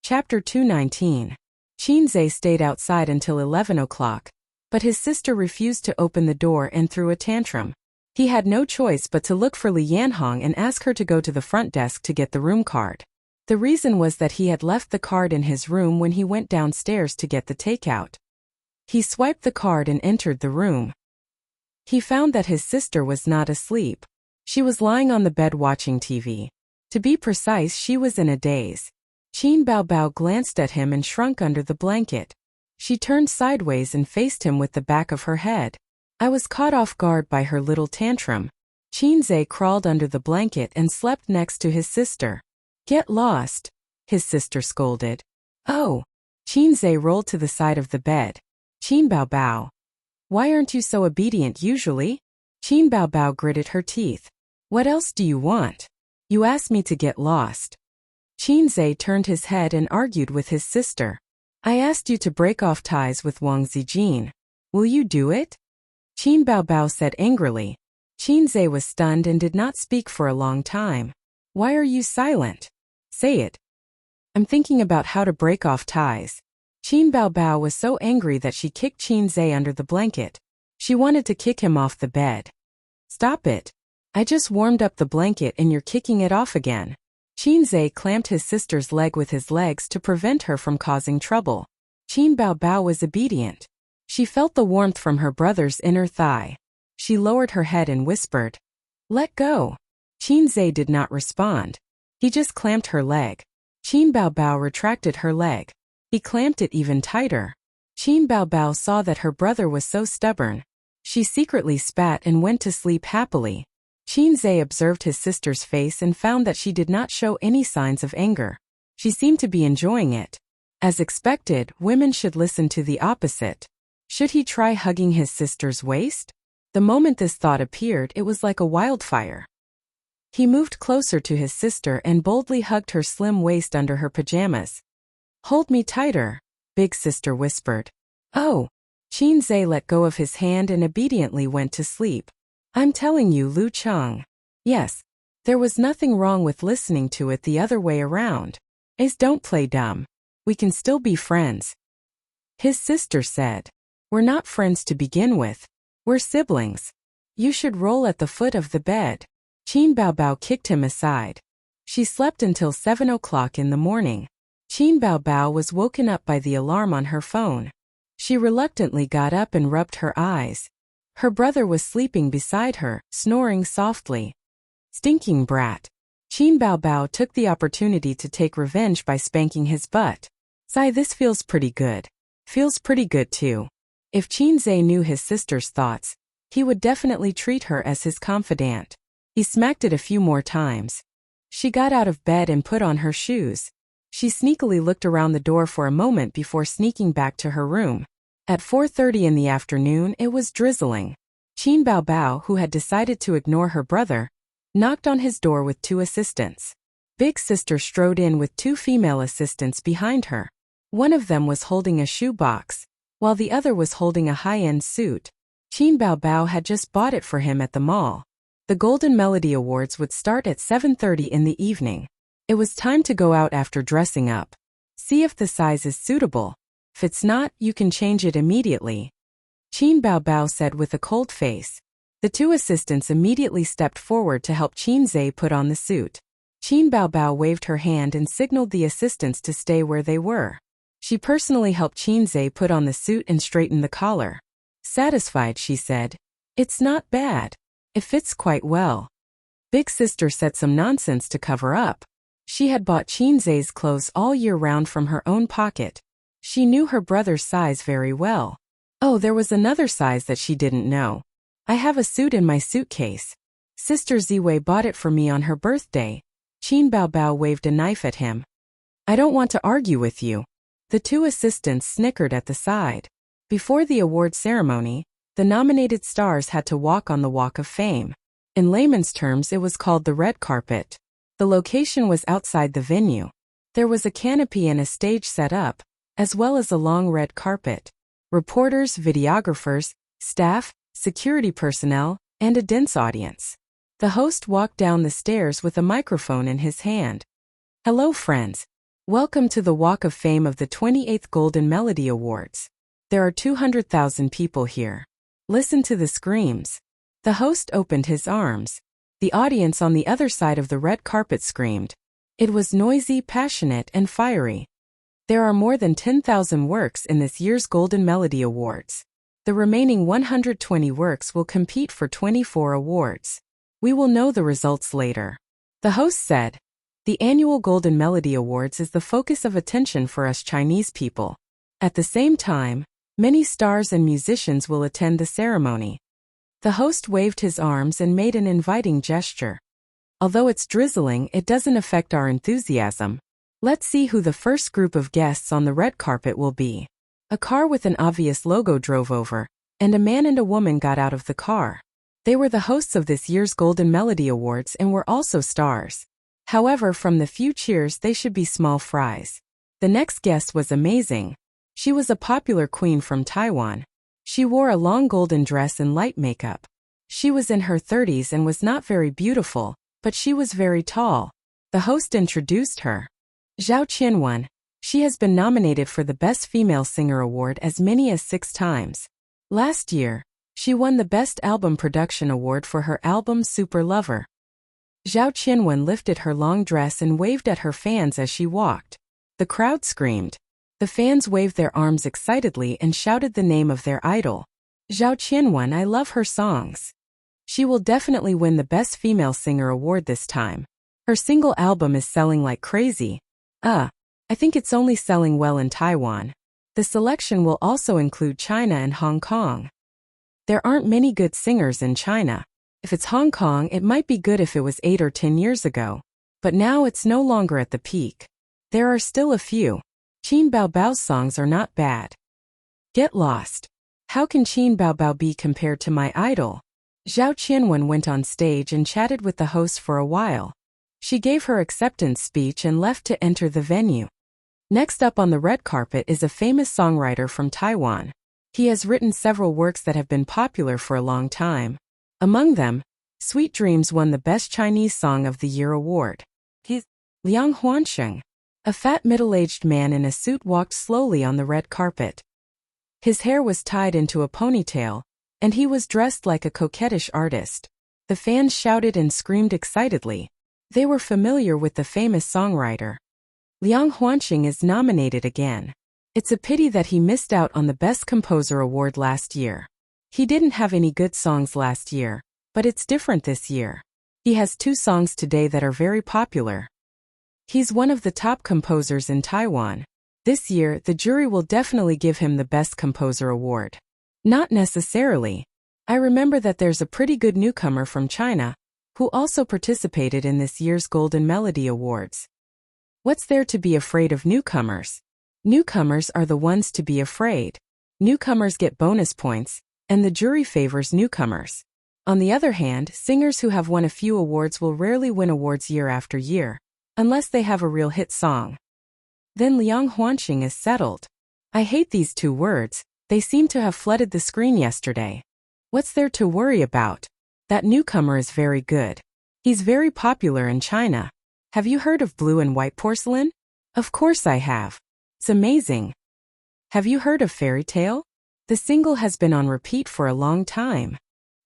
Chapter 219. Chinze stayed outside until 11 o'clock, but his sister refused to open the door and threw a tantrum. He had no choice but to look for Li Yanhong and ask her to go to the front desk to get the room card. The reason was that he had left the card in his room when he went downstairs to get the takeout. He swiped the card and entered the room. He found that his sister was not asleep. She was lying on the bed watching TV. To be precise, she was in a daze. Qin Baobao glanced at him and shrunk under the blanket. She turned sideways and faced him with the back of her head. I was caught off guard by her little tantrum. Chinze crawled under the blanket and slept next to his sister. Get lost, his sister scolded. Oh. Chinze rolled to the side of the bed. Qin Baobao. Why aren't you so obedient usually? Qin Baobao gritted her teeth. What else do you want? You asked me to get lost. Chinze turned his head and argued with his sister. I asked you to break off ties with Wang Zijin. Will you do it? Qin Baobao said angrily. Chinze was stunned and did not speak for a long time. Why are you silent? Say it. I'm thinking about how to break off ties. Qin Baobao was so angry that she kicked Chinze under the blanket. She wanted to kick him off the bed. Stop it. I just warmed up the blanket and you're kicking it off again. Chinze clamped his sister's leg with his legs to prevent her from causing trouble. Qin Baobao was obedient. She felt the warmth from her brother's inner thigh. She lowered her head and whispered, "Let go." Chinze did not respond. He just clamped her leg. Qin Baobao retracted her leg. He clamped it even tighter. Qin Baobao saw that her brother was so stubborn. She secretly spat and went to sleep happily. Chinze observed his sister's face and found that she did not show any signs of anger. She seemed to be enjoying it. As expected, women should listen to the opposite. Should he try hugging his sister's waist? The moment this thought appeared, it was like a wildfire. He moved closer to his sister and boldly hugged her slim waist under her pajamas. Hold me tighter, big sister whispered. Oh. Chinze let go of his hand and obediently went to sleep. I'm telling you, Lu Cheng. Yes. There was nothing wrong with listening to it the other way around. Don't play dumb. We can still be friends. His sister said. We're not friends to begin with. We're siblings. You should roll at the foot of the bed. Qin Baobao kicked him aside. She slept until 7 o'clock in the morning. Qin Baobao was woken up by the alarm on her phone. She reluctantly got up and rubbed her eyes. Her brother was sleeping beside her, snoring softly. Stinking brat. Qin Baobao took the opportunity to take revenge by spanking his butt. Sigh, this feels pretty good. Feels pretty good too. If Chinze knew his sister's thoughts, he would definitely treat her as his confidant. He smacked it a few more times. She got out of bed and put on her shoes. She sneakily looked around the door for a moment before sneaking back to her room. At 4:30 in the afternoon, it was drizzling. Qin Baobao, who had decided to ignore her brother, knocked on his door with 2 assistants. Big sister strode in with 2 female assistants behind her. One of them was holding a shoebox, while the other was holding a high-end suit. Qin Baobao had just bought it for him at the mall. The Golden Melody Awards would start at 7:30 in the evening. It was time to go out after dressing up. See if the size is suitable. If it's not, you can change it immediately. Qin Baobao said with a cold face. The 2 assistants immediately stepped forward to help Chinze put on the suit. Qin Baobao waved her hand and signaled the assistants to stay where they were. She personally helped Chinze put on the suit and straighten the collar. Satisfied, she said. It's not bad. It fits quite well. Big sister said some nonsense to cover up. She had bought Chinze's clothes all year round from her own pocket. She knew her brother's size very well. Oh, there was another size that she didn't know. I have a suit in my suitcase. Sister Ziwei bought it for me on her birthday. Qin Baobao waved a knife at him. I don't want to argue with you. The 2 assistants snickered at the side. Before the award ceremony, the nominated stars had to walk on the Walk of Fame. In layman's terms, it was called the red carpet. The location was outside the venue. There was a canopy and a stage set up, as well as a long red carpet. Reporters, videographers, staff, security personnel, and a dense audience. The host walked down the stairs with a microphone in his hand. Hello friends. Welcome to the Walk of Fame of the 28th Golden Melody Awards. There are 200,000 people here. Listen to the screams. The host opened his arms. The audience on the other side of the red carpet screamed. It was noisy, passionate, and fiery. There are more than 10,000 works in this year's Golden Melody Awards. The remaining 120 works will compete for 24 awards. We will know the results later. The host said, "The annual Golden Melody Awards is the focus of attention for us Chinese people. At the same time, many stars and musicians will attend the ceremony." The host waved his arms and made an inviting gesture. Although it's drizzling, it doesn't affect our enthusiasm. Let's see who the first group of guests on the red carpet will be. A car with an obvious logo drove over, and a man and a woman got out of the car. They were the hosts of this year's Golden Melody Awards and were also stars. However, from the few cheers, they should be small fries. The next guest was amazing. She was a popular queen from Taiwan. She wore a long golden dress and light makeup. She was in her 30s and was not very beautiful, but she was very tall. The host introduced her. Zhao Qianwen. She has been nominated for the Best Female Singer Award as many as 6 times. Last year, she won the Best Album Production Award for her album Super Lover. Zhao Qianwen lifted her long dress and waved at her fans as she walked. The crowd screamed. The fans waved their arms excitedly and shouted the name of their idol. Zhao Qianwen, I love her songs. She will definitely win the Best Female Singer Award this time. Her single album is selling like crazy. I think it's only selling well in Taiwan. The selection will also include China and Hong Kong. There aren't many good singers in China. If it's Hong Kong, it might be good if it was 8 or 10 years ago. But now it's no longer at the peak. There are still a few. Qin Baobao's songs are not bad. Get lost. How can Qin Baobao be compared to my idol? Zhao Qianwen went on stage and chatted with the host for a while. She gave her acceptance speech and left to enter the venue. Next up on the red carpet is a famous songwriter from Taiwan. He has written several works that have been popular for a long time. Among them, Sweet Dreams won the Best Chinese Song of the Year award. Liang Huansheng. A fat middle-aged man in a suit walked slowly on the red carpet. His hair was tied into a ponytail, and he was dressed like a coquettish artist. The fans shouted and screamed excitedly. They were familiar with the famous songwriter. Liang Huansheng is nominated again. It's a pity that he missed out on the Best Composer award last year. He didn't have any good songs last year, but it's different this year. He has 2 songs today that are very popular. He's one of the top composers in Taiwan. This year, the jury will definitely give him the Best Composer award. Not necessarily. I remember that there's a pretty good newcomer from China, who also participated in this year's Golden Melody Awards. What's there to be afraid of newcomers? Newcomers are the ones to be afraid. Newcomers get bonus points, and the jury favors newcomers. On the other hand, singers who have won a few awards will rarely win awards year after year, unless they have a real hit song. Then Liang Huansheng is settled. I hate these 2 words, they seem to have flooded the screen yesterday. What's there to worry about? That newcomer is very good. He's very popular in China. Have you heard of Blue and White Porcelain? Of course I have. It's amazing. Have you heard of Fairy Tale? The single has been on repeat for a long time.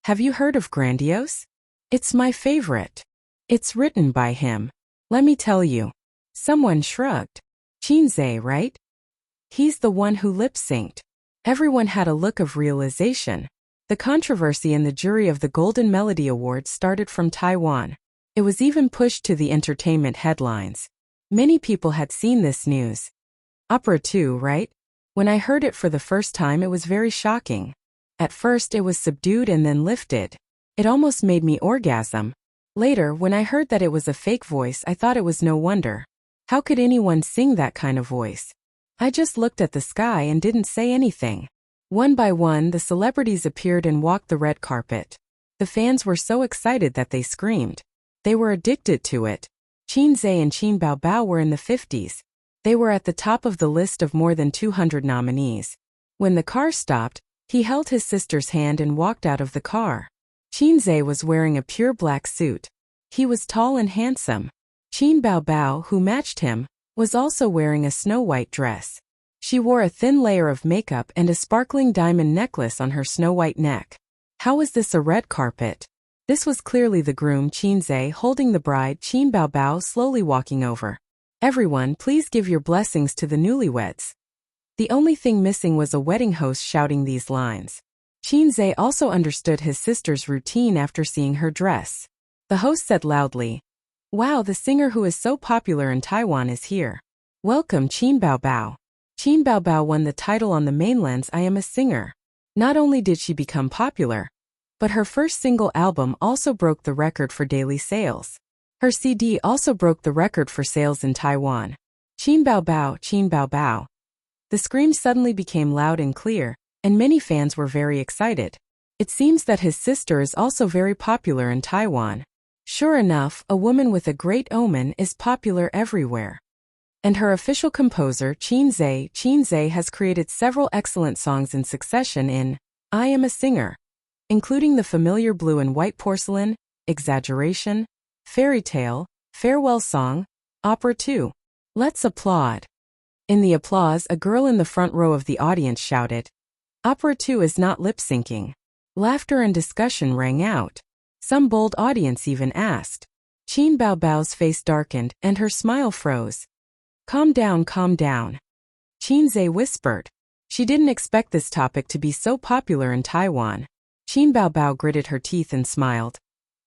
Have you heard of Grandiose? It's my favorite. It's written by him. Let me tell you. Someone shrugged. Qinzai, right? He's the one who lip-synced. Everyone had a look of realization. The controversy in the jury of the Golden Melody Awards started from Taiwan. It was even pushed to the entertainment headlines. Many people had seen this news. Opera too, right? When I heard it for the first time, it was very shocking. At first it was subdued and then lifted. It almost made me orgasm. Later, when I heard that it was a fake voice, I thought it was no wonder. How could anyone sing that kind of voice? I just looked at the sky and didn't say anything. One by one, the celebrities appeared and walked the red carpet. The fans were so excited that they screamed. They were addicted to it. Qinzai and Qin Baobao were in the 50s. They were at the top of the list of more than 200 nominees. When the car stopped, he held his sister's hand and walked out of the car. Qinzai was wearing a pure black suit. He was tall and handsome. Qin Baobao, who matched him, was also wearing a snow-white dress. She wore a thin layer of makeup and a sparkling diamond necklace on her snow-white neck. How was this a red carpet? This was clearly the groom Qinzhe holding the bride Qin Baobao slowly walking over. Everyone, please give your blessings to the newlyweds. The only thing missing was a wedding host shouting these lines. Qinzhe also understood his sister's routine after seeing her dress. The host said loudly, "Wow, the singer who is so popular in Taiwan is here. Welcome Qin Baobao." Qin Baobao won the title on the mainland's I Am a Singer. Not only did she become popular, but her first single album also broke the record for daily sales. Her CD also broke the record for sales in Taiwan. Qin Baobao, Qin Baobao. The scream suddenly became loud and clear, and many fans were very excited. It seems that his sister is also very popular in Taiwan. Sure enough, a woman with a great omen is popular everywhere. And her official composer, Qinzhe has created several excellent songs in succession in I Am a Singer, including the familiar Blue and White Porcelain, Exaggeration, Fairy Tale, Farewell Song, Opera 2. Let's applaud. In the applause, a girl in the front row of the audience shouted, "Opera 2 is not lip-syncing." Laughter and discussion rang out. Some bold audience even asked. Qin Baobao's face darkened and her smile froze. Calm down, Qinzhe whispered. She didn't expect this topic to be so popular in Taiwan. Qin Baobao gritted her teeth and smiled.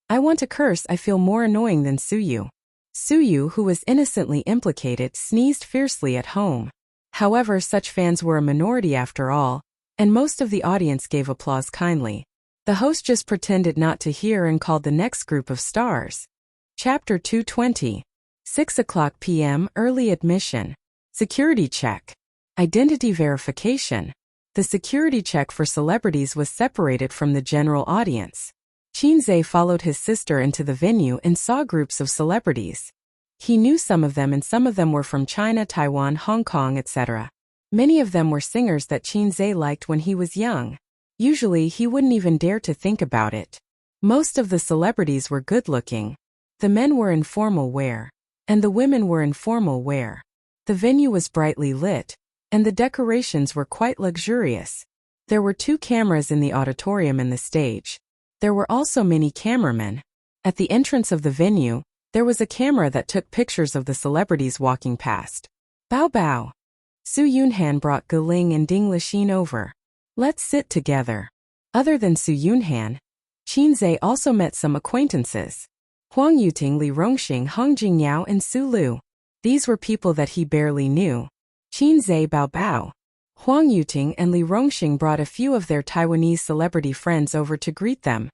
I want to curse, I feel more annoying than Suyu. Suyu, who was innocently implicated, sneezed fiercely at home. However, such fans were a minority after all, and most of the audience gave applause kindly. The host just pretended not to hear and called the next group of stars. Chapter 220. 6:00 p.m. Early admission. Security check. Identity verification. The security check for celebrities was separated from the general audience. Qinzhe followed his sister into the venue and saw groups of celebrities. He knew some of them and some of them were from China, Taiwan, Hong Kong, etc. Many of them were singers that Qinzhe liked when he was young. Usually he wouldn't even dare to think about it. Most of the celebrities were good-looking. The men were in formal wear, and the women were in formal wear. The venue was brightly lit, and the decorations were quite luxurious. There were 2 cameras in the auditorium and the stage. There were also many cameramen. At the entrance of the venue, there was a camera that took pictures of the celebrities walking past. Bao Bao. Su Yunhan brought Galing and Ding Lixin over. Let's sit together. Other than Su Yunhan, Qinzhe also met some acquaintances. Huang Yuting, Li Rongxing, Hong Jingyao, and Su Lu. These were people that he barely knew. Qinzhe Bao Bao. Huang Yuting and Li Rongxing brought a few of their Taiwanese celebrity friends over to greet them.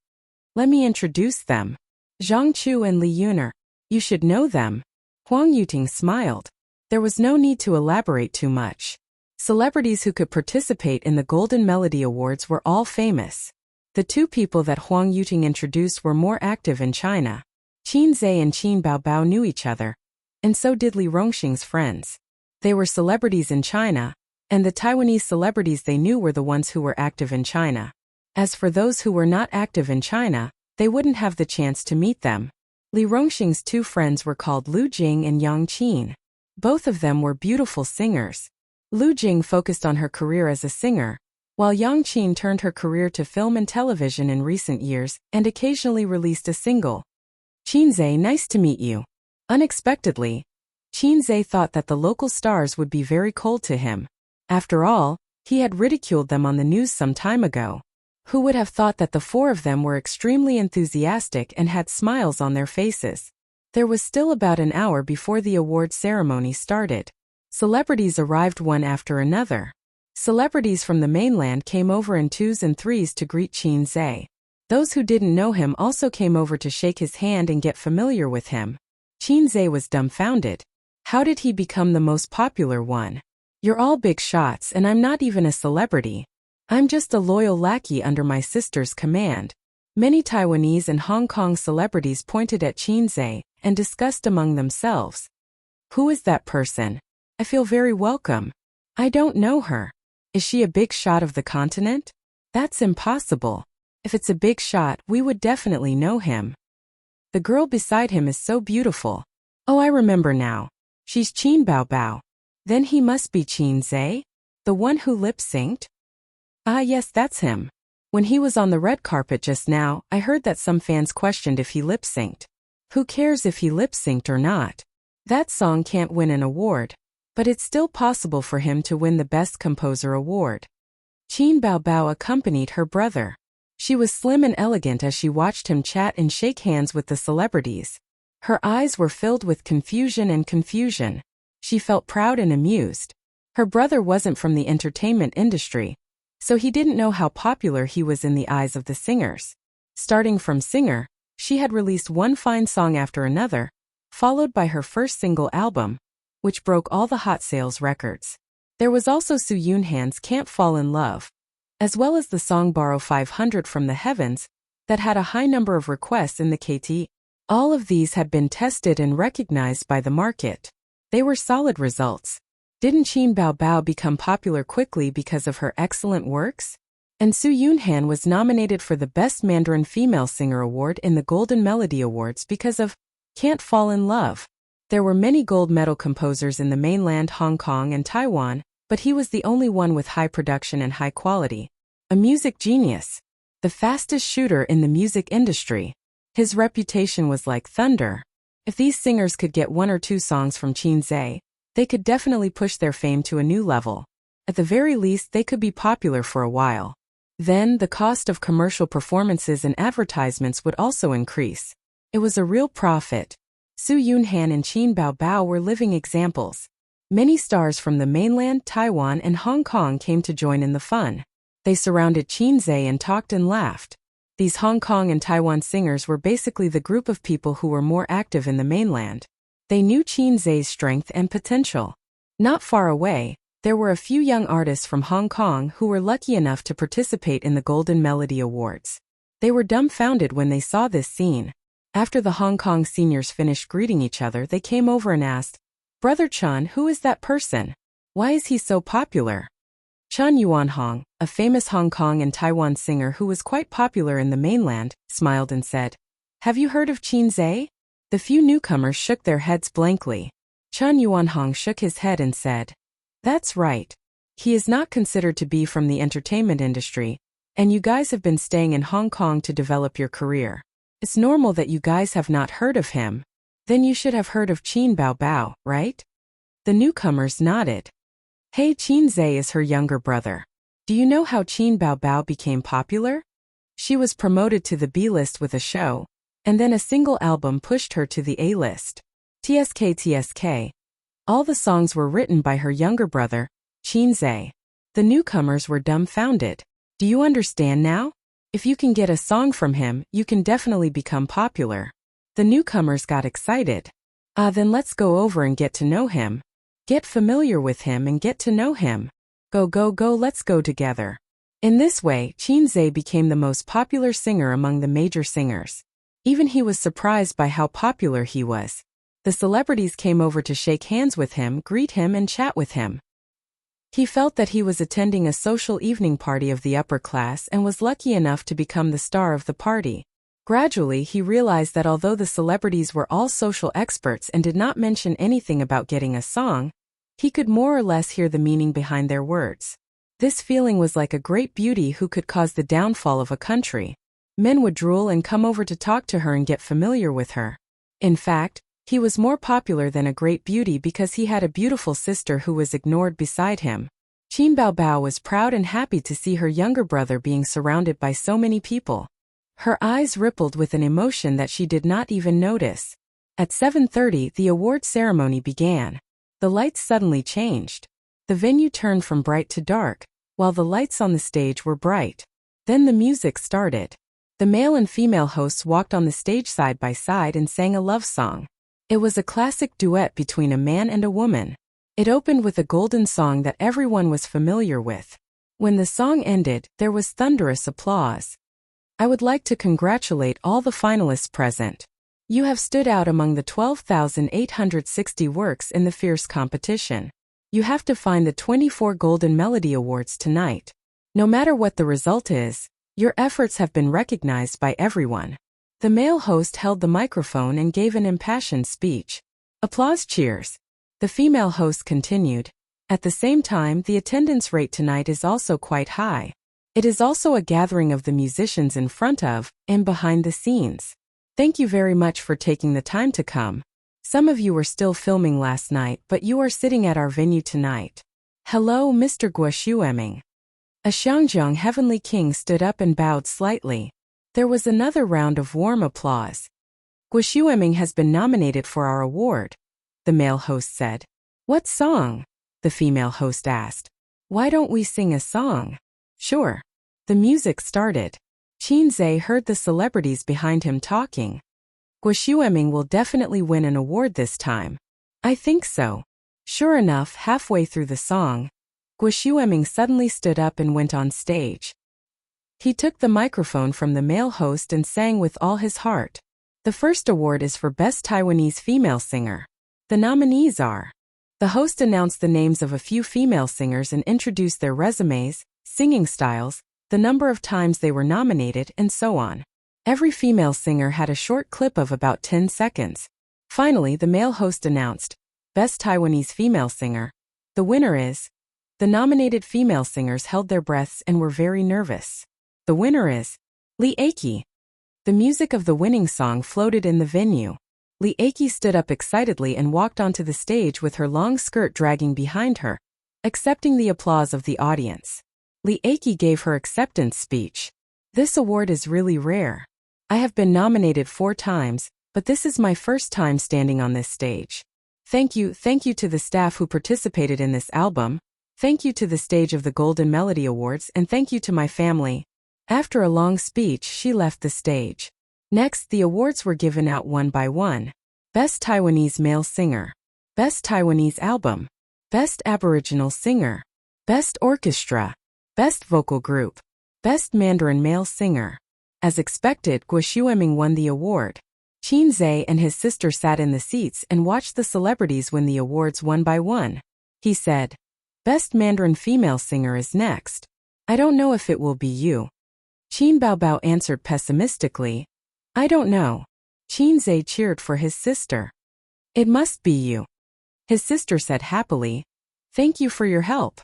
Let me introduce them. Zhang Chu and Li Yuner. You should know them. Huang Yuting smiled. There was no need to elaborate too much. Celebrities who could participate in the Golden Melody Awards were all famous. The 2 people that Huang Yuting introduced were more active in China. Qinzhe and Qin Baobao knew each other, and so did Li Rongxing's friends. They were celebrities in China, and the Taiwanese celebrities they knew were the ones who were active in China. As for those who were not active in China, they wouldn't have the chance to meet them. Li Rongxing's 2 friends were called Lu Jing and Yang Qin. Both of them were beautiful singers. Lu Jing focused on her career as a singer, while Yang Qin turned her career to film and television in recent years and occasionally released a single. Qinzhe, nice to meet you. Unexpectedly, Qinzhe thought that the local stars would be very cold to him. After all, he had ridiculed them on the news some time ago. Who would have thought that the 4 of them were extremely enthusiastic and had smiles on their faces? There was still about an hour before the award ceremony started. Celebrities arrived one after another. Celebrities from the mainland came over in 2s and 3s to greet Qinzhe. Those who didn't know him also came over to shake his hand and get familiar with him. Qinzhe was dumbfounded. How did he become the most popular one? You're all big shots and I'm not even a celebrity. I'm just a loyal lackey under my sister's command. Many Taiwanese and Hong Kong celebrities pointed at Qinzhe and discussed among themselves. Who is that person? I feel very welcome. I don't know her. Is she a big shot of the continent? That's impossible. If it's a big shot, we would definitely know him. The girl beside him is so beautiful. Oh, I remember now. She's Qin Bao Bao. Then he must be Qin Zhe? The one who lip-synced? Ah yes, that's him. When he was on the red carpet just now, I heard that some fans questioned if he lip-synced. Who cares if he lip-synced or not? That song can't win an award. But it's still possible for him to win the Best Composer award. Qin Bao Bao accompanied her brother. She was slim and elegant as she watched him chat and shake hands with the celebrities. Her eyes were filled with confusion. She felt proud and amused. Her brother wasn't from the entertainment industry, so he didn't know how popular he was in the eyes of the singers. Starting from singer, she had released one fine song after another, followed by her first single album, which broke all the hot sales records. There was also Su Yunhan's Can't Fall in Love, as well as the song Borrow 500 from the Heavens, that had a high number of requests in the KT. All of these had been tested and recognized by the market. They were solid results. Didn't Qin Bao Bao become popular quickly because of her excellent works? And Su Yunhan was nominated for the Best Mandarin Female Singer Award in the Golden Melody Awards because of Can't Fall in Love. There were many gold medal composers in the mainland Hong Kong and Taiwan, but he was the only one with high production and high quality. A music genius. The fastest shooter in the music industry. His reputation was like thunder. If these singers could get one or two songs from Qin Zhe, they could definitely push their fame to a new level. At the very least, they could be popular for a while. Then, the cost of commercial performances and advertisements would also increase. It was a real profit. Su Yunhan and Qin Bao Bao were living examples. Many stars from the mainland, Taiwan, and Hong Kong came to join in the fun. They surrounded Qin Zhe and talked and laughed. These Hong Kong and Taiwan singers were basically the group of people who were more active in the mainland. They knew Qin Zhe's strength and potential. Not far away, there were a few young artists from Hong Kong who were lucky enough to participate in the Golden Melody Awards. They were dumbfounded when they saw this scene. After the Hong Kong seniors finished greeting each other, they came over and asked, "Brother Chun, who is that person? Why is he so popular?" Chun Yuanhong, a famous Hong Kong and Taiwan singer who was quite popular in the mainland, smiled and said, "Have you heard of Qin Zhe?" The few newcomers shook their heads blankly. Chun Yuanhong shook his head and said, "That's right. He is not considered to be from the entertainment industry, and you guys have been staying in Hong Kong to develop your career. It's normal that you guys have not heard of him. Then you should have heard of Qin Bao Bao, right?" The newcomers nodded. Hey, Qin Zhe is her younger brother. Do you know how Qin Bao Bao became popular? She was promoted to the B-list with a show, and then a single album pushed her to the A-list. TSK. All the songs were written by her younger brother, Qin Zhe. The newcomers were dumbfounded. Do you understand now? If you can get a song from him, you can definitely become popular. The newcomers got excited. Then let's go over and get to know him. Get familiar with him and get to know him. Go, let's go together. In this way, Qin Zhe became the most popular singer among the major singers. Even he was surprised by how popular he was. The celebrities came over to shake hands with him, greet him, and chat with him. He felt that he was attending a social evening party of the upper class and was lucky enough to become the star of the party. Gradually, he realized that although the celebrities were all social experts and did not mention anything about getting a song, he could more or less hear the meaning behind their words. This feeling was like a great beauty who could cause the downfall of a country. Men would drool and come over to talk to her and get familiar with her. In fact, he was more popular than a great beauty because he had a beautiful sister who was ignored beside him. Qin Bao Bao was proud and happy to see her younger brother being surrounded by so many people. Her eyes rippled with an emotion that she did not even notice. At 7:30, the award ceremony began. The lights suddenly changed. The venue turned from bright to dark, while the lights on the stage were bright. Then the music started. The male and female hosts walked on the stage side by side and sang a love song. It was a classic duet between a man and a woman. It opened with a golden song that everyone was familiar with. When the song ended, there was thunderous applause. I would like to congratulate all the finalists present. You have stood out among the 12,860 works in the fierce competition. You have to find the 24 Golden Melody Awards tonight. No matter what the result is, your efforts have been recognized by everyone. The male host held the microphone and gave an impassioned speech. Applause cheers. The female host continued. At the same time, the attendance rate tonight is also quite high. It is also a gathering of the musicians in front of and behind the scenes. Thank you very much for taking the time to come. Some of you were still filming last night, but you are sitting at our venue tonight. Hello, Mr. Guo Shueming. A Xiangjiang Heavenly King stood up and bowed slightly. There was another round of warm applause. Guo Shueming has been nominated for our award, the male host said. What song? The female host asked. Why don't we sing a song? Sure. The music started. Qin Zhe heard the celebrities behind him talking. Guo Shueming will definitely win an award this time. I think so. Sure enough, halfway through the song, Guo Shueming suddenly stood up and went on stage. He took the microphone from the male host and sang with all his heart. The first award is for Best Taiwanese Female Singer. The nominees are. The host announced the names of a few female singers and introduced their resumes, singing styles, the number of times they were nominated, and so on. Every female singer had a short clip of about 10 seconds. Finally, the male host announced, Best Taiwanese Female Singer. The winner is. The nominated female singers held their breaths and were very nervous. The winner is Li Aki. The music of the winning song floated in the venue. Li Aki stood up excitedly and walked onto the stage with her long skirt dragging behind her, accepting the applause of the audience. Li Aki gave her acceptance speech. This award is really rare. I have been nominated 4 times, but this is my first time standing on this stage. Thank you to the staff who participated in this album. Thank you to the stage of the Golden Melody Awards, and thank you to my family. After a long speech, she left the stage. Next, the awards were given out one by one. Best Taiwanese Male Singer. Best Taiwanese Album. Best Aboriginal Singer. Best Orchestra. Best Vocal Group. Best Mandarin Male Singer. As expected, Guo Shueming won the award. Qin Zhe and his sister sat in the seats and watched the celebrities win the awards one by one. He said, Best Mandarin Female Singer is next. I don't know if it will be you. Qin Baobao answered pessimistically, I don't know. Qin Zhe cheered for his sister. It must be you. His sister said happily, Thank you for your help.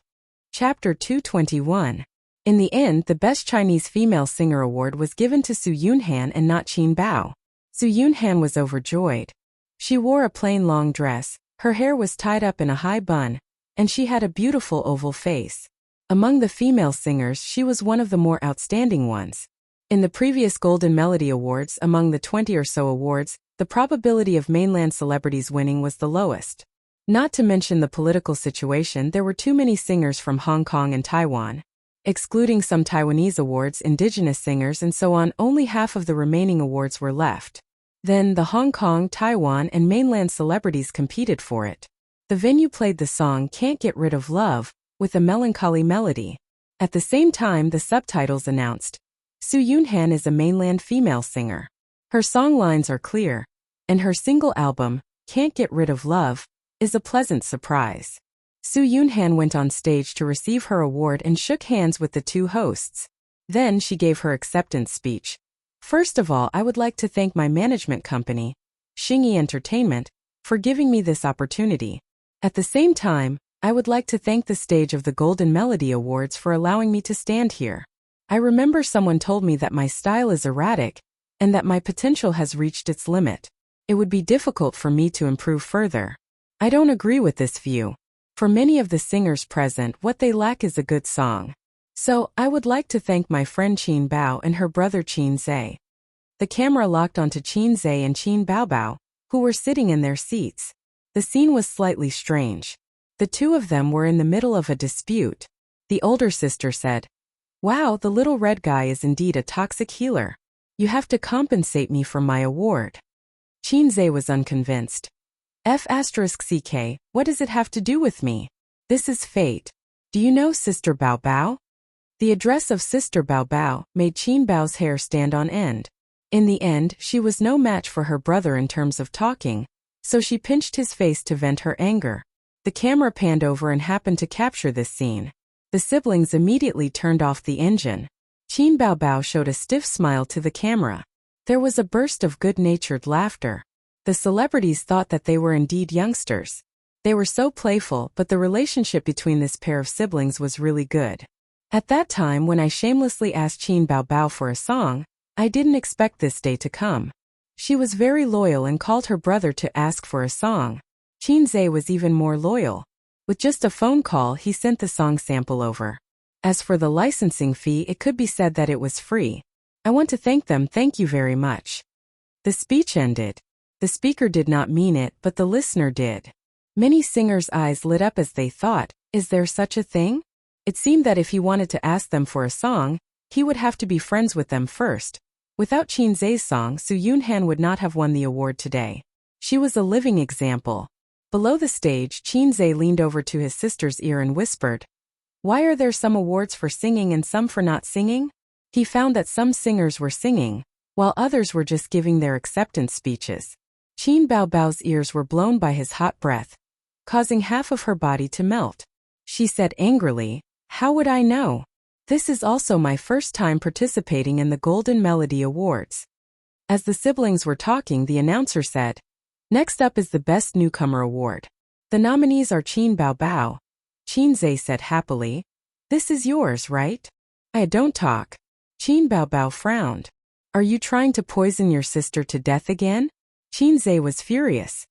Chapter 221. In the end, the Best Chinese Female Singer Award was given to Su Yunhan and not Qin Bao. Su Yunhan was overjoyed. She wore a plain long dress, her hair was tied up in a high bun, and she had a beautiful oval face. Among the female singers, she was one of the more outstanding ones. In the previous Golden Melody Awards, among the 20 or so awards, the probability of mainland celebrities winning was the lowest. Not to mention the political situation, there were too many singers from Hong Kong and Taiwan. Excluding some Taiwanese awards, indigenous singers, and so on, only half of the remaining awards were left. Then, the Hong Kong, Taiwan, and mainland celebrities competed for it. The venue played the song Can't Get Rid of Love, with a melancholy melody. At the same time, the subtitles announced, Su Yunhan is a mainland female singer. Her song lines are clear, and her single album, Can't Get Rid of Love, is a pleasant surprise. Su Yunhan went on stage to receive her award and shook hands with the 2 hosts. Then she gave her acceptance speech. First of all, I would like to thank my management company, Xingyi Entertainment, for giving me this opportunity. At the same time, I would like to thank the stage of the Golden Melody Awards for allowing me to stand here. I remember someone told me that my style is erratic, and that my potential has reached its limit. It would be difficult for me to improve further. I don't agree with this view. For many of the singers present, what they lack is a good song. So, I would like to thank my friend Qin Bao and her brother Qin Zhe. The camera locked onto Qin Zhe and Qin Baobao, who were sitting in their seats. The scene was slightly strange. The 2 of them were in the middle of a dispute. The older sister said, Wow, the little red guy is indeed a toxic healer. You have to compensate me for my award. Qin Zhe was unconvinced. F***ck, what does it have to do with me? This is fate. Do you know Sister Baobao? The address of Sister Baobao made Qin Bao's hair stand on end. In the end, she was no match for her brother in terms of talking, so she pinched his face to vent her anger. The camera panned over and happened to capture this scene. The siblings immediately turned off the engine. Qin Baobao showed a stiff smile to the camera. There was a burst of good-natured laughter. The celebrities thought that they were indeed youngsters. They were so playful, but the relationship between this pair of siblings was really good. At that time when I shamelessly asked Qin Bao Bao for a song, I didn't expect this day to come. She was very loyal and called her brother to ask for a song. Qin Zhe was even more loyal. With just a phone call, he sent the song sample over. As for the licensing fee, it could be said that it was free. I want to thank them, thank you very much. The speech ended. The speaker did not mean it, but the listener did. Many singers' eyes lit up as they thought, is there such a thing? It seemed that if he wanted to ask them for a song, he would have to be friends with them first. Without Qin Zhe's song, Su Yunhan would not have won the award today. She was a living example. Below the stage, Qin Zhe leaned over to his sister's ear and whispered, "Why are there some awards for singing and some for not singing?" He found that some singers were singing, while others were just giving their acceptance speeches. Qin Bao Bao's ears were blown by his hot breath, causing half of her body to melt. She said angrily, "How would I know? This is also my first time participating in the Golden Melody Awards." As the siblings were talking, the announcer said, "Next up is the Best Newcomer Award. The nominees are Qin Bao Bao." Qin Zhe said happily, "This is yours, right?" "I don't talk." Qin Bao Bao frowned. "Are you trying to poison your sister to death again?" Qin Zhe was furious.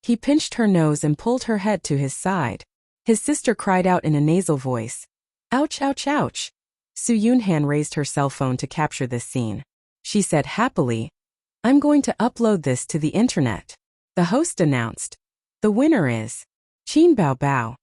He pinched her nose and pulled her head to his side. His sister cried out in a nasal voice, "Ouch, ouch, ouch." Su Yunhan raised her cell phone to capture this scene. She said happily, "I'm going to upload this to the internet." The host announced, "The winner is Qin Bao Bao."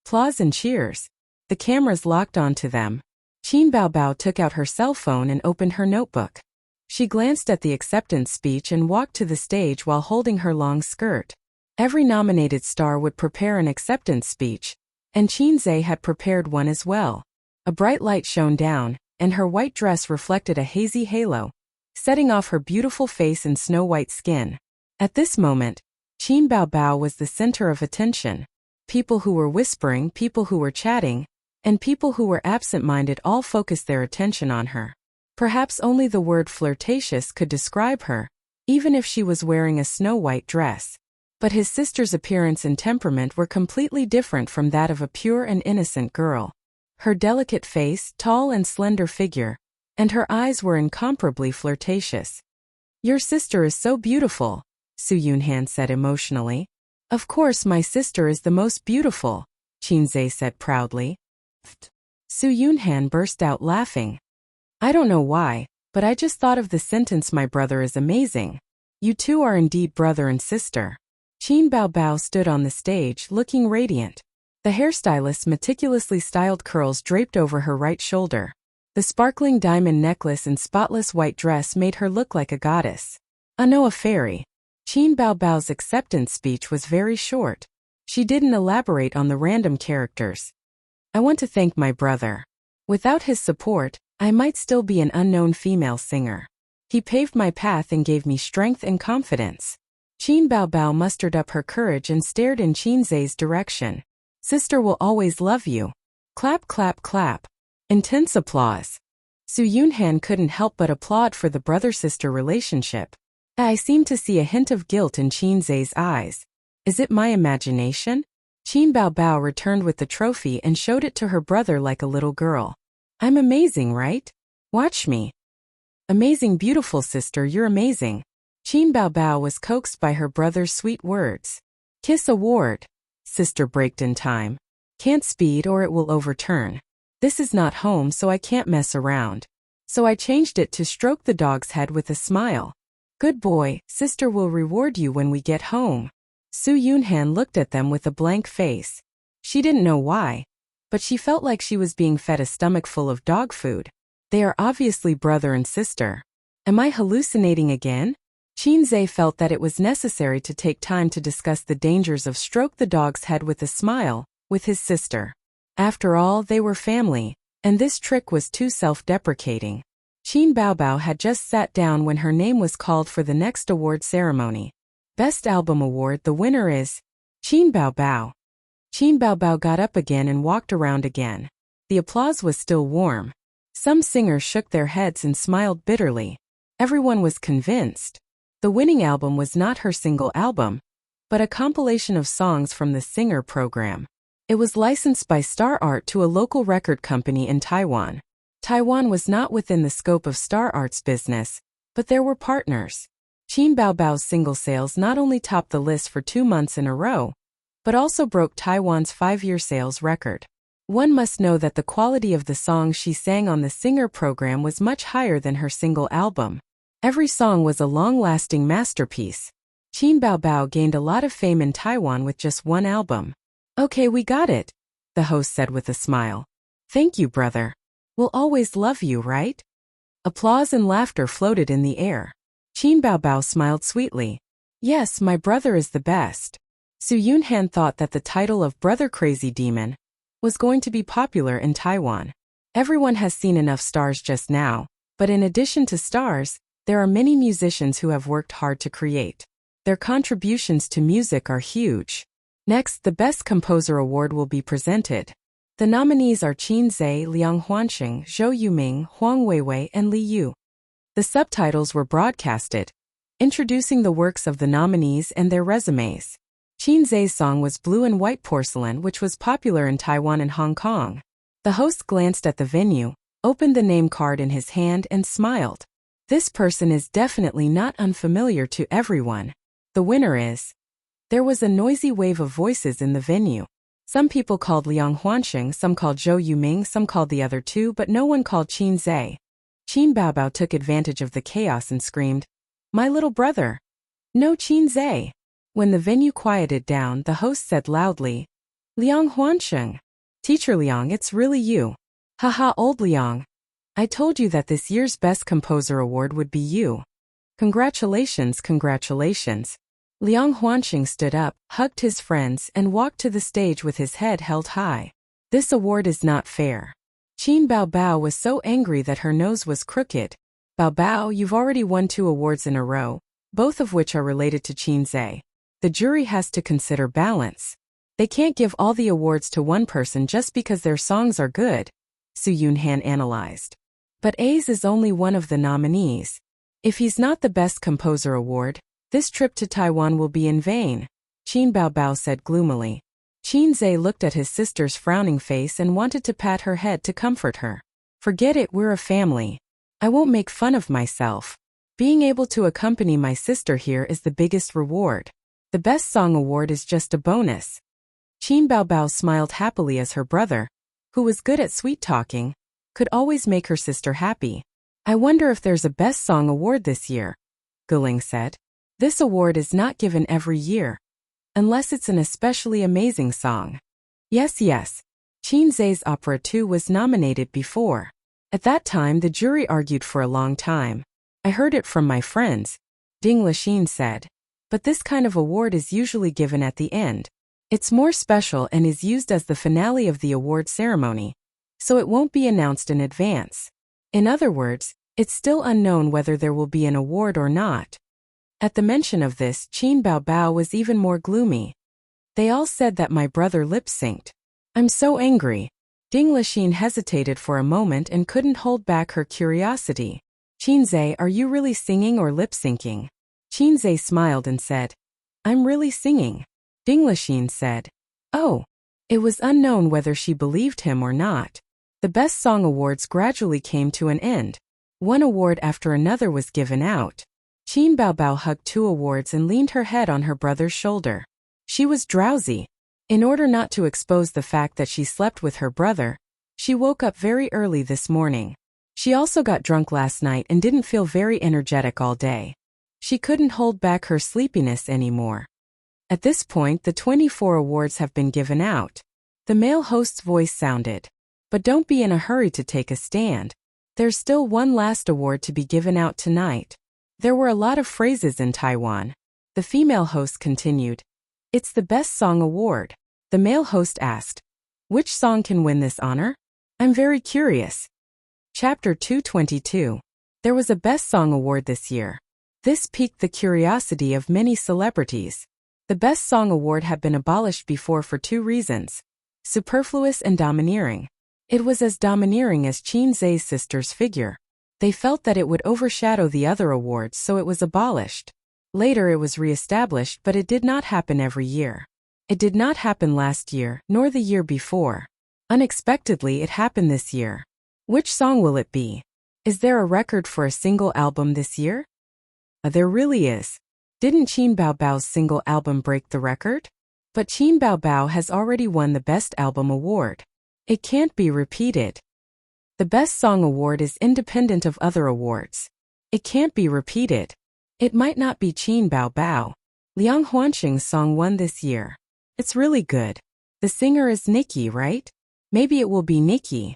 Applause and cheers. The cameras locked onto them. Qin Bao Bao took out her cell phone and opened her notebook. She glanced at the acceptance speech and walked to the stage while holding her long skirt. Every nominated star would prepare an acceptance speech, and Qin Zhe had prepared one as well. A bright light shone down, and her white dress reflected a hazy halo, setting off her beautiful face and snow-white skin. At this moment, Qin Bao Bao was the center of attention. People who were whispering, people who were chatting, and people who were absent-minded all focused their attention on her. Perhaps only the word flirtatious could describe her, even if she was wearing a snow-white dress. But his sister's appearance and temperament were completely different from that of a pure and innocent girl. Her delicate face, tall and slender figure, and her eyes were incomparably flirtatious. "Your sister is so beautiful," Su Yunhan said emotionally. "Of course my sister is the most beautiful," Qin Zhe said proudly. Su Yunhan burst out laughing. "I don't know why, but I just thought of the sentence, 'My brother is amazing.' You two are indeed brother and sister." Qin Bao Bao stood on the stage, looking radiant. The hairstylist's meticulously styled curls draped over her right shoulder. The sparkling diamond necklace and spotless white dress made her look like a goddess. No, a fairy. Qin Bao Bao's acceptance speech was very short. She didn't elaborate on the random characters. "I want to thank my brother. Without his support, I might still be an unknown female singer. He paved my path and gave me strength and confidence." Qin Bao Bao mustered up her courage and stared in Qin Zhe's direction. "Sister will always love you." Clap, clap, clap. Intense applause. Su Yunhan couldn't help but applaud for the brother-sister relationship. I seem to see a hint of guilt in Qin Zhe's eyes. Is it my imagination? Qin Bao Bao returned with the trophy and showed it to her brother like a little girl. "I'm amazing, right? Watch me." "Amazing, beautiful sister, you're amazing." Qin Bao Bao was coaxed by her brother's sweet words. "Kiss award." Sister braked in time. "Can't speed or it will overturn. This is not home, so I can't mess around. So I changed it to stroke the dog's head with a smile." "Good boy, sister will reward you when we get home." Su Yunhan looked at them with a blank face. She didn't know why, but she felt like she was being fed a stomach full of dog food. They are obviously brother and sister. Am I hallucinating again? Qin Zhe felt that it was necessary to take time to discuss the dangers of stroke the dog's head with a smile with his sister. After all, they were family, and this trick was too self-deprecating. Qin Bao Bao had just sat down when her name was called for the next award ceremony. Best Album Award, the winner is Qin Bao Bao. Qin Bao Bao got up again and walked around again. The applause was still warm. Some singers shook their heads and smiled bitterly. Everyone was convinced. The winning album was not her single album, but a compilation of songs from the Singer program. It was licensed by Star Art to a local record company in Taiwan. Taiwan was not within the scope of Star Art's business, but there were partners. Qin Bao Bao's single sales not only topped the list for 2 months in a row, but also broke Taiwan's 5-year sales record. One must know that the quality of the songs she sang on the Singer program was much higher than her single album. Every song was a long-lasting masterpiece. Qin Bao Bao gained a lot of fame in Taiwan with just one album. "Okay, we got it," the host said with a smile. "Thank you, brother. We'll always love you, right?" Applause and laughter floated in the air. Qin Bao Bao smiled sweetly. "Yes, my brother is the best." Su Yunhan thought that the title of Brother Crazy Demon was going to be popular in Taiwan. Everyone has seen enough stars just now, but in addition to stars, there are many musicians who have worked hard to create. Their contributions to music are huge. Next, the Best Composer Award will be presented. The nominees are Qin Zhe, Liang Huansheng, Zhou Yuming, Huang Weiwei, and Li Yu. The subtitles were broadcasted, introducing the works of the nominees and their resumes. Qin Zhe's song was Blue and White Porcelain, which was popular in Taiwan and Hong Kong. The host glanced at the venue, opened the name card in his hand, and smiled. This person is definitely not unfamiliar to everyone. The winner is. There was a noisy wave of voices in the venue. Some people called Liang Huansheng, some called Zhou Yuming, some called the other two, but no one called Qin Zhe. Qin Bao Bao took advantage of the chaos and screamed, "My little brother! No Qin Zhe!" When the venue quieted down, the host said loudly, "Liang Huansheng! Teacher Liang, it's really you. Haha, old Liang. I told you that this year's Best Composer Award would be you. Congratulations, congratulations." Liang Huansheng stood up, hugged his friends, and walked to the stage with his head held high. "This award is not fair." Qin Bao Bao was so angry that her nose was crooked. "Bao Bao, you've already won 2 awards in a row, both of which are related to Qin Zhe. The jury has to consider balance. They can't give all the awards to one person just because their songs are good," Su Yunhan analyzed. "But A's is only one of the nominees. If he's not the Best Composer Award, this trip to Taiwan will be in vain," Qin Bao Bao said gloomily. Qin Zhe looked at his sister's frowning face and wanted to pat her head to comfort her. "Forget it, we're a family. I won't make fun of myself. Being able to accompany my sister here is the biggest reward. The Best Song Award is just a bonus." Qin Bao Bao smiled happily as her brother, who was good at sweet-talking, could always make her sister happy. "I wonder if there's a Best Song Award this year," Guling said. "This award is not given every year, unless it's an especially amazing song." Yes. Qin Zhe's Opera 2 was nominated before. At that time the jury argued for a long time. "I heard it from my friends," Ding Lixin said. "But this kind of award is usually given at the end. It's more special and is used as the finale of the award ceremony, so it won't be announced in advance. In other words, it's still unknown whether there will be an award or not." At the mention of this, Qin Bao Bao was even more gloomy. "They all said that my brother lip-synced. I'm so angry." Ding Lixin hesitated for a moment and couldn't hold back her curiosity. "Qin Zhe, are you really singing or lip-syncing?" Qin Zhe smiled and said, "I'm really singing." Ding Lixin said, "Oh." It was unknown whether she believed him or not. The Best Song Awards gradually came to an end. One award after another was given out. Qin Bao Bao hugged 2 awards and leaned her head on her brother's shoulder. She was drowsy. In order not to expose the fact that she slept with her brother, she woke up very early this morning. She also got drunk last night and didn't feel very energetic all day. She couldn't hold back her sleepiness anymore. At this point, the 24 awards have been given out. The male host's voice sounded. "But don't be in a hurry to take a stand. There's still one last award to be given out tonight." There were a lot of phrases in Taiwan. The female host continued, "It's the Best Song Award." The male host asked, "Which song can win this honor? I'm very curious." Chapter 222. There was a Best Song Award this year. This piqued the curiosity of many celebrities. The Best Song Award had been abolished before for 2 reasons: superfluous and domineering. It was as domineering as Qin Zhe's sister's figure. They felt that it would overshadow the other awards, so it was abolished. Later it was re-established, but it did not happen every year. It did not happen last year, nor the year before. Unexpectedly, it happened this year. Which song will it be? Is there a record for a single album this year? There really is. Didn't Qin Bao Bao's single album break the record? But Qin Bao Bao has already won the Best Album award. It can't be repeated. The Best Song award is independent of other awards. It can't be repeated. It might not be Qin Bao Bao. Liang Huanqing's song won this year. It's really good. The singer is Nikki, right? Maybe it will be Nikki.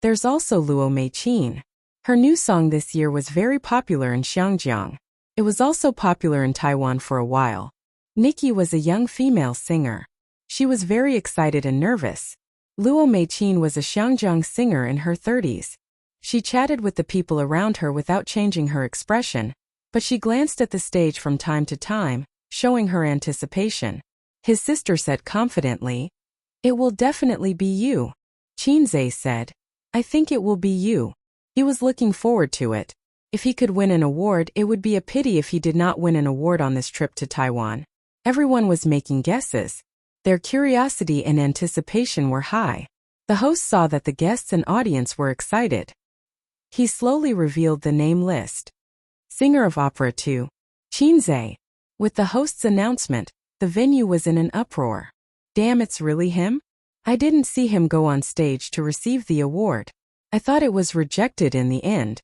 There's also Luo Meiqin. Her new song this year was very popular in Xiangjiang. It was also popular in Taiwan for a while. Nikki was a young female singer. She was very excited and nervous. Luo Meiqin was a Xiangjiang singer in her 30s. She chatted with the people around her without changing her expression, but she glanced at the stage from time to time, showing her anticipation. His sister said confidently, "It will definitely be you." Qinzai said, "I think it will be you." He was looking forward to it. If he could win an award, it would be a pity if he did not win an award on this trip to Taiwan. Everyone was making guesses. Their curiosity and anticipation were high. The host saw that the guests and audience were excited. He slowly revealed the name list. Singer of Opera 2. Qinzai. With the host's announcement, the venue was in an uproar. Damn, it's really him? I didn't see him go on stage to receive the award. I thought it was rejected in the end.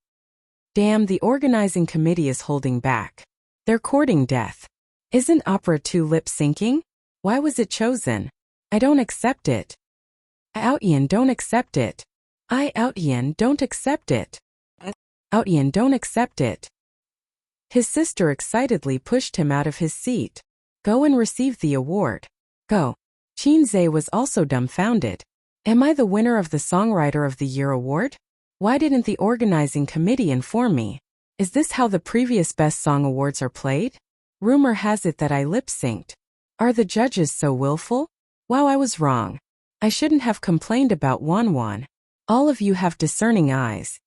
Damn, the organizing committee is holding back. They're courting death. Isn't Opera 2 lip-syncing? Why was it chosen? I don't accept it. Outian, don't accept it. Outian, don't accept it. Outian, don't accept it. His sister excitedly pushed him out of his seat. Go and receive the award. Go. Qinzai was also dumbfounded. Am I the winner of the Songwriter of the Year award? Why didn't the organizing committee inform me? Is this how the previous Best Song awards are played? Rumor has it that I lip-synced. Are the judges so willful? Wow, I was wrong. I shouldn't have complained about Wanwan. All of you have discerning eyes.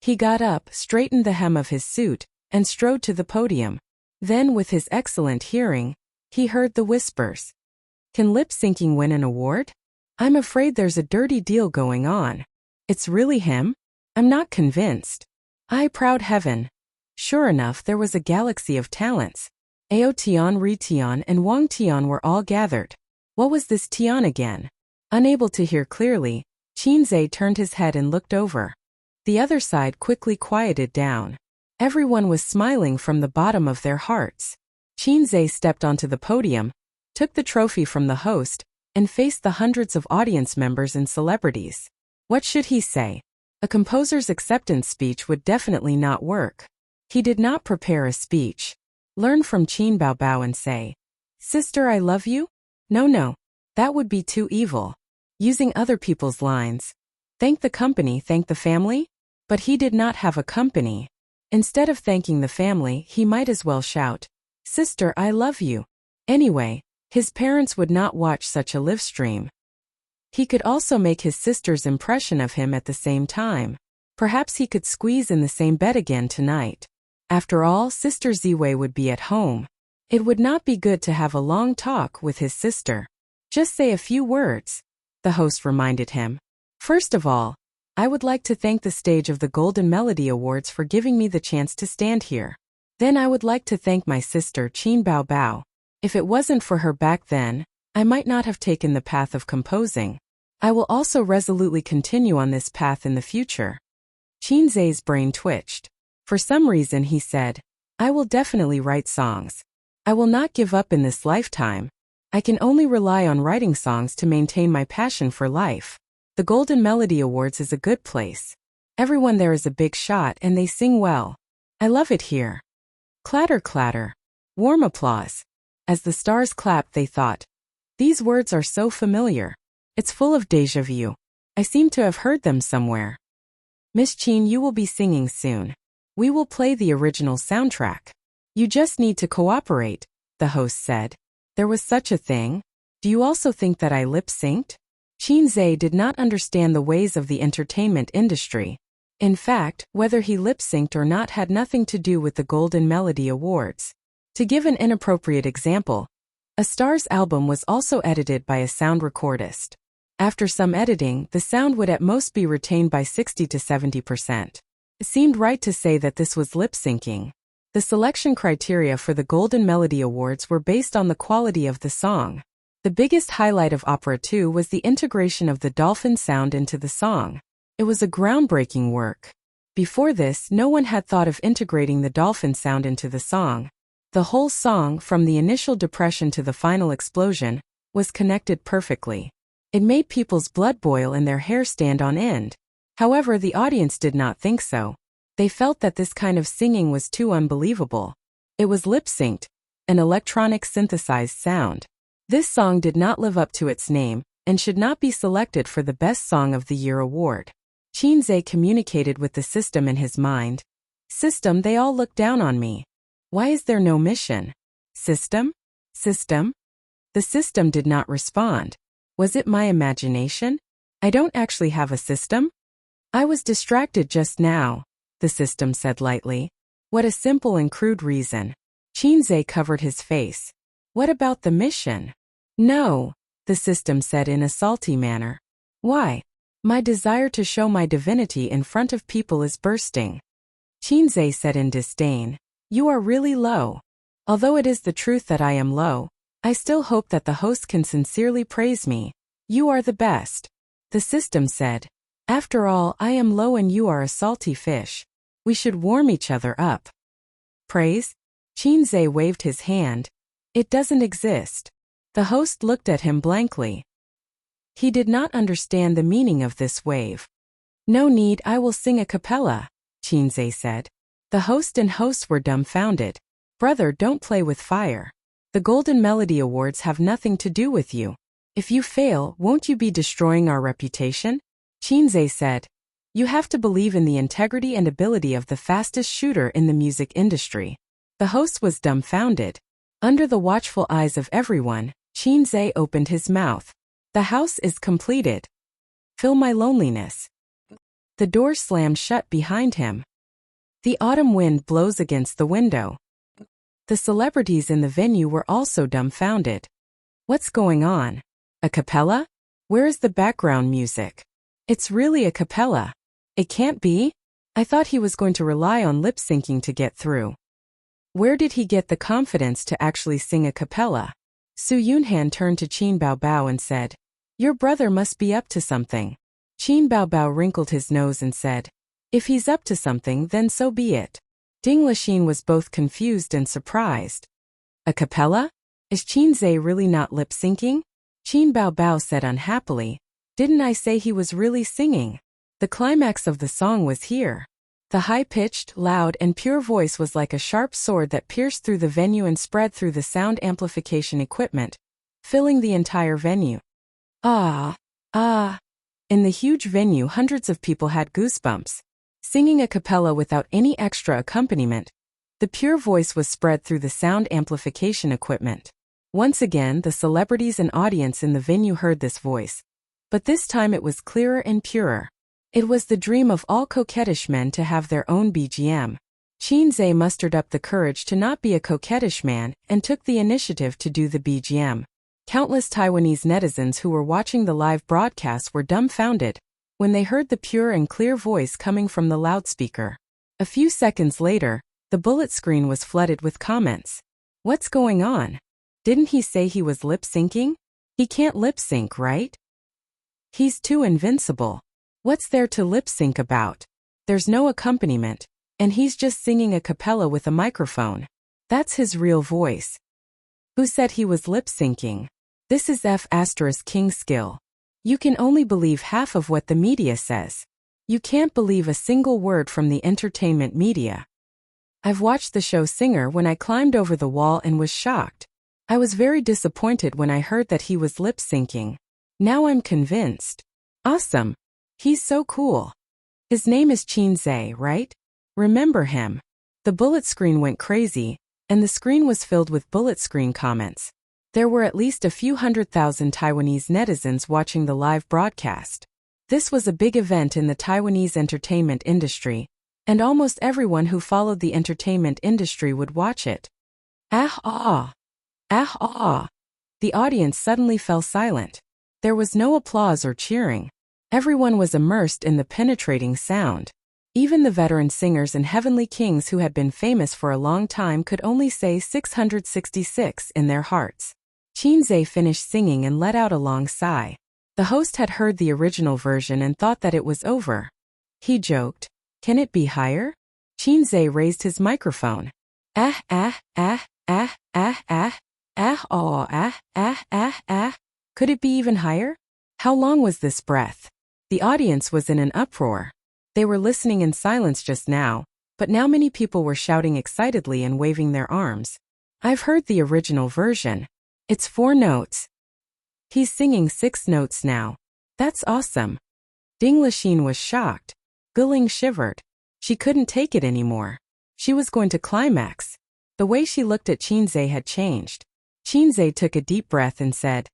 He got up, straightened the hem of his suit, and strode to the podium. Then, with his excellent hearing, he heard the whispers. Can lip-syncing win an award? I'm afraid there's a dirty deal going on. It's really him? I'm not convinced. Proud heaven. Sure enough, there was a galaxy of talents. Ao Tian, Ri Tian, and Wang Tian were all gathered. What was this Tian again? Unable to hear clearly, Qinzai turned his head and looked over. The other side quickly quieted down. Everyone was smiling from the bottom of their hearts. Qinzai stepped onto the podium, took the trophy from the host, and faced the hundreds of audience members and celebrities. What should he say? A composer's acceptance speech would definitely not work. He did not prepare a speech. Learn from Qin Bao Bao and say, "Sister, I love you?" No, that would be too evil. Using other people's lines. Thank the company, thank the family? But he did not have a company. Instead of thanking the family, he might as well shout, "Sister, I love you." Anyway, his parents would not watch such a live stream. He could also make his sister's impression of him at the same time. Perhaps he could squeeze in the same bed again tonight. After all, Sister Ziwei would be at home. It would not be good to have a long talk with his sister. Just say a few words, the host reminded him. First of all, I would like to thank the stage of the Golden Melody Awards for giving me the chance to stand here. Then I would like to thank my sister Qin Bao Bao. If it wasn't for her back then, I might not have taken the path of composing. I will also resolutely continue on this path in the future. Qinzai's brain twitched. For some reason he said, I will definitely write songs. I will not give up in this lifetime. I can only rely on writing songs to maintain my passion for life. The Golden Melody Awards is a good place. Everyone there is a big shot and they sing well. I love it here. Clatter, clatter. Warm applause. As the stars clapped, they thought, these words are so familiar. It's full of déjà vu. I seem to have heard them somewhere. Miss Qin, you will be singing soon. We will play the original soundtrack. You just need to cooperate, the host said. There was such a thing? Do you also think that I lip-synced? Qinzai did not understand the ways of the entertainment industry. In fact, whether he lip-synced or not had nothing to do with the Golden Melody Awards. To give an inappropriate example, a star's album was also edited by a sound recordist. After some editing, the sound would at most be retained by 60 to 70%. It seemed right to say that this was lip-syncing. The selection criteria for the Golden Melody Awards were based on the quality of the song. The biggest highlight of Opera 2 was the integration of the dolphin sound into the song. It was a groundbreaking work. Before this, no one had thought of integrating the dolphin sound into the song. The whole song, from the initial depression to the final explosion, was connected perfectly. It made people's blood boil and their hair stand on end. However, the audience did not think so. They felt that this kind of singing was too unbelievable. It was lip-synced, an electronic synthesized sound. This song did not live up to its name, and should not be selected for the Best Song of the Year award. Chinze communicated with the system in his mind. System, they all look down on me. Why is there no mission? System? System? The system did not respond. Was it my imagination? I don't actually have a system? I was distracted just now, the system said lightly. What a simple and crude reason. Chinze covered his face. What about the mission? No, the system said in a salty manner. Why? My desire to show my divinity in front of people is bursting. Chinze said in disdain. You are really low. Although it is the truth that I am low, I still hope that the host can sincerely praise me. You are the best. The system said. After all, I am low and you are a salty fish. We should warm each other up. Praise? Chinze waved his hand. It doesn't exist. The host looked at him blankly. He did not understand the meaning of this wave. No need, I will sing a cappella, Chinze said. The host and hosts were dumbfounded. Brother, don't play with fire. The Golden Melody Awards have nothing to do with you. If you fail, won't you be destroying our reputation? Chinze said. You have to believe in the integrity and ability of the fastest shooter in the music industry. The host was dumbfounded. Under the watchful eyes of everyone, Chinze opened his mouth. The house is completed. Fill my loneliness. The door slammed shut behind him. The autumn wind blows against the window. The celebrities in the venue were also dumbfounded. What's going on? A cappella? Where is the background music? It's really a cappella. It can't be? I thought he was going to rely on lip-syncing to get through. Where did he get the confidence to actually sing a cappella? Su Yunhan turned to Qin Baobao and said, Your brother must be up to something. Qin Baobao wrinkled his nose and said, If he's up to something, then so be it. Ding Lixin was both confused and surprised. A cappella? Is Chinze really not lip-syncing? Qin Baobao said unhappily, Didn't I say he was really singing? The climax of the song was here. The high-pitched, loud, and pure voice was like a sharp sword that pierced through the venue and spread through the sound amplification equipment, filling the entire venue. Ah! Ah! In the huge venue, hundreds of people had goosebumps. Singing a cappella without any extra accompaniment, the pure voice was spread through the sound amplification equipment. Once again, the celebrities and audience in the venue heard this voice. But this time it was clearer and purer. It was the dream of all coquettish men to have their own BGM. Chinze mustered up the courage to not be a coquettish man and took the initiative to do the BGM. Countless Taiwanese netizens who were watching the live broadcast were dumbfounded when they heard the pure and clear voice coming from the loudspeaker. A few seconds later, the bullet screen was flooded with comments. What's going on? Didn't he say he was lip-syncing? He can't lip-sync, right? He's too invincible. What's there to lip-sync about? There's no accompaniment, and he's just singing a cappella with a microphone. That's his real voice. Who said he was lip-syncing? This is F*King skill. You can only believe half of what the media says. You can't believe a single word from the entertainment media. I've watched the show Singer when I climbed over the wall and was shocked. I was very disappointed when I heard that he was lip-syncing. Now I'm convinced. Awesome. He's so cool. His name is Chinze, right? Remember him. The bullet screen went crazy, and the screen was filled with bullet screen comments. There were at least a few 100,000 Taiwanese netizens watching the live broadcast. This was a big event in the Taiwanese entertainment industry, and almost everyone who followed the entertainment industry would watch it. Ah ah, ah ah. The audience suddenly fell silent. There was no applause or cheering. Everyone was immersed in the penetrating sound. Even the veteran singers and heavenly kings who had been famous for a long time could only say 666 in their hearts. Qinzhe finished singing and let out a long sigh. The host had heard the original version and thought that it was over. He joked, "Can it be higher?" Qinzhe raised his microphone. Ah ah ah ah ah ah ah oh ah ah ah ah. Could it be even higher? How long was this breath? The audience was in an uproar. They were listening in silence just now, but now many people were shouting excitedly and waving their arms. I've heard the original version. It's 4 notes. He's singing 6 notes now. That's awesome. Ding Lixin was shocked. Guling shivered. She couldn't take it anymore. She was going to climax. The way she looked at Qinzhe had changed. Qinzhe took a deep breath and said,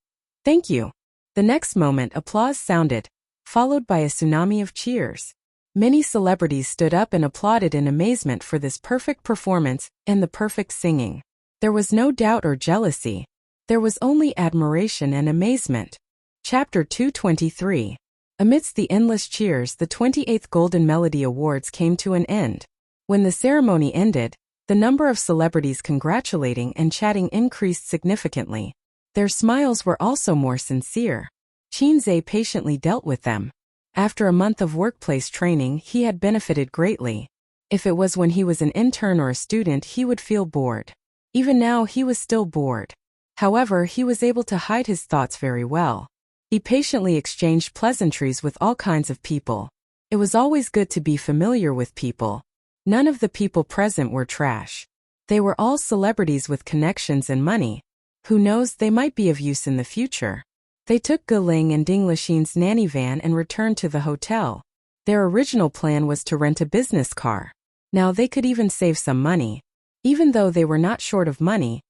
"Thank you." The next moment applause sounded, followed by a tsunami of cheers. Many celebrities stood up and applauded in amazement for this perfect performance and the perfect singing. There was no doubt or jealousy. There was only admiration and amazement. Chapter 223. Amidst the endless cheers, the 28th Golden Melody Awards came to an end. When the ceremony ended, the number of celebrities congratulating and chatting increased significantly. Their smiles were also more sincere. Qinzhe patiently dealt with them. After a month of workplace training, he had benefited greatly. If it was when he was an intern or a student, he would feel bored. Even now, he was still bored. However, he was able to hide his thoughts very well. He patiently exchanged pleasantries with all kinds of people. It was always good to be familiar with people. None of the people present were trash. They were all celebrities with connections and money. Who knows, they might be of use in the future. They took Guling and Ding Lixin's nanny van and returned to the hotel. Their original plan was to rent a business car. Now they could even save some money. Even though they were not short of money,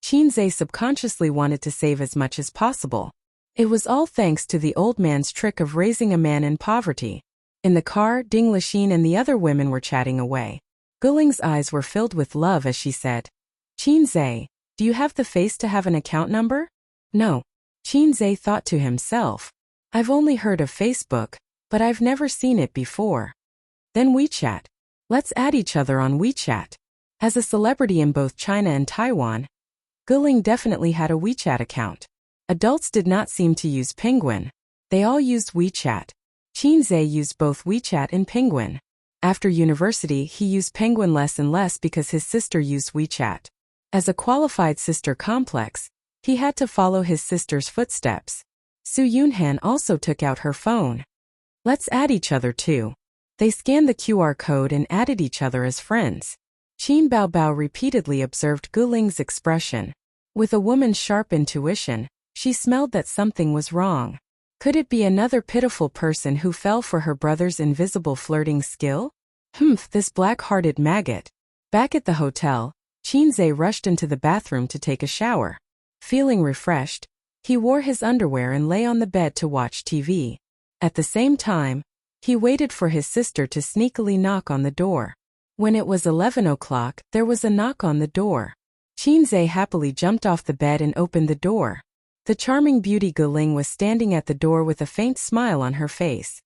Qinzhe subconsciously wanted to save as much as possible. It was all thanks to the old man's trick of raising a man in poverty. In the car, Ding Lixin and the other women were chatting away. Guling's eyes were filled with love as she said, "Qinzhe, do you have the face to have an account number?" "No." Qinzhe thought to himself, "I've only heard of Facebook, but I've never seen it before." Then WeChat. Let's add each other on WeChat. As a celebrity in both China and Taiwan, Guling definitely had a WeChat account. Adults did not seem to use Penguin. They all used WeChat. Qinzhe used both WeChat and Penguin. After university, he used Penguin less and less because his sister used WeChat. As a qualified sister complex, he had to follow his sister's footsteps. Su Yunhan also took out her phone. Let's add each other too. They scanned the QR code and added each other as friends. Qin Baobao repeatedly observed Guling's expression. With a woman's sharp intuition, she smelled that something was wrong. Could it be another pitiful person who fell for her brother's invisible flirting skill? This black-hearted maggot. Back at the hotel, Qinzhe rushed into the bathroom to take a shower. Feeling refreshed, he wore his underwear and lay on the bed to watch TV. At the same time, he waited for his sister to sneakily knock on the door. When it was 11 o'clock, there was a knock on the door. Qinzhe happily jumped off the bed and opened the door. The charming beauty Guling was standing at the door with a faint smile on her face.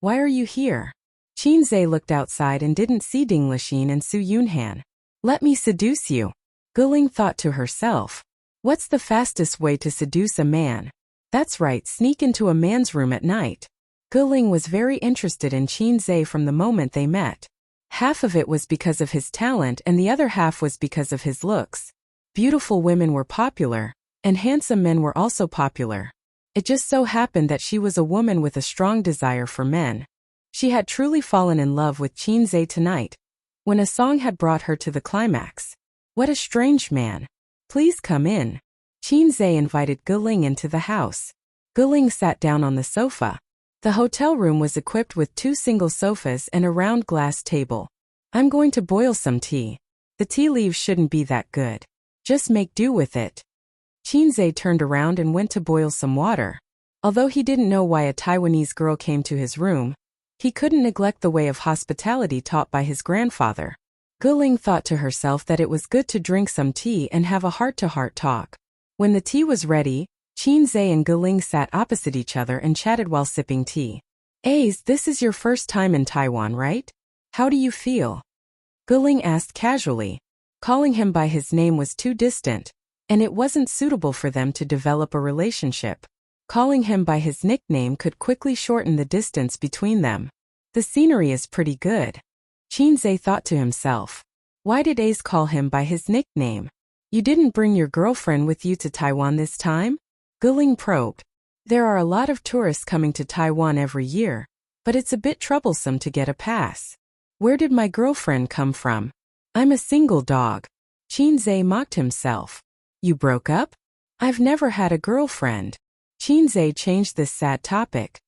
"Why are you here?" Qinzhe looked outside and didn't see Ding Lixin and Su Yunhan. "Let me seduce you," Guling thought to herself. What's the fastest way to seduce a man? That's right, sneak into a man's room at night. Guling was very interested in Qinzhe from the moment they met. Half of it was because of his talent and the other half was because of his looks. Beautiful women were popular, and handsome men were also popular. It just so happened that she was a woman with a strong desire for men. She had truly fallen in love with Qinzhe tonight, when a song had brought her to the climax. What a strange man. "Please come in." Qinzhe invited Guling into the house. Guling sat down on the sofa. The hotel room was equipped with 2 single sofas and a round glass table. "I'm going to boil some tea. The tea leaves shouldn't be that good. Just make do with it." Qinzhe turned around and went to boil some water. Although he didn't know why a Taiwanese girl came to his room, he couldn't neglect the way of hospitality taught by his grandfather. Guling thought to herself that it was good to drink some tea and have a heart-to-heart talk. When the tea was ready, Qinzhe and Guling sat opposite each other and chatted while sipping tea. This is your first time in Taiwan, right? How do you feel? Guling asked casually. Calling him by his name was too distant, and it wasn't suitable for them to develop a relationship. Calling him by his nickname could quickly shorten the distance between them. The scenery is pretty good. Qinzhe thought to himself. Why did Ace call him by his nickname? You didn't bring your girlfriend with you to Taiwan this time? Guling probed. There are a lot of tourists coming to Taiwan every year, but it's a bit troublesome to get a pass. Where did my girlfriend come from? I'm a single dog. Qinzhe mocked himself. You broke up? I've never had a girlfriend. Qinzhe changed this sad topic.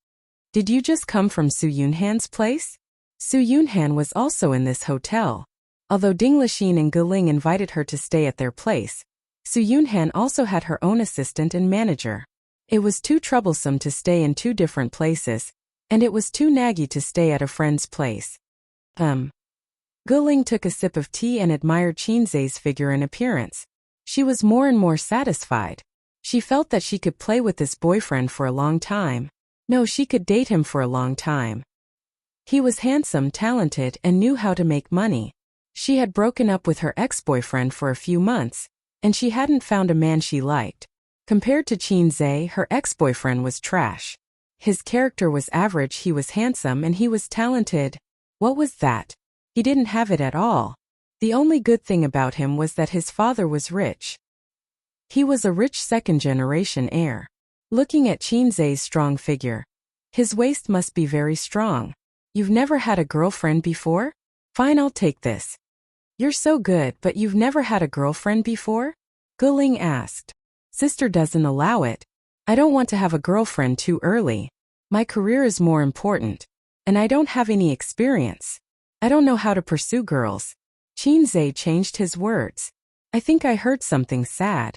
Did you just come from Su Yunhan's place? Su Yunhan was also in this hotel. Although Ding Lixin and Guling invited her to stay at their place, Su Yunhan also had her own assistant and manager. It was too troublesome to stay in two different places, and it was too naggy to stay at a friend's place. Guling took a sip of tea and admired Qinzhe's figure and appearance. She was more and more satisfied. She felt that she could play with this boyfriend for a long time. No, she could date him for a long time. He was handsome, talented, and knew how to make money. She had broken up with her ex-boyfriend for a few months, and she hadn't found a man she liked. Compared to Qinzhe, her ex-boyfriend was trash. His character was average, he was handsome, and he was talented. What was that? He didn't have it at all. The only good thing about him was that his father was rich. He was a rich second-generation heir. Looking at Qinzhe's strong figure, his waist must be very strong. You've never had a girlfriend before? Fine, I'll take this. You're so good, but you've never had a girlfriend before? Guling asked. Sister doesn't allow it. I don't want to have a girlfriend too early. My career is more important, and I don't have any experience. I don't know how to pursue girls. Qinzhe changed his words. I think I heard something sad.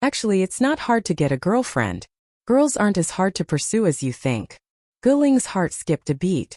Actually, it's not hard to get a girlfriend. Girls aren't as hard to pursue as you think. Guling's heart skipped a beat.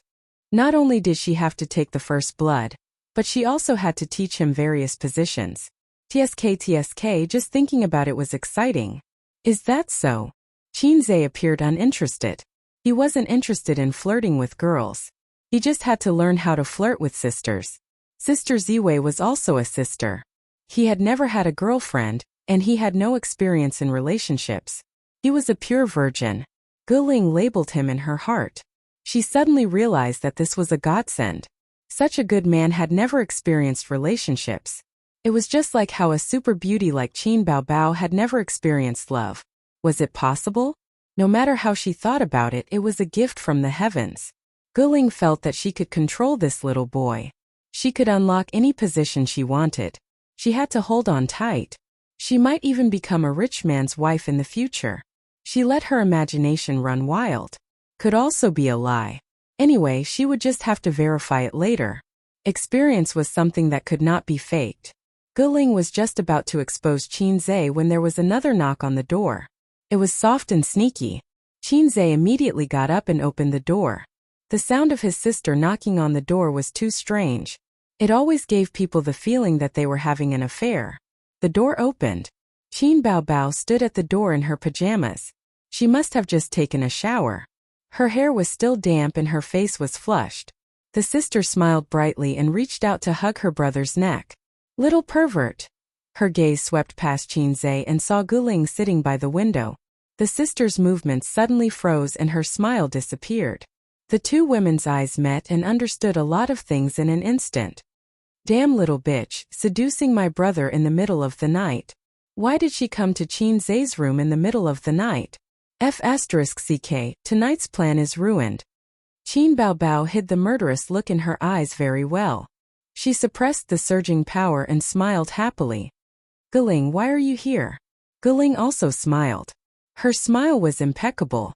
Not only did she have to take the first blood, but she also had to teach him various positions. TSK, just thinking about it was exciting. Is that so? Qinzhe appeared uninterested. He wasn't interested in flirting with girls. He just had to learn how to flirt with sisters. Sister Ziwei was also a sister. He had never had a girlfriend, and he had no experience in relationships. He was a pure virgin. Guling labeled him in her heart. She suddenly realized that this was a godsend. Such a good man had never experienced relationships. It was just like how a super beauty like Qin Baobao had never experienced love. Was it possible? No matter how she thought about it, it was a gift from the heavens. Guling felt that she could control this little boy. She could unlock any position she wanted. She had to hold on tight. She might even become a rich man's wife in the future. She let her imagination run wild. Could also be a lie. Anyway, she would just have to verify it later. Experience was something that could not be faked. Guling was just about to expose Qinzhe when there was another knock on the door. It was soft and sneaky. Qinzhe immediately got up and opened the door. The sound of his sister knocking on the door was too strange. It always gave people the feeling that they were having an affair. The door opened. Qin Baobao stood at the door in her pajamas. She must have just taken a shower. Her hair was still damp and her face was flushed. The sister smiled brightly and reached out to hug her brother's neck. Little pervert. Her gaze swept past Qinzhe and saw Guling sitting by the window. The sister's movements suddenly froze and her smile disappeared. The two women's eyes met and understood a lot of things in an instant. Damn little bitch, seducing my brother in the middle of the night. Why did she come to Qinzhe's room in the middle of the night? F***ck, tonight's plan is ruined. Qin Baobao hid the murderous look in her eyes very well. She suppressed the surging power and smiled happily. Guling, why are you here? Guling also smiled. Her smile was impeccable.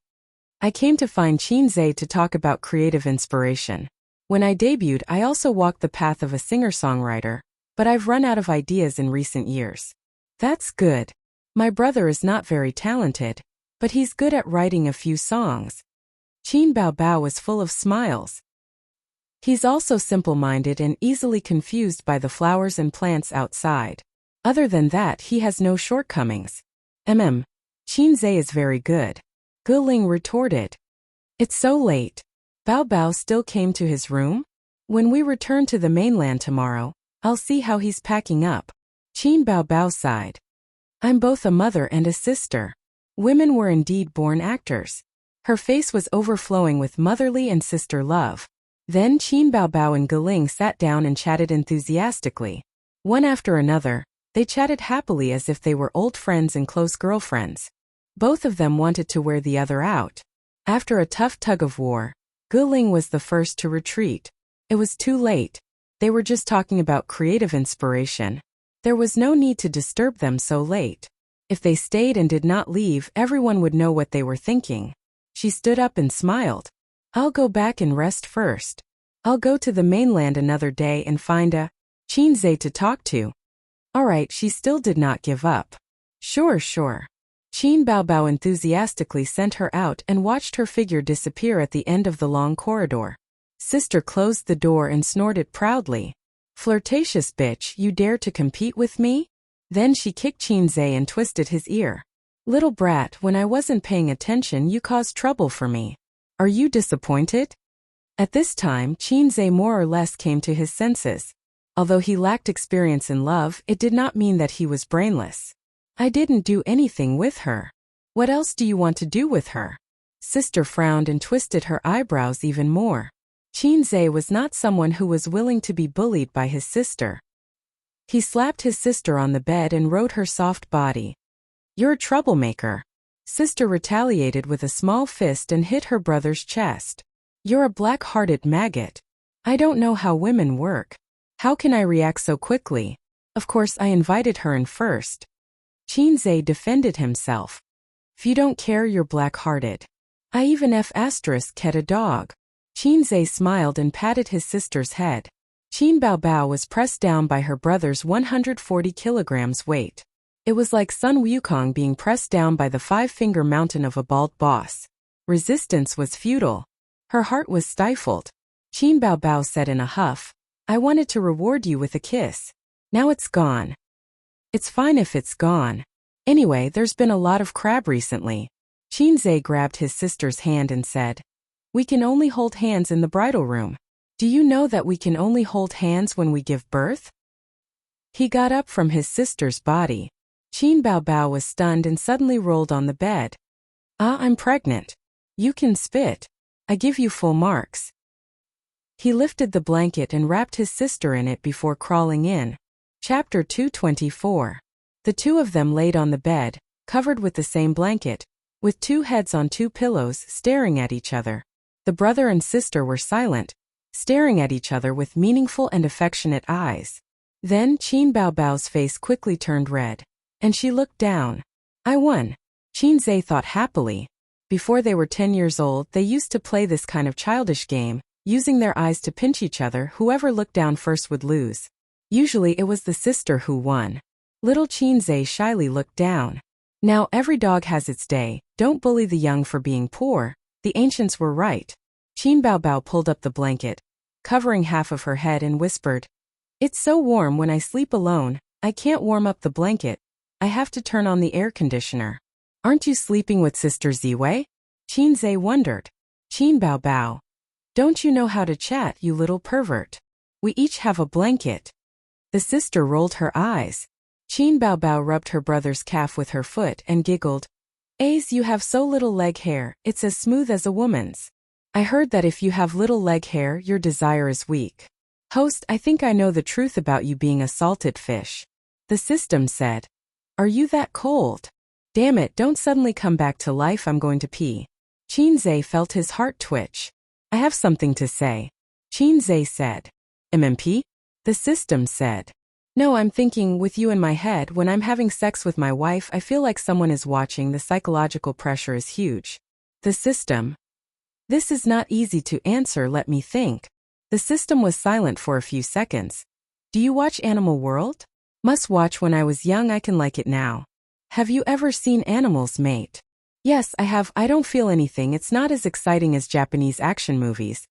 I came to find Qinzhe to talk about creative inspiration. When I debuted, I also walked the path of a singer-songwriter, but I've run out of ideas in recent years. That's good. My brother is not very talented, but he's good at writing a few songs. Qin Baobao was full of smiles. He's also simple-minded and easily confused by the flowers and plants outside. Other than that, he has no shortcomings. Qinze is very good. Guling retorted. It's so late. Bao Bao still came to his room? When we return to the mainland tomorrow, I'll see how he's packing up. Qin Bao Bao sighed. I'm both a mother and a sister. Women were indeed born actors. Her face was overflowing with motherly and sister love. Then Qin Bao Bao and Guling sat down and chatted enthusiastically. One after another, they chatted happily as if they were old friends and close girlfriends. Both of them wanted to wear the other out. After a tough tug-of-war, Guling was the first to retreat. It was too late. They were just talking about creative inspiration. There was no need to disturb them so late. If they stayed and did not leave, everyone would know what they were thinking. She stood up and smiled. I'll go back and rest first. I'll go to the mainland another day and find a Qinze to talk to. All right, she still did not give up. Sure. Qin Bao Bao enthusiastically sent her out and watched her figure disappear at the end of the long corridor. Sister closed the door and snorted proudly. Flirtatious bitch, you dare to compete with me? Then she kicked Qinze and twisted his ear. Little brat, when I wasn't paying attention you caused trouble for me. Are you disappointed? At this time, Qinze more or less came to his senses. Although he lacked experience in love, it did not mean that he was brainless. I didn't do anything with her. What else do you want to do with her? Sister frowned and twisted her eyebrows even more. Qinze was not someone who was willing to be bullied by his sister. He slapped his sister on the bed and rode her soft body. You're a troublemaker. Sister retaliated with a small fist and hit her brother's chest. You're a black-hearted maggot. I don't know how women work. How can I react so quickly? Of course I invited her in first. Qinze defended himself. If you don't care, you're black-hearted. I even cat a dog. Qinze smiled and patted his sister's head. Qin Bao Bao was pressed down by her brother's 140 kilograms weight. It was like Sun Wukong being pressed down by the five-finger mountain of a bald boss. Resistance was futile. Her heart was stifled. Qin Bao Bao said in a huff, I wanted to reward you with a kiss. Now it's gone. It's fine if it's gone. Anyway, there's been a lot of crab recently. Qinze grabbed his sister's hand and said, We can only hold hands in the bridal room. Do you know that we can only hold hands when we give birth? He got up from his sister's body. Qin Bao Bao was stunned and suddenly rolled on the bed. I'm pregnant. You can spit. I give you full marks. He lifted the blanket and wrapped his sister in it before crawling in. Chapter 224. The two of them laid on the bed, covered with the same blanket, with two heads on two pillows, staring at each other. The brother and sister were silent, staring at each other with meaningful and affectionate eyes. Then Qin Bao Bao's face quickly turned red, and she looked down. I won. Qinze thought happily. Before they were 10 years old, they used to play this kind of childish game, using their eyes to pinch each other. Whoever looked down first would lose. Usually it was the sister who won. Little Qinze shyly looked down. Now every dog has its day, don't bully the young for being poor, the ancients were right. Qin Bao Bao pulled up the blanket, covering half of her head and whispered, It's so warm when I sleep alone, I can't warm up the blanket. I have to turn on the air conditioner. Aren't you sleeping with Sister Ziwei? Qinze wondered. Qin Bao Bao. Don't you know how to chat, you little pervert? We each have a blanket. The sister rolled her eyes. Qin Bao Bao rubbed her brother's calf with her foot and giggled. Ace, you have so little leg hair, it's as smooth as a woman's. I heard that if you have little leg hair, your desire is weak. Host, I think I know the truth about you being a salted fish. The system said. Are you that cold? Damn it, don't suddenly come back to life, I'm going to pee. Qinze felt his heart twitch. I have something to say. Qinze said. MMP? The system said. No, I'm thinking, with you in my head, when I'm having sex with my wife, I feel like someone is watching, the psychological pressure is huge. The system. This is not easy to answer, let me think. The system was silent for a few seconds. Do you watch Animal World? Must watch. When I was young, I can like it now. Have you ever seen animals mate? Yes, I have. I don't feel anything. It's not as exciting as Japanese action movies.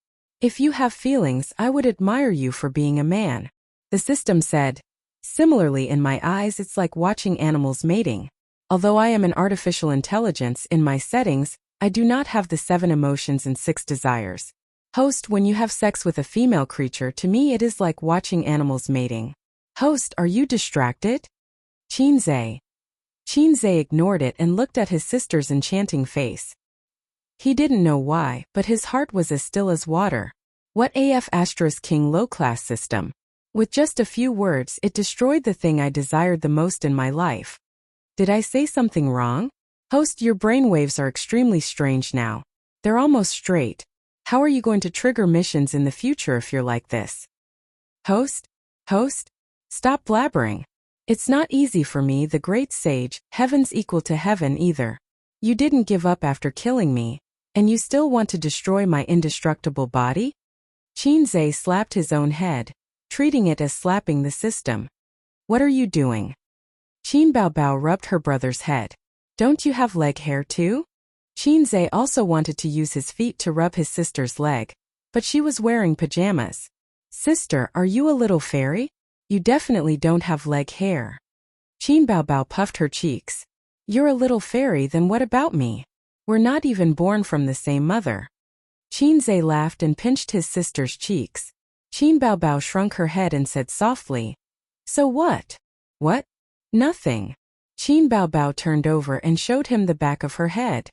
If you have feelings, I would admire you for being a man. The system said. Similarly, in my eyes, it's like watching animals mating. Although I am an artificial intelligence, in my settings, I do not have the 7 emotions and 6 desires. Host, when you have sex with a female creature, to me it is like watching animals mating. Host, are you distracted? Chinze. Chinze ignored it and looked at his sister's enchanting face. He didn't know why, but his heart was as still as water. What AF * King low-class system? With just a few words, it destroyed the thing I desired the most in my life. Did I say something wrong? Host, your brainwaves are extremely strange now. They're almost straight. How are you going to trigger missions in the future if you're like this? Host? Host? Stop blabbering. It's not easy for me, the great sage, heaven's equal to heaven either. You didn't give up after killing me, and you still want to destroy my indestructible body? Chinze slapped his own head, treating it as slapping the system. What are you doing? Qin Baobao rubbed her brother's head. Don't you have leg hair too? Chinze also wanted to use his feet to rub his sister's leg, but she was wearing pajamas. Sister, are you a little fairy? You definitely don't have leg hair. Qin Baobao puffed her cheeks. You're a little fairy, then what about me? We're not even born from the same mother. Chinze laughed and pinched his sister's cheeks. Qin Baobao shrunk her head and said softly, So what? What? Nothing. Qin Baobao turned over and showed him the back of her head.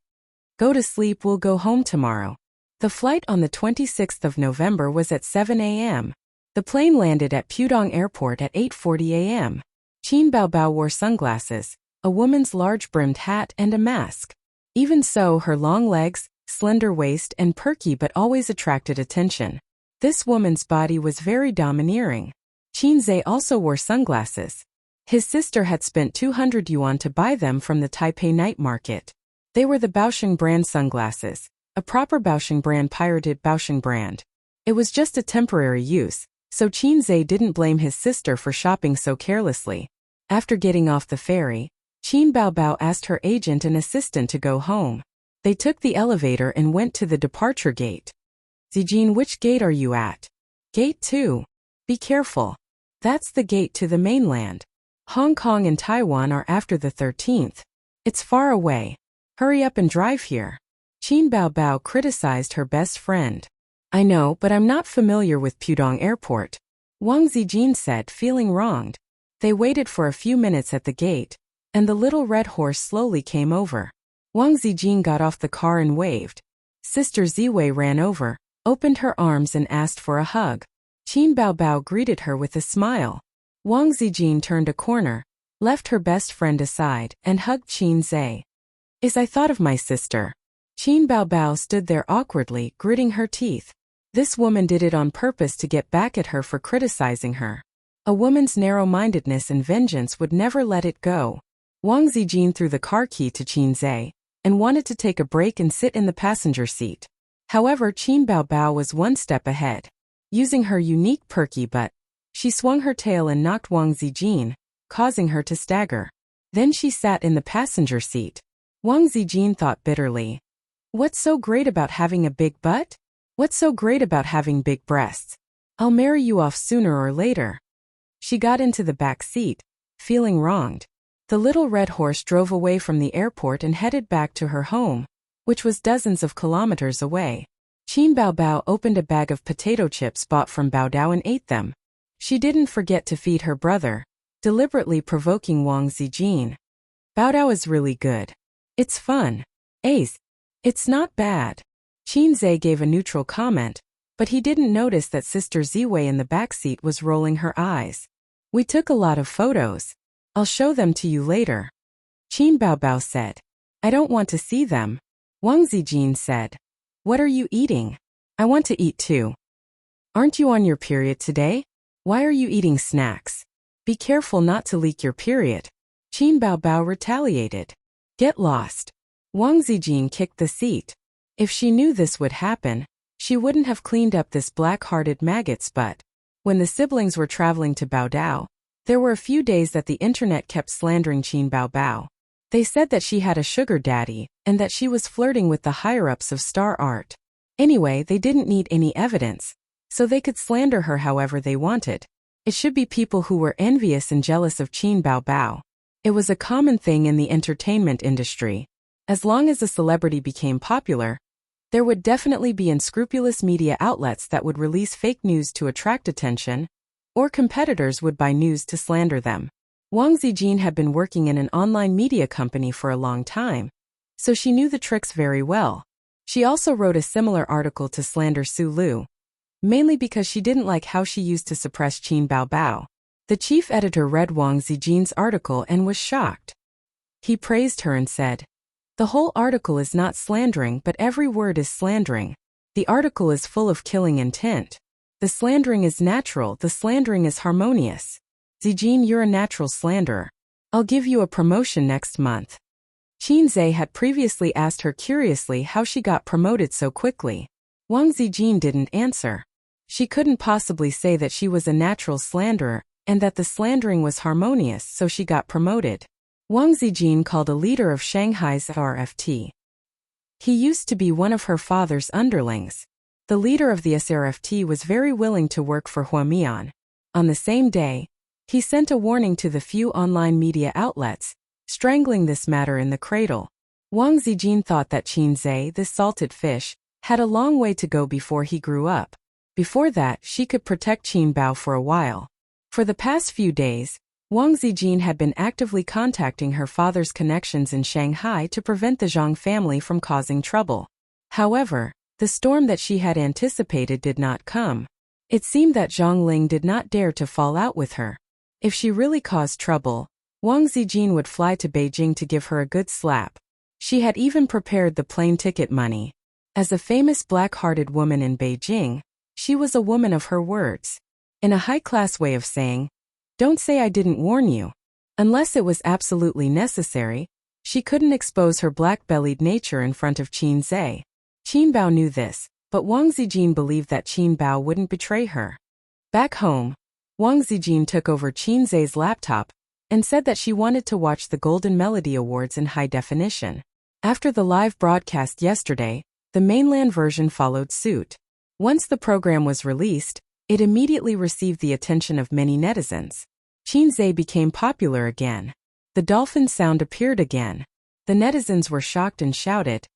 Go to sleep, we'll go home tomorrow. The flight on the 26th of November was at 7 a.m. The plane landed at Pudong Airport at 8:40 a.m. Qin Baobao wore sunglasses, a woman's large-brimmed hat and a mask. Even so, her long legs, slender waist and perky but always attracted attention. This woman's body was very domineering. Chinze also wore sunglasses. His sister had spent 200 yuan to buy them from the Taipei night market. They were the Baosheng brand sunglasses, a proper Baosheng brand pirated Baosheng brand. It was just a temporary use, so Chinze didn't blame his sister for shopping so carelessly. After getting off the ferry, Qin Baobao asked her agent and assistant to go home. They took the elevator and went to the departure gate. Zijin, which gate are you at? Gate 2. Be careful. That's the gate to the mainland. Hong Kong and Taiwan are after the 13th. It's far away. Hurry up and drive here. Qin Baobao criticized her best friend. I know, but I'm not familiar with Pudong Airport. Wang Zijin said, feeling wronged. They waited for a few minutes at the gate, and the little red horse slowly came over. Wang Zijin got off the car and waved. Sister Ziwei ran over, opened her arms and asked for a hug. Qin Baobao greeted her with a smile. Wang Zijin turned a corner, left her best friend aside, and hugged Chinze. I thought of my sister. Qin Baobao stood there awkwardly, gritting her teeth. This woman did it on purpose to get back at her for criticizing her. A woman's narrow-mindedness and vengeance would never let it go. Wang Zijin threw the car key to Chinze and wanted to take a break and sit in the passenger seat. However, Qin Baobao was one step ahead. Using her unique perky butt, she swung her tail and knocked Wang Zijin, causing her to stagger. Then she sat in the passenger seat. Wang Zijin thought bitterly. What's so great about having a big butt? What's so great about having big breasts? I'll marry you off sooner or later. She got into the back seat, feeling wronged. The little red horse drove away from the airport and headed back to her home, which was dozens of kilometers away. Qin Baobao opened a bag of potato chips bought from Baodao and ate them. She didn't forget to feed her brother, deliberately provoking Wang Zijin. Baodao is really good. It's fun. Ace. It's not bad. Chinze gave a neutral comment, but he didn't notice that Sister Ziwei in the back seat was rolling her eyes. We took a lot of photos. I'll show them to you later. Qin Baobao said. I don't want to see them. Wang Zijin said. What are you eating? I want to eat too. Aren't you on your period today? Why are you eating snacks? Be careful not to leak your period. Qin Baobao retaliated. Get lost. Wang Zijin kicked the seat. If she knew this would happen, she wouldn't have cleaned up this black-hearted maggot's butt. When the siblings were traveling to Baodao, there were a few days that the internet kept slandering Qin Baobao. They said that she had a sugar daddy, and that she was flirting with the higher-ups of Star Art. Anyway, they didn't need any evidence, so they could slander her however they wanted. It should be people who were envious and jealous of Qin Baobao. It was a common thing in the entertainment industry. As long as a celebrity became popular, there would definitely be unscrupulous media outlets that would release fake news to attract attention, or competitors would buy news to slander them. Wang Zijin had been working in an online media company for a long time, so she knew the tricks very well. She also wrote a similar article to slander Su Lu, mainly because she didn't like how she used to suppress Qin Baobao. The chief editor read Wang Zijin's article and was shocked. He praised her and said, "The whole article is not slandering, but every word is slandering. The article is full of killing intent. The slandering is natural, the slandering is harmonious. Zijin, you're a natural slanderer. I'll give you a promotion next month." Qin Zhe had previously asked her curiously how she got promoted so quickly. Wang Zijin didn't answer. She couldn't possibly say that she was a natural slanderer and that the slandering was harmonious, so she got promoted. Wang Zijin called a leader of Shanghai's SRFT. He used to be one of her father's underlings. The leader of the SRFT was very willing to work for Huamian. On the same day, he sent a warning to the few online media outlets, strangling this matter in the cradle. Wang Zijin thought that Qin Zhe, this salted fish, had a long way to go before he grew up. Before that, she could protect Qin Bao for a while. For the past few days, Wang Zijin had been actively contacting her father's connections in Shanghai to prevent the Zhang family from causing trouble. However, the storm that she had anticipated did not come. It seemed that Zhang Ling did not dare to fall out with her. If she really caused trouble, Wang Zijin would fly to Beijing to give her a good slap. She had even prepared the plane ticket money. As a famous black-hearted woman in Beijing, she was a woman of her words. In a high-class way of saying, "Don't say I didn't warn you." Unless it was absolutely necessary, she couldn't expose her black-bellied nature in front of Qin Zhe. Qin Bao knew this, but Wang Zijin believed that Qin Bao wouldn't betray her. Back home, Wang Zijin took over Qin Zhe's laptop and said that she wanted to watch the Golden Melody Awards in high definition. After the live broadcast yesterday, the mainland version followed suit. Once the program was released, it immediately received the attention of many netizens. Qin Zhe became popular again. The dolphin sound appeared again. The netizens were shocked and shouted,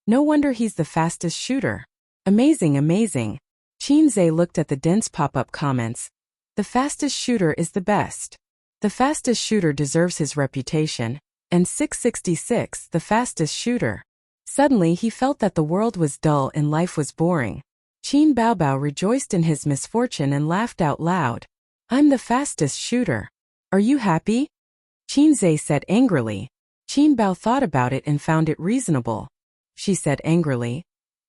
"No wonder he's the fastest shooter. Amazing, amazing." Qin Zhe looked at the dense pop-up comments. "The fastest shooter is the best. The fastest shooter deserves his reputation." And 666, the fastest shooter. Suddenly he felt that the world was dull and life was boring. Qin Baobao rejoiced in his misfortune and laughed out loud. "I'm the fastest shooter. Are you happy?" Qin Zhe said angrily. Qin Bao thought about it and found it reasonable. She said angrily,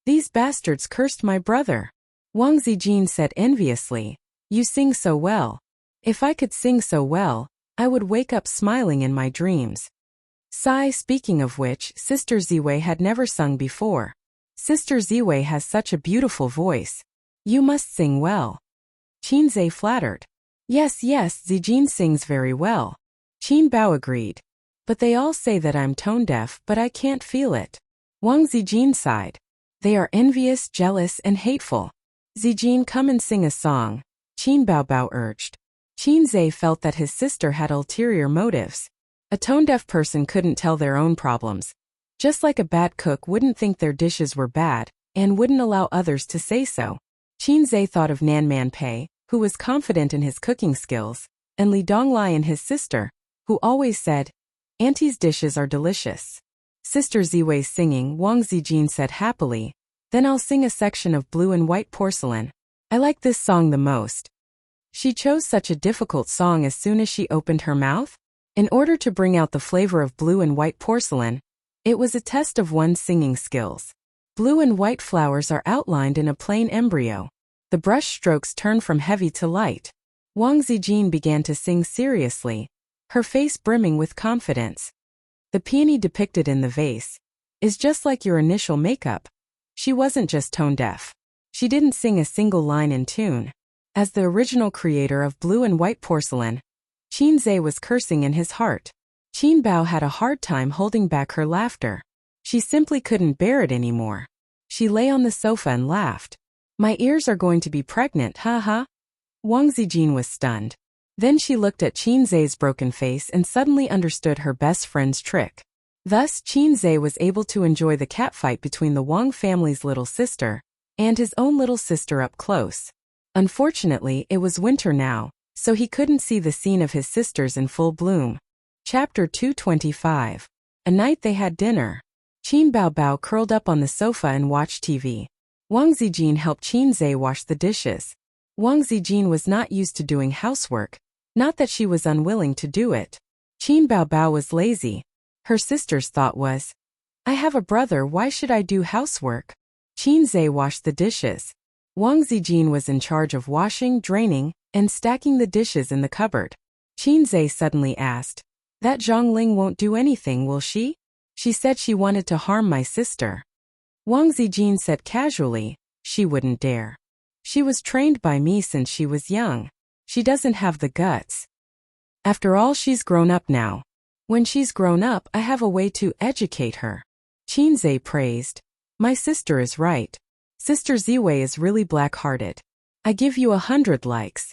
"These bastards cursed my brother." Wang Zijin said enviously, "You sing so well. If I could sing so well, I would wake up smiling in my dreams." Sigh. Speaking of which, Sister Ziwei had never sung before. Sister Ziwei has such a beautiful voice. You must sing well. Qin Zhe flattered. Yes, Zijin sings very well. Qin Bao agreed. But they all say that I'm tone deaf, but I can't feel it. Wang Zijin sighed. They are envious, jealous, and hateful. Zijin, come and sing a song, Qin Baobao urged. Qin Zhe felt that his sister had ulterior motives. A tone-deaf person couldn't tell their own problems. Just like a bad cook wouldn't think their dishes were bad, and wouldn't allow others to say so. Qin Zhe thought of Nan Man Pei, who was confident in his cooking skills, and Li Donglai and his sister, who always said, "Auntie's dishes are delicious." Sister Ziwei's singing, Wang Zijin said happily, "Then I'll sing a section of Blue and White Porcelain. I like this song the most." She chose such a difficult song as soon as she opened her mouth. In order to bring out the flavor of Blue and White Porcelain, it was a test of one's singing skills. Blue and white flowers are outlined in a plain embryo. The brush strokes turn from heavy to light. Wang Zijin began to sing seriously, her face brimming with confidence. The peony depicted in the vase is just like your initial makeup. She wasn't just tone deaf. She didn't sing a single line in tune. As the original creator of Blue and White Porcelain, Qin Zhe was cursing in his heart. Qin Bao had a hard time holding back her laughter. She simply couldn't bear it anymore. She lay on the sofa and laughed. My ears are going to be pregnant, haha. Wang Zijin was stunned. Then she looked at Qin Zhe's broken face and suddenly understood her best friend's trick. Thus, Qin Zhe was able to enjoy the catfight between the Wang family's little sister and his own little sister up close. Unfortunately, it was winter now, so he couldn't see the scene of his sisters in full bloom. Chapter 225. A night they had dinner. Qin Baobao curled up on the sofa and watched TV. Wang Zijin helped Qin Zhe wash the dishes. Wang Zijin was not used to doing housework, not that she was unwilling to do it. Qin Baobao was lazy. Her sister's thought was, I have a brother, why should I do housework? Qin Zhe washed the dishes. Wang Zijin was in charge of washing, draining, and stacking the dishes in the cupboard. Qin Zhe suddenly asked, that Zhang Ling won't do anything, will she? She said she wanted to harm my sister. Wang Zijin said casually, she wouldn't dare. She was trained by me since she was young. She doesn't have the guts. After all, she's grown up now. When she's grown up, I have a way to educate her. Qin Zhe praised. My sister is right. Sister Ziwei is really black-hearted. I give you 100 likes.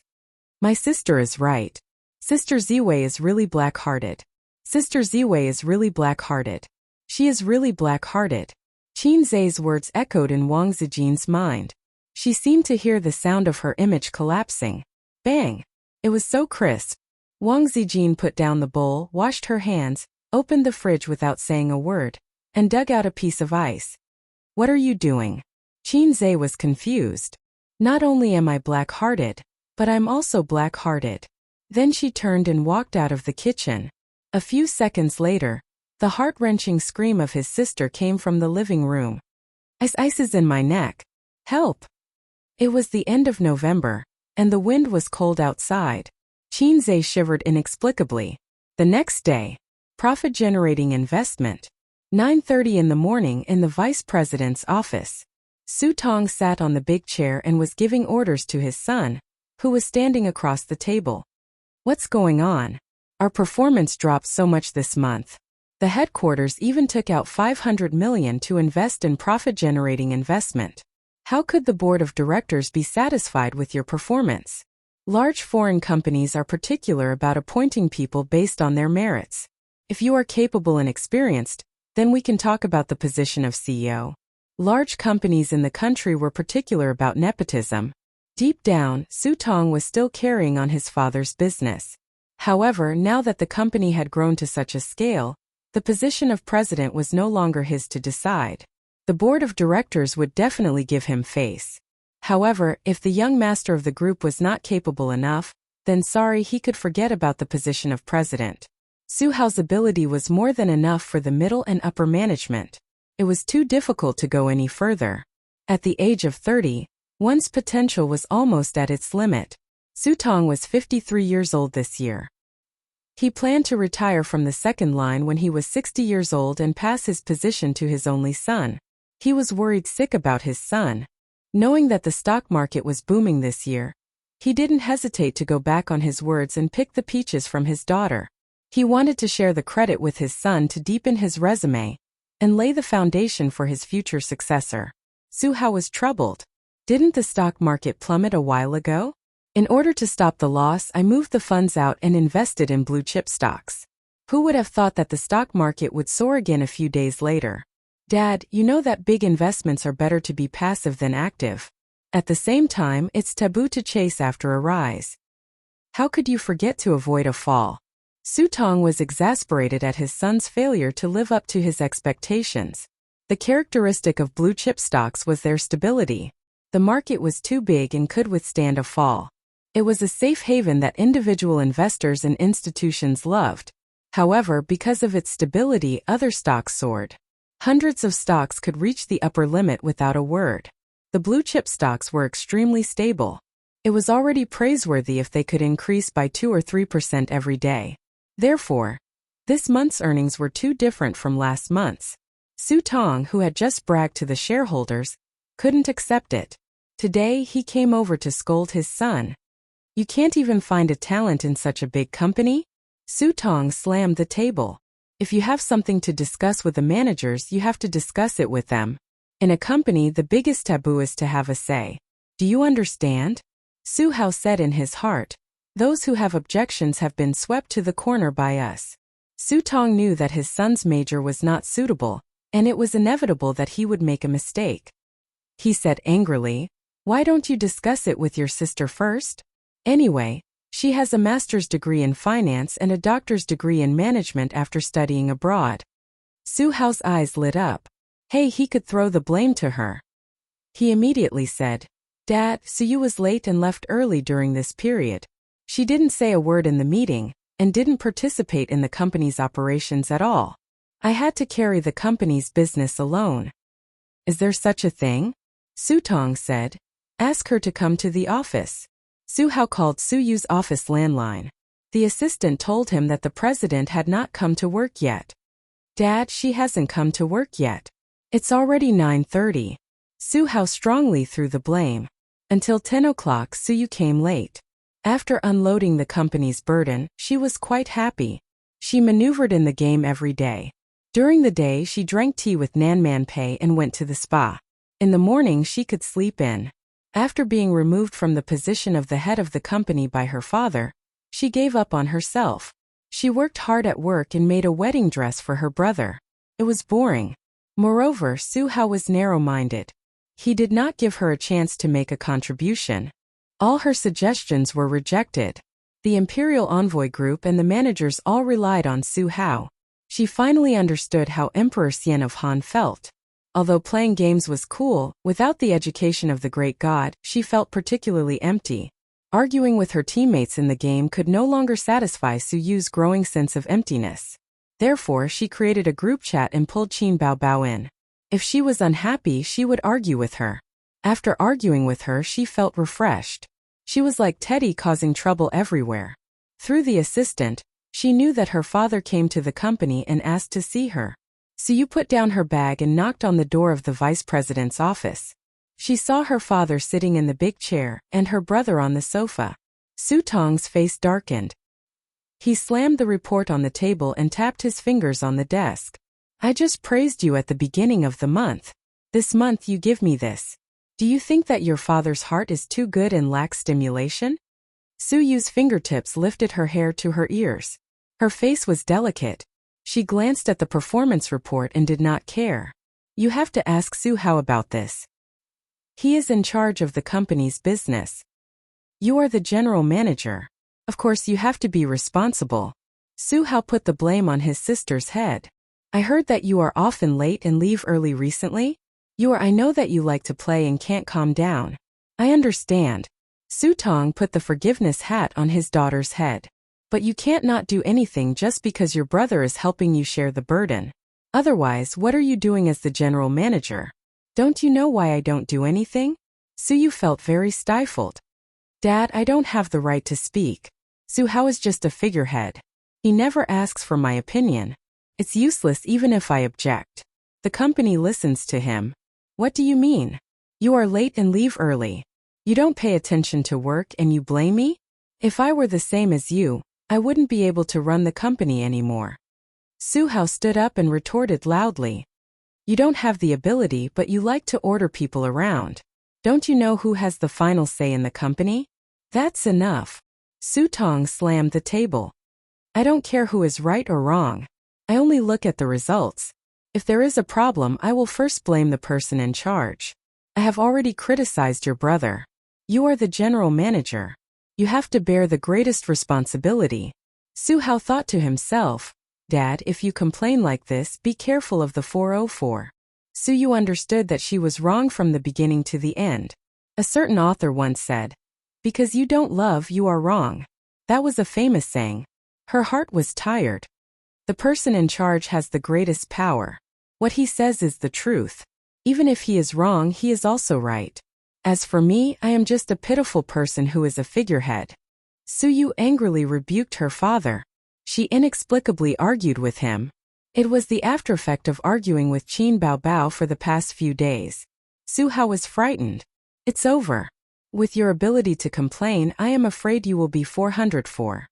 My sister is right. Sister Ziwei is really black-hearted. Sister Ziwei is really black-hearted. She is really black-hearted. Qin Zhe's words echoed in Wang Zijin's mind. She seemed to hear the sound of her image collapsing. Bang! It was so crisp. Wang Zijin put down the bowl, washed her hands, opened the fridge without saying a word, and dug out a piece of ice. What are you doing? Qin Zhe was confused. Not only am I black-hearted, but I'm also black-hearted. Then she turned and walked out of the kitchen. A few seconds later, the heart-wrenching scream of his sister came from the living room. Ice is in my neck. Help! It was the end of November, and the wind was cold outside. Qin Zhe shivered inexplicably. The next day, profit-generating investment. 9:30 in the morning in the vice president's office. Su Tong sat on the big chair and was giving orders to his son, who was standing across the table. What's going on? Our performance dropped so much this month. The headquarters even took out 500 million to invest in profit-generating investment. How could the board of directors be satisfied with your performance? Large foreign companies are particular about appointing people based on their merits. If you are capable and experienced, then we can talk about the position of CEO. Large companies in the country were particular about nepotism. Deep down, Su Tong was still carrying on his father's business. However, now that the company had grown to such a scale, the position of president was no longer his to decide. The board of directors would definitely give him face. However, if the young master of the group was not capable enough, then sorry, he could forget about the position of president. Su Hao's ability was more than enough for the middle and upper management. It was too difficult to go any further. At the age of 30, one's potential was almost at its limit. Su Tong was 53 years old this year. He planned to retire from the second line when he was 60 years old and pass his position to his only son. He was worried sick about his son. Knowing that the stock market was booming this year, he didn't hesitate to go back on his words and pick the peaches from his daughter. He wanted to share the credit with his son to deepen his resume and lay the foundation for his future successor. Su Hao was troubled. Didn't the stock market plummet a while ago? In order to stop the loss, I moved the funds out and invested in blue-chip stocks. Who would have thought that the stock market would soar again a few days later? Dad, you know that big investments are better to be passive than active. At the same time, it's taboo to chase after a rise. How could you forget to avoid a fall? Su Tong was exasperated at his son's failure to live up to his expectations. The characteristic of blue-chip stocks was their stability. The market was too big and could withstand a fall. It was a safe haven that individual investors and institutions loved. However, because of its stability, other stocks soared. Hundreds of stocks could reach the upper limit without a word. The blue-chip stocks were extremely stable. It was already praiseworthy if they could increase by 2 or 3% every day. Therefore, this month's earnings were too different from last month's. Su Tong, who had just bragged to the shareholders, couldn't accept it. Today, he came over to scold his son. You can't even find a talent in such a big company? Su Tong slammed the table. If you have something to discuss with the managers, you have to discuss it with them. In a company, the biggest taboo is to have a say. Do you understand? Su Hao said in his heart. Those who have objections have been swept to the corner by us. Su Tong knew that his son's major was not suitable, and it was inevitable that he would make a mistake. He said angrily, "Why don't you discuss it with your sister first? Anyway, she has a master's degree in finance and a doctor's degree in management after studying abroad." Su Hao's eyes lit up. Hey, he could throw the blame to her. He immediately said, "Dad, Suyu was late and left early during this period. She didn't say a word in the meeting, and didn't participate in the company's operations at all. I had to carry the company's business alone." "Is there such a thing?" Su Tong said. "Ask her to come to the office." Su Hao called Suyu's office landline. The assistant told him that the president had not come to work yet. "Dad, she hasn't come to work yet. It's already 9:30. Su Hao strongly threw the blame. Until 10 o'clock Suyu came late. After unloading the company's burden, she was quite happy. She maneuvered in the game every day. During the day she drank tea with Nanman Pei and went to the spa. In the morning she could sleep in. After being removed from the position of the head of the company by her father, she gave up on herself. She worked hard at work and made a wedding dress for her brother. It was boring. Moreover, Su Hao was narrow-minded. He did not give her a chance to make a contribution. All her suggestions were rejected. The Imperial Envoy Group and the managers all relied on Su Hao. She finally understood how Emperor Xian of Han felt. Although playing games was cool, without the education of the great god, she felt particularly empty. Arguing with her teammates in the game could no longer satisfy Su Yu's growing sense of emptiness. Therefore, she created a group chat and pulled Qin Baobao in. If she was unhappy, she would argue with her. After arguing with her, she felt refreshed. She was like Teddy, causing trouble everywhere. Through the assistant, she knew that her father came to the company and asked to see her. Suyu put down her bag and knocked on the door of the vice president's office. She saw her father sitting in the big chair and her brother on the sofa. Su Tong's face darkened. He slammed the report on the table and tapped his fingers on the desk. "I just praised you at the beginning of the month. This month you give me this. Do you think that your father's heart is too good and lacks stimulation?" Suyu's fingertips lifted her hair to her ears. Her face was delicate. She glanced at the performance report and did not care. "You have to ask Su Hao about this. He is in charge of the company's business. You are the general manager. Of course you have to be responsible." Su Hao put the blame on his sister's head. "I heard that you are often late and leave early recently. I know that you like to play and can't calm down. I understand." Su Tong put the forgiveness hat on his daughter's head. "But you can't not do anything just because your brother is helping you share the burden. Otherwise, what are you doing as the general manager? Don't you know why I don't do anything?" Suyu felt very stifled. "Dad, I don't have the right to speak. Su Hao is just a figurehead. He never asks for my opinion. It's useless even if I object. The company listens to him." "What do you mean? You are late and leave early. You don't pay attention to work and you blame me? If I were the same as you, I wouldn't be able to run the company anymore." Su Hao stood up and retorted loudly. "You don't have the ability, but you like to order people around. Don't you know who has the final say in the company? That's enough." Su Tong slammed the table. "I don't care who is right or wrong. I only look at the results. If there is a problem, I will first blame the person in charge. I have already criticized your brother. You are the general manager. You have to bear the greatest responsibility." Su Hao thought to himself, "Dad, if you complain like this, be careful of the 404. Suyu understood that she was wrong from the beginning to the end. A certain author once said, "Because you don't love, you are wrong." That was a famous saying. Her heart was tired. The person in charge has the greatest power. What he says is the truth. Even if he is wrong, he is also right. As for me, I am just a pitiful person who is a figurehead." Suyu angrily rebuked her father. She inexplicably argued with him. It was the aftereffect of arguing with Qin Baobao for the past few days. Su Hao was frightened. "It's over. With your ability to complain, I am afraid you will be 404.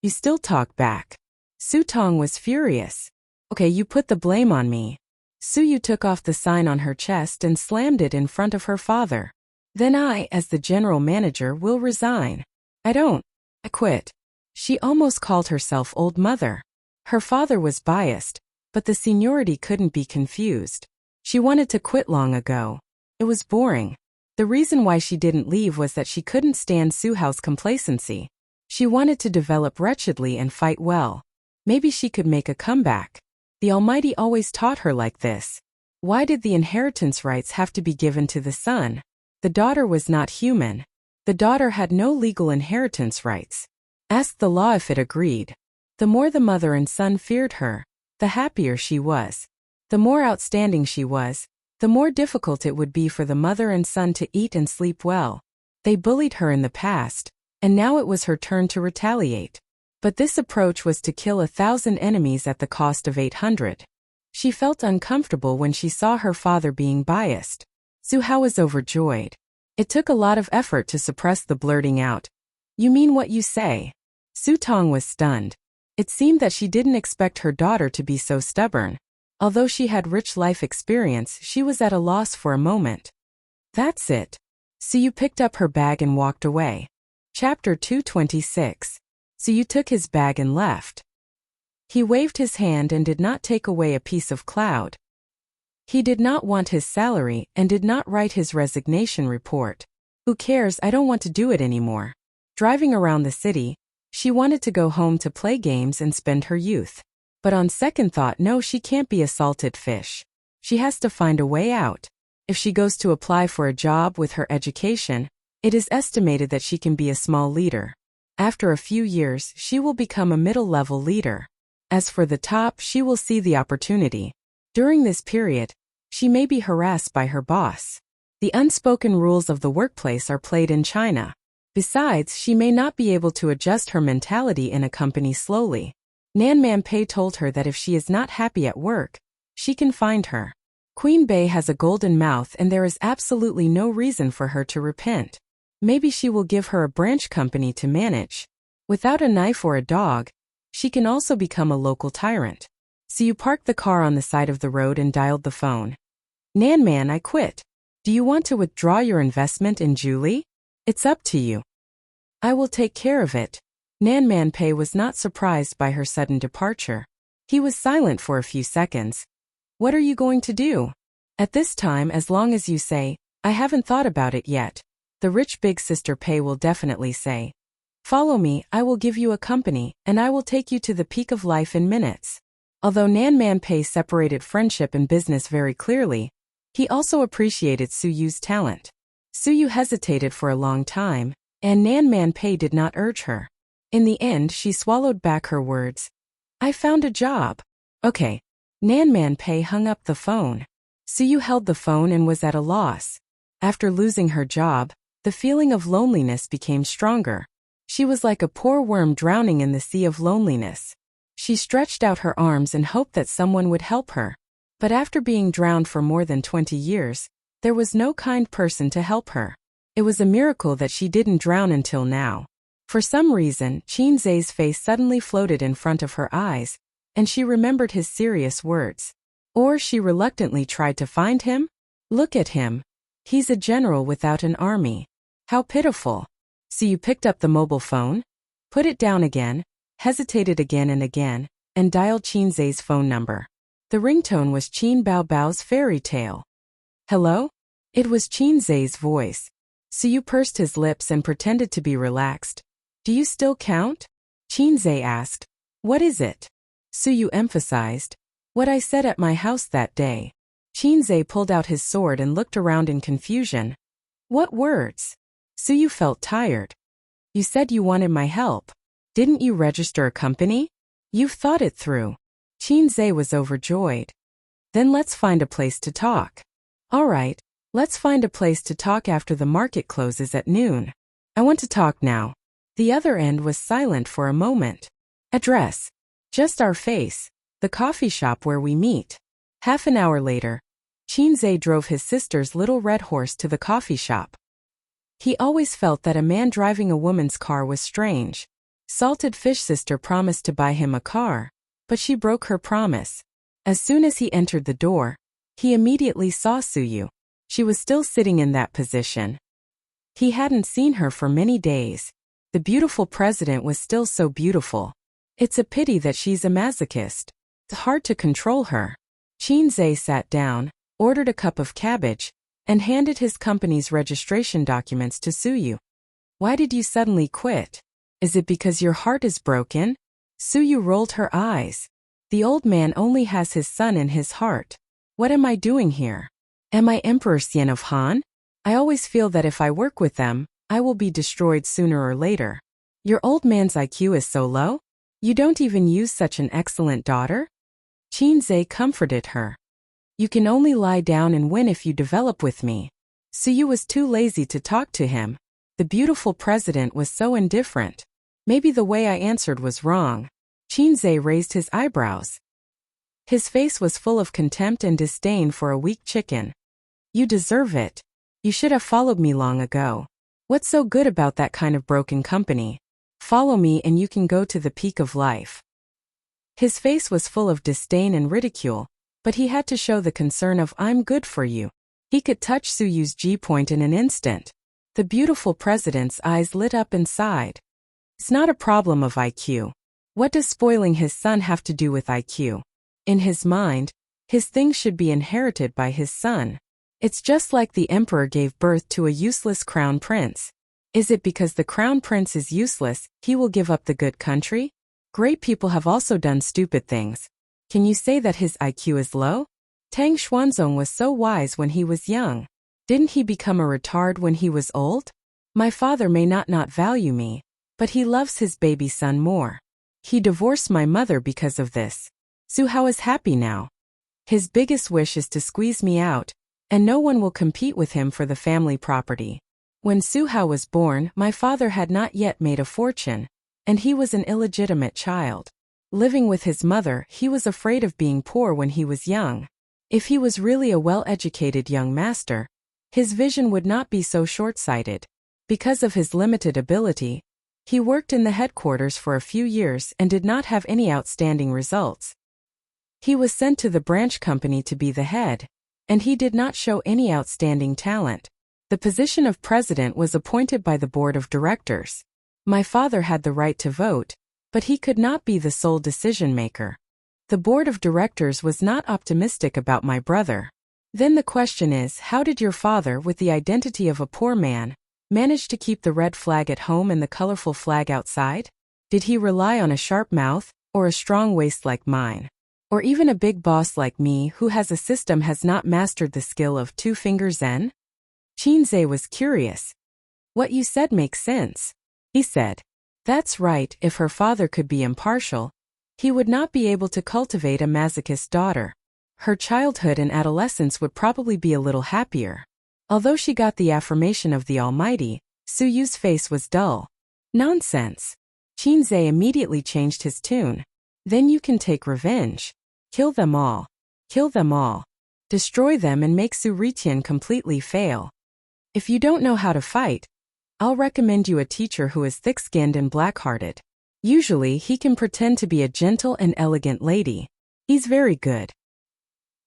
You still talk back." Su Tong was furious. "Okay, you put the blame on me." Suyu took off the sign on her chest and slammed it in front of her father. Then I, as the general manager, will resign. I quit. She almost called herself old mother. Her father was biased, but the seniority couldn't be confused. She wanted to quit long ago. It was boring. The reason why she didn't leave was that she couldn't stand Suhao's complacency. She wanted to develop wretchedly and fight well. Maybe she could make a comeback. The Almighty always taught her like this. Why did the inheritance rights have to be given to the son? The daughter was not human. The daughter had no legal inheritance rights. Asked the law if it agreed. The more the mother and son feared her, the happier she was. The more outstanding she was, the more difficult it would be for the mother and son to eat and sleep well. They bullied her in the past, and now it was her turn to retaliate. But this approach was to kill 1,000 enemies at the cost of 800. She felt uncomfortable when she saw her father being biased. Suhao was overjoyed. It took a lot of effort to suppress the blurting out. You mean what you say? Su Tong was stunned. It seemed that she didn't expect her daughter to be so stubborn. Although she had rich life experience, she was at a loss for a moment. That's it. Suyu picked up her bag and walked away. Chapter 226. Suyu took his bag and left. He waved his hand and did not take away a piece of cloud. He did not want his salary and did not write his resignation report. Who cares, I don't want to do it anymore. Driving around the city, she wanted to go home to play games and spend her youth. But on second thought, no, she can't be a salted fish. She has to find a way out. If she goes to apply for a job with her education, it is estimated that she can be a small leader. After a few years, she will become a middle-level leader. As for the top, she will see the opportunity. During this period, she may be harassed by her boss. The unspoken rules of the workplace are played in China. Besides, she may not be able to adjust her mentality in a company slowly. Nan Man Pei told her that if she is not happy at work, she can find her. Queen Bey has a golden mouth and there is absolutely no reason for her to repent. Maybe she will give her a branch company to manage. Without a knife or a dog, she can also become a local tyrant. Suyu parked the car on the side of the road and dialed the phone. Nan Man, I quit. Do you want to withdraw your investment in Julie? It's up to you. I will take care of it. Nan Man Pei was not surprised by her sudden departure. He was silent for a few seconds. What are you going to do? At this time, as long as you say, I haven't thought about it yet, the rich big sister Pei will definitely say, follow me, I will give you a company, and I will take you to the peak of life in minutes. Although Nan Man Pei separated friendship and business very clearly, he also appreciated Suyu's talent. Suyu hesitated for a long time, and Nan Man Pei did not urge her. In the end, she swallowed back her words. I found a job. Okay. Nan Man Pei hung up the phone. Suyu held the phone and was at a loss. After losing her job, the feeling of loneliness became stronger. She was like a poor worm drowning in the sea of loneliness. She stretched out her arms and hoped that someone would help her. But after being drowned for more than 20 years, there was no kind person to help her. It was a miracle that she didn't drown until now. For some reason, Qin Zai's face suddenly floated in front of her eyes, and she remembered his serious words. Or she reluctantly tried to find him? Look at him. He's a general without an army. How pitiful. So you picked up the mobile phone, put it down again, hesitated again and dialed Qin Zai's phone number. The ringtone was Qin Bao Bao's fairy tale. Hello? It was Qin Zai's voice. Suyu pursed his lips and pretended to be relaxed. Do you still count? Qin Zai asked. What is it? Suyu emphasized. What I said at my house that day. Qin Zai pulled out his sword and looked around in confusion. What words? Suyu felt tired. You said you wanted my help. Didn't you register a company? You've thought it through. Qin Zai was overjoyed. Then let's find a place to talk. All right, let's find a place to talk after the market closes at noon. I want to talk now. The other end was silent for a moment. Address. Just our face. The coffee shop where we meet. Half an hour later, Qin Zai drove his sister's little red horse to the coffee shop. He always felt that a man driving a woman's car was strange. Salted Fish sister promised to buy him a car, but she broke her promise. As soon as he entered the door, He immediately saw Suyu. She was still sitting in that position. He hadn't seen her for many days. The beautiful president was still so beautiful. It's a pity that she's a masochist. It's hard to control her. Chinze sat down, ordered a cup of cabbage, and handed his company's registration documents to Suyu. Why did you suddenly quit? Is it because your heart is broken? Suyu rolled her eyes. The old man only has his son in his heart. What am I doing here? Am I Emperor Xian of Han? I always feel that if I work with them, I will be destroyed sooner or later. Your old man's IQ is so low? You don't even use such an excellent daughter? Chinze comforted her. You can only lie down and win if you develop with me. Suyu was too lazy to talk to him. The beautiful president was so indifferent. Maybe the way I answered was wrong. Chinze raised his eyebrows. His face was full of contempt and disdain for a weak chicken. You deserve it. You should have followed me long ago. What's so good about that kind of broken company? Follow me and you can go to the peak of life. His face was full of disdain and ridicule, but he had to show the concern of I'm good for you. He could touch Suyu's G-point in an instant. The beautiful president's eyes lit up and sighed. It's not a problem of IQ. What does spoiling his son have to do with IQ? In his mind, his things should be inherited by his son. It's just like the emperor gave birth to a useless crown prince. Is it because the crown prince is useless, he will give up the good country? Great people have also done stupid things. Can you say that his IQ is low? Tang Xuanzong was so wise when he was young. Didn't he become a retard when he was old? My father may not value me, but he loves his baby son more. He divorced my mother because of this. Su Hao is happy now. His biggest wish is to squeeze me out, and no one will compete with him for the family property. When Su Hao was born, my father had not yet made a fortune, and he was an illegitimate child. Living with his mother, he was afraid of being poor when he was young. If he was really a well-educated young master, his vision would not be so short-sighted. Because of his limited ability, he worked in the headquarters for a few years and did not have any outstanding results. He was sent to the branch company to be the head, and he did not show any outstanding talent. The position of president was appointed by the board of directors. My father had the right to vote, but he could not be the sole decision-maker. The board of directors was not optimistic about my brother. Then the question is, how did your father, with the identity of a poor man, manage to keep the red flag at home and the colorful flag outside? Did he rely on a sharp mouth, or a strong waist like mine? Or even a big boss like me who has a system has not mastered the skill of two-finger zen? Chinze was curious. What you said makes sense. He said. That's right, if her father could be impartial, he would not be able to cultivate a masochist daughter. Her childhood and adolescence would probably be a little happier. Although she got the affirmation of the Almighty, Suyu's face was dull. Nonsense. Chinze immediately changed his tune. Then you can take revenge. Kill them all. Kill them all. Destroy them and make Su Ritian completely fail. If you don't know how to fight, I'll recommend you a teacher who is thick-skinned and black-hearted. Usually he can pretend to be a gentle and elegant lady. He's very good.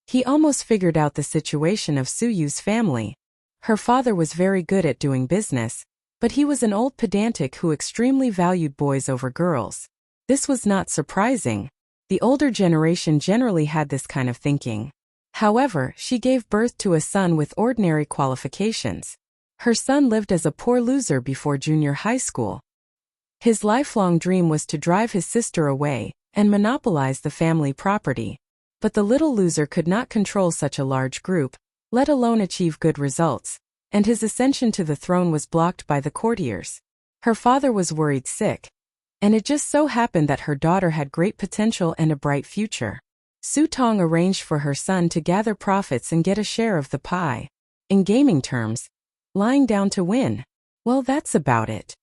He almost figured out the situation of Suyu's family. Her father was very good at doing business, but he was an old pedantic who extremely valued boys over girls. This was not surprising. The older generation generally had this kind of thinking. However, she gave birth to a son with ordinary qualifications. Her son lived as a poor loser before junior high school. His lifelong dream was to drive his sister away and monopolize the family property. But the little loser could not control such a large group, let alone achieve good results, and his ascension to the throne was blocked by the courtiers. Her father was worried sick, and it just so happened that her daughter had great potential and a bright future. Su Tong arranged for her son to gather profits and get a share of the pie. In gaming terms, lying down to win. Well, that's about it.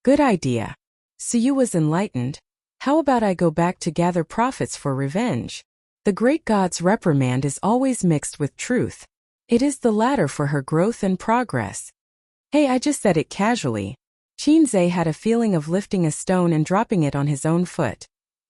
Good idea. Suyu was enlightened. How about I go back to gather profits for revenge? The great god's reprimand is always mixed with truth. It is the latter for her growth and progress. Hey, I just said it casually. Chinze had a feeling of lifting a stone and dropping it on his own foot.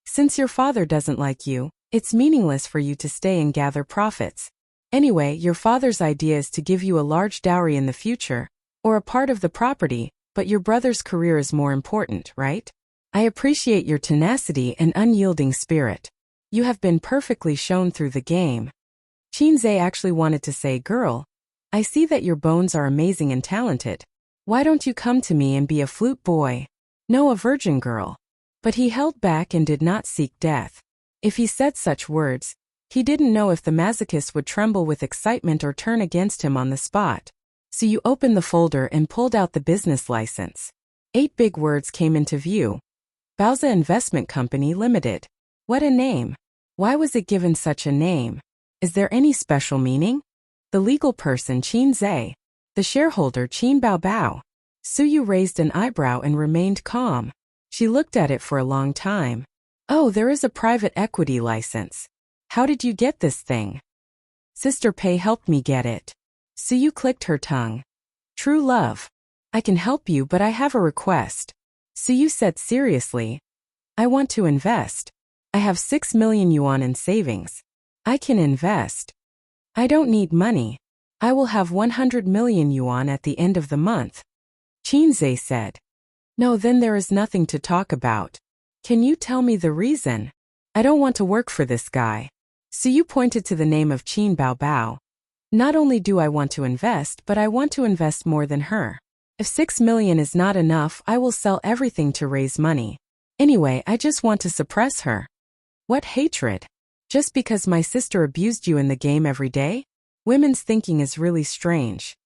Since your father doesn't like you, it's meaningless for you to stay and gather profits. Anyway, your father's idea is to give you a large dowry in the future, or a part of the property, but your brother's career is more important, right? I appreciate your tenacity and unyielding spirit. You have been perfectly shown through the game. Chinze actually wanted to say, girl, I see that your bones are amazing and talented. Why don't you come to me and be a flute boy? No, a virgin girl. But he held back and did not seek death. If he said such words, he didn't know if the masochist would tremble with excitement or turn against him on the spot. So you opened the folder and pulled out the business license. 8 big words came into view. Bauza Investment Company Limited. What a name. Why was it given such a name? Is there any special meaning? The legal person Chinze. The shareholder Qin Baobao. Suyu raised an eyebrow and remained calm. She looked at it for a long time. Oh, there is a private equity license. How did you get this thing? Sister Pei helped me get it. Suyu clicked her tongue. True love. I can help you, but I have a request. Suyu said seriously. I want to invest. I have 6 million yuan in savings. I can invest. I don't need money. I will have 100 million yuan at the end of the month. Chinze said. No, then there is nothing to talk about. Can you tell me the reason? I don't want to work for this guy. Suyu pointed to the name of Qin Baobao. Not only do I want to invest, but I want to invest more than her. If 6 million is not enough, I will sell everything to raise money. Anyway, I just want to suppress her. What hatred? Just because my sister abused you in the game every day? Women's thinking is really strange.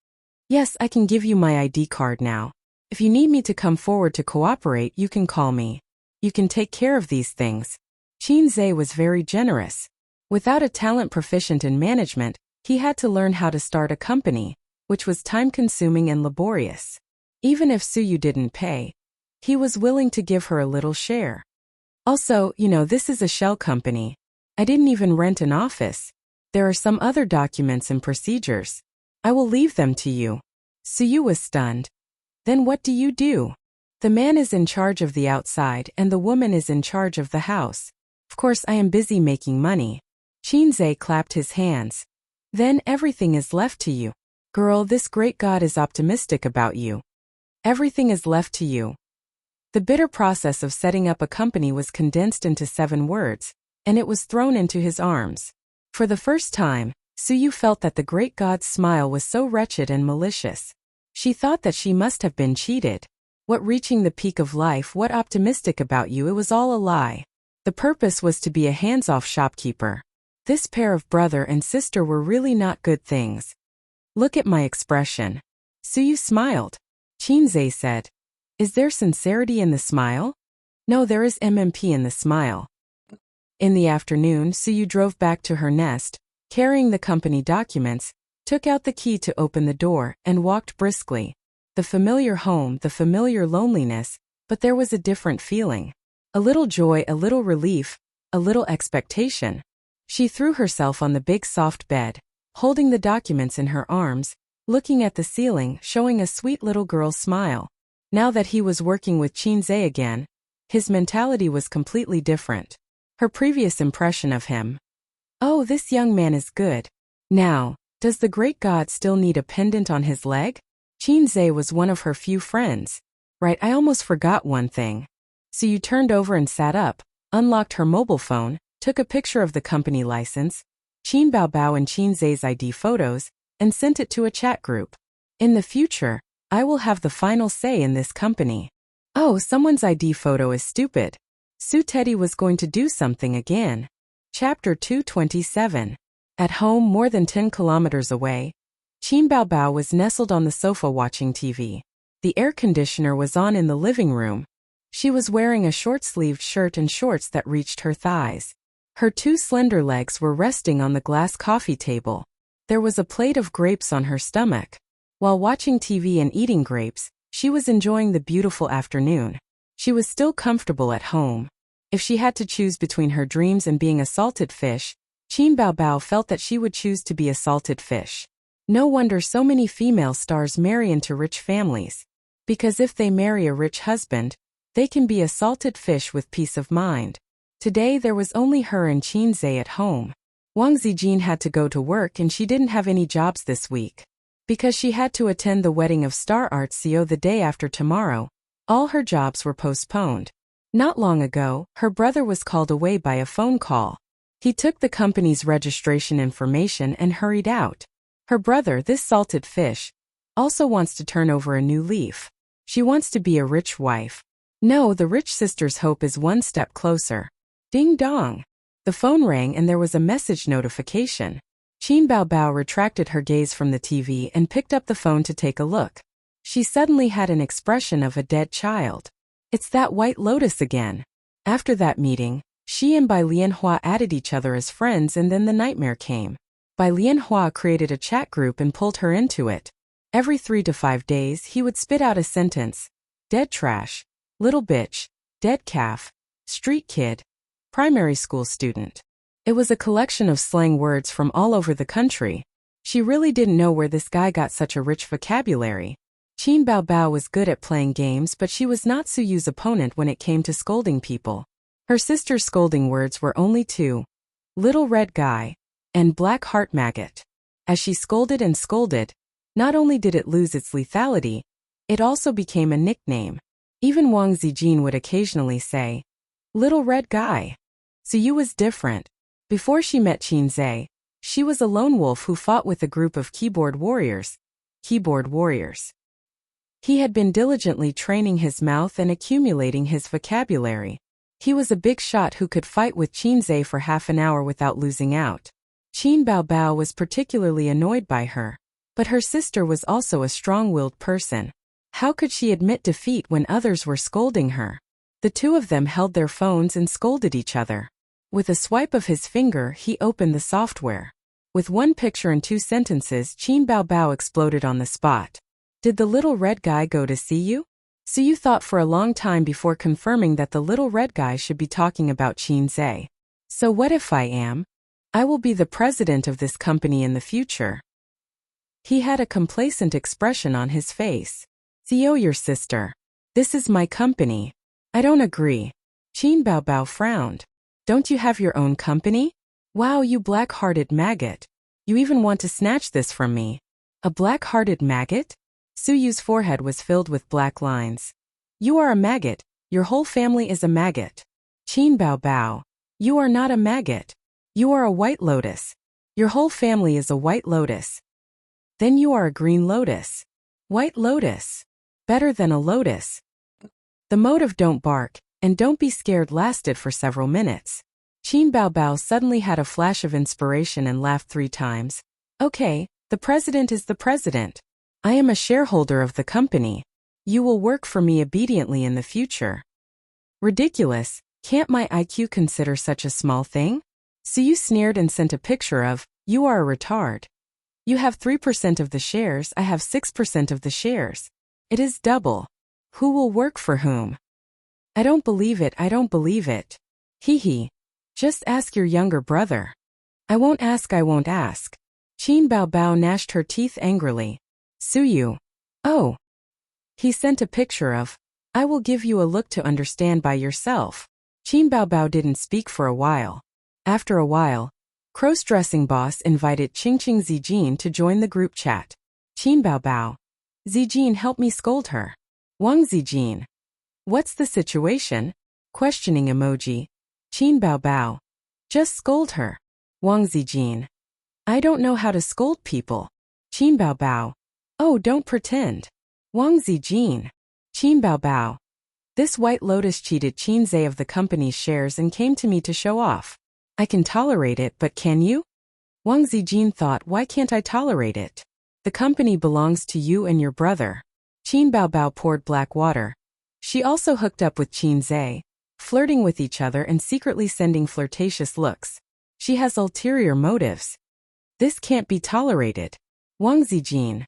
Yes, I can give you my ID card now. If you need me to come forward to cooperate, you can call me. You can take care of these things. Chinze was very generous. Without a talent proficient in management, he had to learn how to start a company, which was time-consuming and laborious. Even if Suyu didn't pay, he was willing to give her a little share. Also, this is a shell company. I didn't even rent an office. There are some other documents and procedures. I will leave them to you. Suyu was stunned. Then what do you do? The man is in charge of the outside and the woman is in charge of the house. Of course, I am busy making money. Chinze clapped his hands. Then everything is left to you. Girl, this great God is optimistic about you. Everything is left to you. The bitter process of setting up a company was condensed into 7 words, and it was thrown into his arms. For the first time, Suyu felt that the great God's smile was so wretched and malicious. She thought that she must have been cheated. What reaching the peak of life, what optimistic about you, it was all a lie. The purpose was to be a hands-off shopkeeper. This pair of brother and sister were really not good things. Look at my expression. Suyu smiled. Chinze said. Is there sincerity in the smile? No, there is MMP in the smile. In the afternoon, Suyu drove back to her nest, carrying the company documents, took out the key to open the door, and walked briskly. The familiar home, the familiar loneliness, but there was a different feeling. A little joy, a little relief, a little expectation. She threw herself on the big soft bed, holding the documents in her arms, looking at the ceiling, showing a sweet little girl's smile. Now that he was working with Chinze again, his mentality was completely different. Her previous impression of him. Oh, this young man is good. Now, does the great God still need a pendant on his leg? Chinze was one of her few friends. Right, I almost forgot one thing. Suyu turned over and sat up, unlocked her mobile phone, took a picture of the company license, Qin Baobao and Chinze's ID photos, and sent it to a chat group. In the future, I will have the final say in this company. Oh, someone's ID photo is stupid. Su Teddy was going to do something again. Chapter 227. At home, more than 10 kilometers away, Qin Baobao was nestled on the sofa watching TV. The air conditioner was on in the living room. She was wearing a short-sleeved shirt and shorts that reached her thighs. Her 2 slender legs were resting on the glass coffee table. There was a plate of grapes on her stomach. While watching TV and eating grapes, she was enjoying the beautiful afternoon. She was still comfortable at home. If she had to choose between her dreams and being a salted fish, Qin Baobao felt that she would choose to be a salted fish. No wonder so many female stars marry into rich families. Because if they marry a rich husband, they can be a salted fish with peace of mind. Today there was only her and Chinze at home. Wang Zijin had to go to work and she didn't have any jobs this week. Because she had to attend the wedding of Star Arts CEO the day after tomorrow, all her jobs were postponed. Not long ago, her brother was called away by a phone call. He took the company's registration information and hurried out. Her brother, this salted fish, also wants to turn over a new leaf. She wants to be a rich wife. No, the rich sister's hope is one step closer. Ding dong. The phone rang and there was a message notification. Qin Baobao retracted her gaze from the TV and picked up the phone to take a look. She suddenly had an expression of a dead child. It's that White Lotus again. After that meeting, she and Bai Lianhua added each other as friends and then the nightmare came. Bai Lianhua created a chat group and pulled her into it. Every 3 to 5 days he would spit out a sentence. Dead trash. Little bitch. Dead calf. Street kid. Primary school student. It was a collection of slang words from all over the country. She really didn't know where this guy got such a rich vocabulary. Qin Baobao was good at playing games, but she was not Su Yu's opponent when it came to scolding people. Her sister's scolding words were only 2. Little red guy and black heart maggot. As she scolded and scolded, not only did it lose its lethality, it also became a nickname. Even Wang Zijin would occasionally say, Little red guy. Su Yu was different. Before she met Qin Zhe, she was a lone wolf who fought with a group of keyboard warriors. He had been diligently training his mouth and accumulating his vocabulary. He was a big shot who could fight with Qin Zhe for half an hour without losing out. Qin Baobao was particularly annoyed by her. But her sister was also a strong-willed person. How could she admit defeat when others were scolding her? The two of them held their phones and scolded each other. With a swipe of his finger, he opened the software. With 1 picture and 2 sentences, Qin Baobao exploded on the spot. Did the little red guy go to see you? Su Yu thought for a long time before confirming that the little red guy should be talking about Qin Zhe. So what if I am? I will be the president of this company in the future. He had a complacent expression on his face. CEO your sister. This is my company. I don't agree. Qin Baobao frowned. Don't you have your own company? Wow, you black-hearted maggot. You even want to snatch this from me. A black-hearted maggot? Su Yu's forehead was filled with black lines. You are a maggot. Your whole family is a maggot. Qin Baobao. You are not a maggot. You are a white lotus. Your whole family is a white lotus. Then you are a green lotus. White lotus. Better than a lotus. The mode of don't bark and don't be scared lasted for several minutes. Qin Baobao suddenly had a flash of inspiration and laughed 3 times. Okay, the president is the president. I am a shareholder of the company. You will work for me obediently in the future. Ridiculous, can't my IQ consider such a small thing? Su Yu sneered and sent a picture of, you are a retard. You have 3% of the shares, I have 6% of the shares. It is double. Who will work for whom? I don't believe it, I don't believe it. Hee. Just ask your younger brother. I won't ask. Qin Baobao gnashed her teeth angrily. Su Yu. Oh. He sent a picture of, I will give you a look to understand by yourself. Qin Baobao didn't speak for a while. After a while, cross-dressing boss invited Qing Zijin to join the group chat. Qin Baobao. Zijin, help me scold her. Wang Zijin. What's the situation? Questioning emoji. Qin Baobao. Just scold her. Wang Zijin. I don't know how to scold people. Qin Baobao. Oh, don't pretend. Wang Zijin. Qin Baobao. This white lotus cheated Qin Zhe of the company's shares and came to me to show off. I can tolerate it, but can you? Wang Zijin thought, why can't I tolerate it? The company belongs to you and your brother. Qin Baobao poured black water. She also hooked up with Qin Zhe, flirting with each other and secretly sending flirtatious looks. She has ulterior motives. This can't be tolerated. Wang Zijin.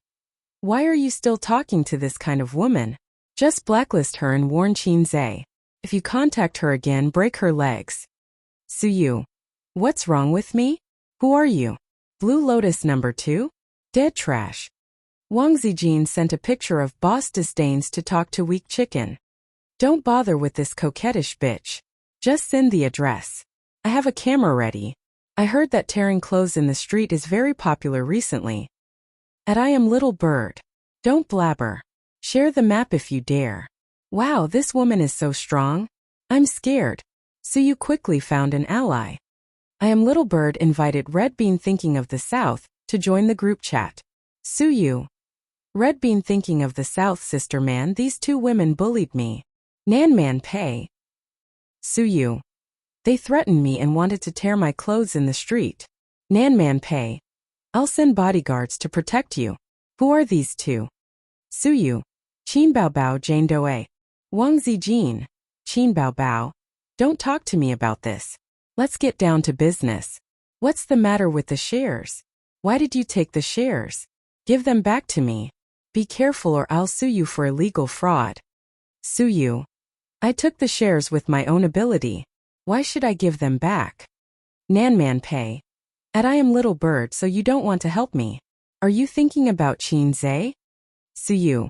Why are you still talking to this kind of woman? Just blacklist her and warn Qin Zhe. If you contact her again, break her legs. Su Yu. What's wrong with me? Who are you? Blue Lotus number 2? Dead trash. Wang Zijin sent a picture of boss disdains to talk to weak chicken. Don't bother with this coquettish bitch. Just send the address. I have a camera ready. I heard that tearing clothes in the street is very popular recently. I am little bird. Don't blabber. Share the map if you dare. Wow, this woman is so strong. I'm scared. Suyu quickly found an ally. I am little bird invited Red Bean thinking of the South to join the group chat. Suyu. Red Bean thinking of the South, sister man, these two women bullied me. Nan man pay. Suyu. They threatened me and wanted to tear my clothes in the street. Nan man pay. I'll send bodyguards to protect you. Who are these two? Suyu. Qin Bao Bao Jane Doe. Wang Zijin. Qin Bao Bao. Don't talk to me about this. Let's get down to business. What's the matter with the shares? Why did you take the shares? Give them back to me. Be careful or I'll sue you for illegal fraud. Suyu. I took the shares with my own ability. Why should I give them back? Nanman pay. I am little bird, so you don't want to help me. Are you thinking about Qin Zhe? Suyu.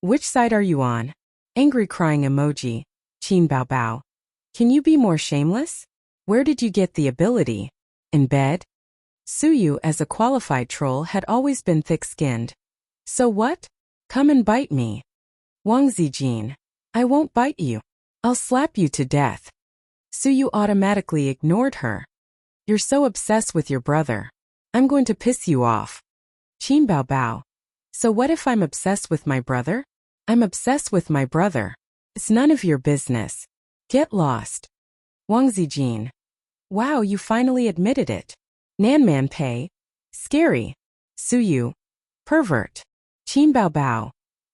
Which side are you on? Angry crying emoji. Qin Bao Bao. Can you be more shameless? Where did you get the ability? In bed? Suyu, as a qualified troll, had always been thick-skinned. So what? Come and bite me. Wang Zijin. I won't bite you. I'll slap you to death. Suyu automatically ignored her. You're so obsessed with your brother. I'm going to piss you off. Qin Bao Bao. So what if I'm obsessed with my brother? I'm obsessed with my brother. It's none of your business. Get lost. Wang Zijin. Wow, you finally admitted it. Nanman pay. Scary. Suyu. Pervert. Qin Bao Bao.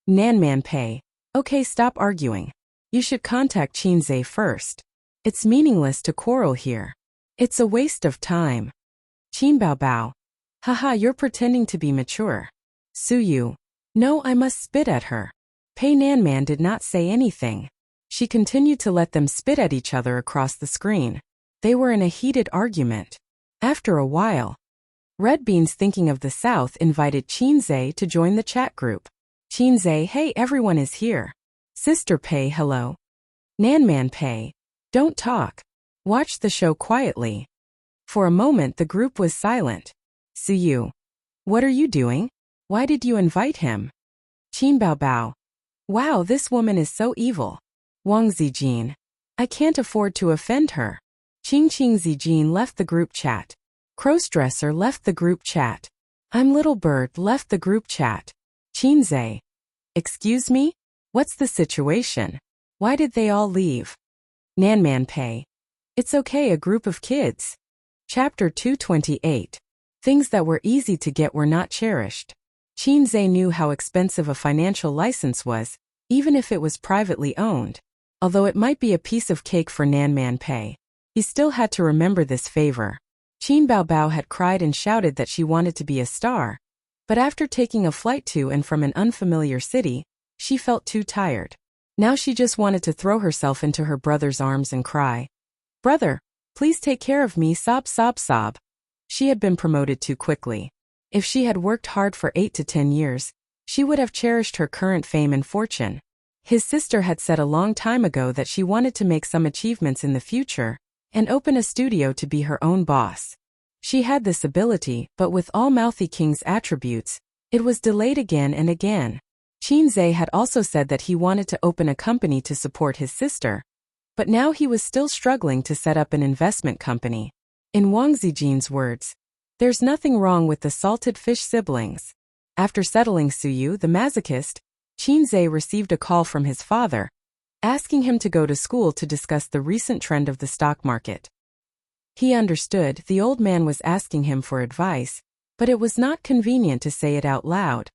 Nanman pay. Okay, stop arguing. You should contact Qin Zhe first. It's meaningless to quarrel here. It's a waste of time. Qin Bao Bao. Haha, you're pretending to be mature. Suyu. No, I must spit at her. Pei Nanman did not say anything. She continued to let them spit at each other across the screen. They were in a heated argument. After a while, Red Beans thinking of the South invited Qin Zhe to join the chat group. Qin Zhe, hey, everyone is here. Sister Pei, hello. Nanman Pei. Don't talk. Watch the show quietly. For a moment the group was silent. Suyu. What are you doing? Why did you invite him? Qin Bao Bao. Wow, this woman is so evil. Wang Zijin. I can't afford to offend her. Qing Zijin left the group chat. Crossdresser left the group chat. I'm Little Bird left the group chat. Qin Zhe. Excuse me? What's the situation? Why did they all leave? Nanman Pei. It's okay, a group of kids. Chapter 228. Things that were easy to get were not cherished. Qin Zhe knew how expensive a financial license was, even if it was privately owned. Although it might be a piece of cake for Nanman Pei, he still had to remember this favor. Qin Bao Bao had cried and shouted that she wanted to be a star. But after taking a flight to and from an unfamiliar city, she felt too tired. Now she just wanted to throw herself into her brother's arms and cry. Brother, please take care of me, sob sob sob. She had been promoted too quickly. If she had worked hard for 8 to 10 years, she would have cherished her current fame and fortune. His sister had said a long time ago that she wanted to make some achievements in the future and open a studio to be her own boss. She had this ability, but with all Mouthy King's attributes, it was delayed again and again. Qin Zhe had also said that he wanted to open a company to support his sister, but now he was still struggling to set up an investment company. In Wang Zijin's words, there's nothing wrong with the salted fish siblings. After settling Suyu, the masochist, Qin Zhe received a call from his father, asking him to go to school to discuss the recent trend of the stock market. He understood the old man was asking him for advice, but it was not convenient to say it out loud.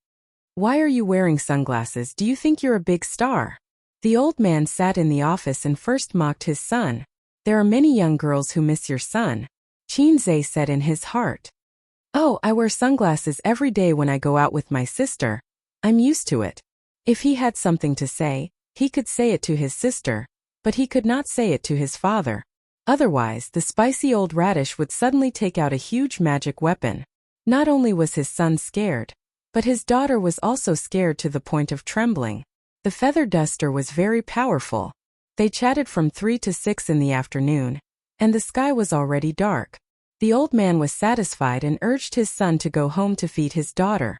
Why are you wearing sunglasses? Do you think you're a big star? The old man sat in the office and first mocked his son. There are many young girls who miss your son, Qin Zhe said in his heart. Oh, I wear sunglasses every day when I go out with my sister. I'm used to it. If he had something to say, he could say it to his sister, but he could not say it to his father. Otherwise, the spicy old radish would suddenly take out a huge magic weapon. Not only was his son scared, but his daughter was also scared to the point of trembling. The feather duster was very powerful. They chatted from 3 to 6 in the afternoon, and the sky was already dark. The old man was satisfied and urged his son to go home to feed his daughter.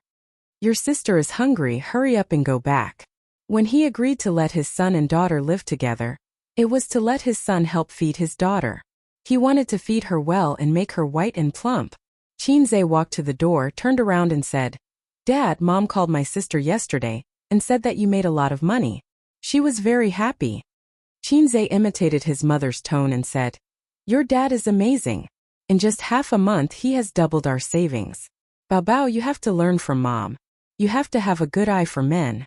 Your sister is hungry, hurry up and go back. When he agreed to let his son and daughter live together, it was to let his son help feed his daughter. He wanted to feed her well and make her white and plump. Chinze walked to the door, turned around and said, Dad, Mom called my sister yesterday and said that you made a lot of money. She was very happy. Chinze imitated his mother's tone and said, Your dad is amazing. In just half a month he has doubled our savings. Bao Bao, you have to learn from Mom. You have to have a good eye for men.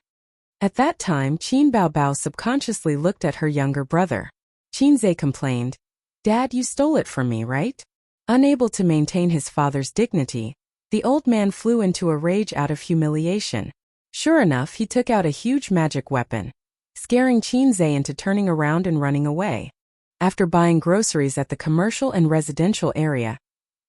At that time, Qin Bao Bao subconsciously looked at her younger brother. Chinze complained, Dad, you stole it from me, right? Unable to maintain his father's dignity, the old man flew into a rage out of humiliation. Sure enough, he took out a huge magic weapon, scaring Chinze into turning around and running away. After buying groceries at the commercial and residential area,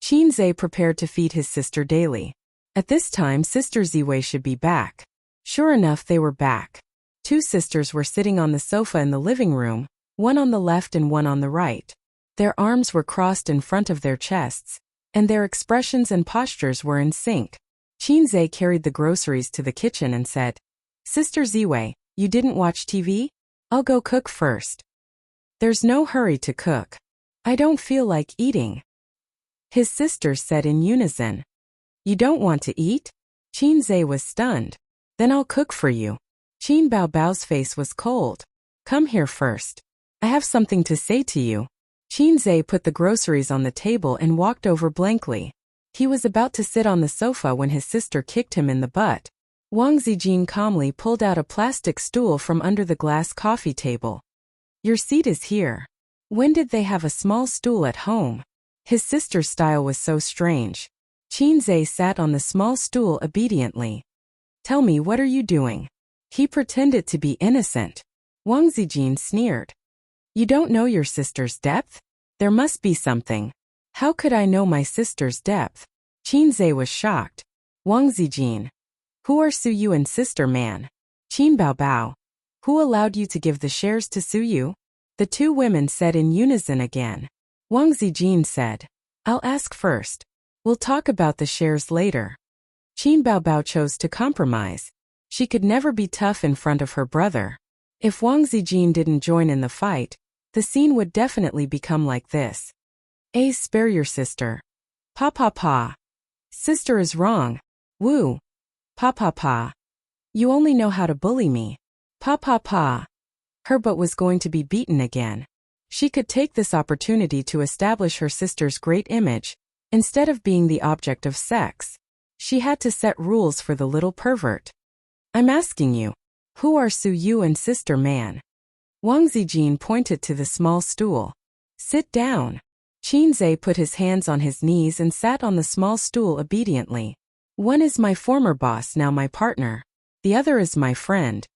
Chinze prepared to feed his sister daily. At this time, Sister Ziwei should be back. Sure enough, they were back. Two sisters were sitting on the sofa in the living room, one on the left and one on the right. Their arms were crossed in front of their chests, and their expressions and postures were in sync. Chinze carried the groceries to the kitchen and said, Sister Ziwei, you didn't watch TV? I'll go cook first. There's no hurry to cook. I don't feel like eating. His sisters said in unison. You don't want to eat? Chinze was stunned. Then I'll cook for you. Qin Bao Bao's face was cold. Come here first. I have something to say to you. Chinze put the groceries on the table and walked over blankly. He was about to sit on the sofa when his sister kicked him in the butt. Wang Zijin calmly pulled out a plastic stool from under the glass coffee table. Your seat is here. When did they have a small stool at home? His sister's style was so strange. Chinze sat on the small stool obediently. Tell me, what are you doing? He pretended to be innocent. Wang Zijin sneered. You don't know your sister's depth? There must be something. How could I know my sister's depth? Chinze was shocked. Wang Zijin. Who are Su Yu and Sister Man? Qin Bao Bao. Who allowed you to give the shares to Su Yu? The two women said in unison again. Wang Zijin said, I'll ask first. We'll talk about the shares later. Qin Bao Bao chose to compromise. She could never be tough in front of her brother. If Wang Zijin didn't join in the fight, the scene would definitely become like this. Spare your sister. Pa pa pa. Sister is wrong. Woo. Pa pa pa. You only know how to bully me. Pa pa pa. Her butt was going to be beaten again. She could take this opportunity to establish her sister's great image, instead of being the object of sex. She had to set rules for the little pervert. I'm asking you, who are Su Yu and Sister Man? Wang Zijin pointed to the small stool. Sit down. Chinze put his hands on his knees and sat on the small stool obediently. One is my former boss, now my partner. The other is my friend.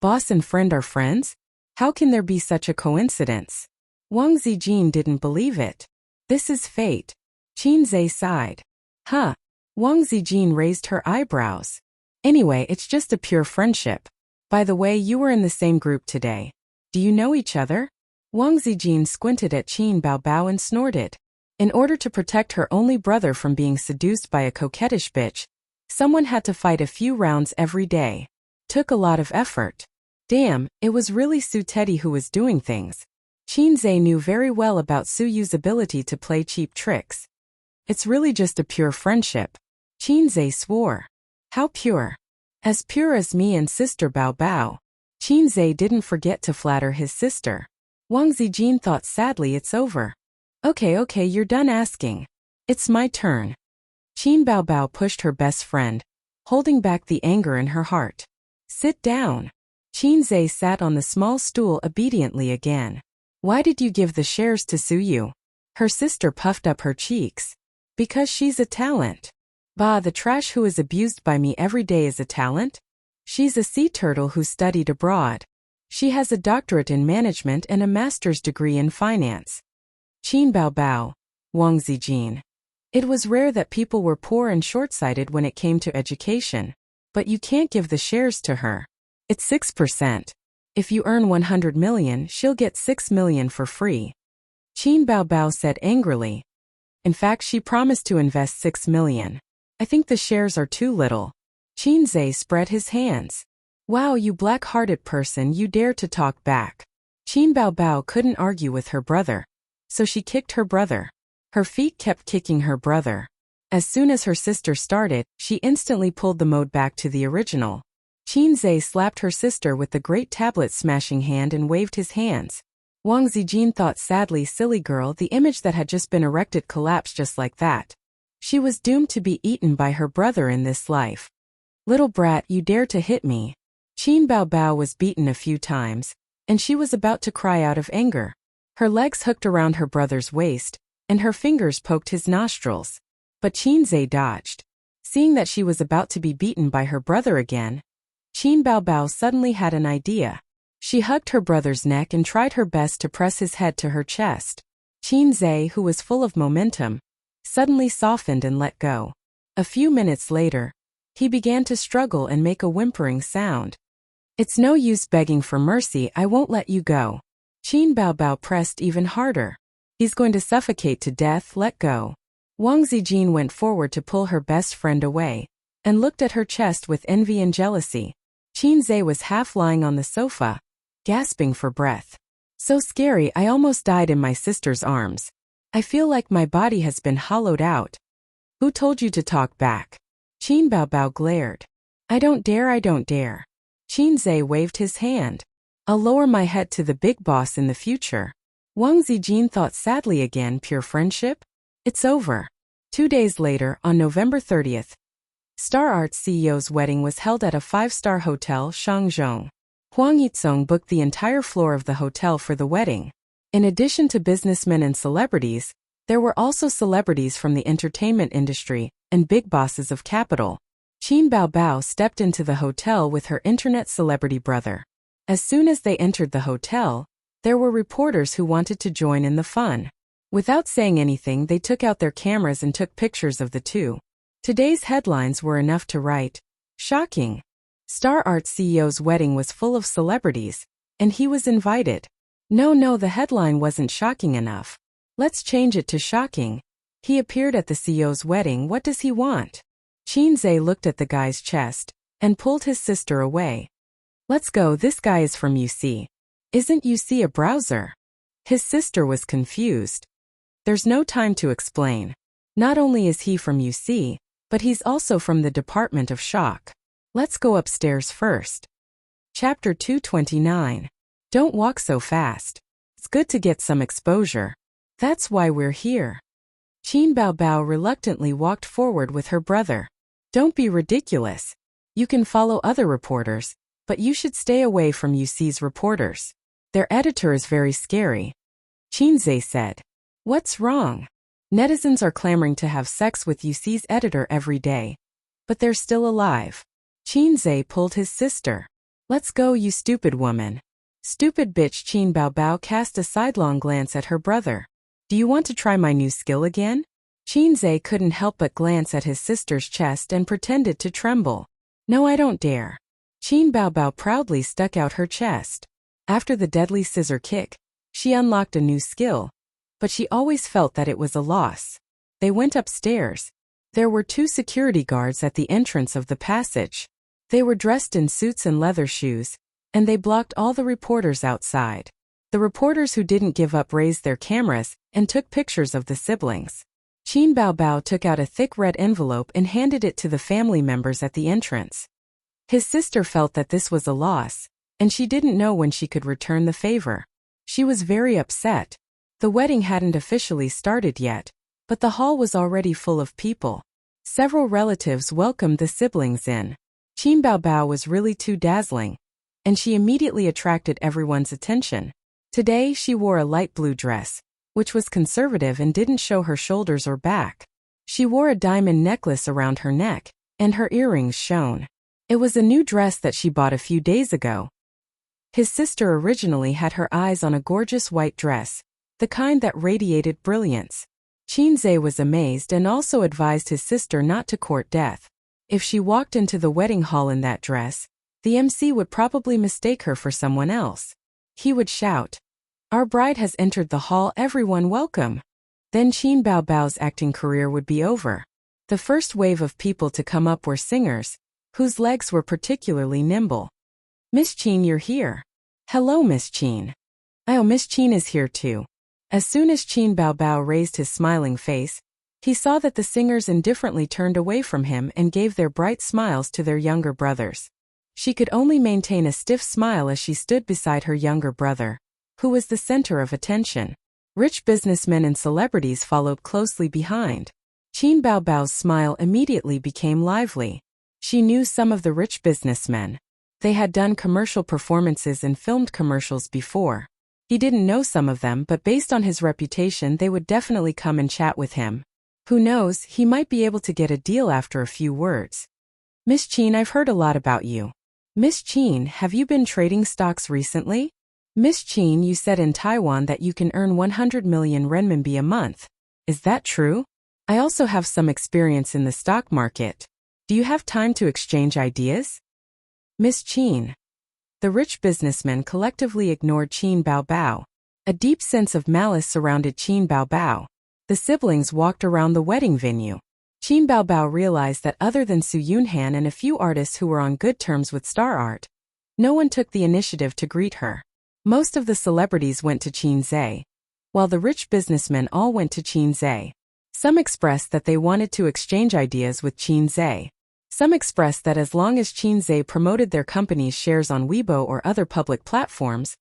Boss and friend are friends? How can there be such a coincidence? Wang Zijin didn't believe it. This is fate. Chinze sighed. Huh. Wang Zijin raised her eyebrows. Anyway, it's just a pure friendship. By the way, you were in the same group today. Do you know each other? Wang Zijin squinted at Qin Bao Bao and snorted. In order to protect her only brother from being seduced by a coquettish bitch, someone had to fight a few rounds every day. Took a lot of effort. Damn, it was really Su Teddy who was doing things. Chinze knew very well about Su Yu's ability to play cheap tricks. It's really just a pure friendship. Chinze swore. How pure? As pure as me and Sister Bao Bao. Chinze didn't forget to flatter his sister. Wang Zijin thought sadly, it's over. Okay, you're done asking. It's my turn. Qin Bao Bao pushed her best friend, holding back the anger in her heart. Sit down. Chinze sat on the small stool obediently again. Why did you give the shares to Su Yu? Her sister puffed up her cheeks. Because she's a talent. Bah, the trash who is abused by me every day is a talent? She's a sea turtle who studied abroad. She has a doctorate in management and a master's degree in finance. Qin Bao Bao. Wang Zijin. It was rare that people were poor and short-sighted when it came to education. But you can't give the shares to her. It's 6%. If you earn 100 million, she'll get 6 million for free. Qin Bao Bao said angrily. In fact, she promised to invest 6 million. I think the shares are too little. Qinzhe spread his hands. Wow, you black-hearted person, you dare to talk back. Qin Baobao couldn't argue with her brother, so she kicked her brother. Her feet kept kicking her brother. As soon as her sister started, she instantly pulled the mode back to the original. Qinzhe slapped her sister with the great tablet-smashing hand and waved his hands. Wang Zijin thought sadly, silly girl, the image that had just been erected collapsed just like that. She was doomed to be eaten by her brother in this life. Little brat, you dare to hit me. Qin Baobao was beaten a few times, and she was about to cry out of anger. Her legs hooked around her brother's waist, and her fingers poked his nostrils. But Qinzhe dodged. Seeing that she was about to be beaten by her brother again, Qin Baobao suddenly had an idea. She hugged her brother's neck and tried her best to press his head to her chest. Qinzhe, who was full of momentum, suddenly softened and let go. A few minutes later, he began to struggle and make a whimpering sound. It's no use begging for mercy, I won't let you go. Qin Baobao pressed even harder. He's going to suffocate to death, let go. Wang Zijin went forward to pull her best friend away, and looked at her chest with envy and jealousy. Qinzhe was half lying on the sofa, gasping for breath. So scary, I almost died in my sister's arms. I feel like my body has been hollowed out. Who told you to talk back? Qin Baobao glared. I don't dare, I don't dare. Qinzhe waved his hand. I'll lower my head to the big boss in the future. Wang Zijin thought sadly again, pure friendship? It's over. 2 days later, on November 30th, Star Arts CEO's wedding was held at a 5-star hotel, Shangzhou. Huang Yizong booked the entire floor of the hotel for the wedding. In addition to businessmen and celebrities, there were also celebrities from the entertainment industry and big bosses of capital. Qin Baobao stepped into the hotel with her internet celebrity brother. As soon as they entered the hotel, there were reporters who wanted to join in the fun. Without saying anything, they took out their cameras and took pictures of the two. Today's headlines were enough to write, "Shocking. Star Arts CEO's wedding was full of celebrities, and he was invited." No, the headline wasn't shocking enough. Let's change it to shocking. He appeared at the CEO's wedding, what does he want? Qinzhe looked at the guy's chest, and pulled his sister away. Let's go, this guy is from UC. Isn't UC a browser? His sister was confused. There's no time to explain. Not only is he from UC, but he's also from the Department of Shock. Let's go upstairs first. Chapter 229. Don't walk so fast. It's good to get some exposure. That's why we're here. Qin Baobao reluctantly walked forward with her brother. Don't be ridiculous. You can follow other reporters, but you should stay away from UC's reporters. Their editor is very scary. Qinzhe said. What's wrong? Netizens are clamoring to have sex with UC's editor every day. But they're still alive. Qinzhe pulled his sister. Let's go, you stupid woman. Stupid bitch. Qin Baobao cast a sidelong glance at her brother. Do you want to try my new skill again? Qinzhe couldn't help but glance at his sister's chest and pretended to tremble. No, I don't dare. Qin Baobao proudly stuck out her chest. After the deadly scissor kick, she unlocked a new skill. But she always felt that it was a loss. They went upstairs. There were 2 security guards at the entrance of the passage. They were dressed in suits and leather shoes, and they blocked all the reporters outside. The reporters who didn't give up raised their cameras and took pictures of the siblings. Qin Baobao took out a thick red envelope and handed it to the family members at the entrance. His sister felt that this was a loss, and she didn't know when she could return the favor. She was very upset. The wedding hadn't officially started yet, but the hall was already full of people. Several relatives welcomed the siblings in. Qin Baobao was really too dazzling, and she immediately attracted everyone's attention. Today she wore a light blue dress, which was conservative and didn't show her shoulders or back. She wore a diamond necklace around her neck, and her earrings shone. It was a new dress that she bought a few days ago. His sister originally had her eyes on a gorgeous white dress, the kind that radiated brilliance. Qinzhe was amazed and also advised his sister not to court death. If she walked into the wedding hall in that dress, the MC would probably mistake her for someone else. He would shout, "Our bride has entered the hall, everyone welcome." Then Qin Baobao's acting career would be over. The first wave of people to come up were singers, whose legs were particularly nimble. Miss Qin, you're here. Hello, Miss Qin. Oh, Miss Qin is here too. As soon as Qin Baobao raised his smiling face, he saw that the singers indifferently turned away from him and gave their bright smiles to their younger brothers. She could only maintain a stiff smile as she stood beside her younger brother, who was the center of attention. Rich businessmen and celebrities followed closely behind. Qin Baobao's smile immediately became lively. She knew some of the rich businessmen. They had done commercial performances and filmed commercials before. He didn't know some of them, but based on his reputation they would definitely come and chat with him. Who knows, he might be able to get a deal after a few words. Miss Qin, I've heard a lot about you. Miss Qin, have you been trading stocks recently? Miss Qin, you said in Taiwan that you can earn 100 million renminbi a month. Is that true? I also have some experience in the stock market. Do you have time to exchange ideas? Miss Qin. The rich businessmen collectively ignored Qin Baobao. A deep sense of malice surrounded Qin Baobao. The siblings walked around the wedding venue. Qin Baobao realized that other than Su Yunhan and a few artists who were on good terms with Star Art, no one took the initiative to greet her. Most of the celebrities went to Qin Zhe, while the rich businessmen all went to Qin Zhe. Some expressed that they wanted to exchange ideas with Qin Zhe. Some expressed that as long as Qin Zhe promoted their company's shares on Weibo or other public platforms,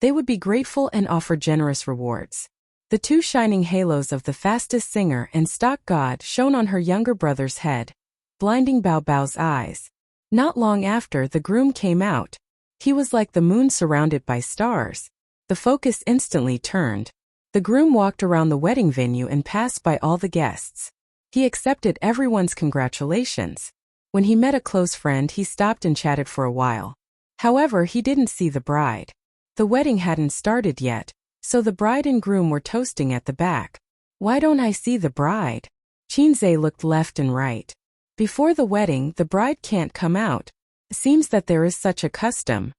they would be grateful and offer generous rewards. The two shining halos of the fastest singer and stock god shone on her younger brother's head, blinding Baobao's eyes. Not long after, the groom came out. He was like the moon surrounded by stars. The focus instantly turned. The groom walked around the wedding venue and passed by all the guests. He accepted everyone's congratulations. When he met a close friend, he stopped and chatted for a while. However, he didn't see the bride. The wedding hadn't started yet, so the bride and groom were toasting at the back. Why don't I see the bride? Qin Zhe looked left and right. Before the wedding, the bride can't come out. Seems that there is such a custom.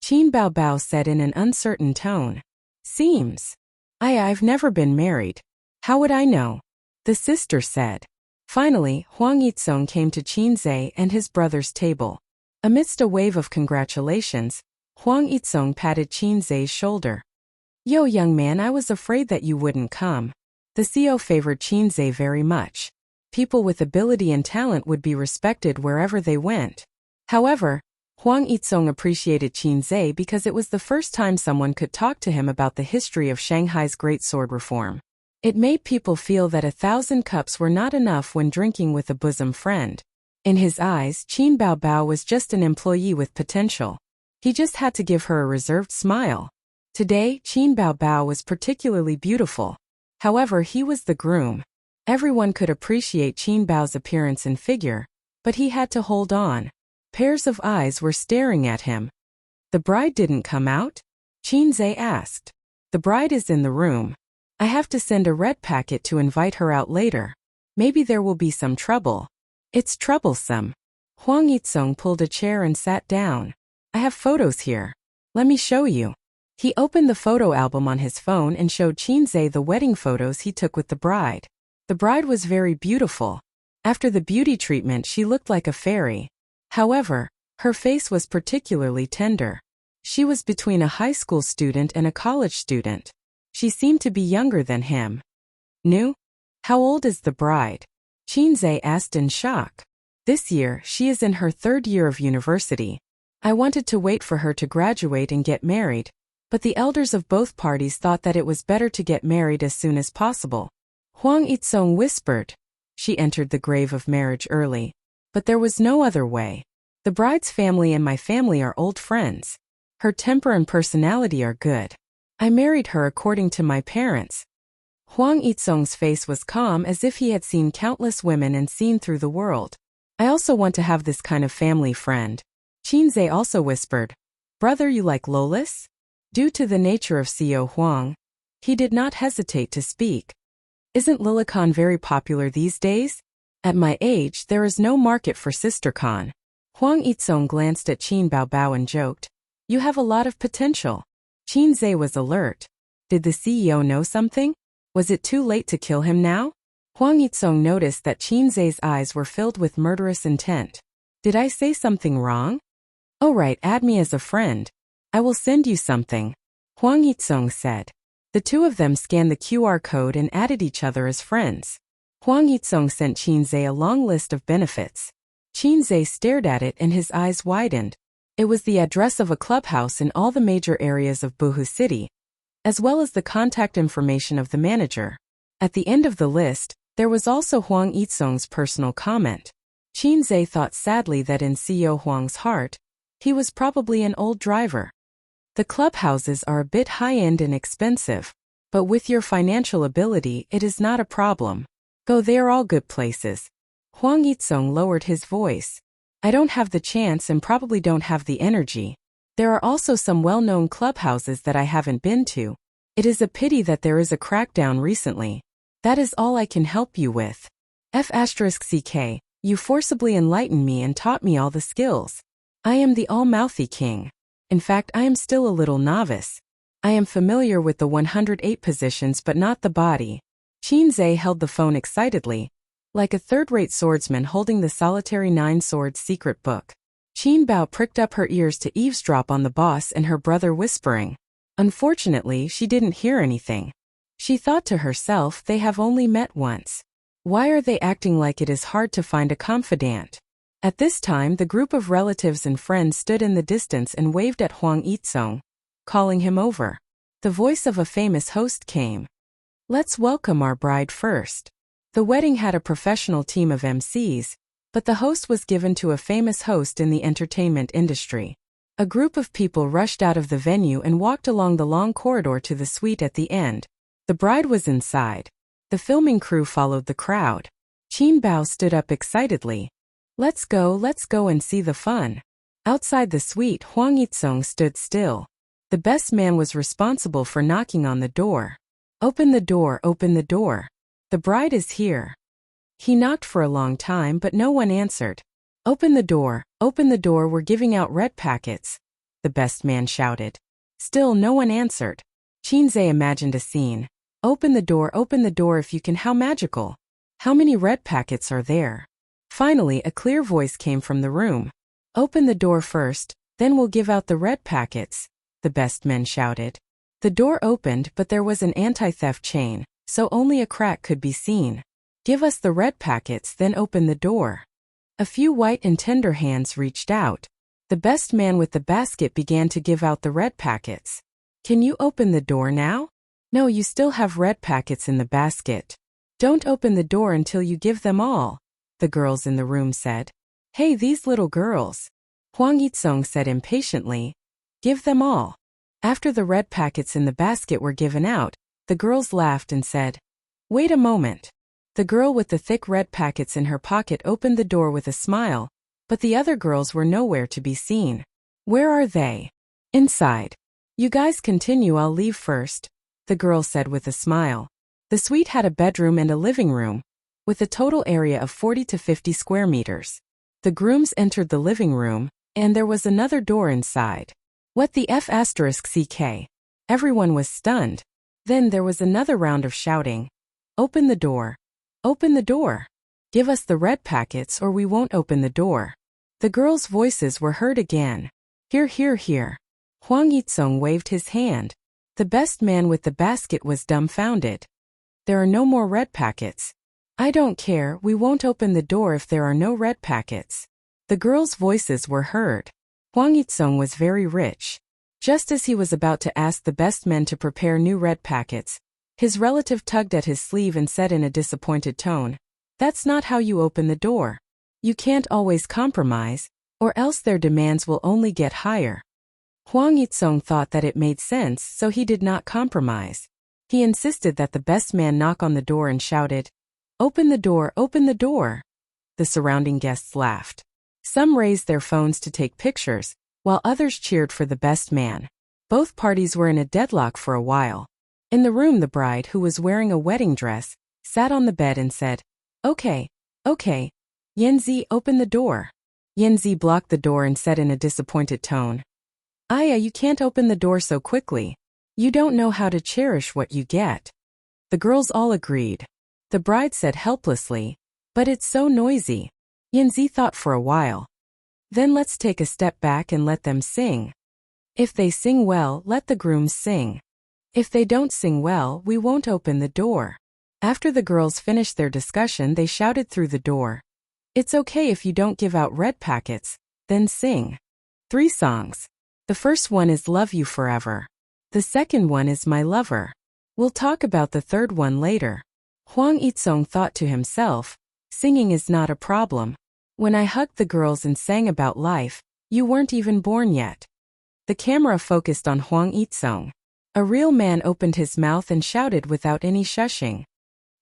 Qin Baobao said in an uncertain tone. Seems. I've never been married. How would I know? The sister said. Finally, Huang Yitsong came to Qin Zhe and his brother's table. Amidst a wave of congratulations, Huang Yitsong patted Qin Zhe's shoulder. Yo, young man, I was afraid that you wouldn't come. The CEO favored Qin Zhe very much. People with ability and talent would be respected wherever they went. However, Huang Yitsong appreciated Qin Zhe because it was the first time someone could talk to him about the history of Shanghai's Great Sword Reform. It made people feel that 1,000 cups were not enough when drinking with a bosom friend. In his eyes, Qin Baobao was just an employee with potential. He just had to give her a reserved smile. Today, Qin Baobao was particularly beautiful. However, he was the groom. Everyone could appreciate Qin Bao's appearance and figure, but he had to hold on. Pairs of eyes were staring at him. The bride didn't come out? Qin Zhe asked. The bride is in the room. I have to send a red packet to invite her out later. Maybe there will be some trouble. It's troublesome. Huang Yitsong pulled a chair and sat down. I have photos here. Let me show you. He opened the photo album on his phone and showed Qin Zhe the wedding photos he took with the bride. The bride was very beautiful. After the beauty treatment, she looked like a fairy. However, her face was particularly tender. She was between a high school student and a college student. She seemed to be younger than him. New? How old is the bride? Qin Zhe asked in shock. This year, she is in her 3rd year of university. I wanted to wait for her to graduate and get married, but the elders of both parties thought that it was better to get married as soon as possible. Huang Yitsong whispered. She entered the grave of marriage early, but there was no other way. The bride's family and my family are old friends. Her temper and personality are good. I married her according to my parents. Huang Yitsong's face was calm as if he had seen countless women and seen through the world. I also want to have this kind of family friend. Qin Zhe also whispered. Brother, you like Lolis? Due to the nature of CEO Huang, he did not hesitate to speak. Isn't Lilicon very popular these days? At my age, there is no market for sistercon. Huang Yitsong glanced at Qin Baobao and joked. You have a lot of potential. Qin Zhe was alert. Did the CEO know something? Was it too late to kill him now? Huang Yitsong noticed that Qin Zhe's eyes were filled with murderous intent. Did I say something wrong? Oh right, add me as a friend. I will send you something, Huang Yitsong said. The two of them scanned the QR code and added each other as friends. Huang Yitsong sent Qin Zhe a long list of benefits. Qin Zhe stared at it and his eyes widened. It was the address of a clubhouse in all the major areas of Buhu City, as well as the contact information of the manager. At the end of the list, there was also Huang Yitsong's personal comment. Qin Zhe thought sadly that in CEO Huang's heart, he was probably an old driver. The clubhouses are a bit high-end and expensive, but with your financial ability it is not a problem. Go, they're all good places. Huang Yitsong lowered his voice. I don't have the chance and probably don't have the energy. There are also some well-known clubhouses that I haven't been to. It is a pity that there is a crackdown recently. That is all I can help you with. F***ck, you forcibly enlightened me and taught me all the skills. I am the all-mouthy king. In fact, I am still a little novice. I am familiar with the 108 positions but not the body. Qin Zhe held the phone excitedly, like a third-rate swordsman holding the solitary 9 swords secret book. Qin Bao pricked up her ears to eavesdrop on the boss and her brother whispering. Unfortunately, she didn't hear anything. She thought to herself, they have only met once. Why are they acting like it is hard to find a confidant? At this time, the group of relatives and friends stood in the distance and waved at Huang Yitsong, calling him over. The voice of a famous host came. Let's welcome our bride first. The wedding had a professional team of MCs, but the host was given to a famous host in the entertainment industry. A group of people rushed out of the venue and walked along the long corridor to the suite at the end. The bride was inside. The filming crew followed the crowd. Qin Bao stood up excitedly. Let's go and see the fun. Outside the suite, Huang Yitsong stood still. The best man was responsible for knocking on the door. Open the door, open the door. The bride is here. He knocked for a long time but no one answered. Open the door, we're giving out red packets, the best man shouted. Still no one answered. Qin Zhe imagined a scene. Open the door if you can, how magical. How many red packets are there? Finally, a clear voice came from the room. Open the door first, then we'll give out the red packets, the best men shouted. The door opened but there was an anti-theft chain, so only a crack could be seen. Give us the red packets, then open the door. A few white and tender hands reached out. The best man with the basket began to give out the red packets. Can you open the door now? No, you still have red packets in the basket. Don't open the door until you give them all, the girls in the room said. Hey, these little girls, Huang Yitsong said impatiently. Give them all. After the red packets in the basket were given out, the girls laughed and said, wait a moment. The girl with the thick red packets in her pocket opened the door with a smile, but the other girls were nowhere to be seen. Where are they? Inside. You guys continue, I'll leave first, the girl said with a smile. The suite had a bedroom and a living room, with a total area of 40 to 50 square meters. The grooms entered the living room, and there was another door inside. What the F***ck? Everyone was stunned. Then there was another round of shouting. Open the door. Open the door. Give us the red packets or we won't open the door. The girls' voices were heard again. Here, here, here. Huang Yitsong waved his hand. The best man with the basket was dumbfounded. There are no more red packets. I don't care, we won't open the door if there are no red packets. The girls' voices were heard. Huang Yitsong was very rich. Just as he was about to ask the best men to prepare new red packets, his relative tugged at his sleeve and said in a disappointed tone, that's not how you open the door. You can't always compromise, or else their demands will only get higher. Huang Yitsong thought that it made sense, so he did not compromise. He insisted that the best man knock on the door and shouted, open the door, open the door. The surrounding guests laughed. Some raised their phones to take pictures, while others cheered for the best man. Both parties were in a deadlock for a while. In the room, the bride, who was wearing a wedding dress, sat on the bed and said, okay. Yanzi, open the door. Yanzi blocked the door and said in a disappointed tone, Aya, you can't open the door so quickly. You don't know how to cherish what you get. The girls all agreed. The bride said helplessly, "But it's so noisy." Yanzi thought for a while. "Then let's take a step back and let them sing. If they sing well, let the grooms sing. If they don't sing well, we won't open the door." After the girls finished their discussion, they shouted through the door, "It's okay if you don't give out red packets, then sing 3 songs. The first one is Love You Forever. The second one is My Lover. We'll talk about the third one later." Huang Yitsong thought to himself, "Singing is not a problem. When I hugged the girls and sang about life, you weren't even born yet." The camera focused on Huang Yitsong. A real man opened his mouth and shouted without any shushing,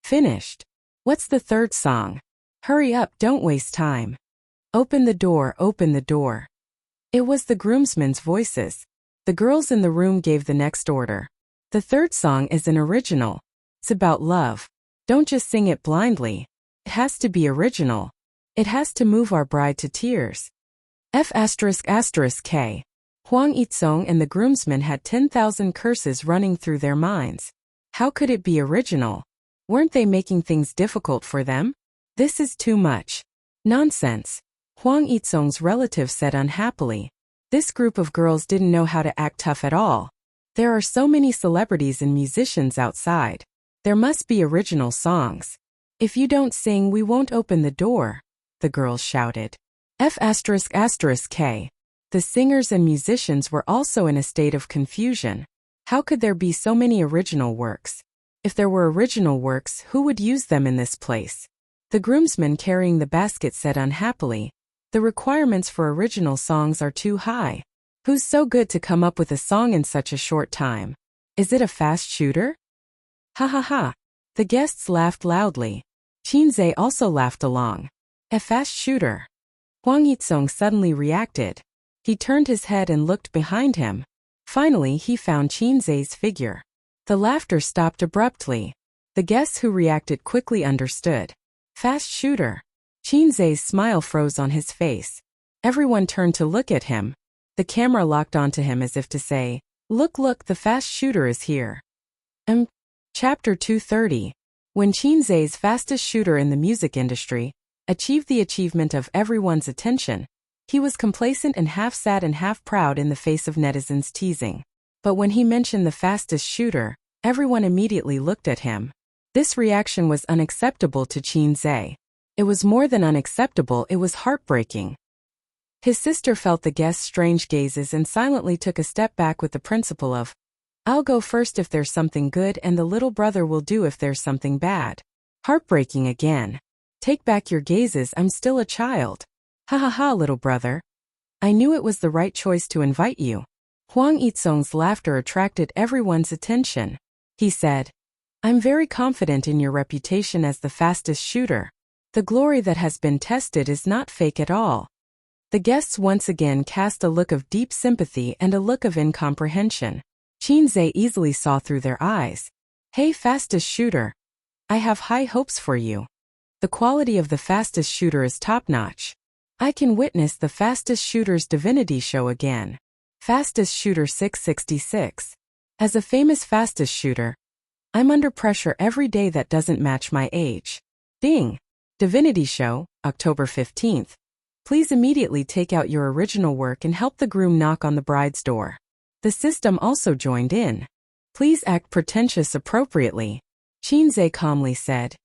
"Finished. What's the third song? Hurry up, don't waste time. Open the door, open the door." It was the groomsmen's voices. The girls in the room gave the next order. "The third song is an original. It's about love. Don't just sing it blindly. It has to be original. It has to move our bride to tears." F***K. Huang Yitsong and the groomsmen had 10,000 curses running through their minds. How could it be original? Weren't they making things difficult for them? This is too much. Nonsense. Huang Yitsong's relative said unhappily. This group of girls didn't know how to act tough at all. There are so many celebrities and musicians outside. There must be original songs. If you don't sing, we won't open the door, the girls shouted. F***K. The singers and musicians were also in a state of confusion. How could there be so many original works? If there were original works, who would use them in this place? The groomsman carrying the basket said unhappily, "The requirements for original songs are too high. Who's so good to come up with a song in such a short time? Is it a fast shooter?" Ha ha ha. The guests laughed loudly. Qinzhe also laughed along. A fast shooter. Huang Yitsong suddenly reacted. He turned his head and looked behind him. Finally, he found Qinzhe's figure. The laughter stopped abruptly. The guests who reacted quickly understood. Fast shooter. Qinzhe's smile froze on his face. Everyone turned to look at him. The camera locked onto him as if to say, "Look, look, the fast shooter is here." Chapter 230. When Qinzhe's fastest shooter in the music industry achieved the achievement of everyone's attention, he was complacent and half sad and half proud in the face of netizens' teasing. But when he mentioned the fastest shooter, everyone immediately looked at him. This reaction was unacceptable to Qinzhe. It was more than unacceptable, it was heartbreaking. His sister felt the guests' strange gazes and silently took a step back with the principle of, "I'll go first if there's something good and the little brother will do if there's something bad." Heartbreaking again. Take back your gazes, I'm still a child. Ha ha ha, little brother. I knew it was the right choice to invite you. Huang Yitsong's laughter attracted everyone's attention. He said, "I'm very confident in your reputation as the fastest shooter. The glory that has been tested is not fake at all." The guests once again cast a look of deep sympathy and a look of incomprehension. Qinzhe easily saw through their eyes. "Hey, fastest shooter. I have high hopes for you. The quality of the fastest shooter is top-notch. I can witness the fastest shooter's divinity show again." Fastest shooter 666. As a famous fastest shooter, I'm under pressure every day that doesn't match my age. Ding. Divinity show, October 15th. Please immediately take out your original work and help the groom knock on the bride's door. The system also joined in. Please act pretentious appropriately. Qinzhe calmly said.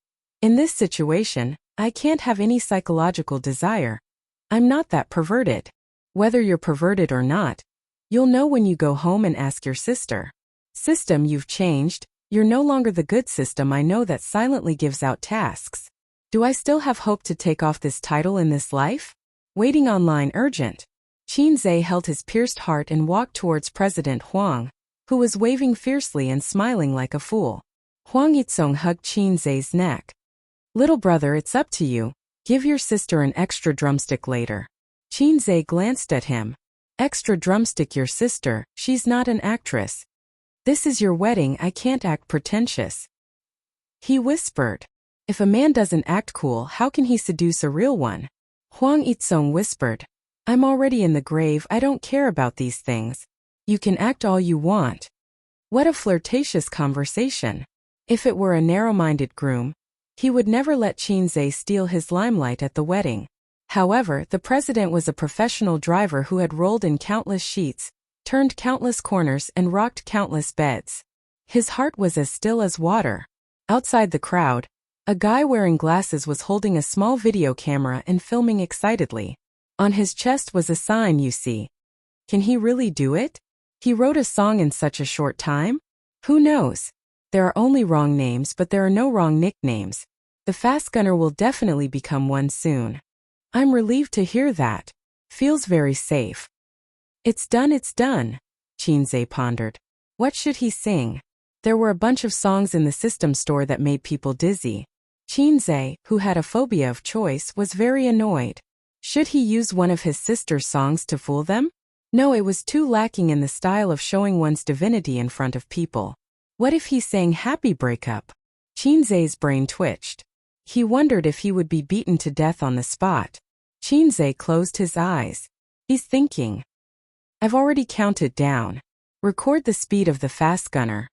In this situation, I can't have any psychological desire. I'm not that perverted. Whether you're perverted or not, you'll know when you go home and ask your sister. System, you've changed. You're no longer the good system I know that silently gives out tasks. Do I still have hope to take off this title in this life? Waiting online urgent. Qinzhe held his pierced heart and walked towards President Huang, who was waving fiercely and smiling like a fool. Huang Yitsong hugged Qinzhe's neck. Little brother, it's up to you. Give your sister an extra drumstick later. Qinzhe glanced at him. Extra drumstick your sister, she's not an actress. This is your wedding, I can't act pretentious. He whispered. If a man doesn't act cool, how can he seduce a real one? Huang Yitsong whispered. I'm already in the grave, I don't care about these things. You can act all you want. What a flirtatious conversation. If it were a narrow-minded groom, he would never let Chinze steal his limelight at the wedding. However, the president was a professional driver who had rolled in countless sheets, turned countless corners and rocked countless beds. His heart was as still as water. Outside the crowd, a guy wearing glasses was holding a small video camera and filming excitedly. On his chest was a sign, "You see. Can he really do it? He wrote a song in such a short time? Who knows? There are only wrong names, but there are no wrong nicknames. The fast gunner will definitely become one soon." I'm relieved to hear that. Feels very safe. It's done, Chinze pondered. What should he sing? There were a bunch of songs in the system store that made people dizzy. Chinze, who had a phobia of choice, was very annoyed. Should he use one of his sister's songs to fool them? No, it was too lacking in the style of showing one's divinity in front of people. What if he sang Happy Breakup? Chinze's brain twitched. He wondered if he would be beaten to death on the spot. Chinze closed his eyes. He's thinking. I've already counted down. Record the speed of the fast gunner.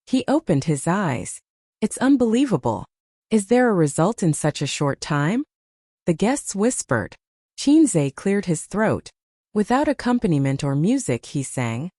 He opened his eyes. It's unbelievable. Is there a result in such a short time? The guests whispered. Chinze cleared his throat. Without accompaniment or music, he sang.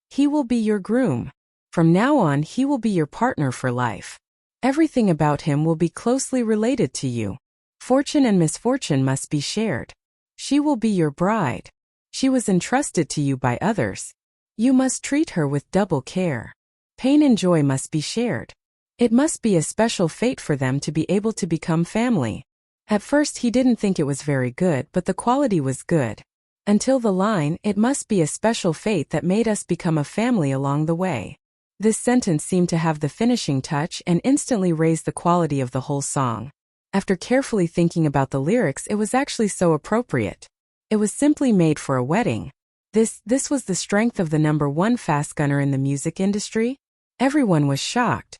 He will be your groom. From now on, he will be your partner for life. Everything about him will be closely related to you. Fortune and misfortune must be shared. She will be your bride. She was entrusted to you by others. You must treat her with double care. Pain and joy must be shared. It must be a special fate for them to be able to become family. At first he didn't think it was very good, but the quality was good. Until the line, "It must be a special fate that made us become a family along the way." This sentence seemed to have the finishing touch and instantly raised the quality of the whole song. After carefully thinking about the lyrics, it was actually so appropriate. It was simply made for a wedding. This was the strength of the #1 fast gunner in the music industry. Everyone was shocked.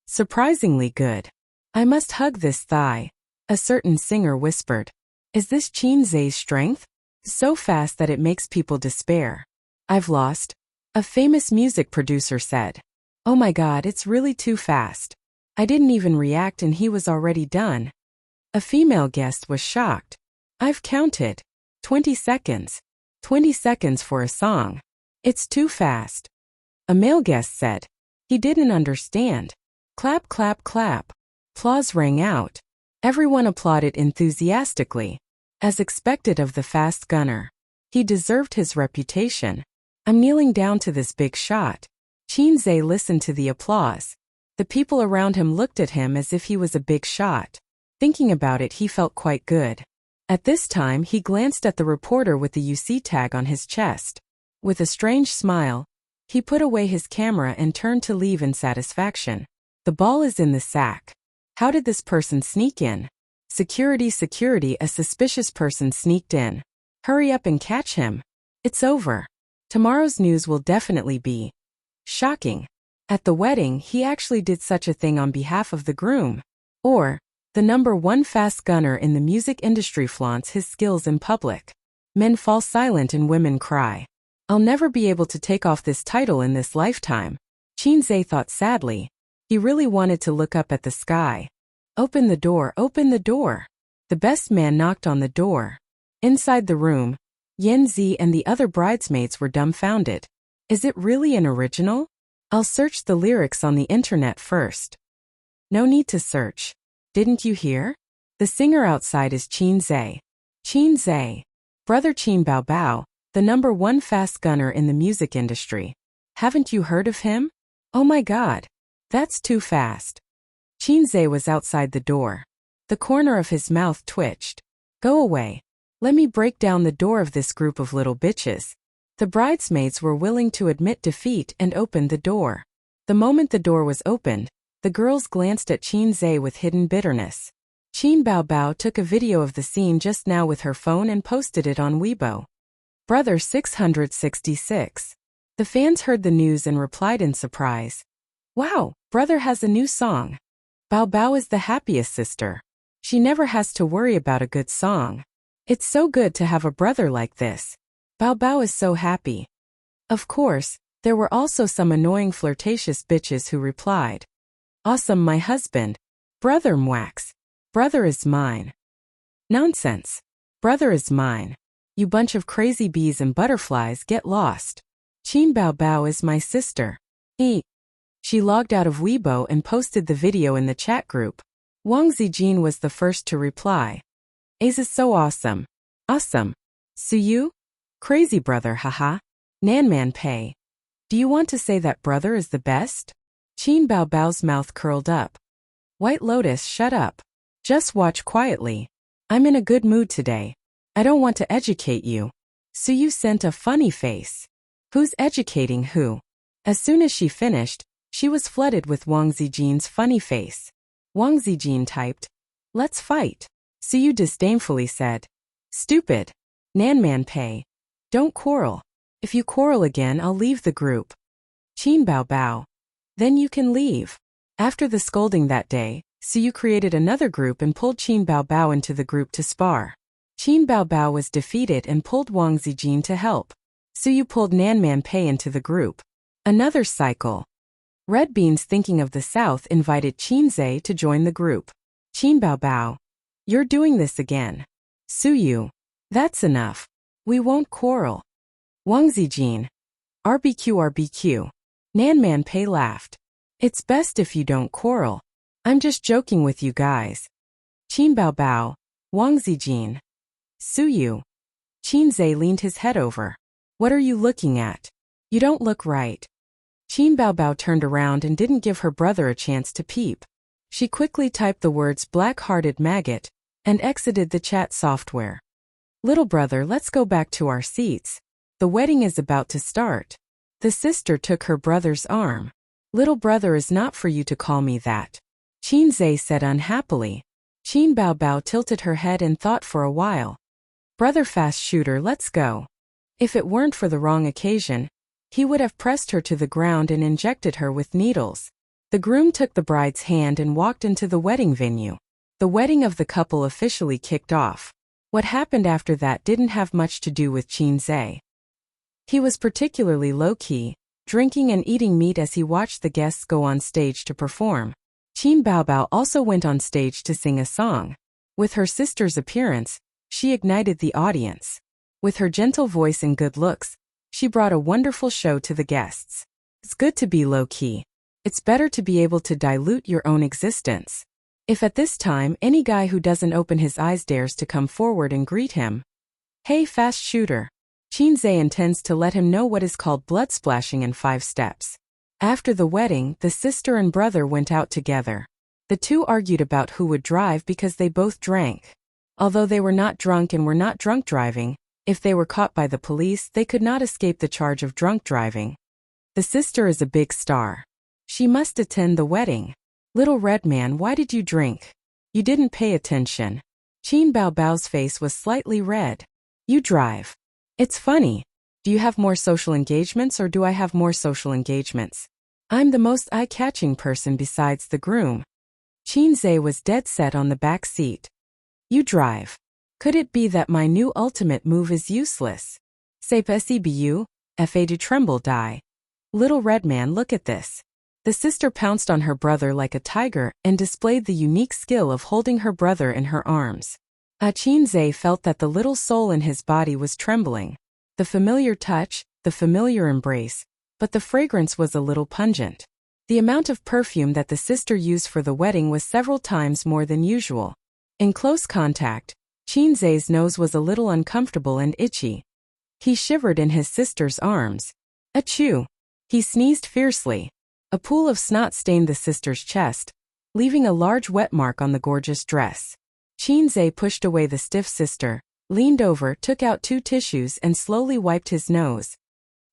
Surprisingly good. I must hug this thigh, a certain singer whispered. Is this Chinze's strength? So fast that it makes people despair. I've lost. A famous music producer said. Oh my God, it's really too fast. I didn't even react and he was already done. A female guest was shocked. I've counted. 20 seconds. 20 seconds for a song. It's too fast. A male guest said. He didn't understand. Clap, clap, clap. Applause rang out. Everyone applauded enthusiastically. As expected of the fast gunner. He deserved his reputation. I'm kneeling down to this big shot. Chinze listened to the applause. The people around him looked at him as if he was a big shot. Thinking about it, he felt quite good. At this time, he glanced at the reporter with the UC tag on his chest. With a strange smile, he put away his camera and turned to leave in satisfaction. The ball is in the sack. How did this person sneak in? Security, security, a suspicious person sneaked in. Hurry up and catch him. It's over. Tomorrow's news will definitely be shocking. At the wedding, he actually did such a thing on behalf of the groom. Or, the #1 fast gunner in the music industry flaunts his skills in public. Men fall silent and women cry. I'll never be able to take off this title in this lifetime. Chinze thought sadly. He really wanted to look up at the sky. Open the door, open the door. The best man knocked on the door. Inside the room, Yanzi and the other bridesmaids were dumbfounded. Is it really an original? I'll search the lyrics on the internet first. No need to search. Didn't you hear? The singer outside is Chinze. Chinze. Brother Chin Bao Bao, the #1 fast gunner in the music industry. Haven't you heard of him? Oh my God. That's too fast. Chinze was outside the door. The corner of his mouth twitched. Go away. Let me break down the door of this group of little bitches. The bridesmaids were willing to admit defeat and opened the door. The moment the door was opened, the girls glanced at Chinze with hidden bitterness. Chin Bao Bao took a video of the scene just now with her phone and posted it on Weibo. Brother 666. The fans heard the news and replied in surprise. Wow, brother has a new song. Bao Bao is the happiest sister. She never has to worry about a good song. It's so good to have a brother like this. Bao Bao is so happy. Of course, there were also some annoying flirtatious bitches who replied. Awesome, my husband. Brother Mwax. Brother is mine. Nonsense. Brother is mine. You bunch of crazy bees and butterflies, get lost. Qin Bao Bao is my sister. She logged out of Weibo and posted the video in the chat group. Wang Zijin was the first to reply. Ace is so awesome. Awesome. Suyu? Crazy brother, haha. Nanman Pei. Do you want to say that brother is the best? Qin Bao Bao's mouth curled up. White Lotus, shut up. Just watch quietly. I'm in a good mood today. I don't want to educate you. Suyu sent a funny face. Who's educating who? As soon as she finished, she was flooded with Wang Zijin's funny face. Wang Zijin typed, "Let's fight." Suyu disdainfully said, "Stupid. Nanman Pei. Don't quarrel. If you quarrel again, I'll leave the group." Qin Bao Bao. Then you can leave. After the scolding that day, Suyu created another group and pulled Qin Bao Bao into the group to spar. Qin Bao Bao was defeated and pulled Wang Zijin to help. Suyu pulled Nanman Pei into the group. Another cycle. Red Beans, thinking of the South, invited Qin Zhe to join the group. Qin Bao Bao. You're doing this again. Suyu. That's enough. We won't quarrel. Wang Zijin. RBQ RBQ. Nanman Pei laughed. It's best if you don't quarrel. I'm just joking with you guys. Qin Bao Bao. Wang Zijin. Suyu. Qin Zhe leaned his head over. What are you looking at? You don't look right. Qin Bao Bao turned around and didn't give her brother a chance to peep. She quickly typed the words "black-hearted maggot" and exited the chat software. Little brother, let's go back to our seats. The wedding is about to start. The sister took her brother's arm. Little brother is not for you to call me that. Qin Zhe said unhappily. Qin Bao Bao tilted her head and thought for a while. Brother fast shooter, let's go. If it weren't for the wrong occasion, he would have pressed her to the ground and injected her with needles. The groom took the bride's hand and walked into the wedding venue. The wedding of the couple officially kicked off. What happened after that didn't have much to do with Qin Zhe. He was particularly low-key, drinking and eating meat as he watched the guests go on stage to perform. Qin Bao Bao also went on stage to sing a song. With her sister's appearance, she ignited the audience. With her gentle voice and good looks, she brought a wonderful show to the guests. It's good to be low-key. It's better to be able to dilute your own existence. If at this time any guy who doesn't open his eyes dares to come forward and greet him, "Hey fast shooter." Qin Zhe intends to let him know what is called blood splashing in 5 steps. After the wedding, the sister and brother went out together. The two argued about who would drive because they both drank. Although they were not drunk and were not drunk driving, if they were caught by the police, they could not escape the charge of drunk driving. The sister is a big star. She must attend the wedding. Little red man, why did you drink? You didn't pay attention. Qin Bao Bao's face was slightly red. You drive. It's funny. Do you have more social engagements or do I have more social engagements? I'm the most eye-catching person besides the groom. Qin Zhe was dead set on the back seat. You drive. Could it be that my new ultimate move is useless? C'est possible, fa du tremble die. Little red man, look at this. The sister pounced on her brother like a tiger and displayed the unique skill of holding her brother in her arms. Qin Zhe felt that the little soul in his body was trembling. The familiar touch, the familiar embrace, but the fragrance was a little pungent. The amount of perfume that the sister used for the wedding was several times more than usual. In close contact, Qin Zhe's nose was a little uncomfortable and itchy. He shivered in his sister's arms. Achoo! He sneezed fiercely. A pool of snot stained the sister's chest, leaving a large wet mark on the gorgeous dress. Qin Zhe pushed away the stiff sister, leaned over, took out 2 tissues and slowly wiped his nose.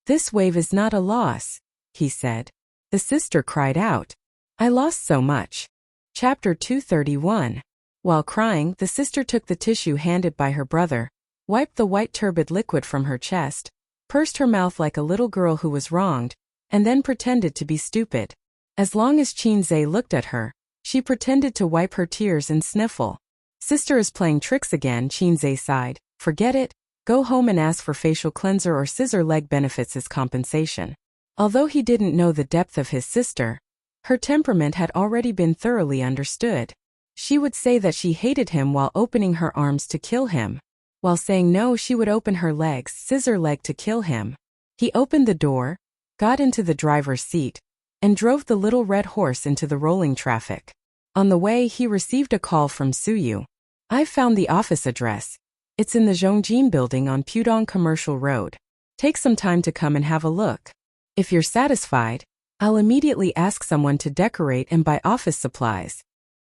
This wave is not a loss, he said. The sister cried out. I lost so much. Chapter 231. While crying, the sister took the tissue handed by her brother, wiped the white turbid liquid from her chest, pursed her mouth like a little girl who was wronged, and then pretended to be stupid. As long as Qin Zhe looked at her, she pretended to wipe her tears and sniffle. Sister is playing tricks again, Qin Zhe sighed. Forget it. Go home and ask for facial cleanser or scissor leg benefits as compensation. Although he didn't know the depth of his sister, Her temperament had already been thoroughly understood. She would say that she hated him while opening her arms to kill him. While saying no, she would open her legs, scissor leg to kill him. He opened the door, got into the driver's seat, and drove the little red horse into the rolling traffic. On the way, he received a call from Suyu. "I found the office address. It's in the Zhongjin building on Pudong Commercial Road. Take some time to come and have a look. If you're satisfied, I'll immediately ask someone to decorate and buy office supplies."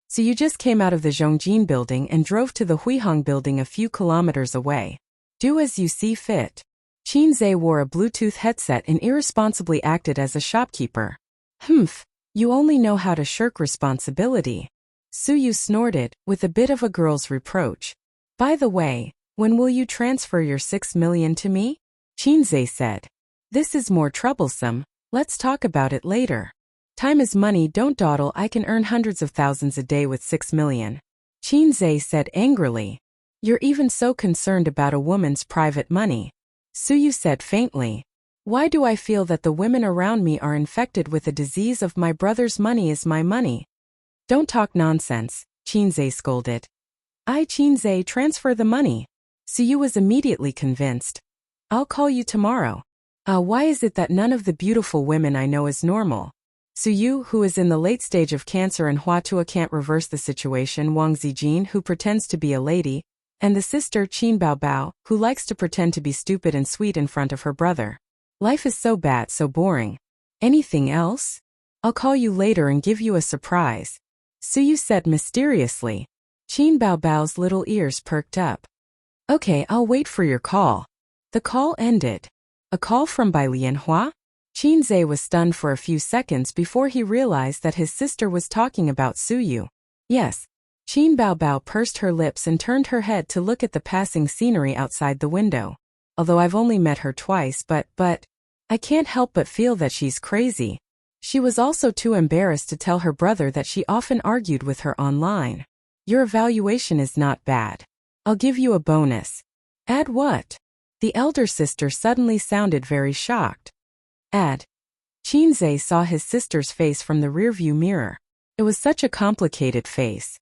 So you just came out of the Zhongjin building and drove to the Huihong building a few kilometers away. Do as you see fit. Qin Zhe wore a Bluetooth headset and irresponsibly acted as a shopkeeper. "Humph, you only know how to shirk responsibility." Suyu snorted, with a bit of a girl's reproach. "By the way, when will you transfer your 6 million to me?" Qin Zhe said. "This is more troublesome, let's talk about it later." "Time is money, don't dawdle, I can earn hundreds of thousands a day with 6 million. Qin Zhe said angrily. "You're even so concerned about a woman's private money." Suyu said faintly. "Why do I feel that the women around me are infected with a disease of my brother's money is my money?" "Don't talk nonsense," Qin Zhe scolded. Qin Zhe, transfer the money." Suyu was immediately convinced. "I'll call you tomorrow." Why is it that none of the beautiful women I know is normal?" Suyu, who is in the late stage of cancer and Huatua can't reverse the situation, Wang Zijin, who pretends to be a lady, and the sister Qin Baobao, who likes to pretend to be stupid and sweet in front of her brother. Life is so bad, so boring. "Anything else?" "I'll call you later and give you a surprise," Suyu said mysteriously. Qin Baobao's little ears perked up. "Okay, I'll wait for your call." The call ended. A call from Bai Lianhua? Qin Zhe was stunned for a few seconds before he realized that his sister was talking about Suyu. "Yes." Qin Baobao pursed her lips and turned her head to look at the passing scenery outside the window. "Although I've only met her twice, but I can't help but feel that she's crazy." She was also too embarrassed to tell her brother that she often argued with her online. "Your evaluation is not bad. I'll give you a bonus." "Add what?" The elder sister suddenly sounded very shocked. "Add." Qin Zhe saw his sister's face from the rearview mirror. It was such a complicated face.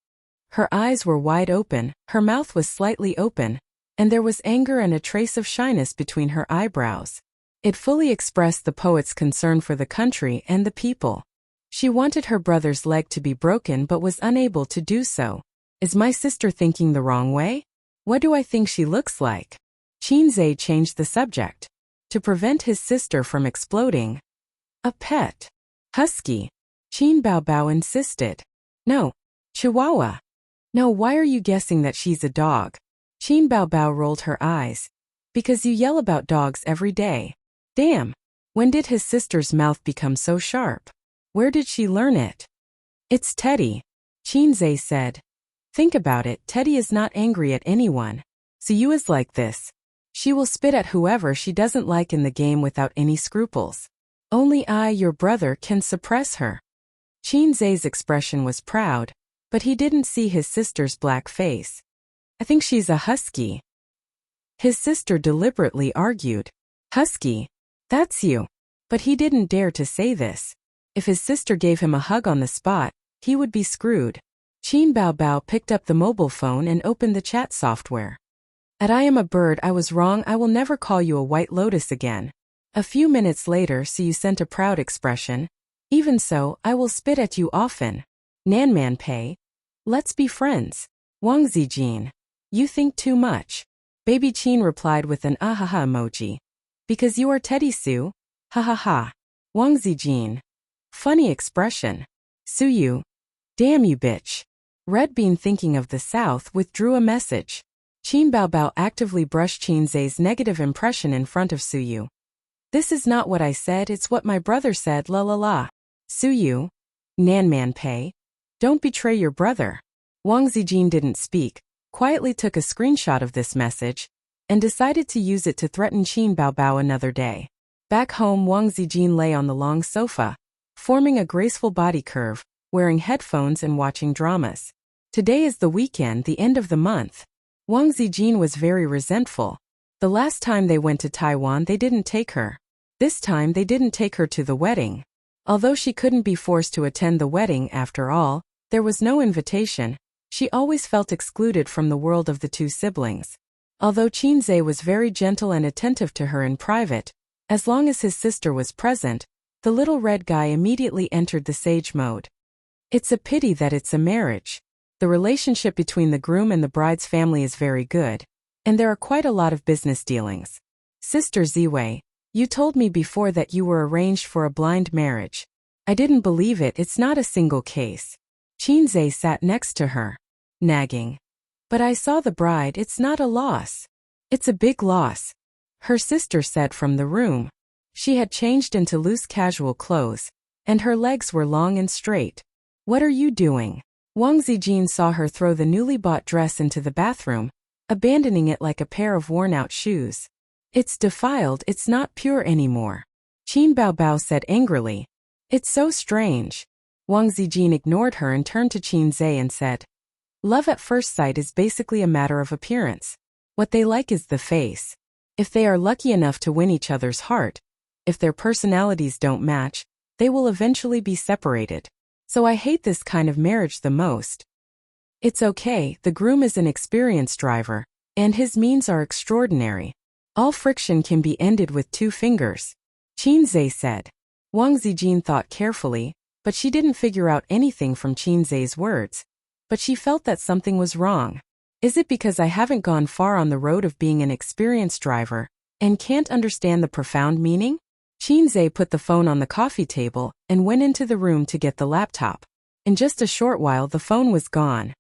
Her eyes were wide open, her mouth was slightly open, and there was anger and a trace of shyness between her eyebrows. It fully expressed the poet's concern for the country and the people. She wanted her brother's leg to be broken but was unable to do so. "Is my sister thinking the wrong way? What do I think she looks like?" Qin Zhe changed the subject. To prevent his sister from exploding. "A pet. Husky." Qin Baobao insisted. "No. Chihuahua." "No, why are you guessing that she's a dog?" Qin Baobao rolled her eyes. "Because you yell about dogs every day." Damn. When did his sister's mouth become so sharp? Where did she learn it? "It's Teddy," Qin Zhe said. "Think about it, Teddy is not angry at anyone. Suyu is like this. She will spit at whoever she doesn't like in the game without any scruples. Only I, your brother, can suppress her." Qin Zhe's expression was proud, but he didn't see his sister's black face. "I think she's a husky." His sister deliberately argued. "Husky? That's you." But he didn't dare to say this. If his sister gave him a hug on the spot, he would be screwed. Qin Baobao picked up the mobile phone and opened the chat software. "I am a bird, I was wrong, I will never call you a white lotus again." A few minutes later, Suyu sent a proud expression. "Even so, I will spit at you often. Nanman Pei. Let's be friends." Wang Zijin. "You think too much." Baby Qin replied with an ahaha emoji. "Because you are Teddy Su? Ha ha ha." Wang Zijin. "Funny expression." Suyu. "Damn you bitch." Red Bean, thinking of the South, withdrew a message. Qin Baobao actively brushed Qin Zhe's negative impression in front of Suyu. "This is not what I said, it's what my brother said, la la la." Suyu. "Nanman Pei. Don't betray your brother." Wang Zijin didn't speak, quietly took a screenshot of this message, and decided to use it to threaten Qin Baobao another day. Back home, Wang Zijin lay on the long sofa, forming a graceful body curve, wearing headphones and watching dramas. Today is the weekend, the end of the month. Wang Zijin was very resentful. The last time they went to Taiwan, they didn't take her. This time they didn't take her to the wedding. Although she couldn't be forced to attend the wedding after all, there was no invitation. She always felt excluded from the world of the two siblings. Although Chinze was very gentle and attentive to her in private, as long as his sister was present, the little red guy immediately entered the sage mode. It's a pity that it's a marriage. The relationship between the groom and the bride's family is very good, and there are quite a lot of business dealings. Sister Ziwei, you told me before that you were arranged for a blind marriage. I didn't believe it. It's not a single case. Chinze sat next to her, nagging. But I saw the bride. It's not a loss. It's a big loss, her sister said from the room. She had changed into loose casual clothes, and her legs were long and straight. What are you doing? Wang Zijin saw her throw the newly bought dress into the bathroom, abandoning it like a pair of worn-out shoes. It's defiled. It's not pure anymore, Qin Baobao said angrily. It's so strange. Wang Zijin ignored her and turned to Chinze and said, love at first sight is basically a matter of appearance. What they like is the face. If they are lucky enough to win each other's heart, if their personalities don't match, they will eventually be separated. So I hate this kind of marriage the most. It's okay, the groom is an experienced driver, and his means are extraordinary. All friction can be ended with 2 fingers, Chinze said. Wang Zijin thought carefully, but she didn't figure out anything from Chinze's words. But she felt that something was wrong. Is it because I haven't gone far on the road of being an experienced driver, and can't understand the profound meaning? Chinze put the phone on the coffee table and went into the room to get the laptop. In just a short while the phone was gone.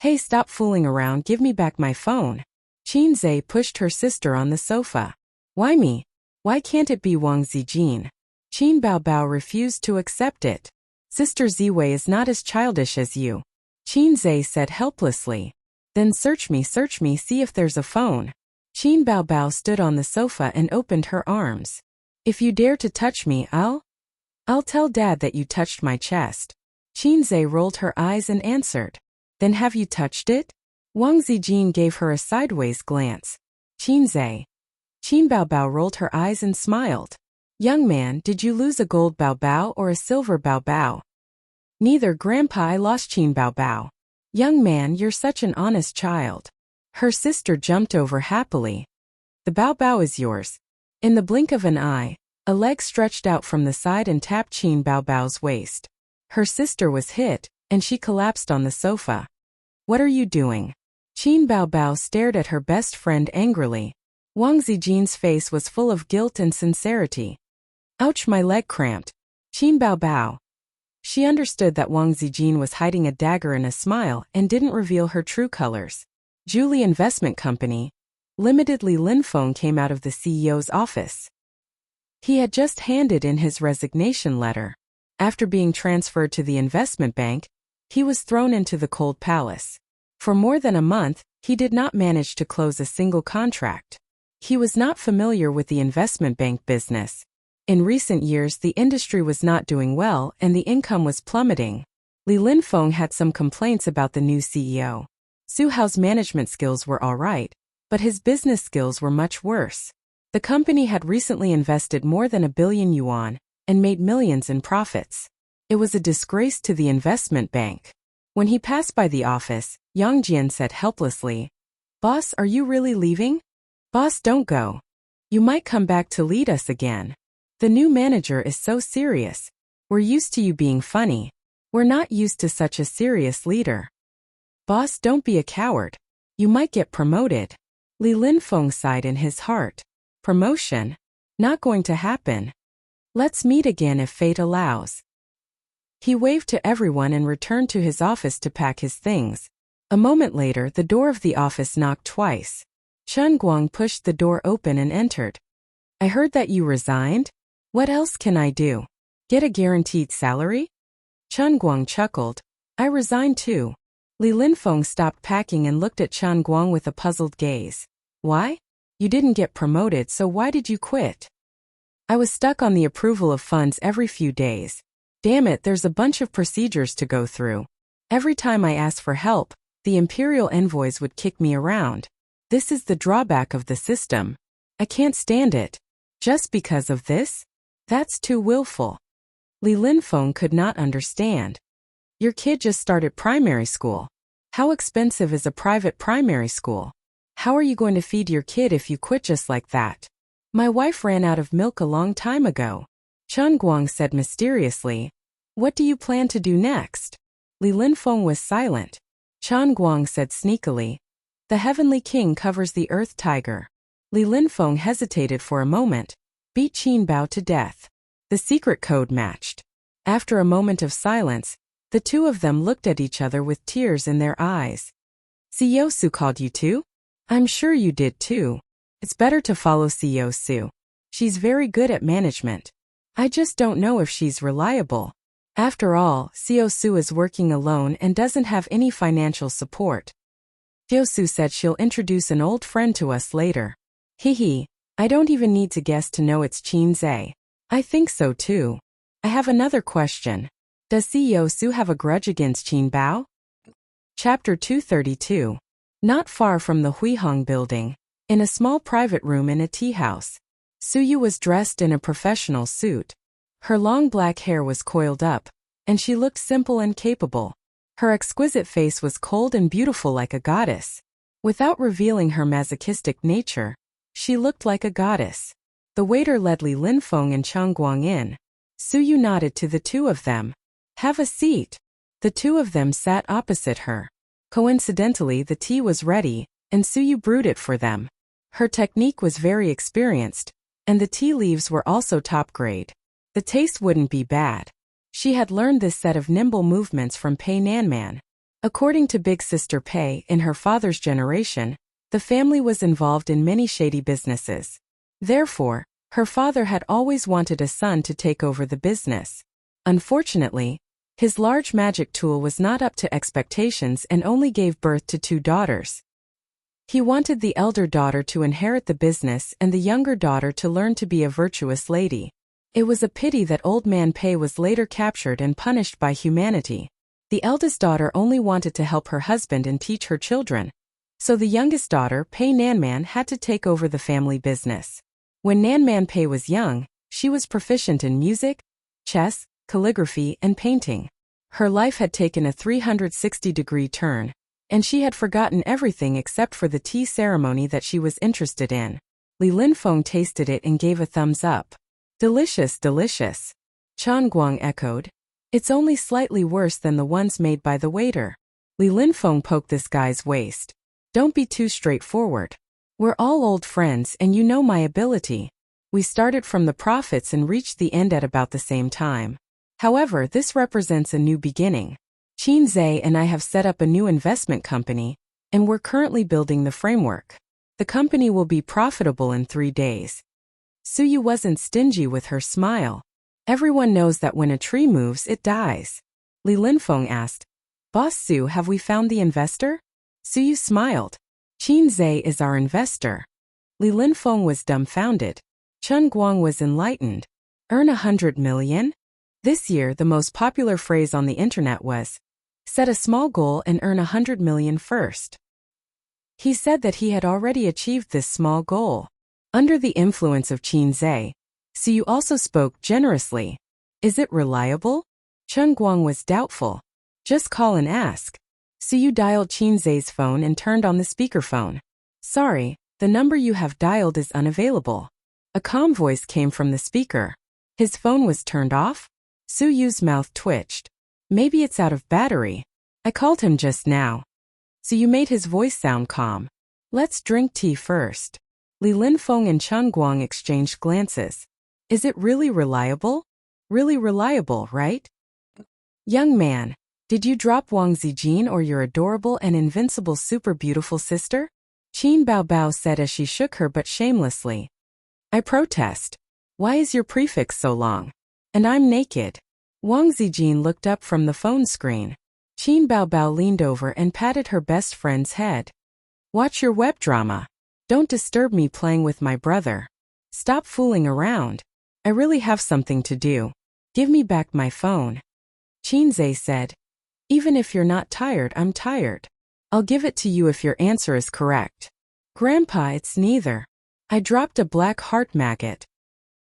Hey, stop fooling around, give me back my phone. Chinze pushed her sister on the sofa. Why me? Why can't it be Wang Zijin? Qin Baobao refused to accept it. Sister Ziwei is not as childish as you, Chinze said helplessly. Then search me, see if there's a phone. Qin Baobao stood on the sofa and opened her arms. If you dare to touch me, I'll tell Dad that you touched my chest. Chinze rolled her eyes and answered. Then have you touched it? Wang Zijin gave her a sideways glance. Chinze. Qin Baobao rolled her eyes and smiled. Young man, did you lose a gold baobao or a silver baobao? Neither, Grandpa, I lost, Qin Baobao. Young man, you're such an honest child. Her sister jumped over happily. The baobao is yours. In the blink of an eye, a leg stretched out from the side and tapped Qin Baobao's waist. Her sister was hit, and she collapsed on the sofa. What are you doing? Qin Baobao stared at her best friend angrily. Wang Zijin's face was full of guilt and sincerity. Ouch, my leg cramped. Qin Baobao. She understood that Wang Zijin was hiding a dagger in a smile and didn't reveal her true colors. Julie Investment Company Limited. Li Linfeng came out of the CEO's office. He had just handed in his resignation letter. After being transferred to the investment bank, he was thrown into the cold palace. For more than a month, he did not manage to close a single contract. He was not familiar with the investment bank business. In recent years, the industry was not doing well and the income was plummeting. Li Linfeng had some complaints about the new CEO. Su Hao's management skills were all right, but his business skills were much worse. The company had recently invested more than 1 billion yuan and made millions in profits. It was a disgrace to the investment bank. When he passed by the office, Yang Jian said helplessly, Boss, are you really leaving? Boss, don't go. You might come back to lead us again. The new manager is so serious. We're used to you being funny. We're not used to such a serious leader. Boss, don't be a coward. You might get promoted. Li Linfeng sighed in his heart. Promotion? Not going to happen. Let's meet again if fate allows. He waved to everyone and returned to his office to pack his things. A moment later, the door of the office knocked twice. Chen Guang pushed the door open and entered. I heard that you resigned? What else can I do? Get a guaranteed salary? Chen Guang chuckled. I resigned too. Li Linfeng stopped packing and looked at Chen Guang with a puzzled gaze. Why? You didn't get promoted, so why did you quit? I was stuck on the approval of funds every few days. Damn it, there's a bunch of procedures to go through. Every time I asked for help, the imperial envoys would kick me around. This is the drawback of the system. I can't stand it. Just because of this? That's too willful. Li Linfeng could not understand. Your kid just started primary school. How expensive is a private primary school? How are you going to feed your kid if you quit just like that? My wife ran out of milk a long time ago, Chen Guang said mysteriously. What do you plan to do next? Li Linfeng was silent. Chen Guang said sneakily. The heavenly king covers the earth tiger. Li Linfeng hesitated for a moment. Beat Qin Bao to death. The secret code matched. After a moment of silence, the two of them looked at each other with tears in their eyes. Siyosu called you too? I'm sure you did too. It's better to follow Siyosu. She's very good at management. I just don't know if she's reliable. After all, Siyosu is working alone and doesn't have any financial support. Siyosu said she'll introduce an old friend to us later. Hehe, I don't even need to guess to know it's Qin Zhe. I think so too. I have another question. Does Siyosu have a grudge against Qin Bao? Chapter 232. Not far from the Huihong building, in a small private room in a tea house, Suyu was dressed in a professional suit. Her long black hair was coiled up, and she looked simple and capable. Her exquisite face was cold and beautiful like a goddess. Without revealing her masochistic nature, she looked like a goddess. The waiter led Li Linfeng and Chen Guang in. Suyu nodded to the two of them. Have a seat. The two of them sat opposite her. Coincidentally, the tea was ready, and Suyu brewed it for them. Her technique was very experienced, and the tea leaves were also top grade. The taste wouldn't be bad. She had learned this set of nimble movements from Pei Nanman. According to big sister Pei, in her father's generation, the family was involved in many shady businesses. Therefore, her father had always wanted a son to take over the business. Unfortunately, his large magic tool was not up to expectations and only gave birth to 2 daughters. He wanted the elder daughter to inherit the business and the younger daughter to learn to be a virtuous lady. It was a pity that old man Pei was later captured and punished by humanity. The eldest daughter only wanted to help her husband and teach her children. So the youngest daughter, Pei Nanman, had to take over the family business. When Nanman Pei was young, she was proficient in music, chess, calligraphy, and painting. Her life had taken a 360-degree turn, and she had forgotten everything except for the tea ceremony that she was interested in. Li Linfeng tasted it and gave a thumbs up. Delicious, delicious. Chen Guang echoed. It's only slightly worse than the ones made by the waiter. Li Linfeng poked this guy's waist. Don't be too straightforward. We're all old friends and you know my ability. We started from the profits and reached the end at about the same time. However, this represents a new beginning. Qin Zhe and I have set up a new investment company, and we're currently building the framework. The company will be profitable in 3 days. Suyu wasn't stingy with her smile. Everyone knows that when a tree moves, it dies. Li Linfeng asked, Boss Su, have we found the investor? Suyu smiled. Qin Zhe is our investor. Li Linfeng was dumbfounded. Chen Guang was enlightened. Earn 100 million? This year, the most popular phrase on the internet was, set a small goal and earn 100 million first. He said that he had already achieved this small goal. Under the influence of Qin Zhe, Suyu also spoke generously. Is it reliable? Chen Guang was doubtful. Just call and ask. Suyu dialed Qin Zhe's phone and turned on the speakerphone. Sorry, the number you have dialed is unavailable. A calm voice came from the speaker. His phone was turned off? Suyu's mouth twitched. Maybe it's out of battery. I called him just now. Suyu made his voice sound calm. Let's drink tea first. Li Linfeng and Chen Guang exchanged glances. Is it really reliable? Really reliable, right? Young man, did you drop Wang Zijin or your adorable and invincible super beautiful sister? Qin Bao Bao said as she shook her but shamelessly. I protest. Why is your prefix so long? And I'm naked. Wang Zijin looked up from the phone screen. Qin Bao Bao leaned over and patted her best friend's head. Watch your web drama. Don't disturb me playing with my brother. Stop fooling around. I really have something to do. Give me back my phone. Qin Zhe said. Even if you're not tired, I'm tired. I'll give it to you if your answer is correct. Grandpa, it's neither. I dropped a black heart maggot.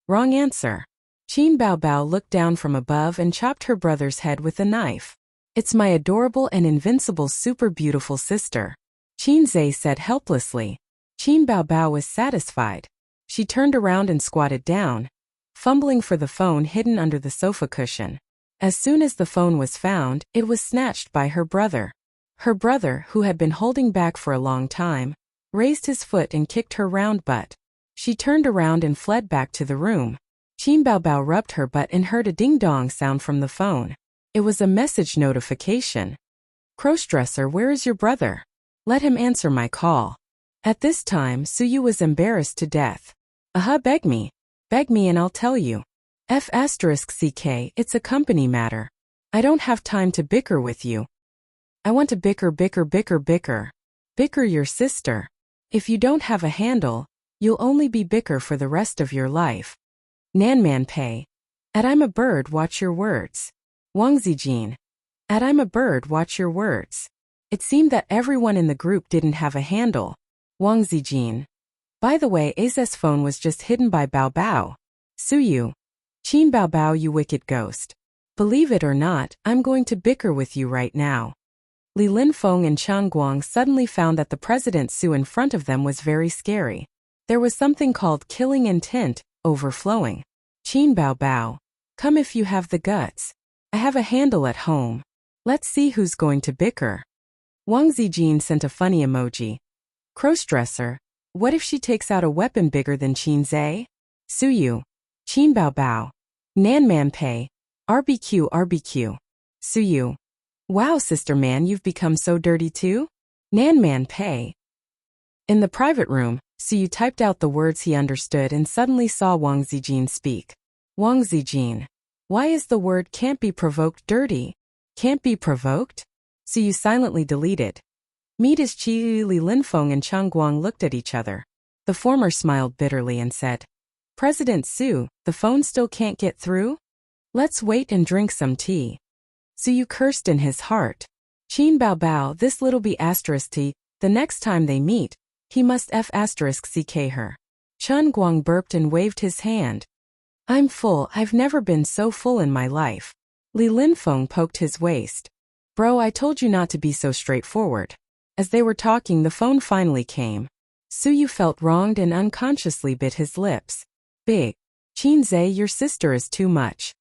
Wrong answer. Qin Baobao looked down from above and chopped her brother's head with a knife. It's my adorable and invincible super beautiful sister, Qin Zhe said helplessly. Qin Baobao was satisfied. She turned around and squatted down, fumbling for the phone hidden under the sofa cushion. As soon as the phone was found, it was snatched by her brother. Her brother, who had been holding back for a long time, raised his foot and kicked her round butt. She turned around and fled back to the room. Qin Baobao rubbed her butt and heard a ding-dong sound from the phone. It was a message notification. Crossdresser, where is your brother? Let him answer my call. At this time, Suyu was embarrassed to death. Beg me and I'll tell you. F***ck, it's a company matter. I don't have time to bicker with you. I want to bicker. Bicker your sister. If you don't have a handle, you'll only be bicker for the rest of your life. Nanman Pei. I'm a bird, watch your words. Wang Zijin. I'm a bird, watch your words. It seemed that everyone in the group didn't have a handle. Wang Zijin. By the way, A's phone was just hidden by Baobao. Suyu. Qin Baobao, you wicked ghost. Believe it or not, I'm going to bicker with you right now. Li Linfeng and Chang Guang suddenly found that the President Su in front of them was very scary. There was something called killing intent, overflowing. Qin Baobao. Come if you have the guts. I have a handle at home. Let's see who's going to bicker. Wang Zijin sent a funny emoji. Crossdresser. What if she takes out a weapon bigger than Qin Zhe? Suyu. Qin Baobao. Nanman Pei. RBQ. Suyu. Wow, sister man, you've become so dirty too? Nanman Pei. In the private room, Suyu typed out the words he understood and suddenly saw Wang Zijin speak. Wang Zijin. Why is the word can't be provoked dirty? Can't be provoked? Suyu silently deleted. Meet as Qi Li Linfeng and Chang Guang looked at each other. The former smiled bitterly and said, President Su, the phone still can't get through? Let's wait and drink some tea. Suyu cursed in his heart. Qin Baobao, this little b****, the next time they meet, he must f***ck her. Chang Guang burped and waved his hand. I'm full, I've never been so full in my life. Li Linfeng poked his waist. Bro, I told you not to be so straightforward. As they were talking, the phone finally came. Suyu felt wronged and unconsciously bit his lips. Big. Qin Zhe, your sister is too much.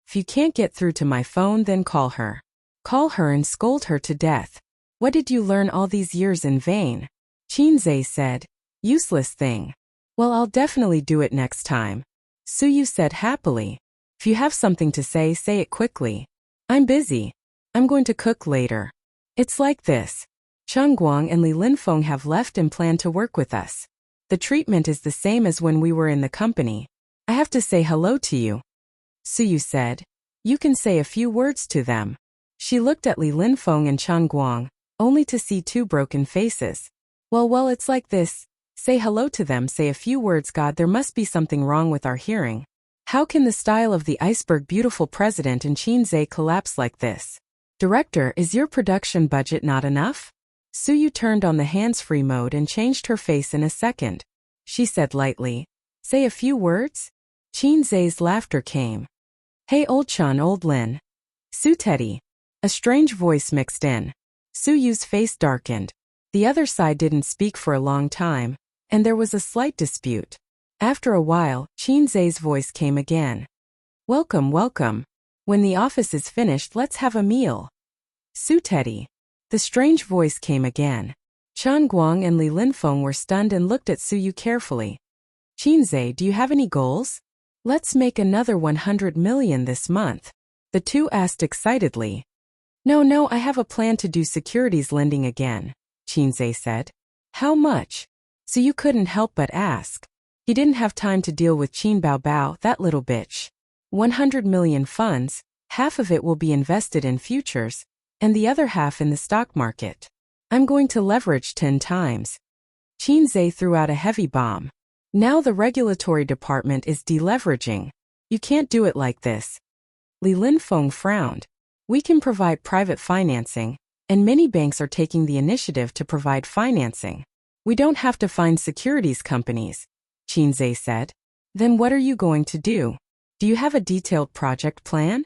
If you can't get through to my phone, then call her. Call her and scold her to death. What did you learn all these years in vain? Qin Zhe said. Useless thing. Well, I'll definitely do it next time. Suyu said happily. If you have something to say it quickly. I'm busy. I'm going to cook later. It's like this. Chang Guang and Li Linfeng have left and plan to work with us. The treatment is the same as when we were in the company. I have to say hello to you. Suyu said. You can say a few words to them. She looked at Li Linfeng and Chang Guang, only to see two broken faces. Well, it's like this. Say hello to them, say a few words. God, there must be something wrong with our hearing. How can the style of the iceberg beautiful president and Qin Zhe collapse like this? Director, is your production budget not enough? Suyu turned on the hands-free mode and changed her face in a second. She said lightly, say a few words? Qin Zhe's laughter came. Hey old Chun, old Lin. Su Teddy. A strange voice mixed in. Suyu's face darkened. The other side didn't speak for a long time, and there was a slight dispute. After a while, Qin Zhe's voice came again. Welcome. When the office is finished, let's have a meal. Su Teddy. The strange voice came again. Chang Guang and Li Linfeng were stunned and looked at Suyu carefully. Qin Zhe, do you have any goals? Let's make another 100 million this month. The two asked excitedly. No, I have a plan to do securities lending again, Qin Zhe said. How much? Suyu couldn't help but ask. He didn't have time to deal with Qin Baobao, that little bitch. 100 million funds, half of it will be invested in futures, and the other half in the stock market. I'm going to leverage 10 times. Qin Zhe threw out a heavy bomb. Now the regulatory department is deleveraging. You can't do it like this. Li Linfeng frowned. We can provide private financing, and many banks are taking the initiative to provide financing. We don't have to find securities companies, Qin Zhe said. Then what are you going to do? Do you have a detailed project plan?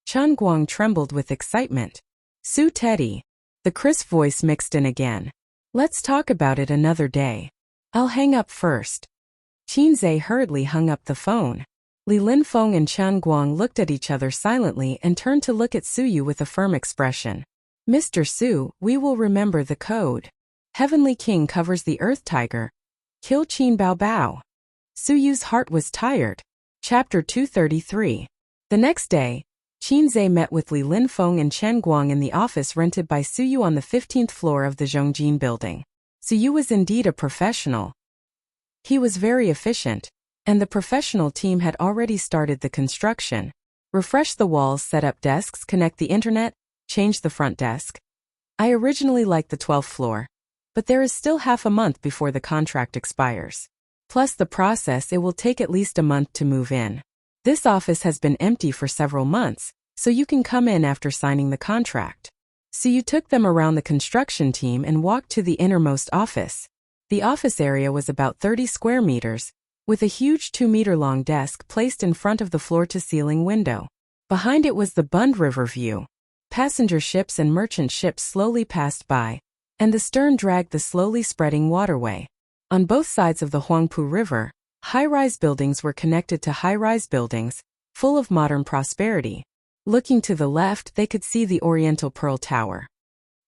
Chen Guang trembled with excitement. Su Teddy. The crisp voice mixed in again. Let's talk about it another day. I'll hang up first. Qin Zhe hurriedly hung up the phone. Li Linfeng and Chen Guang looked at each other silently and turned to look at Su Yu with a firm expression. Mr. Su, we will remember the code. Heavenly King covers the Earth Tiger. Kill Qin Bao Bao. Su Yu's heart was tired. Chapter 233. The next day, Qin Zhe met with Li Linfeng and Chen Guang in the office rented by Su Yu on the 15th floor of the Zhongjin building. Su Yu was indeed a professional. He was very efficient, and the professional team had already started the construction. Refresh the walls, set up desks, connect the internet, change the front desk. I originally liked the 12th floor, but there is still half a month before the contract expires. Plus the process, it will take at least a month to move in. This office has been empty for several months, so you can come in after signing the contract. So you took them around the construction team and walked to the innermost office. The office area was about 30 square meters, with a huge 2-meter-long desk placed in front of the floor-to-ceiling window. Behind it was the Bund River view. Passenger ships and merchant ships slowly passed by, and the stern dragged the slowly spreading waterway. On both sides of the Huangpu River, high-rise buildings were connected to high-rise buildings, full of modern prosperity. Looking to the left, they could see the Oriental Pearl Tower.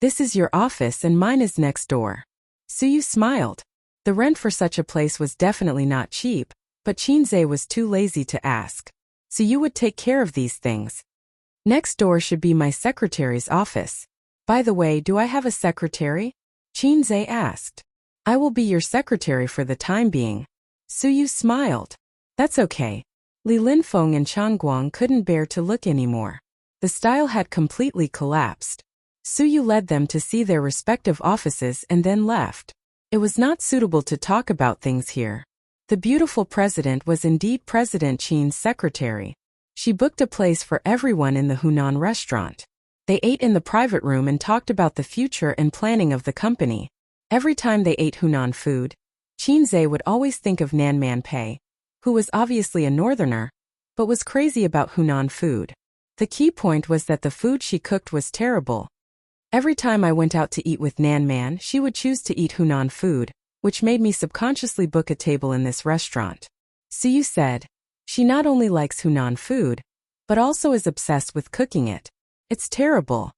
This is your office and mine is next door. Su Yu smiled. The rent for such a place was definitely not cheap, but Qin Zhe was too lazy to ask. So you would take care of these things. Next door should be my secretary's office. By the way, do I have a secretary? Qin Zhe asked. I will be your secretary for the time being. Su Yu smiled. That's okay. Li Linfeng and Chen Guang couldn't bear to look anymore. The style had completely collapsed. Su Yu led them to see their respective offices and then left. It was not suitable to talk about things here. The beautiful president was indeed President Qin's secretary. She booked a place for everyone in the Hunan restaurant. They ate in the private room and talked about the future and planning of the company. Every time they ate Hunan food, Qin Zhe would always think of Nan Man Pei, who was obviously a northerner, but was crazy about Hunan food. The key point was that the food she cooked was terrible. Every time I went out to eat with Nan Man, she would choose to eat Hunan food, which made me subconsciously book a table in this restaurant. Su Yu said, she not only likes Hunan food, but also is obsessed with cooking it. It's terrible.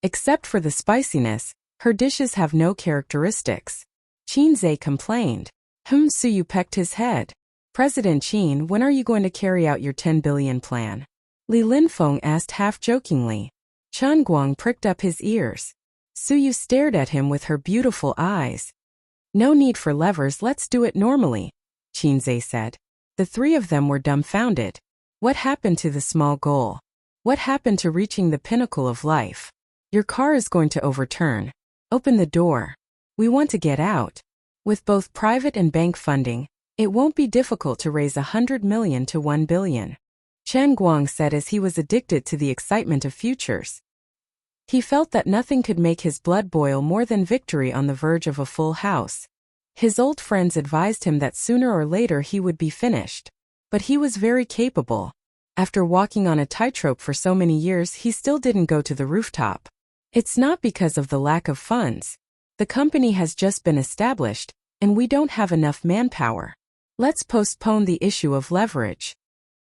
Except for the spiciness, her dishes have no characteristics. Qin Zhe complained. Su Yu pecked his head. President Qin, when are you going to carry out your 10 billion plan? Li Linfeng asked half-jokingly. Chen Guang pricked up his ears. Su Yu stared at him with her beautiful eyes. No need for levers, let's do it normally, Qin Zhe said. The three of them were dumbfounded. What happened to the small goal? What happened to reaching the pinnacle of life? Your car is going to overturn. Open the door. We want to get out. With both private and bank funding, it won't be difficult to raise 100 million to 1 billion. Chen Guang said as he was addicted to the excitement of futures. He felt that nothing could make his blood boil more than victory on the verge of a full house. His old friends advised him that sooner or later he would be finished. But he was very capable. After walking on a tightrope for so many years, he still didn't go to the rooftop. It's not because of the lack of funds. The company has just been established, and we don't have enough manpower. Let's postpone the issue of leverage,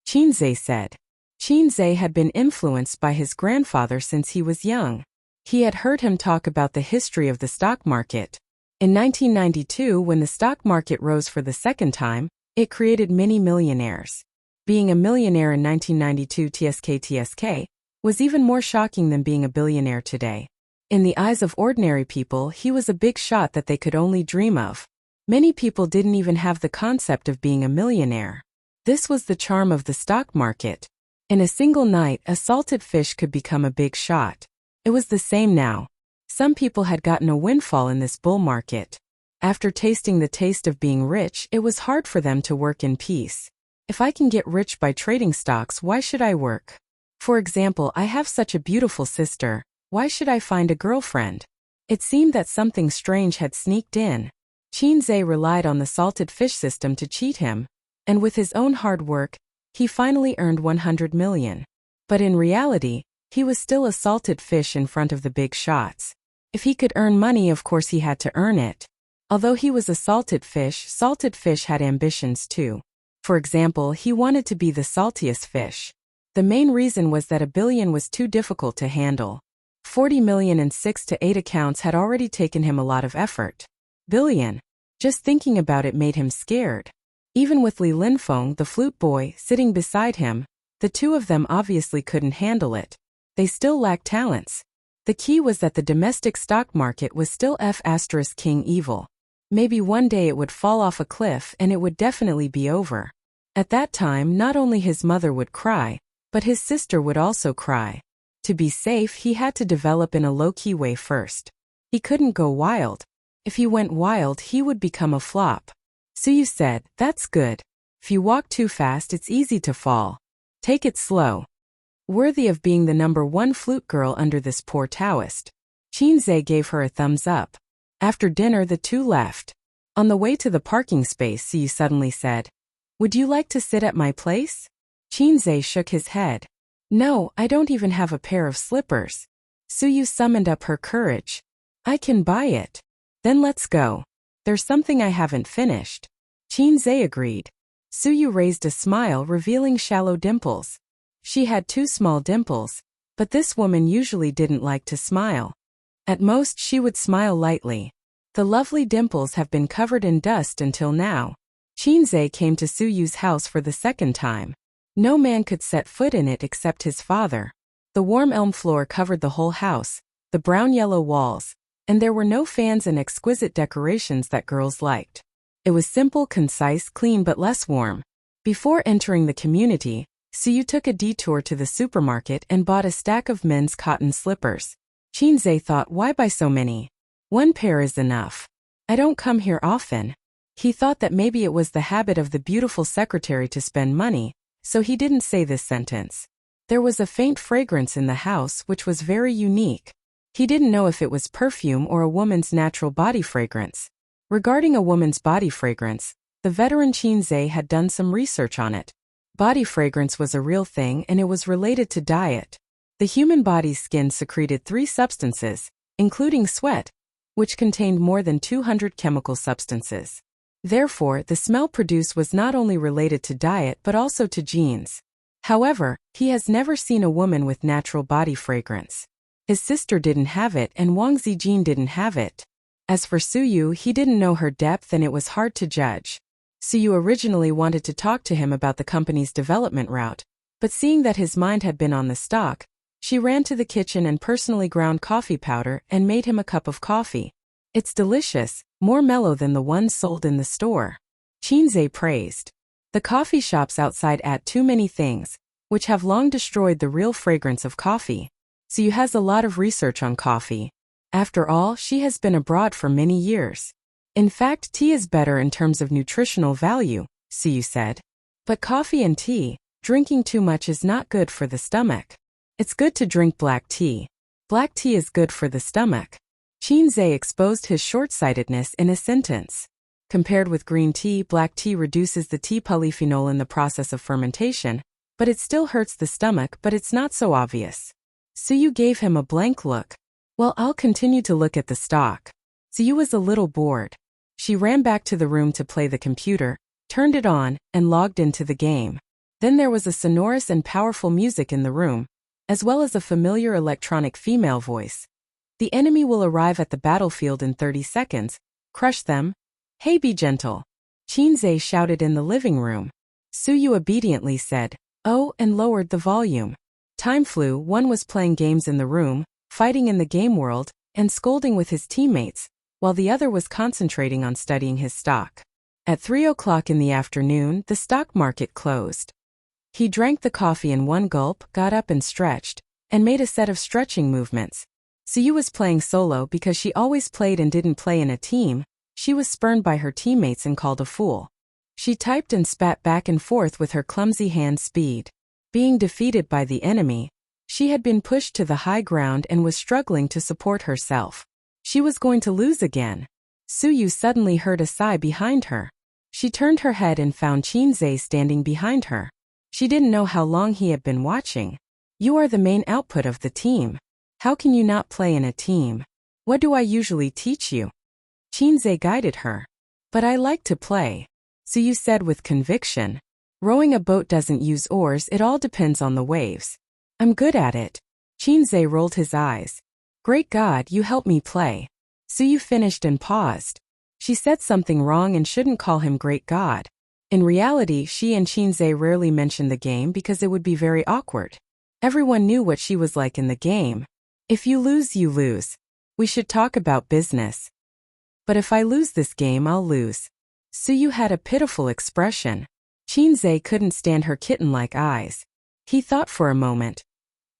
Qin Zhe said. Qin Zhe had been influenced by his grandfather since he was young. He had heard him talk about the history of the stock market. In 1992, when the stock market rose for the second time, it created many millionaires. Being a millionaire in 1992 TSK was even more shocking than being a billionaire today. In the eyes of ordinary people, he was a big shot that they could only dream of. Many people didn't even have the concept of being a millionaire. This was the charm of the stock market. In a single night, a salted fish could become a big shot. It was the same now. Some people had gotten a windfall in this bull market. After tasting the taste of being rich, it was hard for them to work in peace. If I can get rich by trading stocks, why should I work? For example, I have such a beautiful sister. Why should I find a girlfriend? It seemed that something strange had sneaked in. Qin Zhe relied on the salted fish system to cheat him, and with his own hard work, He finally earned 100 million. But in reality, he was still a salted fish in front of the big shots. If he could earn money, of course he had to earn it. Although he was a salted fish had ambitions too. For example, he wanted to be the saltiest fish. The main reason was that 1 billion was too difficult to handle. 40 million in 6 to 8 accounts had already taken him a lot of effort. Billion. Just thinking about it made him scared. Even with Li Linfeng, the flute boy, sitting beside him, the two of them obviously couldn't handle it. They still lacked talents. The key was that the domestic stock market was still King evil. Maybe one day it would fall off a cliff and it would definitely be over. At that time, not only his mother would cry, but his sister would also cry. To be safe, he had to develop in a low-key way first. He couldn't go wild. If he went wild, he would become a flop. Suyu said, "That's good. If you walk too fast, it's easy to fall. Take it slow." Worthy of being the #1 flute girl under this poor Taoist. Qinzhe gave her a thumbs up. After dinner, the two left. On the way to the parking space, Suyu suddenly said, "Would you like to sit at my place?" Qinzhe shook his head. "No, I don't even have a pair of slippers." Suyu summoned up her courage. "I can buy it." "Then let's go. There's something I haven't finished." Qinzhe agreed. Suyu raised a smile, revealing shallow dimples. She had 2 small dimples, but this woman usually didn't like to smile. At most, she would smile lightly. The lovely dimples have been covered in dust until now. Qinzhe came to Suyu's house for the second time. No man could set foot in it except his father. The warm elm floor covered the whole house, the brown-yellow walls, and there were no fans and exquisite decorations that girls liked. It was simple, concise, clean but less warm. Before entering the community, Suyu took a detour to the supermarket and bought a stack of men's cotton slippers. Qinzhe thought, why buy so many? 1 pair is enough. I don't come here often. He thought that maybe it was the habit of the beautiful secretary to spend money, so he didn't say this sentence. There was a faint fragrance in the house which was very unique. He didn't know if it was perfume or a woman's natural body fragrance. Regarding a woman's body fragrance, the veteran Qinzhe had done some research on it. Body fragrance was a real thing and it was related to diet. The human body's skin secreted 3 substances, including sweat, which contained more than 200 chemical substances. Therefore, the smell produced was not only related to diet but also to genes. However, he has never seen a woman with natural body fragrance. His sister didn't have it and Wang Zijin didn't have it. As for Suyu, he didn't know her depth and it was hard to judge. Suyu originally wanted to talk to him about the company's development route, but seeing that his mind had been on the stock, she ran to the kitchen and personally ground coffee powder and made him a cup of coffee. "It's delicious, more mellow than the ones sold in the store," Qinzhe praised. The coffee shops outside add too many things, which have long destroyed the real fragrance of coffee. Suyu has a lot of research on coffee. After all, she has been abroad for many years. "In fact, tea is better in terms of nutritional value," Suyu said. "But coffee and tea, drinking too much is not good for the stomach. It's good to drink black tea. Black tea is good for the stomach." Qinzhe exposed his short-sightedness in a sentence. Compared with green tea, black tea reduces the tea polyphenol in the process of fermentation, but it still hurts the stomach, but it's not so obvious. Suyu gave him a blank look. "Well, I'll continue to look at the stock." Suyu was a little bored. She ran back to the room to play the computer, turned it on, and logged into the game. Then there was a sonorous and powerful music in the room, as well as a familiar electronic female voice. "The enemy will arrive at the battlefield in 30 seconds. Crush them. Hey, be gentle." Qinzhe shouted in the living room. Suyu obediently said, "Oh," and lowered the volume. Time flew. One was playing games in the room, fighting in the game world, and scolding with his teammates, while the other was concentrating on studying his stock. At 3 o'clock in the afternoon, the stock market closed. He drank the coffee in one gulp, got up and stretched, and made a set of stretching movements. Suyu was playing solo because she always played and didn't play in a team. She was spurned by her teammates and called a fool. She typed and spat back and forth with her clumsy hand speed. Being defeated by the enemy, she had been pushed to the high ground and was struggling to support herself. She was going to lose again. Suyu suddenly heard a sigh behind her. She turned her head and found Qinzhe standing behind her. She didn't know how long he had been watching. You are the main output of the team. How can you not play in a team? What do I usually teach you? Chinze guided her. But I like to play. Suyu said with conviction. Rowing a boat doesn't use oars, it all depends on the waves. I'm good at it. Chinze rolled his eyes. Great God, you help me play. Suyu finished and paused. She said something wrong and shouldn't call him Great God. In reality, she and Chinze rarely mentioned the game because it would be very awkward. Everyone knew what she was like in the game. If you lose, you lose. We should talk about business. But if I lose this game, I'll lose. Suyu had a pitiful expression. Chinze couldn't stand her kitten-like eyes. He thought for a moment.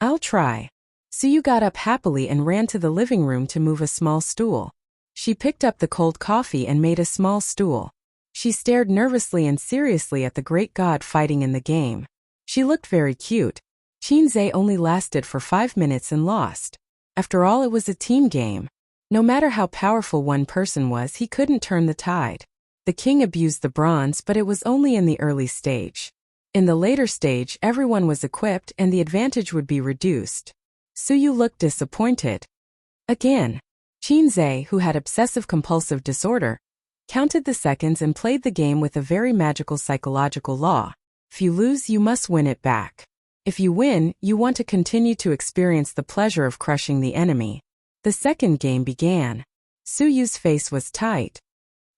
I'll try. Suyu got up happily and ran to the living room to move a small stool. She picked up the cold coffee and made a small stool. She stared nervously and seriously at the great god fighting in the game. She looked very cute. Chinze only lasted for 5 minutes and lost. After all, it was a team game. No matter how powerful one person was, he couldn't turn the tide. The king abused the bronze, but it was only in the early stage. In the later stage, everyone was equipped and the advantage would be reduced. Suyu looked disappointed. Again. Chinze, who had obsessive-compulsive disorder, counted the seconds and played the game with a very magical psychological law. If you lose, you must win it back. If you win, you want to continue to experience the pleasure of crushing the enemy. The second game began. Suyu's face was tight.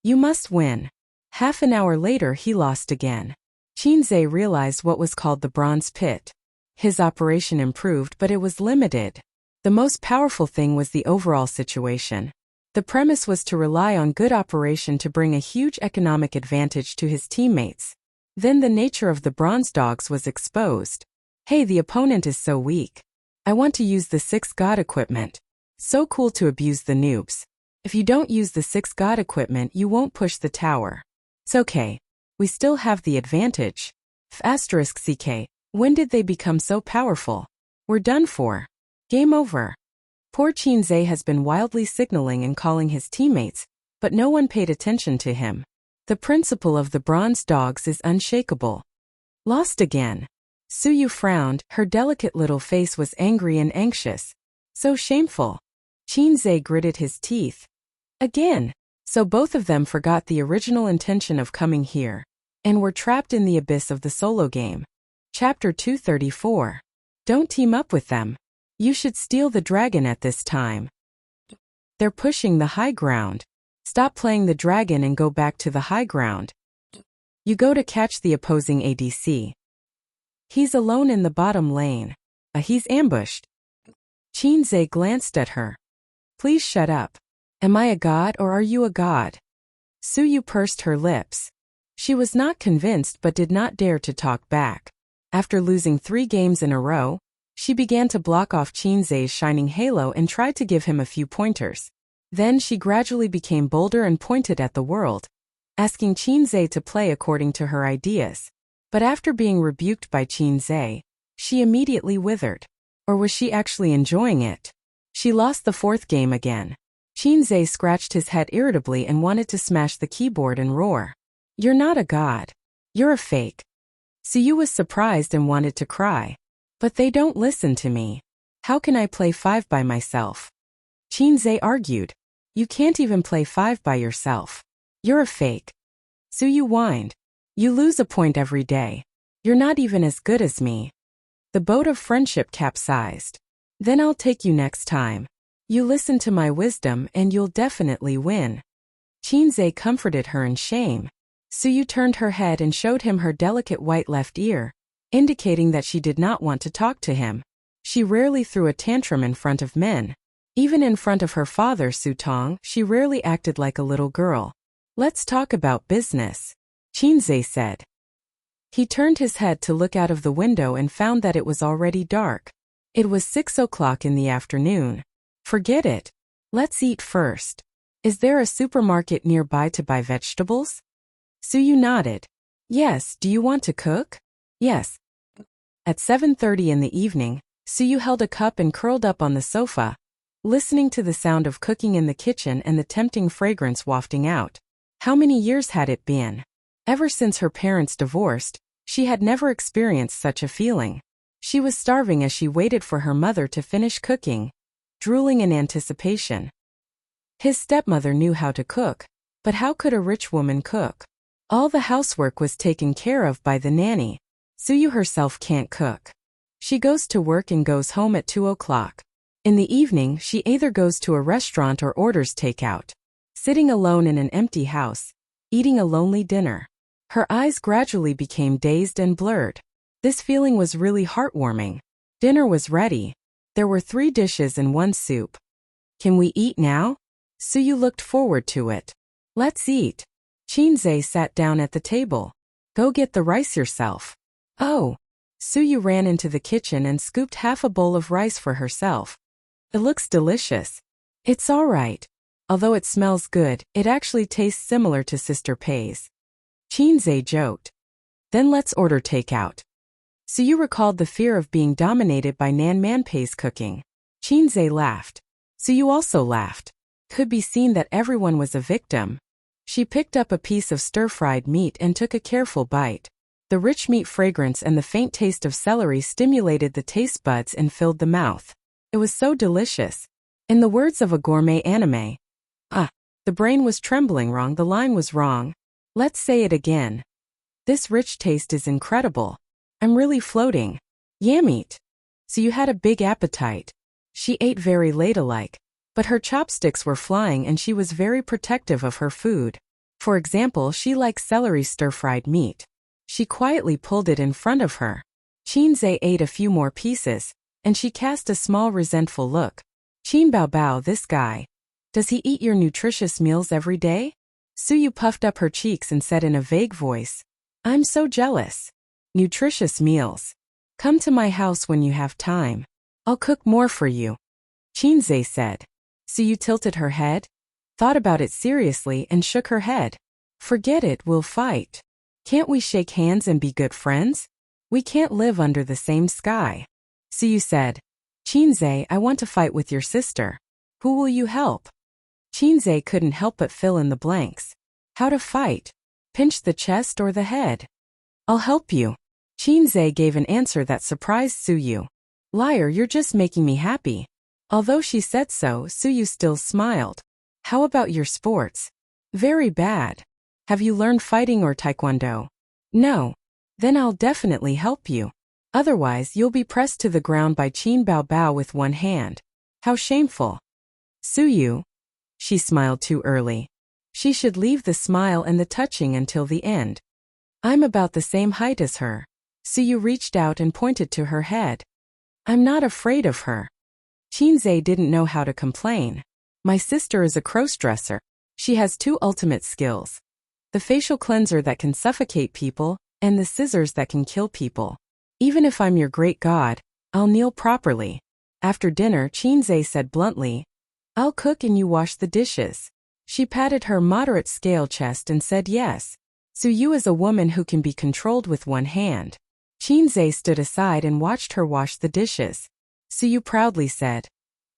You must win. Half an hour later, he lost again. Chinze realized what was called the bronze pit. His operation improved, but it was limited. The most powerful thing was the overall situation. The premise was to rely on good operation to bring a huge economic advantage to his teammates. Then the nature of the bronze dogs was exposed. Hey, the opponent is so weak. I want to use the 6 god equipment. So cool to abuse the noobs. If you don't use the 6 god equipment, you won't push the tower. It's okay. We still have the advantage. *CK. When did they become so powerful? We're done for. Game over. Poor Chinze has been wildly signaling and calling his teammates, but no one paid attention to him. The principle of the bronze dogs is unshakable. Lost again. Suyu frowned, her delicate little face was angry and anxious. So shameful. Chinze gritted his teeth. Again. So both of them forgot the original intention of coming here, and were trapped in the abyss of the solo game. Chapter 234. Don't team up with them. You should steal the dragon at this time. They're pushing the high ground. Stop playing the dragon and go back to the high ground. You go to catch the opposing ADC. He's alone in the bottom lane. He's ambushed. Chinze glanced at her. Please shut up. Am I a god or are you a god? Suyu pursed her lips. She was not convinced but did not dare to talk back. After losing 3 games in a row, she began to block off Chinze's shining halo and tried to give him a few pointers. Then she gradually became bolder and pointed at the world, asking Chinze to play according to her ideas. But after being rebuked by Chinze, she immediately withered. Or was she actually enjoying it? She lost the 4th game again. Chinze scratched his head irritably and wanted to smash the keyboard and roar. You're not a god. You're a fake. Suyu was surprised and wanted to cry. But they don't listen to me. How can I play 5 by myself? Chinze argued. You can't even play 5 by yourself. You're a fake. Suyu whined. You lose a point every day. You're not even as good as me. The boat of friendship capsized. Then I'll take you next time. You listen to my wisdom and you'll definitely win. Chinze comforted her in shame. Suyu turned her head and showed him her delicate white left ear, indicating that she did not want to talk to him. She rarely threw a tantrum in front of men. Even in front of her father, Sutong, she rarely acted like a little girl. Let's talk about business, Chinze said. He turned his head to look out of the window and found that it was already dark. It was 6 o'clock in the afternoon. Forget it. Let's eat first. Is there a supermarket nearby to buy vegetables? Suyu nodded. Yes, do you want to cook? Yes. At 7:30 in the evening, Suyu held a cup and curled up on the sofa, listening to the sound of cooking in the kitchen and the tempting fragrance wafting out. How many years had it been? Ever since her parents divorced, She had never experienced such a feeling. She was starving as she waited for her mother to finish cooking, drooling in anticipation. His stepmother knew how to cook, but how could a rich woman cook? All the housework was taken care of by the nanny. Suyu herself can't cook. She goes to work and goes home at 2 o'clock. In the evening, she either goes to a restaurant or orders takeout. Sitting alone in an empty house, eating a lonely dinner. Her eyes gradually became dazed and blurred. This feeling was really heartwarming. Dinner was ready. There were 3 dishes and 1 soup. Can we eat now? Suyu looked forward to it. Let's eat. Chinze sat down at the table. Go get the rice yourself. Oh. Suyu ran into the kitchen and scooped half a bowl of rice for herself. It looks delicious. It's all right. Although it smells good, it actually tastes similar to Sister Pei's. Chinze joked. Then let's order takeout. Suyu recalled the fear of being dominated by Nan Manpei's cooking. Chinze laughed. Suyu also laughed. Could be seen that everyone was a victim. She picked up a piece of stir-fried meat and took a careful bite. The rich meat fragrance and the faint taste of celery stimulated the taste buds and filled the mouth. It was so delicious. In the words of a gourmet anime, the brain was trembling wrong, the line was wrong. Let's say it again. This rich taste is incredible. I'm really floating. Yammeat. So you had a big appetite. She ate very ladylike, but her chopsticks were flying and she was very protective of her food. For example, she likes celery stir-fried meat. She quietly pulled it in front of her. Chinze ate a few more pieces, and she cast a small resentful look. Qin Bao Bao, this guy. Does he eat your nutritious meals every day? Suyu puffed up her cheeks and said in a vague voice, I'm so jealous. Nutritious meals. Come to my house when you have time. I'll cook more for you. Chinze said. Suyu tilted her head, thought about it seriously and shook her head. Forget it, we'll fight. Can't we shake hands and be good friends? We can't live under the same sky. Suyu said. Chinze, I want to fight with your sister. Who will you help? Chinze couldn't help but fill in the blanks. How to fight? Pinch the chest or the head? I'll help you. Chinze gave an answer that surprised Suyu. Liar, you're just making me happy. Although she said so, Suyu still smiled. How about your sports? Very bad. Have you learned fighting or taekwondo? No. Then I'll definitely help you. Otherwise, you'll be pressed to the ground by Qin Bao Bao with one hand. How shameful. Suyu. She smiled too early. She should leave the smile and the touching until the end. I'm about the same height as her. Suyu reached out and pointed to her head. I'm not afraid of her. Chinze didn't know how to complain. My sister is a crossdresser. She has 2 ultimate skills. The facial cleanser that can suffocate people, and the scissors that can kill people. Even if I'm your great god, I'll kneel properly. After dinner, Chinze said bluntly, I'll cook and you wash the dishes. She patted her moderate scale chest and said yes. Suyu is a woman who can be controlled with one hand. Chinze stood aside and watched her wash the dishes. Suyu proudly said,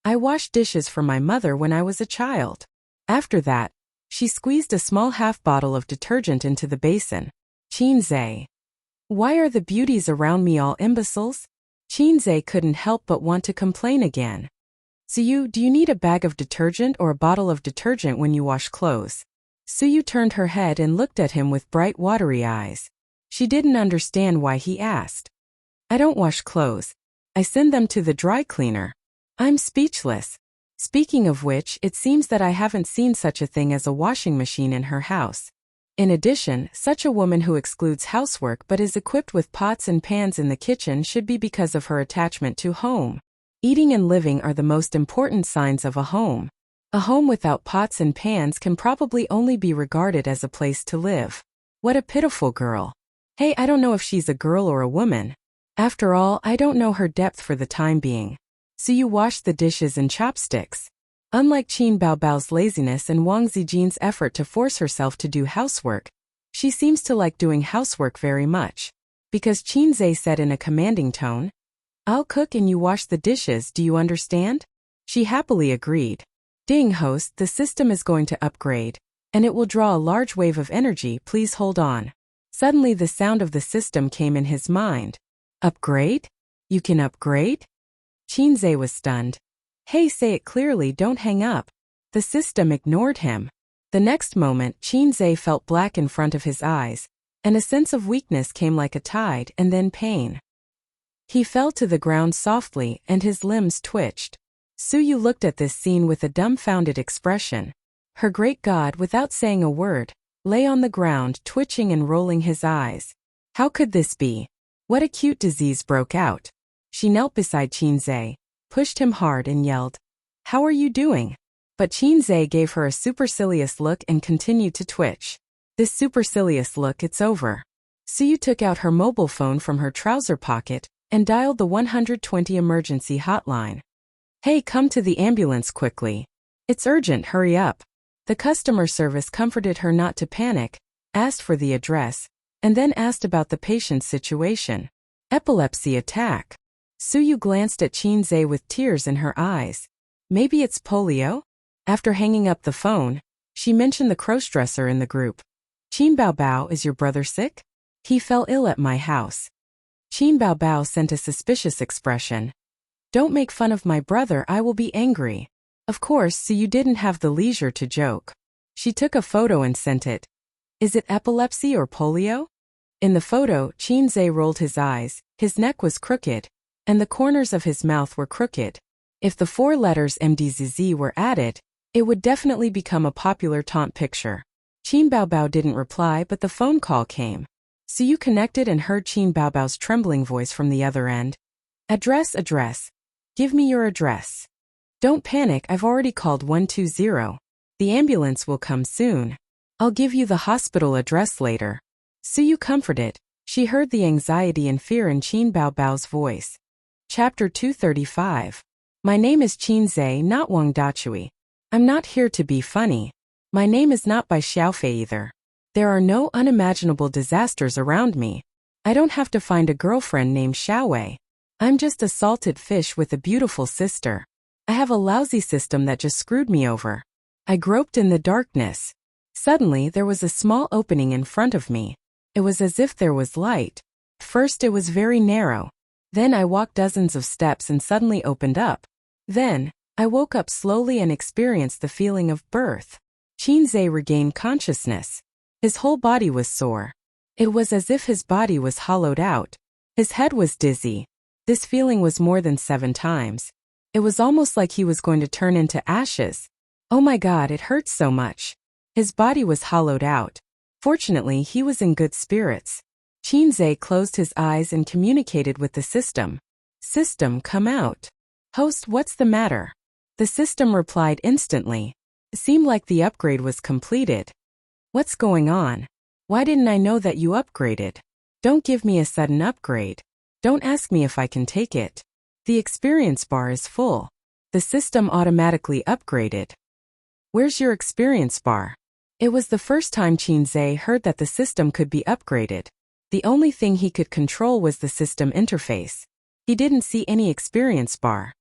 I washed dishes for my mother when I was a child. After that, she squeezed a small half bottle of detergent into the basin. Chinze. Why are the beauties around me all imbeciles? Chinze couldn't help but want to complain again. Suyu, do you need a bag of detergent or a bottle of detergent when you wash clothes? Suyu turned her head and looked at him with bright watery eyes. She didn't understand why he asked. I don't wash clothes. I send them to the dry cleaner. I'm speechless. Speaking of which, it seems that I haven't seen such a thing as a washing machine in her house. In addition, such a woman who excludes housework but is equipped with pots and pans in the kitchen should be because of her attachment to home. Eating and living are the most important signs of a home. A home without pots and pans can probably only be regarded as a place to live. What a pitiful girl. Hey, I don't know if she's a girl or a woman. After all, I don't know her depth for the time being. Suyu washed the dishes and chopsticks. Unlike Qin Bao Bao's laziness and Wang Zijin's effort to force herself to do housework, she seems to like doing housework very much. Because Chinze said in a commanding tone, I'll cook and you wash the dishes, do you understand? She happily agreed. Ding, host, the system is going to upgrade, and it will draw a large wave of energy, please hold on. Suddenly the sound of the system came in his mind. Upgrade? You can upgrade? Chinze was stunned. Hey, say it clearly, don't hang up. The system ignored him. The next moment, Chinze felt black in front of his eyes, and a sense of weakness came like a tide, and then pain. He fell to the ground softly, and his limbs twitched. Suyu looked at this scene with a dumbfounded expression. Her great god, without saying a word, lay on the ground, twitching and rolling his eyes. How could this be? What acute disease broke out? She knelt beside Chinze, pushed him hard and yelled, "How are you doing?" But Chinze gave her a supercilious look and continued to twitch. This supercilious look, it's over. Suyu took out her mobile phone from her trouser pocket and dialed the 120 emergency hotline. Hey, come to the ambulance quickly. It's urgent, hurry up. The customer service comforted her not to panic, asked for the address, and then asked about the patient's situation. Epilepsy attack. Suyu glanced at Chinze with tears in her eyes. Maybe it's polio? After hanging up the phone, she mentioned the crossdresser in the group. Qin Baobao, is your brother sick? He fell ill at my house. Qin Baobao sent a suspicious expression. Don't make fun of my brother, I will be angry. Of course, so you didn't have the leisure to joke. She took a photo and sent it. Is it epilepsy or polio? In the photo, Chinze rolled his eyes, his neck was crooked, and the corners of his mouth were crooked. If the 4 letters MDZZ were added, it would definitely become a popular taunt picture. Qin Baobao didn't reply, but the phone call came. So you connected and heard Qin Baobao's trembling voice from the other end. Address. Give me your address. Don't panic, I've already called 120. The ambulance will come soon. I'll give you the hospital address later. Suyu comforted. She heard the anxiety and fear in Qin Baobao's voice. Chapter 235. My name is Chinze, not Wang Dachui. I'm not here to be funny. My name is not by Xiaofei either. There are no unimaginable disasters around me. I don't have to find a girlfriend named Xiaowei. I'm just a salted fish with a beautiful sister. I have a lousy system that just screwed me over. I groped in the darkness. Suddenly, there was a small opening in front of me. It was as if there was light. First it was very narrow. Then I walked dozens of steps and suddenly opened up. Then, I woke up slowly and experienced the feeling of birth. Chinze regained consciousness. His whole body was sore. It was as if his body was hollowed out. His head was dizzy. This feeling was more than 7 times. It was almost like he was going to turn into ashes. Oh my God, it hurt so much. His body was hollowed out. Fortunately, he was in good spirits. Chinze closed his eyes and communicated with the system. System, come out. Host, what's the matter? The system replied instantly. It seemed like the upgrade was completed. What's going on? Why didn't I know that you upgraded? Don't give me a sudden upgrade. Don't ask me if I can take it. The experience bar is full. The system automatically upgraded. Where's your experience bar? It was the first time Chinze heard that the system could be upgraded. The only thing he could control was the system interface. He didn't see any experience bar.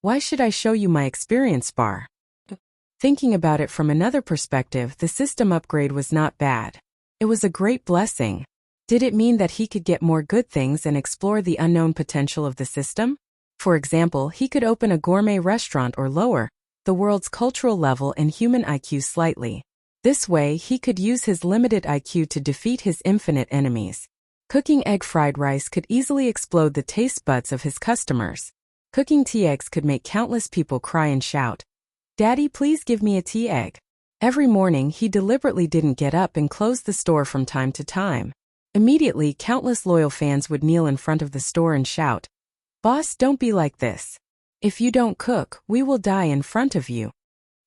Why should I show you my experience bar? Thinking about it from another perspective, the system upgrade was not bad. It was a great blessing. Did it mean that he could get more good things and explore the unknown potential of the system? For example, he could open a gourmet restaurant or lower the world's cultural level and human IQ slightly. This way, he could use his limited IQ to defeat his infinite enemies. Cooking egg fried rice could easily explode the taste buds of his customers. Cooking tea eggs could make countless people cry and shout, "Daddy, please give me a tea egg." Every morning, he deliberately didn't get up and closed the store from time to time. Immediately, countless loyal fans would kneel in front of the store and shout, "Boss, don't be like this. If you don't cook, we will die in front of you."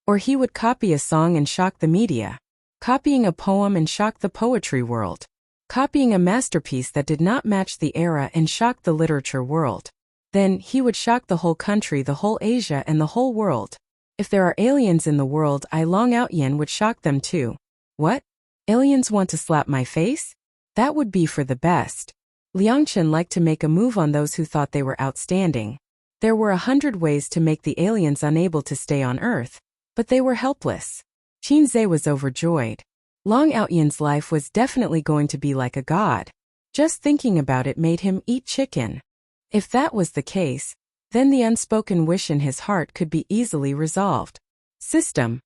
Or he would copy a song and shock the media. Copying a poem and shock the poetry world. Copying a masterpiece that did not match the era and shock the literature world. Then, he would shock the whole country, the whole Asia, and the whole world. If there are aliens in the world, I Long Out Yen would shock them too. What? Aliens want to slap my face? That would be for the best. Liangchen liked to make a move on those who thought they were outstanding. There were 100 ways to make the aliens unable to stay on Earth, but they were helpless. Chinze was overjoyed. Long Outyin's life was definitely going to be like a god. Just thinking about it made him eat chicken. If that was the case, then the unspoken wish in his heart could be easily resolved. System.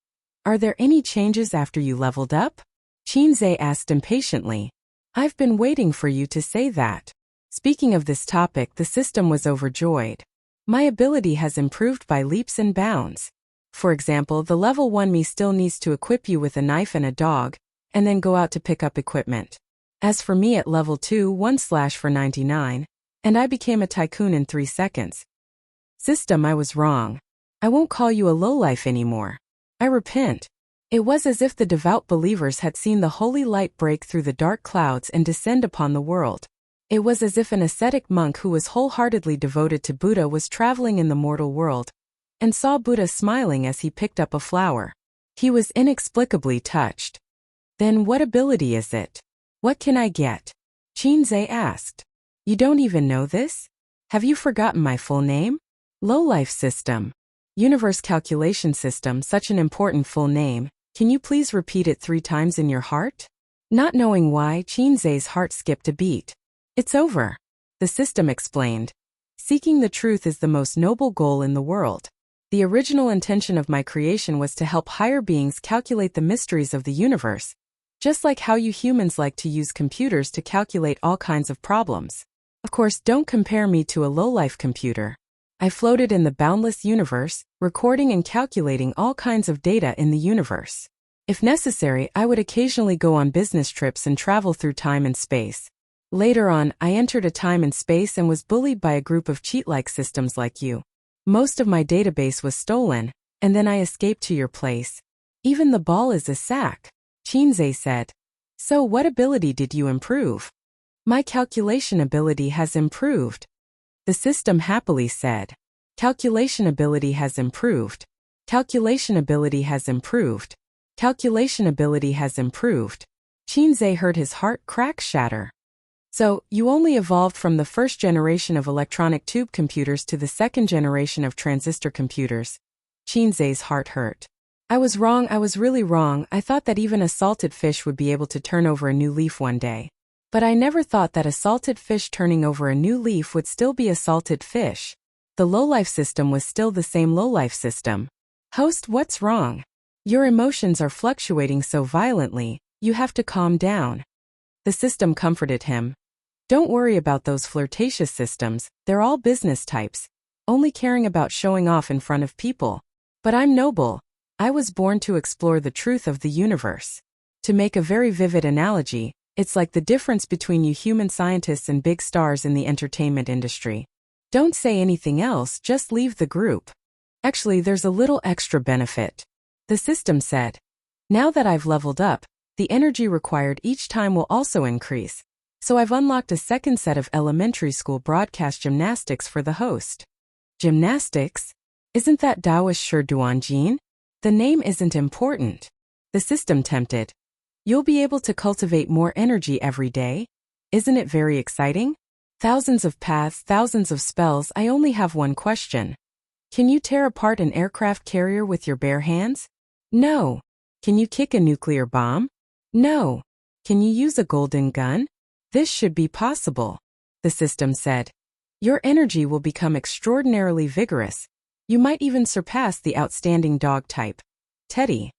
Are there any changes after you leveled up? Qinze asked impatiently. I've been waiting for you to say that. Speaking of this topic, the system was overjoyed. My ability has improved by leaps and bounds. For example, the level 1 me still needs to equip you with a knife and a dog, and then go out to pick up equipment. As for me at level 2, 1/ for 99, and I became a tycoon in 3 seconds. System, I was wrong. I won't call you a lowlife anymore. I repent. It was as if the devout believers had seen the holy light break through the dark clouds and descend upon the world. It was as if an ascetic monk who was wholeheartedly devoted to Buddha was traveling in the mortal world, and saw Buddha smiling as he picked up a flower. He was inexplicably touched. Then what ability is it? What can I get? Qinze asked. You don't even know this? Have you forgotten my full name? Lowlife System. Universe Calculation System, such an important full name. Can you please repeat it 3 times in your heart? Not knowing why, Qinze's heart skipped a beat. It's over. The system explained. Seeking the truth is the most noble goal in the world. The original intention of my creation was to help higher beings calculate the mysteries of the universe, just like how you humans like to use computers to calculate all kinds of problems. Of course, don't compare me to a lowlife computer. I floated in the boundless universe, recording and calculating all kinds of data in the universe. If necessary, I would occasionally go on business trips and travel through time and space. Later on, I entered a time and space and was bullied by a group of cheat-like systems like you. Most of my database was stolen, and then I escaped to your place. Even the ball is a sack, Qinze said. So what ability did you improve? My calculation ability has improved. The system happily said. Calculation ability has improved. Calculation ability has improved. Calculation ability has improved. Qinze heard his heart crack shatter. So, you only evolved from the first generation of electronic tube computers to the second generation of transistor computers. Qinze's heart hurt. I was wrong, I was really wrong. I thought that even a salted fish would be able to turn over a new leaf one day. But I never thought that a salted fish turning over a new leaf would still be a salted fish. The lowlife system was still the same lowlife system. Host, what's wrong? Your emotions are fluctuating so violently, you have to calm down. The system comforted him. Don't worry about those flirtatious systems, they're all business types, only caring about showing off in front of people. But I'm noble. I was born to explore the truth of the universe. To make a very vivid analogy, it's like the difference between you human scientists and big stars in the entertainment industry. Don't say anything else, just leave the group. Actually, there's a little extra benefit. The system said. Now that I've leveled up, the energy required each time will also increase. So I've unlocked a second set of elementary school broadcast gymnastics for the host. Gymnastics? Isn't that Taoist Shi Duanjin? The name isn't important. The system tempted. You'll be able to cultivate more energy every day. Isn't it very exciting? Thousands of paths, thousands of spells. I only have one question. Can you tear apart an aircraft carrier with your bare hands? No. Can you kick a nuclear bomb? No. Can you use a golden gun? This should be possible. The system said. Your energy will become extraordinarily vigorous. You might even surpass the outstanding dog type. Teddy.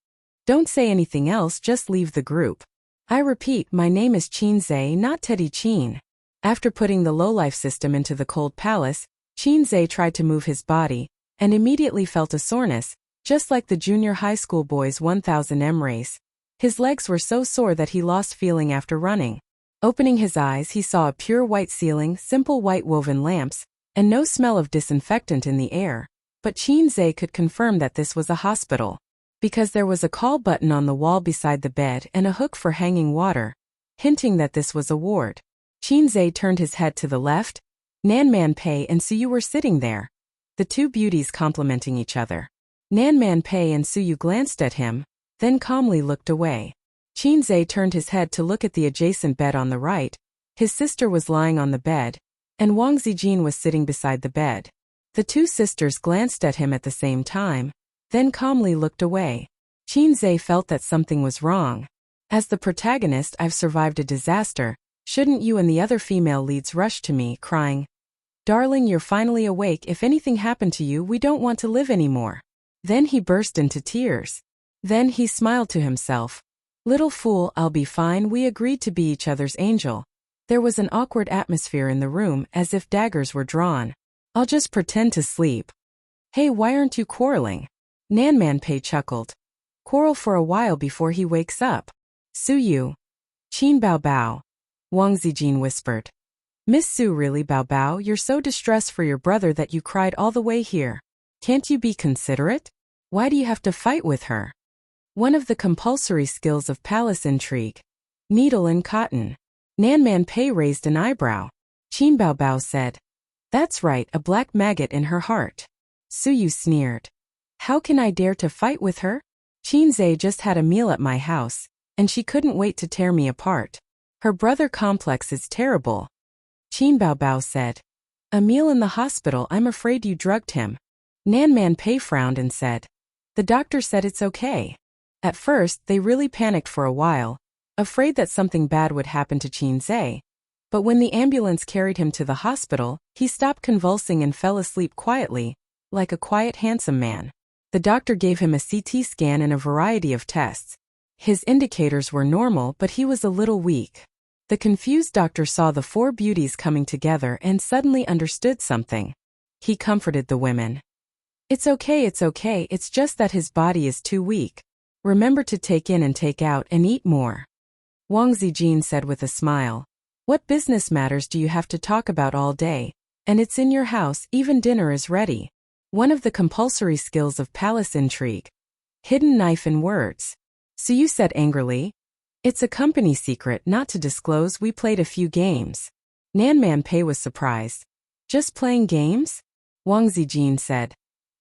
Don't say anything else, just leave the group. I repeat, my name is Qinze, not Teddy Qin. After putting the lowlife system into the cold palace, Qinze tried to move his body, and immediately felt a soreness, just like the junior high school boys 1000m race. His legs were so sore that he lost feeling after running. Opening his eyes, he saw a pure white ceiling, simple white woven lamps, and no smell of disinfectant in the air. But Qinze could confirm that this was a hospital, because there was a call button on the wall beside the bed and a hook for hanging water, hinting that this was a ward. Qinze turned his head to the left. Nanman Pei and Suyu were sitting there, the two beauties complimenting each other. Nanman Pei and Suyu glanced at him, then calmly looked away. Qinze turned his head to look at the adjacent bed on the right. His sister was lying on the bed, and Wang Zijin was sitting beside the bed. The two sisters glanced at him at the same time, then calmly looked away. Qinze felt that something was wrong. As the protagonist, I've survived a disaster. Shouldn't you and the other female leads rush to me, crying, "Darling, you're finally awake. If anything happened to you, we don't want to live anymore." Then he burst into tears. Then he smiled to himself. Little fool, I'll be fine. We agreed to be each other's angel. There was an awkward atmosphere in the room, as if daggers were drawn. I'll just pretend to sleep. Hey, why aren't you quarreling? Nanmanpei chuckled. Quarrel for a while before he wakes up. Su Yu. Qin Bao Bao. Wang Zijin whispered. Miss Su, really, Bao Bao, you're so distressed for your brother that you cried all the way here. Can't you be considerate? Why do you have to fight with her? One of the compulsory skills of palace intrigue. Needle and cotton. Nanmanpei raised an eyebrow. Qin Bao Bao said. That's right, a black maggot in her heart. Su Yu sneered. How can I dare to fight with her? Qinze just had a meal at my house, and she couldn't wait to tear me apart. Her brother complex is terrible. Qin Bao Bao said. A meal in the hospital, I'm afraid you drugged him. Nanmanpei frowned and said. The doctor said it's okay. At first, they really panicked for a while, afraid that something bad would happen to Qinze. But when the ambulance carried him to the hospital, he stopped convulsing and fell asleep quietly, like a quiet, handsome man. The doctor gave him a CT scan and a variety of tests. His indicators were normal, but he was a little weak. The confused doctor saw the four beauties coming together and suddenly understood something. He comforted the women. It's okay, it's just that his body is too weak. Remember to take in and take out and eat more. Wang Zijin said with a smile. What business matters do you have to talk about all day? And it's in your house, even dinner is ready. One of the compulsory skills of palace intrigue. Hidden knife in words. Su Yu said angrily. It's a company secret, not to disclose. We played a few games. Nanmanpei was surprised. Just playing games? Wang Zijin said.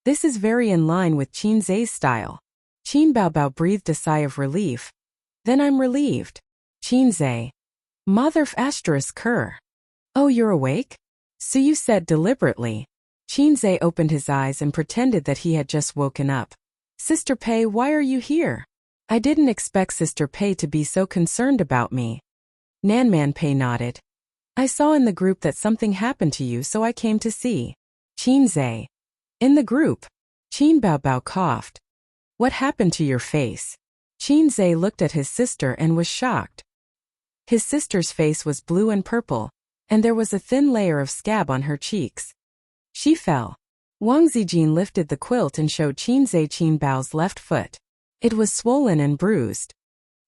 This is very in line with Qinze's style. Qin Bao Bao breathed a sigh of relief. Then I'm relieved. Qinze. Mother f*** cur. Oh, you're awake? Su Yu said deliberately. Qinze opened his eyes and pretended that he had just woken up. Sister Pei, why are you here? I didn't expect Sister Pei to be so concerned about me. Nanmanpei nodded. I saw in the group that something happened to you, so I came to see. Qinze. In the group? Qin Bao Bao coughed. What happened to your face? Qinze looked at his sister and was shocked. His sister's face was blue and purple, and there was a thin layer of scab on her cheeks. She fell. Wang Zijin lifted the quilt and showed Qinze Qin Bao's left foot. It was swollen and bruised.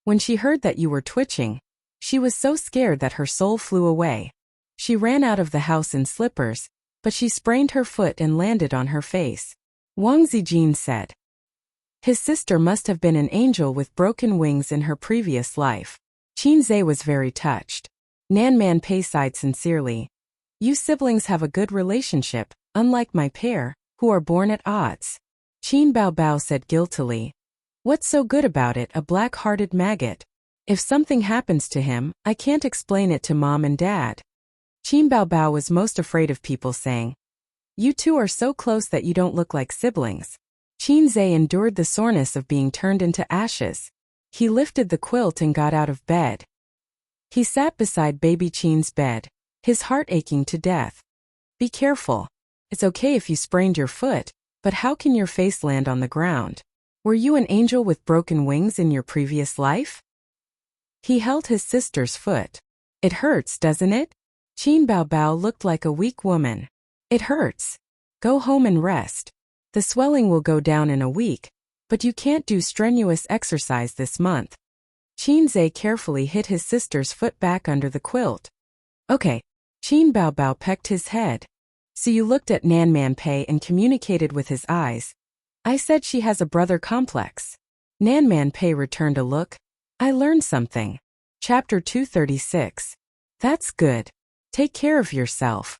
When she heard that you were twitching, she was so scared that her soul flew away. She ran out of the house in slippers, but she sprained her foot and landed on her face. Wang Zijin said. His sister must have been an angel with broken wings in her previous life. Qinze was very touched. Nanmanpei sighed sincerely. You siblings have a good relationship, unlike my pair, who are born at odds. Qin Bao Bao said guiltily. What's so good about it, a black-hearted maggot? If something happens to him, I can't explain it to Mom and Dad. Qin Bao Bao was most afraid of people saying, You two are so close that you don't look like siblings. Qinze endured the soreness of being turned into ashes. He lifted the quilt and got out of bed. He sat beside baby Qin's bed, his heart aching to death. Be careful. It's okay if you sprained your foot, but how can your face land on the ground? Were you an angel with broken wings in your previous life? He held his sister's foot. It hurts, doesn't it? Qin Bao Bao looked like a weak woman. It hurts. Go home and rest. The swelling will go down in a week, but you can't do strenuous exercise this month. Qinze carefully hid his sister's foot back under the quilt. Okay. Qin Bao Bao pecked his head. So you looked at Nanmanpei and communicated with his eyes. I said she has a brother complex. Nanmanpei returned a look. I learned something. Chapter 236. That's good. Take care of yourself.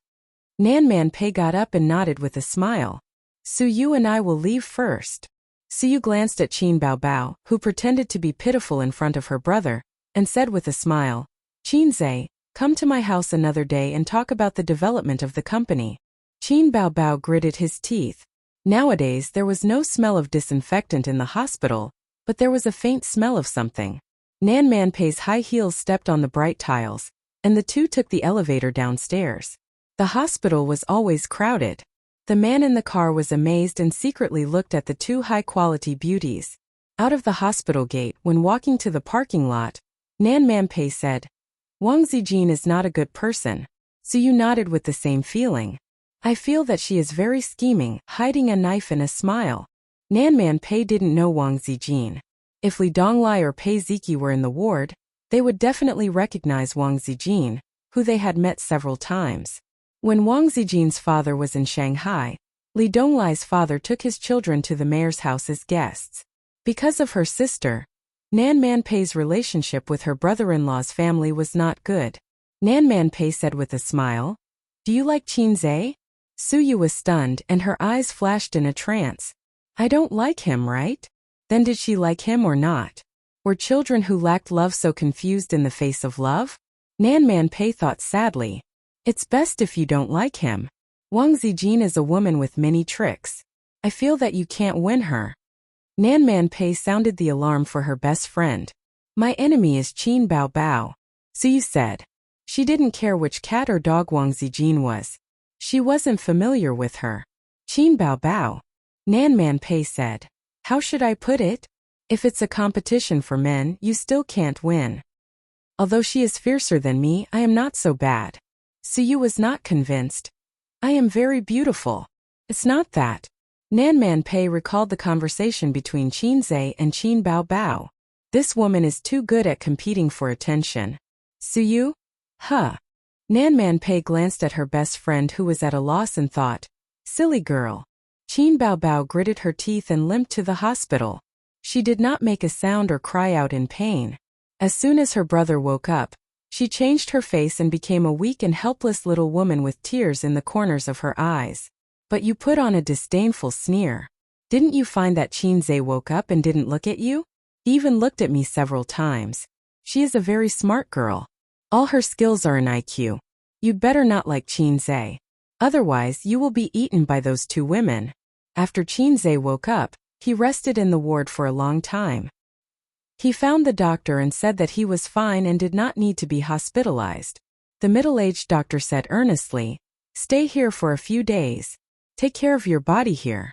Nanmanpei got up and nodded with a smile. Su Yu and I will leave first. Su Yu glanced at Qin Bao Bao, who pretended to be pitiful in front of her brother, and said with a smile, Qinze, come to my house another day and talk about the development of the company. Qin Bao Bao gritted his teeth. Nowadays there was no smell of disinfectant in the hospital, but there was a faint smell of something. Nan Manpei's high heels stepped on the bright tiles, and the two took the elevator downstairs. The hospital was always crowded. The man in the car was amazed and secretly looked at the two high-quality beauties. Out of the hospital gate, when walking to the parking lot, Nan Manpei said, "Wang Zijin is not a good person." Suyu nodded with the same feeling. "I feel that she is very scheming, hiding a knife in a smile." Nan Manpei didn't know Wang Zijin. If Li Donglai or Pei Ziki were in the ward, they would definitely recognize Wang Zijin, who they had met several times. When Wang Zijin's father was in Shanghai, Li Donglai's father took his children to the mayor's house as guests. Because of her sister, Nan Manpei's relationship with her brother-in-law's family was not good. Nan Manpei said with a smile, "Do you like Qin Zhe?" Suyu was stunned and her eyes flashed in a trance. "I don't like him, right?" Then did she like him or not? Were children who lacked love so confused in the face of love? Nan Manpei thought sadly, "It's best if you don't like him. Wang Zijin is a woman with many tricks. I feel that you can't win her." Nan Manpei sounded the alarm for her best friend. "My enemy is Qin Bao Bao," Suyu said. She didn't care which cat or dog Wang Zijin was. She wasn't familiar with her. "Qin Bao Bao," Nan Manpei said. "How should I put it? If it's a competition for men, you still can't win. Although she is fiercer than me, I am not so bad." Suyu was not convinced. "I am very beautiful." "It's not that." Nan Manpei recalled the conversation between Qin Zhe and Qin Bao Bao. "This woman is too good at competing for attention." "Suyu? Huh." Nan Manpei glanced at her best friend who was at a loss and thought, "Silly girl." Qin Bao Bao gritted her teeth and limped to the hospital. She did not make a sound or cry out in pain. As soon as her brother woke up, she changed her face and became a weak and helpless little woman with tears in the corners of her eyes. "But you put on a disdainful sneer. Didn't you find that Qin Zhe woke up and didn't look at you? He even looked at me several times. She is a very smart girl. All her skills are in IQ. You'd better not like Qin Zhe. Otherwise you will be eaten by those two women." After Qin Zhe woke up, he rested in the ward for a long time. He found the doctor and said that he was fine and did not need to be hospitalized. The middle-aged doctor said earnestly, "Stay here for a few days. Take care of your body here."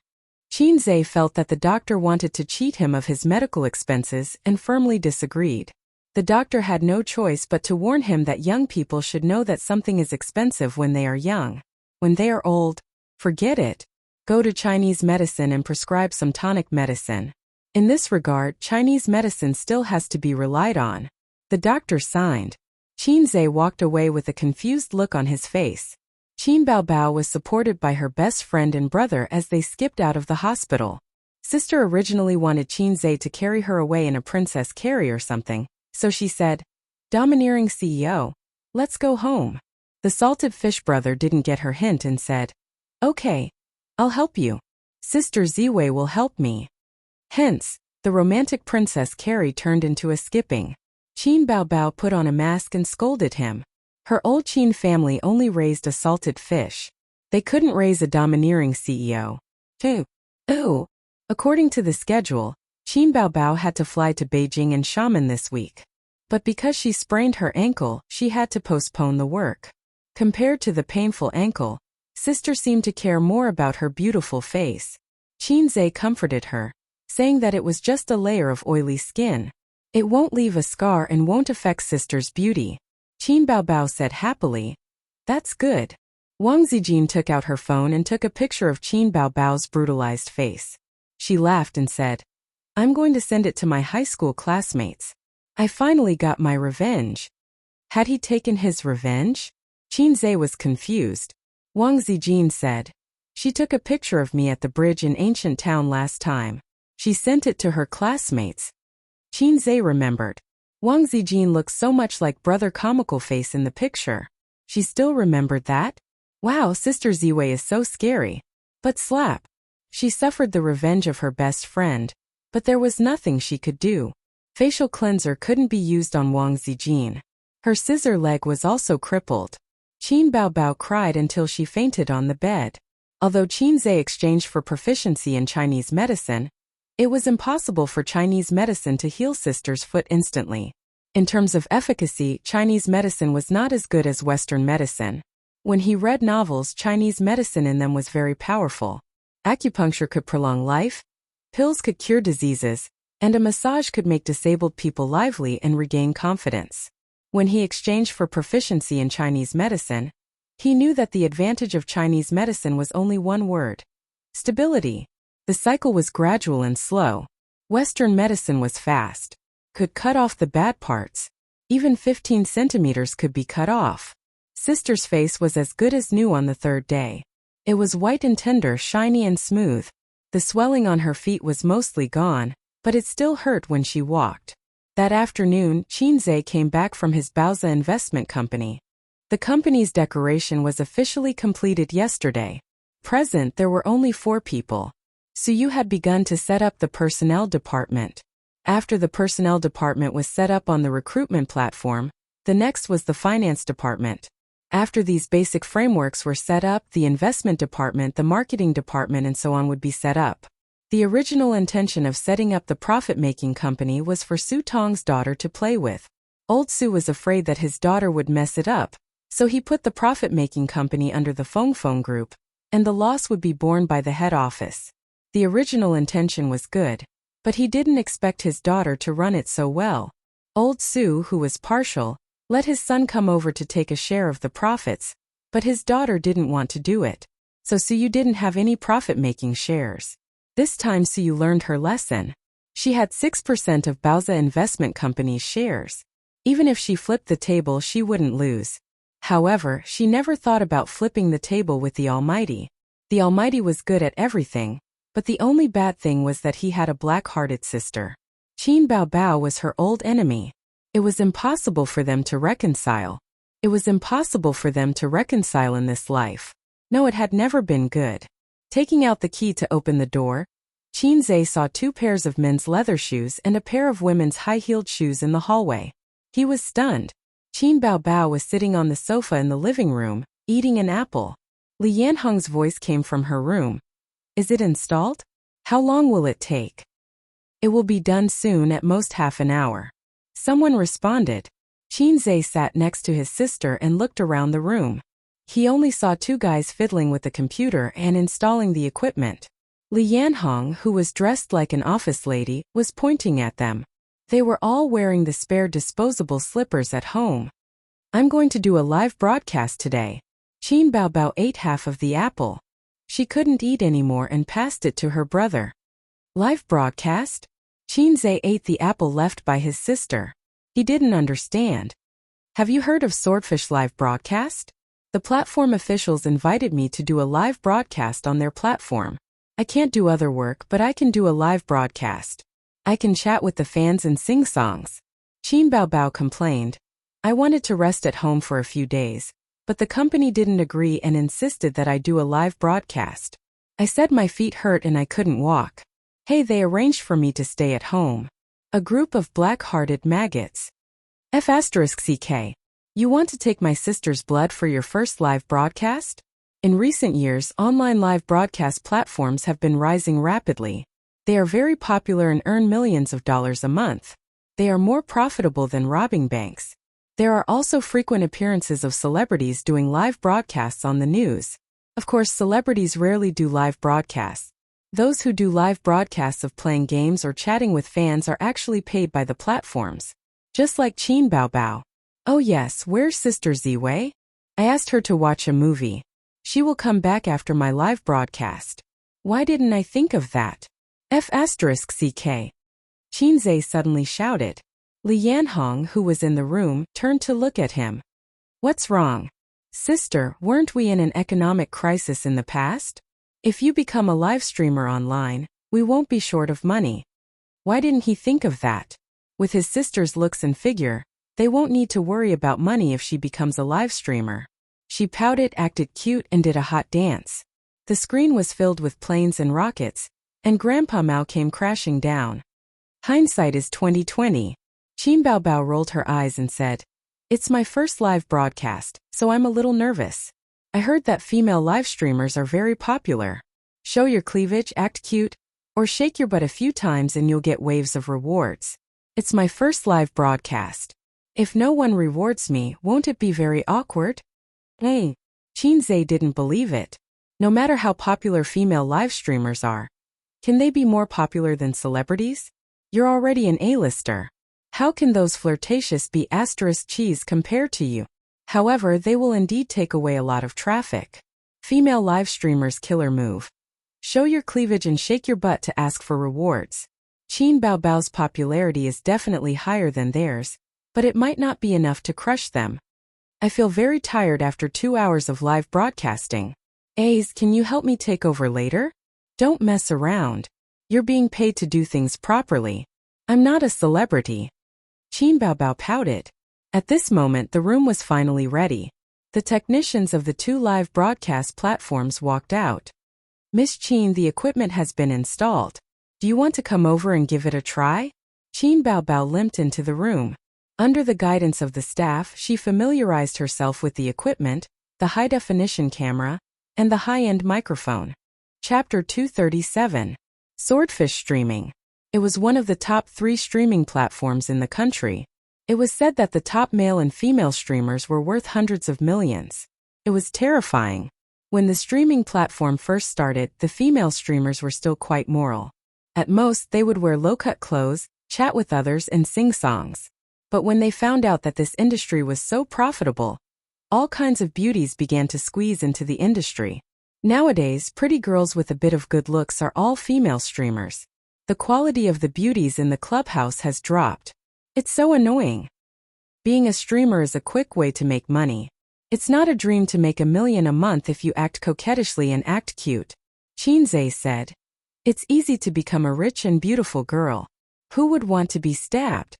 Qin Zhe felt that the doctor wanted to cheat him of his medical expenses and firmly disagreed. The doctor had no choice but to warn him that young people should know that something is expensive when they are young. When they are old, forget it. Go to Chinese medicine and prescribe some tonic medicine. In this regard, Chinese medicine still has to be relied on. The doctor signed. Qin Zhe walked away with a confused look on his face. Qin Bao Bao was supported by her best friend and brother as they skipped out of the hospital. Sister originally wanted Qin Zhe to carry her away in a princess carry or something, so she said, "Domineering CEO, let's go home." The salted fish brother didn't get her hint and said, "Okay, I'll help you. Sister Ziwei will help me." Hence, the romantic princess carry turned into a skipping. Qin Bao Bao put on a mask and scolded him. Her old Qin family only raised a salted fish. They couldn't raise a domineering CEO. Ooh. According to the schedule, Qin Bao Bao had to fly to Beijing and Xiamen this week. But because she sprained her ankle, she had to postpone the work. Compared to the painful ankle, Sister seemed to care more about her beautiful face. Qin Zhe comforted her, saying that it was just a layer of oily skin. It won't leave a scar and won't affect Sister's beauty. Qin Bao Bao said happily, "That's good." Wang Zijin took out her phone and took a picture of Qin Bao Bao's brutalized face. She laughed and said, "I'm going to send it to my high school classmates. I finally got my revenge." Had he taken his revenge? Qin Zhe was confused. Wang Zijin said, "She took a picture of me at the bridge in ancient town last time. She sent it to her classmates." Qin Zhe remembered. Wang Zijin looked so much like Brother Comical Face in the picture. She still remembered that? Wow, Sister Ziwei is so scary. But slap. She suffered the revenge of her best friend, but there was nothing she could do. Facial cleanser couldn't be used on Wang Zijin. Her scissor leg was also crippled. Qin Bao Bao cried until she fainted on the bed. Although Qin Zhe exchanged for proficiency in Chinese medicine, it was impossible for Chinese medicine to heal Sister's foot instantly. In terms of efficacy, Chinese medicine was not as good as Western medicine. When he read novels, Chinese medicine in them was very powerful. Acupuncture could prolong life, pills could cure diseases, and a massage could make disabled people lively and regain confidence. When he exchanged for proficiency in Chinese medicine, he knew that the advantage of Chinese medicine was only one word: stability. The cycle was gradual and slow. Western medicine was fast. Could cut off the bad parts. Even 15 centimeters could be cut off. Sister's face was as good as new on the third day. It was white and tender, shiny and smooth. The swelling on her feet was mostly gone, but it still hurt when she walked. That afternoon, Qinzhe came back from his Baoza investment company. The company's decoration was officially completed yesterday. Present, there were only 4 people. Suyu had begun to set up the personnel department. After the personnel department was set up on the recruitment platform, the next was the finance department. After these basic frameworks were set up, the investment department, the marketing department, and so on would be set up. The original intention of setting up the profit-making company was for Su Tong's daughter to play with. Old Su was afraid that his daughter would mess it up, so he put the profit-making company under the Feng Group, and the loss would be borne by the head office. The original intention was good, but he didn't expect his daughter to run it so well. Old Su, who was partial, let his son come over to take a share of the profits, but his daughter didn't want to do it. So Suyu didn't have any profit-making shares. This time Suyu learned her lesson. She had 6% of Baoza Investment Company's shares. Even if she flipped the table, she wouldn't lose. However, she never thought about flipping the table with the Almighty. The Almighty was good at everything, but the only bad thing was that he had a black-hearted sister. Qin Baobao was her old enemy. It was impossible for them to reconcile. It was impossible for them to reconcile in this life. No, it had never been good. Taking out the key to open the door, Qinzhe saw 2 pairs of men's leather shoes and a pair of women's high-heeled shoes in the hallway. He was stunned. Qin Baobao was sitting on the sofa in the living room, eating an apple. Li Yanhong's voice came from her room. Is it installed? How long will it take? It will be done soon, at most half an hour. Someone responded. Qinzhe sat next to his sister and looked around the room. He only saw 2 guys fiddling with the computer and installing the equipment. Li Yanhong, who was dressed like an office lady, was pointing at them. They were all wearing the spare disposable slippers at home. I'm going to do a live broadcast today. Qin Baobao ate half of the apple. She couldn't eat anymore and passed it to her brother. Live broadcast? Qinzhe ate the apple left by his sister. He didn't understand. Have you heard of Swordfish Live Broadcast? The platform officials invited me to do a live broadcast on their platform. I can't do other work, but I can do a live broadcast. I can chat with the fans and sing songs. Qin Baobao complained. I wanted to rest at home for a few days, but the company didn't agree and insisted that I do a live broadcast. I said my feet hurt and I couldn't walk. Hey, they arranged for me to stay at home. A group of black-hearted maggots. F***CK. You want to take my sister's blood for your first live broadcast? In recent years, online live broadcast platforms have been rising rapidly. They are very popular and earn millions of dollars a month. They are more profitable than robbing banks. There are also frequent appearances of celebrities doing live broadcasts on the news. Of course, celebrities rarely do live broadcasts. Those who do live broadcasts of playing games or chatting with fans are actually paid by the platforms. Just like Qin Baobao. Oh yes, where's Sister Ziwei? I asked her to watch a movie. She will come back after my live broadcast. Why didn't I think of that? F***CK. Qinzhe suddenly shouted. Li Yanhong, who was in the room, turned to look at him. What's wrong? Sister, weren't we in an economic crisis in the past? If you become a live streamer online, we won't be short of money. Why didn't he think of that? With his sister's looks and figure, they won't need to worry about money if she becomes a live streamer. She pouted, acted cute, and did a hot dance. The screen was filled with planes and rockets, and Grandpa Mao came crashing down. Hindsight is 2020. Qin Baobao rolled her eyes and said, It's my first live broadcast, so I'm a little nervous. I heard that female live streamers are very popular. Show your cleavage, act cute, or shake your butt a few times and you'll get waves of rewards. It's my first live broadcast. If no one rewards me, won't it be very awkward? Hey, Chinze didn't believe it. No matter how popular female live streamers are, can they be more popular than celebrities? You're already an A-lister. How can those flirtatious be asterisk cheese compared to you? However, they will indeed take away a lot of traffic. Female live streamers' killer move. Show your cleavage and shake your butt to ask for rewards. Qin Baobao's popularity is definitely higher than theirs, but it might not be enough to crush them. I feel very tired after 2 hours of live broadcasting. Ace, can you help me take over later? Don't mess around. You're being paid to do things properly. I'm not a celebrity. Qin Baobao pouted. At this moment, the room was finally ready. The technicians of the 2 live broadcast platforms walked out. Miss Qin, the equipment has been installed. Do you want to come over and give it a try? Qin Baobao limped into the room. Under the guidance of the staff, she familiarized herself with the equipment, the high-definition camera, and the high-end microphone. Chapter 237. Swordfish Streaming. It was one of the top 3 streaming platforms in the country. It was said that the top male and female streamers were worth hundreds of millions. It was terrifying. When the streaming platform first started, the female streamers were still quite moral. At most, they would wear low-cut clothes, chat with others, and sing songs. But when they found out that this industry was so profitable, all kinds of beauties began to squeeze into the industry. Nowadays, pretty girls with a bit of good looks are all female streamers. The quality of the beauties in the clubhouse has dropped. It's so annoying. Being a streamer is a quick way to make money. It's not a dream to make $1 million a month if you act coquettishly and act cute. Chinze said. It's easy to become a rich and beautiful girl. Who would want to be stabbed?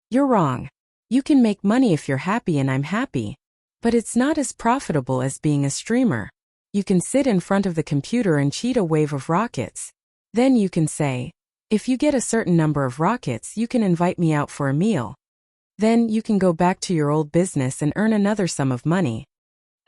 You're wrong. You can make money if you're happy and I'm happy. But it's not as profitable as being a streamer. You can sit in front of the computer and cheat a wave of rockets. Then you can say, if you get a certain number of rockets, you can invite me out for a meal. Then you can go back to your old business and earn another sum of money.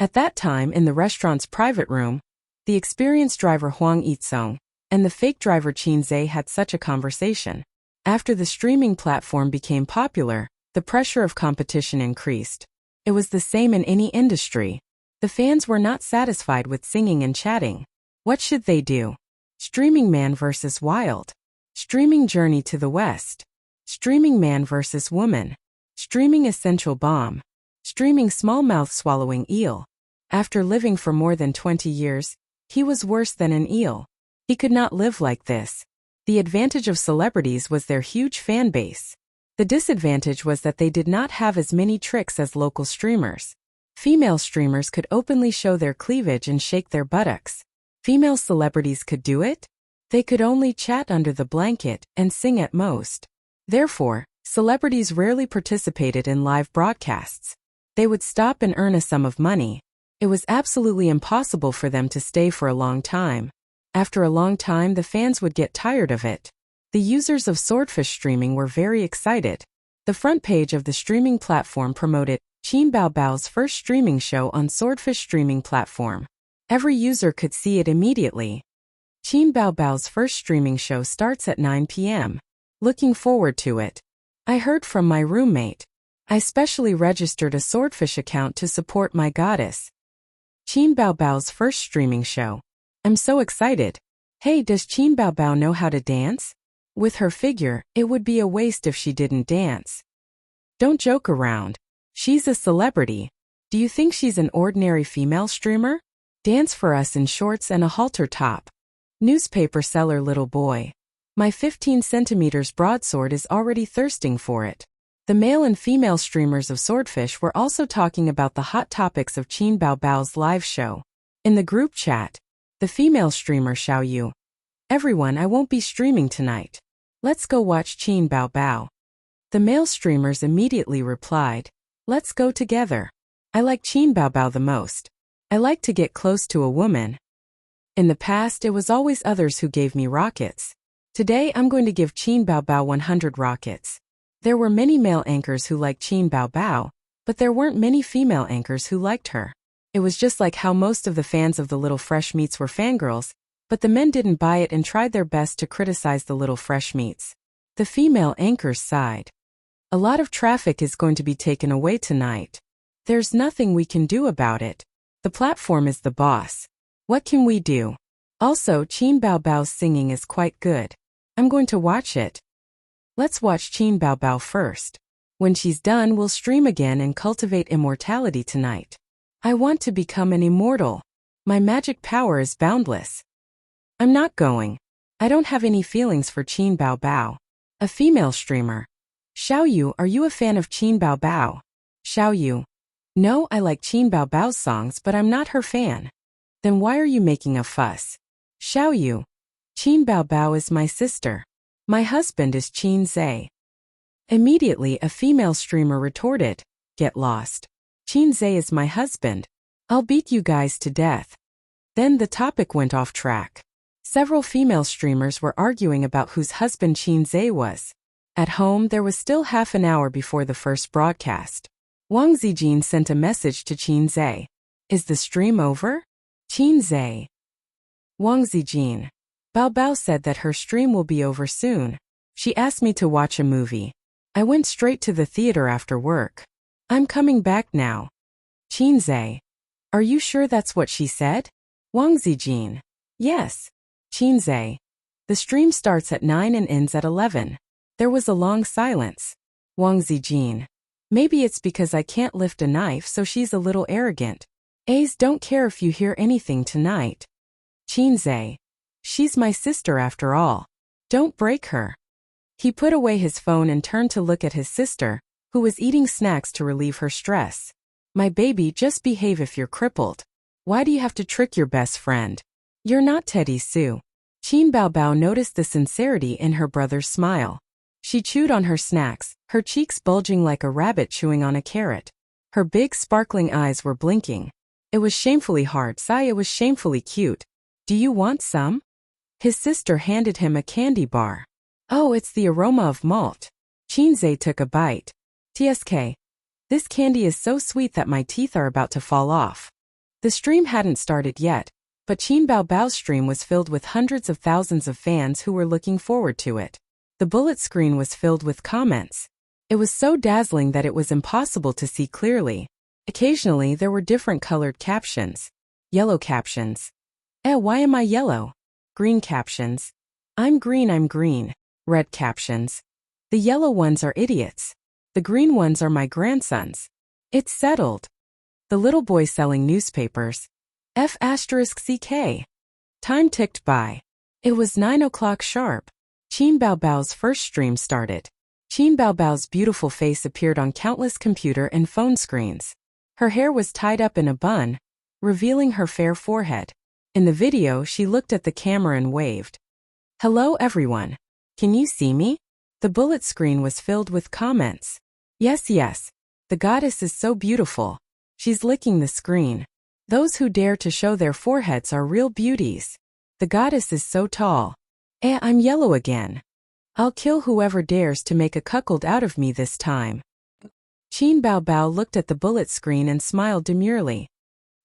At that time, in the restaurant's private room, the experienced driver Huang Yitsong and the fake driver Chinze had such a conversation. After the streaming platform became popular, the pressure of competition increased. It was the same in any industry. The fans were not satisfied with singing and chatting. What should they do? Streaming man versus wild. Streaming journey to the west. Streaming man versus woman. Streaming essential bomb. Streaming smallmouth swallowing eel. After living for more than 20 years, he was worse than an eel. He could not live like this. The advantage of celebrities was their huge fan base. The disadvantage was that they did not have as many tricks as local streamers. Female streamers could openly show their cleavage and shake their buttocks. Female celebrities could do it? They could only chat under the blanket and sing at most. Therefore, celebrities rarely participated in live broadcasts. They would stop and earn a sum of money. It was absolutely impossible for them to stay for a long time. After a long time, the fans would get tired of it. The users of Swordfish Streaming were very excited. The front page of the streaming platform promoted Qin Baobao's first streaming show on Swordfish Streaming platform. Every user could see it immediately. Qin Baobao's first streaming show starts at 9 p.m. Looking forward to it. I heard from my roommate. I specially registered a Swordfish account to support my goddess. Qin Baobao's first streaming show. I'm so excited. Hey, does Qin Baobao know how to dance? With her figure, it would be a waste if she didn't dance. Don't joke around. She's a celebrity. Do you think she's an ordinary female streamer? Dance for us in shorts and a halter top. Newspaper seller little boy. My 15 centimeters broadsword is already thirsting for it. The male and female streamers of Swordfish were also talking about the hot topics of Qin Baobao's live show. In the group chat, the female streamer Xiao Yu. Everyone, I won't be streaming tonight. Let's go watch Qin Baobao. The male streamers immediately replied, let's go together. I like Qin Baobao the most. I like to get close to a woman. In the past, it was always others who gave me rockets. Today, I'm going to give Qin Baobao 100 rockets. There were many male anchors who liked Qin Baobao, but there weren't many female anchors who liked her. It was just like how most of the fans of the Little Fresh Meats were fangirls, but the men didn't buy it and tried their best to criticize the Little Fresh Meats. The female anchors sighed. A lot of traffic is going to be taken away tonight. There's nothing we can do about it. The platform is the boss. What can we do? Also, Qin Bao Bao's singing is quite good. I'm going to watch it. Let's watch Qin Bao Bao first. When she's done, we'll stream again and cultivate immortality tonight. I want to become an immortal. My magic power is boundless. I'm not going. I don't have any feelings for Qin Bao Bao. A female streamer. Xiao Yu, are you a fan of Qin Bao Bao? Xiao Yu. No, I like Qin Bao Bao's songs, but I'm not her fan. Then why are you making a fuss? Xiao Yu. Qin Bao Bao is my sister. My husband is Qin Zhe. Immediately, a female streamer retorted, get lost. Qin Zhe is my husband. I'll beat you guys to death. Then the topic went off track. Several female streamers were arguing about whose husband Qin Zhe was. At home, there was still half an hour before the first broadcast. Wang Zijin sent a message to Qin Zhe. Is the stream over? Qin Zhe. Wang Zijin. Bao Bao said that her stream will be over soon. She asked me to watch a movie. I went straight to the theater after work. I'm coming back now. Qin Zhe. Are you sure that's what she said? Wang Zijin. Yes. Qin Zhe. The stream starts at 9 and ends at 11. There was a long silence. Wang Zijin. Maybe it's because I can't lift a knife, so she's a little arrogant. A's don't care if you hear anything tonight. Qin Zhe. She's my sister after all. Don't break her. He put away his phone and turned to look at his sister, who was eating snacks to relieve her stress. My baby, just behave if you're crippled. Why do you have to trick your best friend? You're not Teddy Sue. Qin Bao Bao noticed the sincerity in her brother's smile. She chewed on her snacks, her cheeks bulging like a rabbit chewing on a carrot. Her big sparkling eyes were blinking. It was shamefully hard, sigh, it was shamefully cute. Do you want some? His sister handed him a candy bar. Oh, it's the aroma of malt. Qin Zhe took a bite. TSK. This candy is so sweet that my teeth are about to fall off. The stream hadn't started yet, but Qin Bao Bao's stream was filled with hundreds of thousands of fans who were looking forward to it. The bullet screen was filled with comments. It was so dazzling that it was impossible to see clearly. Occasionally, there were different colored captions. Yellow captions. Why am I yellow? Green captions. I'm green. Red captions. The yellow ones are idiots. The green ones are my grandsons. It's settled. The little boy selling newspapers. F***CK. Time ticked by. It was 9 o'clock sharp. Qin Bao Bao's first stream started. Qin Bao Bao's beautiful face appeared on countless computer and phone screens. Her hair was tied up in a bun, revealing her fair forehead. In the video, she looked at the camera and waved. Hello everyone. Can you see me? The bullet screen was filled with comments. Yes. The goddess is so beautiful. She's licking the screen. Those who dare to show their foreheads are real beauties. The goddess is so tall. I'm yellow again. I'll kill whoever dares to make a cuckold out of me this time. Qin Bao Bao looked at the bullet screen and smiled demurely.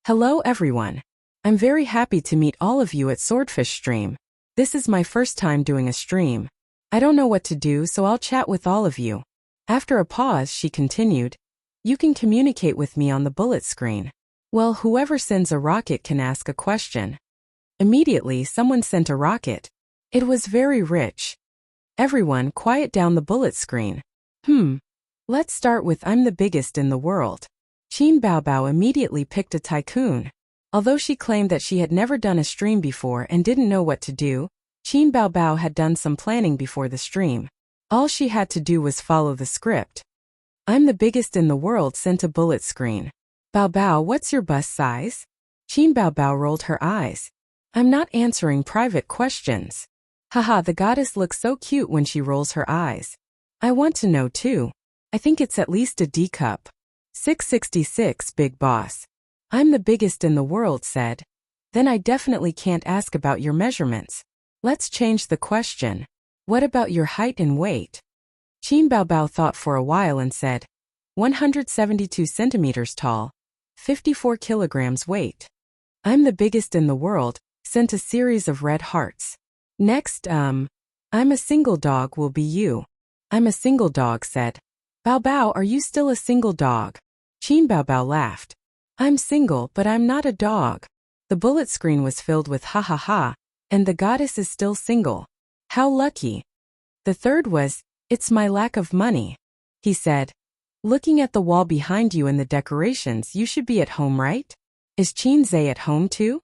Hello everyone. I'm very happy to meet all of you at Swordfish Stream. This is my first time doing a stream. I don't know what to do, so I'll chat with all of you. After a pause, she continued. You can communicate with me on the bullet screen. Well, whoever sends a rocket can ask a question. Immediately, someone sent a rocket. It was very rich. Everyone, quiet down the bullet screen. Let's start with I'm the biggest in the world. Qin Bao Bao immediately picked a tycoon. Although she claimed that she had never done a stream before and didn't know what to do, Qin Bao Bao had done some planning before the stream. All she had to do was follow the script. I'm the biggest in the world sent a bullet screen. Bao Bao, what's your bust size? Qin Bao Bao rolled her eyes. I'm not answering private questions. Haha, the goddess looks so cute when she rolls her eyes. I want to know too. I think it's at least a D cup. 666, big boss. I'm the biggest in the world said. Then I definitely can't ask about your measurements. Let's change the question. What about your height and weight? Qin Bao Bao thought for a while and said, 172 centimeters tall, 54 kilograms weight. I'm the biggest in the world, sent a series of red hearts. Next, I'm a single dog will be you. I'm a single dog said. Bao Bao, are you still a single dog? Qin Bao Bao laughed. I'm single, but I'm not a dog. The bullet screen was filled with ha ha ha, and the goddess is still single. How lucky. The third was, it's my lack of money. He said. Looking at the wall behind you and the decorations, you should be at home, right? Is Qin Zhe at home too?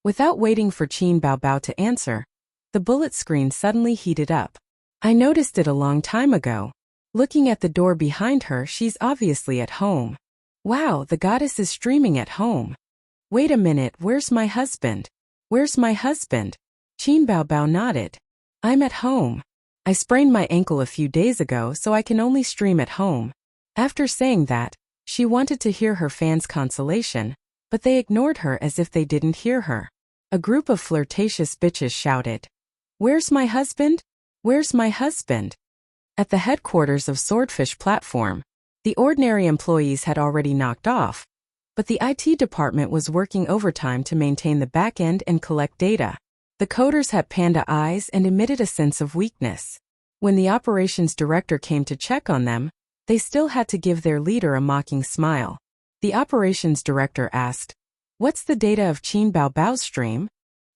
Without waiting for Qin Bao Bao to answer, the bullet screen suddenly heated up. I noticed it a long time ago. Looking at the door behind her, she's obviously at home. Wow, the goddess is streaming at home. Wait a minute, where's my husband? Where's my husband? Qin Bao Bao nodded. I'm at home. I sprained my ankle a few days ago, so I can only stream at home. After saying that, she wanted to hear her fans' consolation, but they ignored her as if they didn't hear her. A group of flirtatious bitches shouted, Where's my husband? Where's my husband? At the headquarters of Swordfish Platform, the ordinary employees had already knocked off, but the IT department was working overtime to maintain the back end and collect data. The coders had panda eyes and emitted a sense of weakness. When the operations director came to check on them, they still had to give their leader a mocking smile. The operations director asked, What's the data of Qin Bao Bao's stream?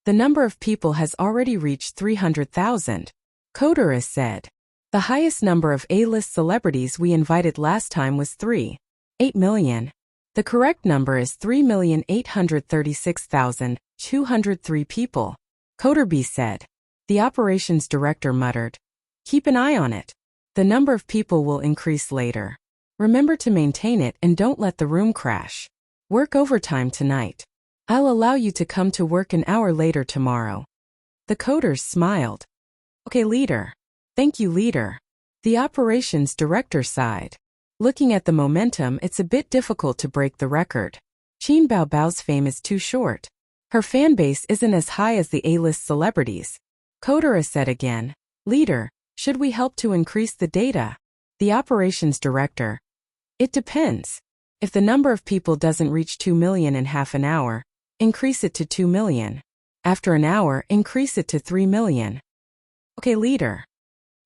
The number of people has already reached 300,000. Coderus said. The highest number of A-list celebrities we invited last time was 3.8 million. The correct number is 3,836,203 people. Coder B said. The operations director muttered. Keep an eye on it. The number of people will increase later. Remember to maintain it and don't let the room crash. Work overtime tonight. I'll allow you to come to work an hour later tomorrow. The coders smiled. Okay, leader. Thank you, leader. The operations director sighed. Looking at the momentum, it's a bit difficult to break the record. Qin Bao Bao's fame is too short. Her fan base isn't as high as the A-list celebrities. Kodera said again, Leader, should we help to increase the data? The operations director. It depends. If the number of people doesn't reach 2 million in half an hour, increase it to 2 million. After an hour, increase it to 3 million. Okay, leader.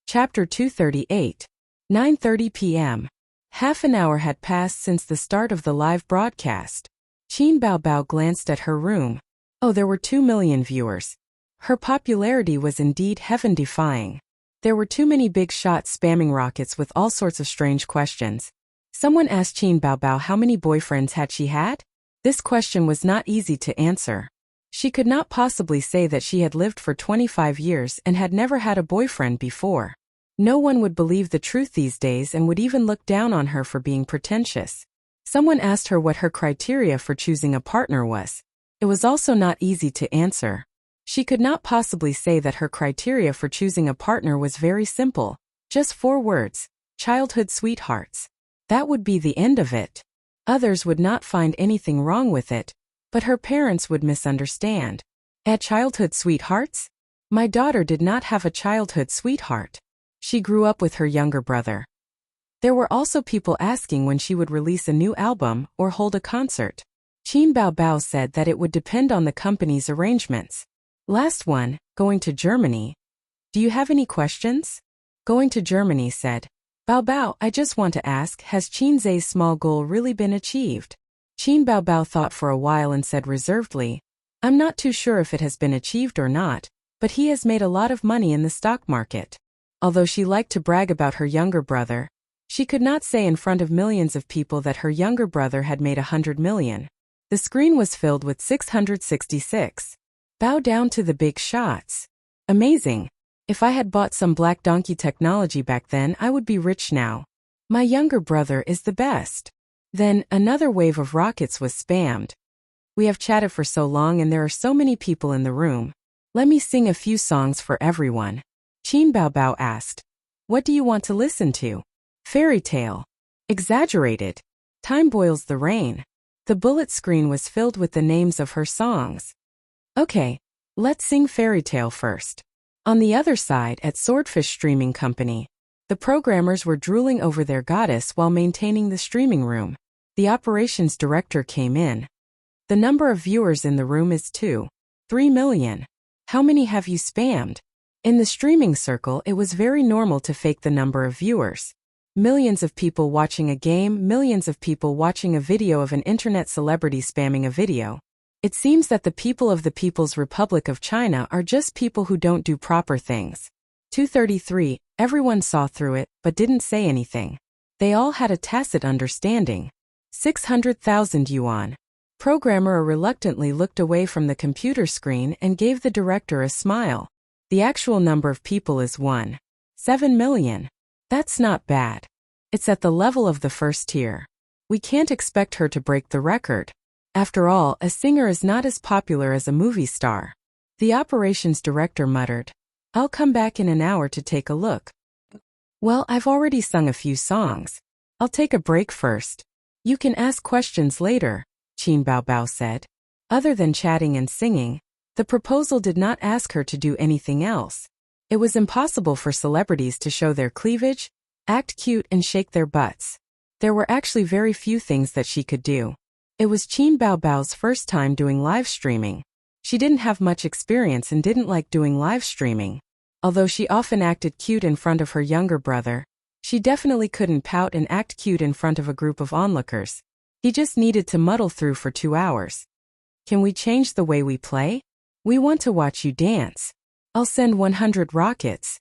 Chapter 238. 9:30 p.m. Half an hour had passed since the start of the live broadcast. Qin Bao Bao glanced at her room. Oh, there were 2 million viewers. Her popularity was indeed heaven-defying. There were too many big shots spamming rockets with all sorts of strange questions. Someone asked Qin Bao Bao how many boyfriends had she had? This question was not easy to answer. She could not possibly say that she had lived for 25 years and had never had a boyfriend before. No one would believe the truth these days and would even look down on her for being pretentious. Someone asked her what her criteria for choosing a partner was. It was also not easy to answer. She could not possibly say that her criteria for choosing a partner was very simple. Just 4 words. Childhood sweethearts. That would be the end of it. Others would not find anything wrong with it, but her parents would misunderstand. At childhood sweethearts? My daughter did not have a childhood sweetheart. She grew up with her younger brother. There were also people asking when she would release a new album or hold a concert. Qin Bao Bao said that it would depend on the company's arrangements. Last one, going to Germany. Do you have any questions? Going to Germany said. Bao Bao, I just want to ask, has Qin Zhe's small goal really been achieved? Qin Bao Bao thought for a while and said reservedly, I'm not too sure if it has been achieved or not, but he has made a lot of money in the stock market. Although she liked to brag about her younger brother, she could not say in front of millions of people that her younger brother had made 100 million. The screen was filled with 666. Bow down to the big shots. Amazing. If I had bought some Black Donkey technology back then, I would be rich now. My younger brother is the best. Then, another wave of rockets was spammed. We have chatted for so long and there are so many people in the room. Let me sing a few songs for everyone. Qin Bao Bao asked. What do you want to listen to? Fairy tale. Exaggerated. Time boils the rain. The bullet screen was filled with the names of her songs. Okay, let's sing fairy tale first. On the other side, at Swordfish Streaming Company, the programmers were drooling over their goddess while maintaining the streaming room. The operations director came in. The number of viewers in the room is 2.3 million. How many have you spammed? In the streaming circle, it was very normal to fake the number of viewers. Millions of people watching a game, millions of people watching a video of an internet celebrity spamming a video. It seems that the people of the People's Republic of China are just people who don't do proper things. 233, everyone saw through it, but didn't say anything. They all had a tacit understanding. 600,000 yuan. Programmer reluctantly looked away from the computer screen and gave the director a smile. The actual number of people is 1.7 million. That's not bad. It's at the level of the first tier. We can't expect her to break the record. After all, a singer is not as popular as a movie star. The operations director muttered. I'll come back in an hour to take a look. Well, I've already sung a few songs. I'll take a break first. You can ask questions later, Qin Baobao said. Other than chatting and singing, the proposal did not ask her to do anything else. It was impossible for celebrities to show their cleavage, act cute and shake their butts. There were actually very few things that she could do. It was Qin Baobao's first time doing live streaming. She didn't have much experience and didn't like doing live streaming. Although she often acted cute in front of her younger brother, she definitely couldn't pout and act cute in front of a group of onlookers. He just needed to muddle through for 2 hours. Can we change the way we play? We want to watch you dance. I'll send 100 rockets.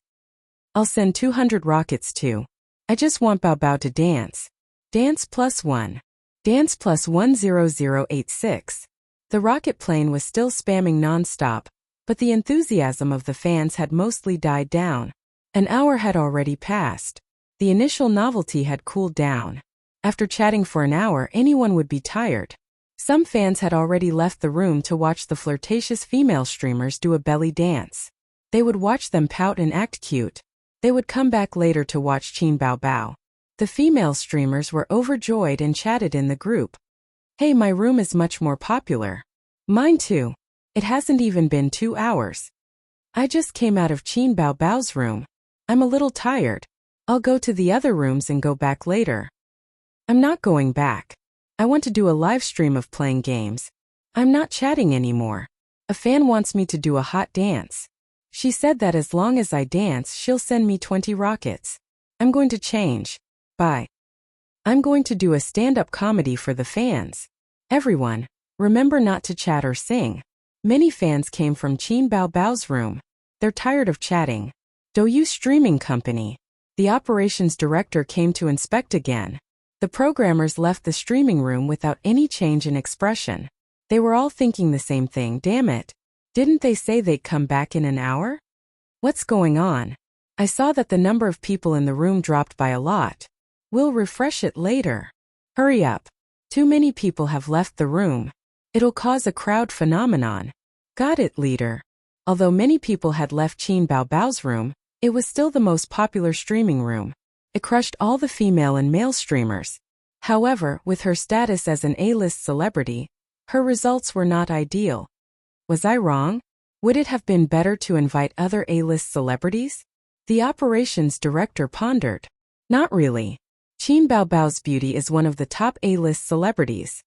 I'll send 200 rockets too. I just want Baobao to dance. Dance +1. Dance +10086. The rocket plane was still spamming non-stop, but the enthusiasm of the fans had mostly died down. An hour had already passed. The initial novelty had cooled down. After chatting for an hour, anyone would be tired. Some fans had already left the room to watch the flirtatious female streamers do a belly dance. They would watch them pout and act cute. They would come back later to watch Qin Baobao. The female streamers were overjoyed and chatted in the group. Hey, my room is much more popular. Mine too. It hasn't even been 2 hours. I just came out of Qin Baobao's room. I'm a little tired. I'll go to the other rooms and go back later. I'm not going back. I want to do a live stream of playing games. I'm not chatting anymore. A fan wants me to do a hot dance. She said that as long as I dance, she'll send me 20 rockets. I'm going to change. Bye. I'm going to do a stand-up comedy for the fans. Everyone, remember not to chat or sing. Many fans came from Qin Baobao's room. They're tired of chatting. Douyu Streaming Company. The operations director came to inspect again. The programmers left the streaming room without any change in expression. They were all thinking the same thing. Damn it. Didn't they say they'd come back in an hour? What's going on? I saw that the number of people in the room dropped by a lot. We'll refresh it later. Hurry up. Too many people have left the room. It'll cause a crowd phenomenon. Got it, leader. Although many people had left Qin Baobao's room, it was still the most popular streaming room. It crushed all the female and male streamers. However, with her status as an A-list celebrity, her results were not ideal. Was I wrong? Would it have been better to invite other A-list celebrities? The operations director pondered. Not really. Qin Baobao's beauty is one of the top A-list celebrities.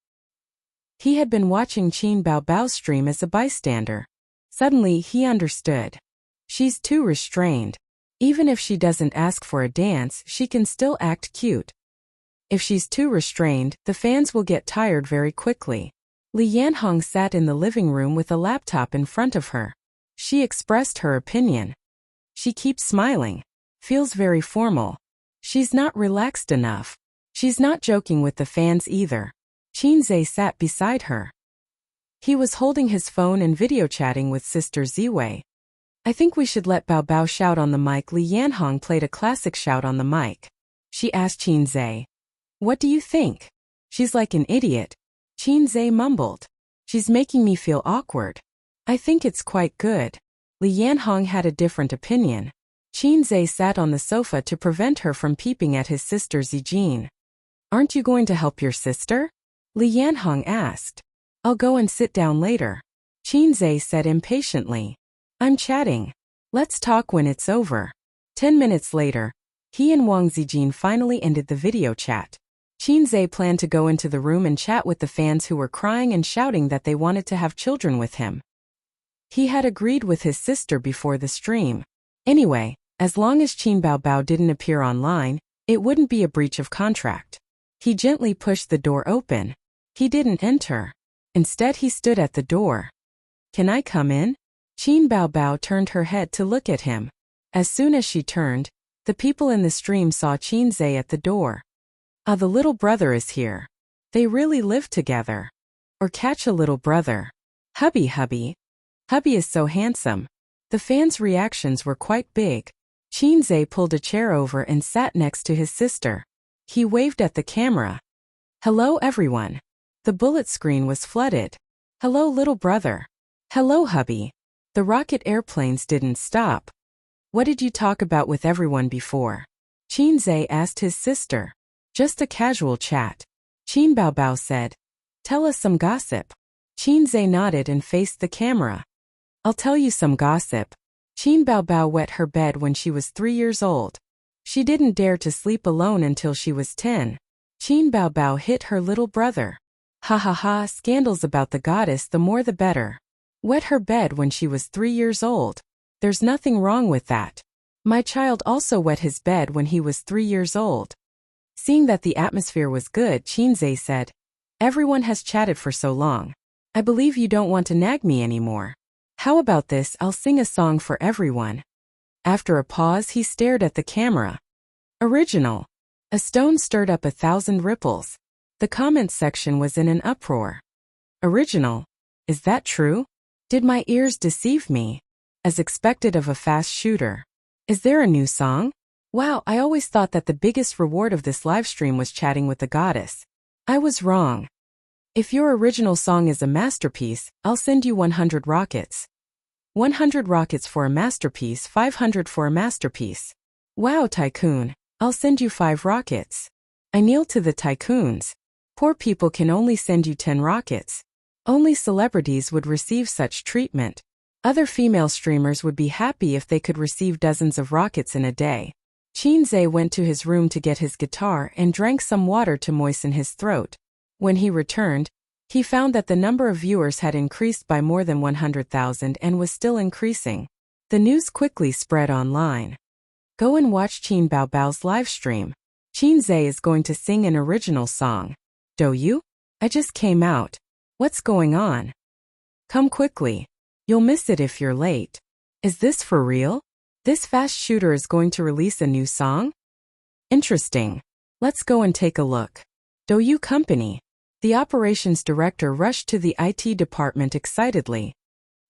He had been watching Qin Baobao's stream as a bystander. Suddenly, he understood. She's too restrained. Even if she doesn't ask for a dance, she can still act cute. If she's too restrained, the fans will get tired very quickly. Li Yanhong sat in the living room with a laptop in front of her. She expressed her opinion. She keeps smiling. Feels very formal. She's not relaxed enough. She's not joking with the fans either. Qin Zhe sat beside her. He was holding his phone and video chatting with Sister Ziwei. I think we should let Baobao shout on the mic. Li Yanhong played a classic shout on the mic. She asked Qin Zhe. What do you think? She's like an idiot. Qin Zhe mumbled. She's making me feel awkward. I think it's quite good. Li Yanhong had a different opinion. Qin Zhe sat on the sofa to prevent her from peeping at his sister Zijin. Aren't you going to help your sister? Li Yanhong asked. I'll go and sit down later. Qin Zhe said impatiently. I'm chatting. Let's talk when it's over. 10 minutes later, he and Wang Zijin finally ended the video chat. Qin Zhe planned to go into the room and chat with the fans who were crying and shouting that they wanted to have children with him. He had agreed with his sister before the stream. Anyway, as long as Qin Baobao didn't appear online, It wouldn't be a breach of contract. He gently pushed the door open. He didn't enter. Instead, he stood at the door. Can I come in? Qin Baobao turned her head to look at him. As soon as she turned, the people in the stream saw Qin Zhe at the door. Ah, the little brother is here. They really live together. Or catch a little brother. Hubby. Hubby is so handsome. The fans' reactions were quite big. Qin Zhe pulled a chair over and sat next to his sister. He waved at the camera. Hello everyone. The bullet screen was flooded. Hello little brother. Hello hubby. The rocket airplanes didn't stop. What did you talk about with everyone before? Qin Zhe asked his sister. Just a casual chat. Qin Baobao said. Tell us some gossip. Qin Zhe nodded and faced the camera. I'll tell you some gossip. Qin Baobao wet her bed when she was 3 years old. She didn't dare to sleep alone until she was 10. Qin Baobao hit her little brother. Ha ha ha, scandals about the goddess, the more the better. Wet her bed when she was 3 years old. There's nothing wrong with that. My child also wet his bed when he was 3 years old. Seeing that the atmosphere was good, Qin Zhe said, everyone has chatted for so long. I believe you don't want to nag me anymore. How about this, I'll sing a song for everyone. After a pause, he stared at the camera. Original. A stone stirred up 1,000 ripples. The comments section was in an uproar. Original. Is that true? Did my ears deceive me? As expected of a fast shooter. Is there a new song? Wow, I always thought that the biggest reward of this livestream was chatting with the goddess. I was wrong. If your original song is a masterpiece, I'll send you 100 rockets. 100 rockets for a masterpiece, 500 for a masterpiece. Wow, tycoon. I'll send you 5 rockets. I kneel to the tycoons. Poor people can only send you 10 rockets. Only celebrities would receive such treatment. Other female streamers would be happy if they could receive dozens of rockets in a day. Qin Zhe went to his room to get his guitar and drank some water to moisten his throat. When he returned, he found that the number of viewers had increased by more than 100,000 and was still increasing. The news quickly spread online. Go and watch Qin Baobao's livestream. Qin Zhe is going to sing an original song. Do you? I just came out. What's going on? Come quickly. You'll miss it if you're late. Is this for real? This fast shooter is going to release a new song? Interesting. Let's go and take a look. Do you company? The operations director rushed to the IT department excitedly.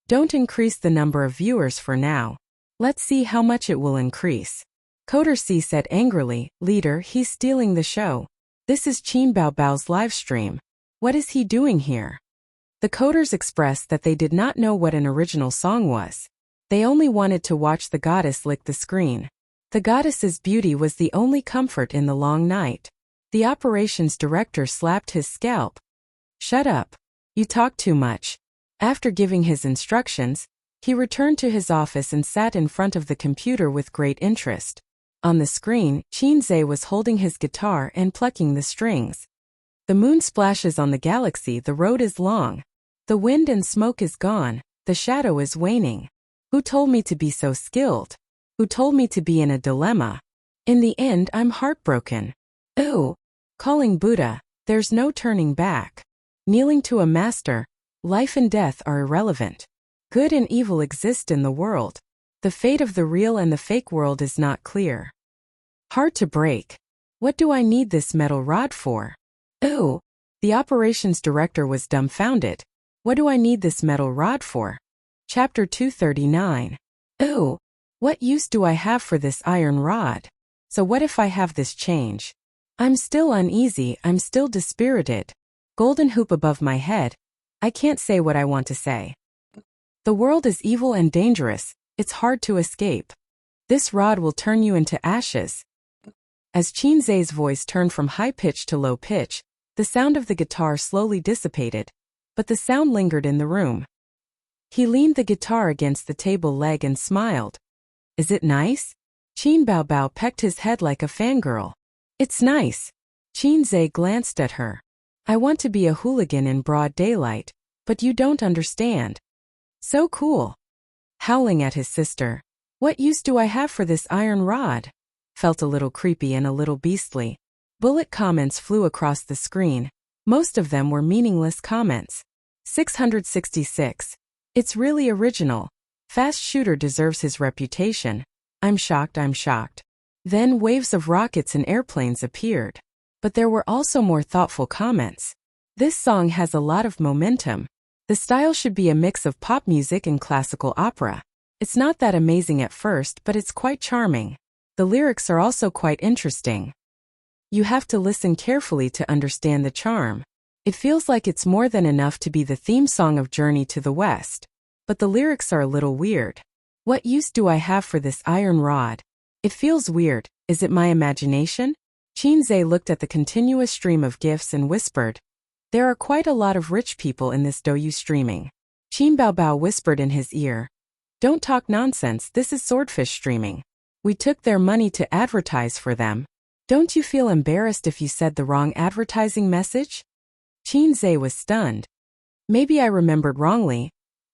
Don't increase the number of viewers for now. Let's see how much it will increase. Coder C said angrily, Leader, he's stealing the show. This is Qin Baobao's livestream. What is he doing here? The coders expressed that they did not know what an original song was. They only wanted to watch the goddess lick the screen. The goddess's beauty was the only comfort in the long night. The operations director slapped his scalp. Shut up. You talk too much. After giving his instructions, he returned to his office and sat in front of the computer with great interest. On the screen, Qin Zhe was holding his guitar and plucking the strings. The moon splashes on the galaxy, the road is long. The wind and smoke is gone, the shadow is waning. Who told me to be so skilled? Who told me to be in a dilemma? In the end, I'm heartbroken. Ooh. Calling Buddha, there's no turning back. Kneeling to a master, life and death are irrelevant. Good and evil exist in the world. The fate of the real and the fake world is not clear. Hard to break. What do I need this metal rod for? Ooh. The operations director was dumbfounded. What do I need this metal rod for? Chapter 239. Ooh. What use do I have for this iron rod? So what if I have this change? I'm still uneasy, I'm still dispirited. Golden hoop above my head. I can't say what I want to say. The world is evil and dangerous, it's hard to escape. This rod will turn you into ashes. As Qin Zhe's voice turned from high pitch to low pitch, the sound of the guitar slowly dissipated, but the sound lingered in the room. He leaned the guitar against the table leg and smiled. Is it nice? Qin Baobao pecked his head like a fangirl. It's nice. Qin Zhe glanced at her. I want to be a hooligan in broad daylight, but you don't understand. So cool. Howling at his sister. What use do I have for this iron rod? felt a little creepy and a little beastly. Bullet comments flew across the screen. Most of them were meaningless comments. 666. It's really original. Fast shooter deserves his reputation. I'm shocked, I'm shocked. Then waves of rockets and airplanes appeared. But there were also more thoughtful comments. This song has a lot of momentum. The style should be a mix of pop music and classical opera. It's not that amazing at first, but it's quite charming. The lyrics are also quite interesting. You have to listen carefully to understand the charm. It feels like it's more than enough to be the theme song of Journey to the West. But the lyrics are a little weird. What use do I have for this iron rod? It feels weird. Is it my imagination? Chinze looked at the continuous stream of gifs and whispered. There are quite a lot of rich people in this Douyu streaming. Qin Baobao whispered in his ear. Don't talk nonsense, this is swordfish streaming. We took their money to advertise for them. Don't you feel embarrassed if you said the wrong advertising message? Chinze was stunned. Maybe I remembered wrongly.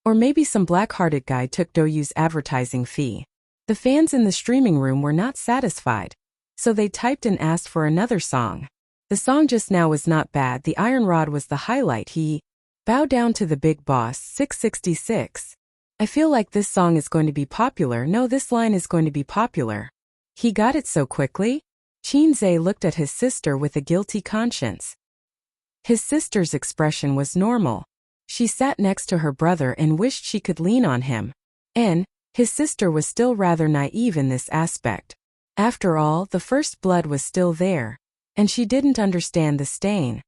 Or maybe some black-hearted guy took Douyu's advertising fee. The fans in the streaming room were not satisfied. So they typed and asked for another song. The song just now was not bad, the iron rod was the highlight. He bowed down to the big boss. 666. I feel like this song is going to be popular. No, this line is going to be popular. He got it so quickly? Chinze looked at his sister with a guilty conscience. His sister's expression was normal. She sat next to her brother and wished she could lean on him. And his sister was still rather naive in this aspect. After all, the first blood was still there. And she didn't understand the stain.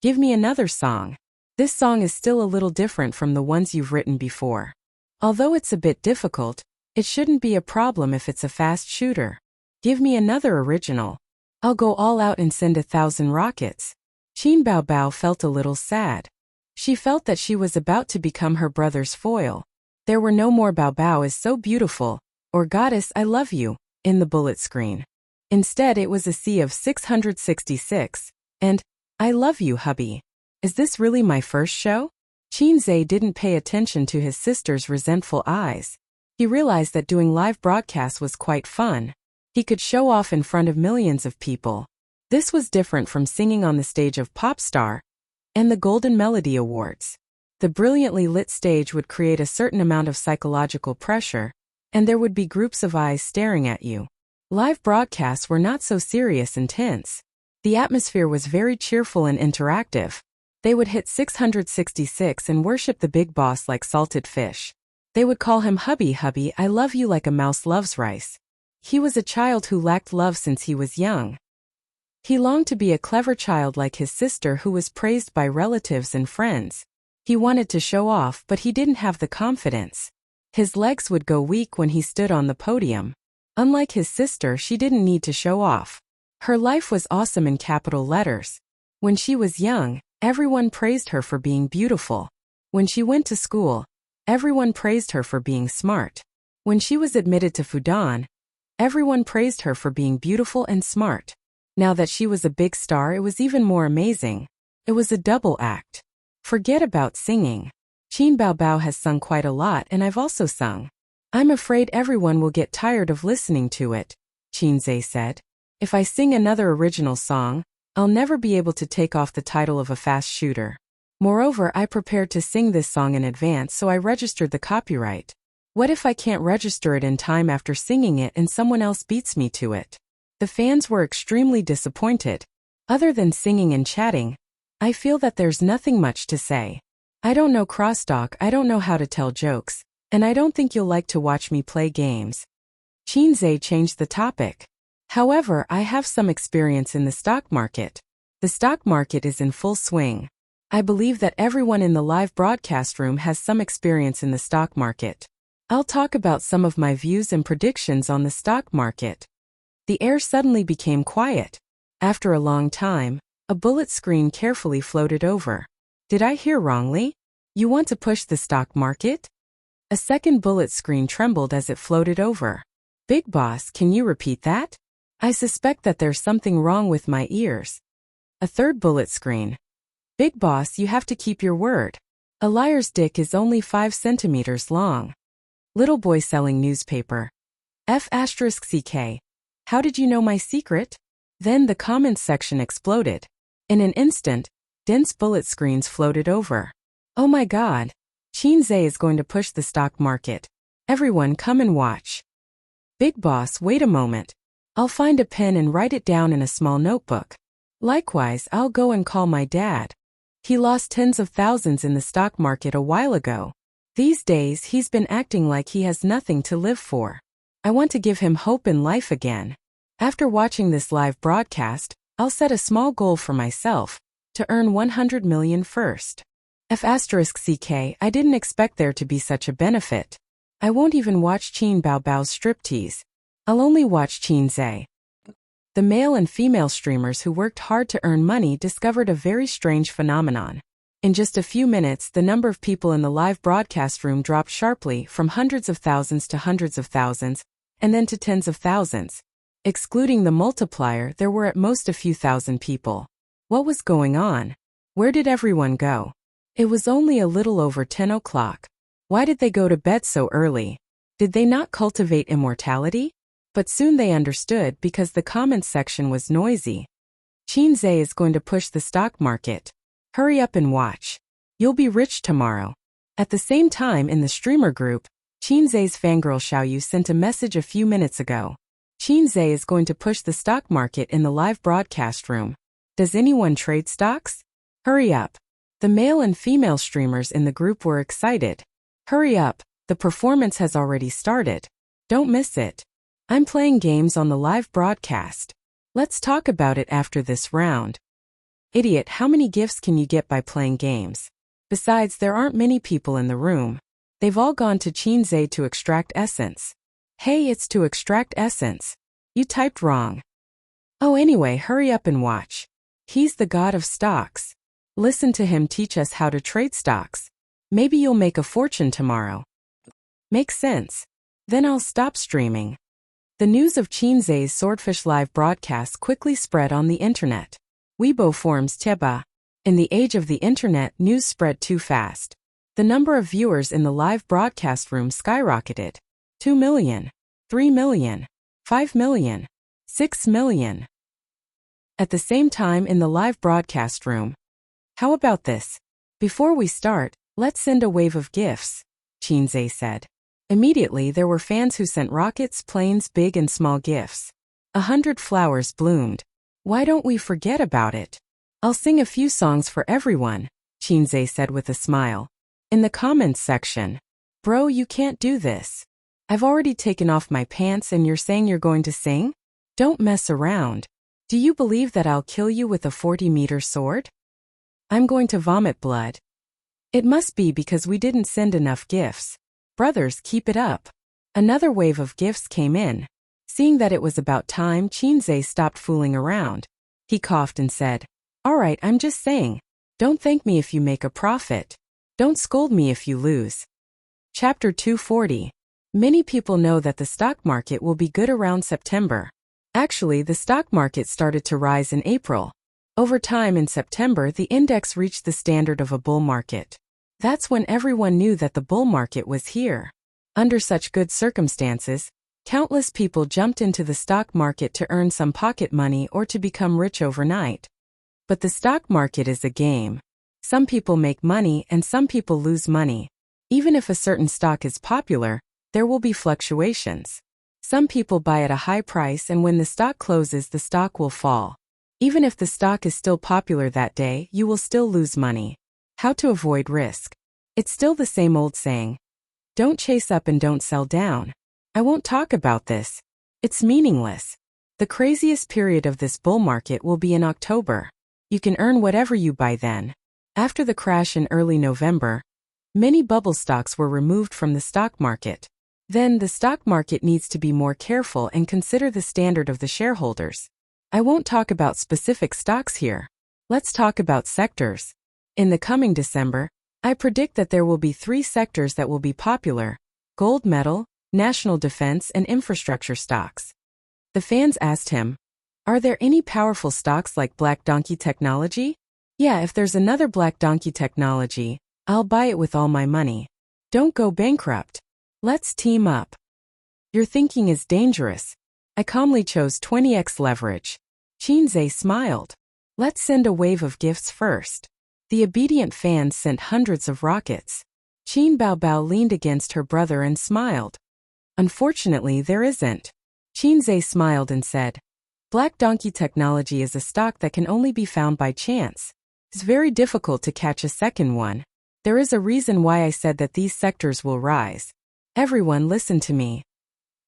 Give me another song. This song is still a little different from the ones you've written before. Although it's a bit difficult, it shouldn't be a problem if it's a fast shooter. Give me another original. I'll go all out and send 1,000 rockets. Qin Baobao felt a little sad. She felt that she was about to become her brother's foil. There were no more Baobao is so beautiful, or Goddess I love you, in the bullet screen. Instead it was a sea of 666, and, I love you hubby. Is this really my first show? Chinze didn't pay attention to his sister's resentful eyes. He realized that doing live broadcasts was quite fun. He could show off in front of millions of people. This was different from singing on the stage of Popstar and the Golden Melody Awards. The brilliantly lit stage would create a certain amount of psychological pressure, and there would be groups of eyes staring at you. Live broadcasts were not so serious and tense. The atmosphere was very cheerful and interactive. They would hit 666 and worship the big boss like salted fish. They would call him hubby hubby, I love you like a mouse loves rice. He was a child who lacked love since he was young. He longed to be a clever child like his sister who was praised by relatives and friends. He wanted to show off, but he didn't have the confidence. His legs would go weak when he stood on the podium. Unlike his sister, she didn't need to show off. Her life was awesome in capital letters. When she was young, everyone praised her for being beautiful. When she went to school, everyone praised her for being smart. When she was admitted to Fudan, everyone praised her for being beautiful and smart. Now that she was a big star, it was even more amazing. It was a double act. Forget about singing. Qin Baobao has sung quite a lot and I've also sung. I'm afraid everyone will get tired of listening to it, Chinze said. If I sing another original song, I'll never be able to take off the title of a fast shooter. Moreover, I prepared to sing this song in advance, so I registered the copyright. What if I can't register it in time after singing it and someone else beats me to it? The fans were extremely disappointed. Other than singing and chatting, I feel that there's nothing much to say. I don't know crosstalk, I don't know how to tell jokes, and I don't think you'll like to watch me play games. Chinze changed the topic. However, I have some experience in the stock market. The stock market is in full swing. I believe that everyone in the live broadcast room has some experience in the stock market. I'll talk about some of my views and predictions on the stock market. The air suddenly became quiet. After a long time, a bullet screen carefully floated over. Did I hear wrongly? You want to push the stock market? A second bullet screen trembled as it floated over. Big boss, can you repeat that? I suspect that there's something wrong with my ears. A third bullet screen. Big boss, you have to keep your word. A liar's dick is only 5 centimeters long. Little boy selling newspaper. F***ck. How did you know my secret? Then the comments section exploded. In an instant, dense bullet screens floated over. Oh my god. Qinze is going to push the stock market. Everyone come and watch. Big boss, wait a moment. I'll find a pen and write it down in a small notebook. Likewise, I'll go and call my dad. He lost tens of thousands in the stock market a while ago. These days he's been acting like he has nothing to live for. I want to give him hope in life again. After watching this live broadcast, I'll set a small goal for myself, to earn 100 million first. F***ck, I didn't expect there to be such a benefit. I won't even watch Qin Baobao's striptease. I'll only watch Qinze. The male and female streamers who worked hard to earn money discovered a very strange phenomenon. In just a few minutes, the number of people in the live broadcast room dropped sharply from hundreds of thousands to hundreds of thousands, and then to tens of thousands. Excluding the multiplier, there were at most a few thousand people. What was going on? Where did everyone go? It was only a little over 10 o'clock. Why did they go to bed so early? Did they not cultivate immortality? But soon they understood because the comments section was noisy. Qinze is going to push the stock market. Hurry up and watch. You'll be rich tomorrow. At the same time in the streamer group, Qinze's fangirl Xiaoyu sent a message a few minutes ago. Qinze is going to push the stock market in the live broadcast room. Does anyone trade stocks? Hurry up. The male and female streamers in the group were excited. Hurry up, the performance has already started. Don't miss it. I'm playing games on the live broadcast. Let's talk about it after this round. Idiot, how many gifts can you get by playing games? Besides, there aren't many people in the room. They've all gone to Qinze to extract essence. Hey, it's to extract essence. You typed wrong. Oh, anyway, hurry up and watch. He's the god of stocks. Listen to him teach us how to trade stocks. Maybe you'll make a fortune tomorrow. Makes sense. Then I'll stop streaming. The news of Qinze's Swordfish live broadcast quickly spread on the internet. Weibo forums Tieba. In the age of the internet, news spread too fast. The number of viewers in the live broadcast room skyrocketed. 2 million, 3 million, 5 million, 6 million. At the same time in the live broadcast room. How about this? Before we start, let's send a wave of gifts, Qinze said. Immediately there were fans who sent rockets, planes, big and small gifts. 100 flowers bloomed. Why don't we forget about it? I'll sing a few songs for everyone, Qinze said with a smile. In the comments section. Bro, you can't do this. I've already taken off my pants and you're saying you're going to sing? Don't mess around. Do you believe that I'll kill you with a 40-meter sword? I'm going to vomit blood. It must be because we didn't send enough gifts. Brothers, keep it up. Another wave of gifts came in. Seeing that it was about time, Qinze stopped fooling around. He coughed and said, All right, I'm just saying. Don't thank me if you make a profit. Don't scold me if you lose. Chapter 240. Many people know that the stock market will be good around September. Actually, the stock market started to rise in April. Over time in September, the index reached the standard of a bull market. That's when everyone knew that the bull market was here. Under such good circumstances, countless people jumped into the stock market to earn some pocket money or to become rich overnight. But the stock market is a game. Some people make money and some people lose money. Even if a certain stock is popular, there will be fluctuations. Some people buy at a high price and when the stock closes, the stock will fall. Even if the stock is still popular that day, you will still lose money. How to avoid risk. It's still the same old saying. Don't chase up and don't sell down. I won't talk about this. It's meaningless. The craziest period of this bull market will be in October. You can earn whatever you buy then. After the crash in early November, many bubble stocks were removed from the stock market. Then the stock market needs to be more careful and consider the standard of the shareholders. I won't talk about specific stocks here. Let's talk about sectors. In the coming December, I predict that there will be 3 sectors that will be popular: gold metal, national defense, and infrastructure stocks. The fans asked him, Are there any powerful stocks like Black Donkey Technology? Yeah, if there's another Black Donkey Technology, I'll buy it with all my money. Don't go bankrupt. Let's team up. Your thinking is dangerous. I calmly chose 20x leverage. Qinze smiled. Let's send a wave of gifts first. The obedient fans sent hundreds of rockets. Qin Baobao leaned against her brother and smiled. Unfortunately, there isn't. Qinze smiled and said, Black Donkey Technology is a stock that can only be found by chance. It's very difficult to catch a second one. There is a reason why I said that these sectors will rise. Everyone listen to me.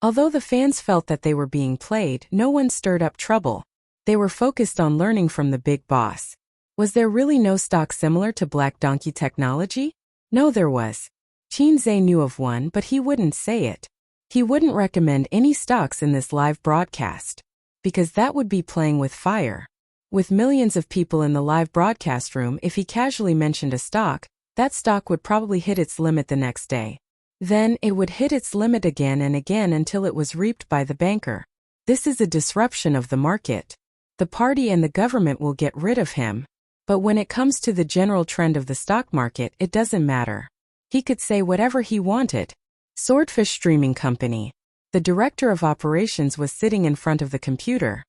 Although the fans felt that they were being played, no one stirred up trouble. They were focused on learning from the big boss. Was there really no stock similar to Black Donkey Technology? No, there was. Qinze knew of one, but he wouldn't say it. He wouldn't recommend any stocks in this live broadcast, because that would be playing with fire. With millions of people in the live broadcast room, if he casually mentioned a stock, that stock would probably hit its limit the next day. Then it would hit its limit again and again until it was reaped by the banker. This is a disruption of the market. The party and the government will get rid of him. But when it comes to the general trend of the stock market, it doesn't matter. He could say whatever he wanted. Swordfish Streaming Company. The director of operations was sitting in front of the computer.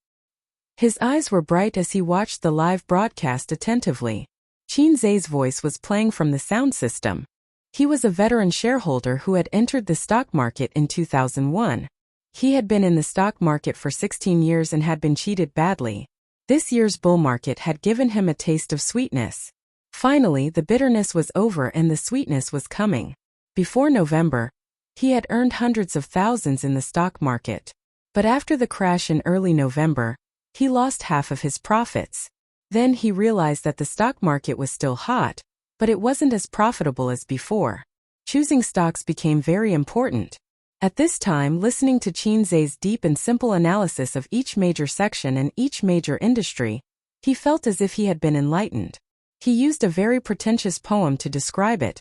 His eyes were bright as he watched the live broadcast attentively. Qinze's voice was playing from the sound system. He was a veteran shareholder who had entered the stock market in 2001. He had been in the stock market for 16 years and had been cheated badly. This year's bull market had given him a taste of sweetness. Finally, the bitterness was over and the sweetness was coming. Before November, he had earned hundreds of thousands in the stock market. But after the crash in early November, he lost half of his profits. Then he realized that the stock market was still hot, but it wasn't as profitable as before. Choosing stocks became very important. At this time, listening to Qinze's deep and simple analysis of each major section and each major industry, he felt as if he had been enlightened. He used a very pretentious poem to describe it.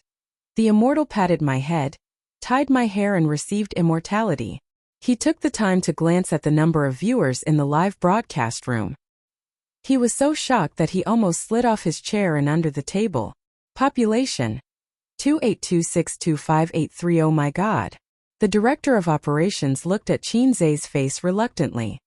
The immortal patted my head, tied my hair and received immortality. He took the time to glance at the number of viewers in the live broadcast room. He was so shocked that he almost slid off his chair and under the table. Population 282625830. Oh my God. The director of operations looked at Qinze's face reluctantly.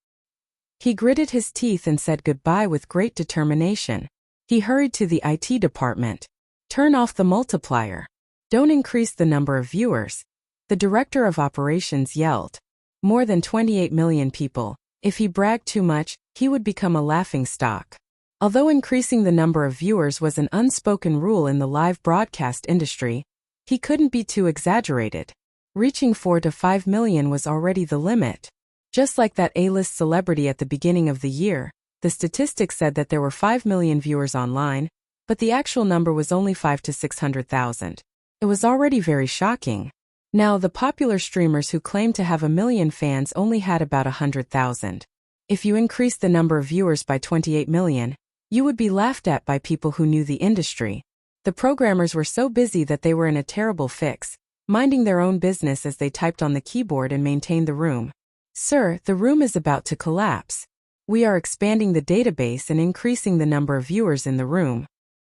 He gritted his teeth and said goodbye with great determination. He hurried to the IT department. Turn off the multiplier. Don't increase the number of viewers. The director of operations yelled. More than 28 million people. If he bragged too much, he would become a laughingstock. Although increasing the number of viewers was an unspoken rule in the live broadcast industry, he couldn't be too exaggerated. Reaching 4 to 5 million was already the limit. Just like that A-list celebrity at the beginning of the year, the statistics said that there were 5 million viewers online, but the actual number was only 5 to 600,000. It was already very shocking. Now, the popular streamers who claimed to have 1 million fans only had about 100,000. If you increased the number of viewers by 28 million, you would be laughed at by people who knew the industry. The programmers were so busy that they were in a terrible fix, minding their own business as they typed on the keyboard and maintained the room. Sir, the room is about to collapse. We are expanding the database and increasing the number of viewers in the room.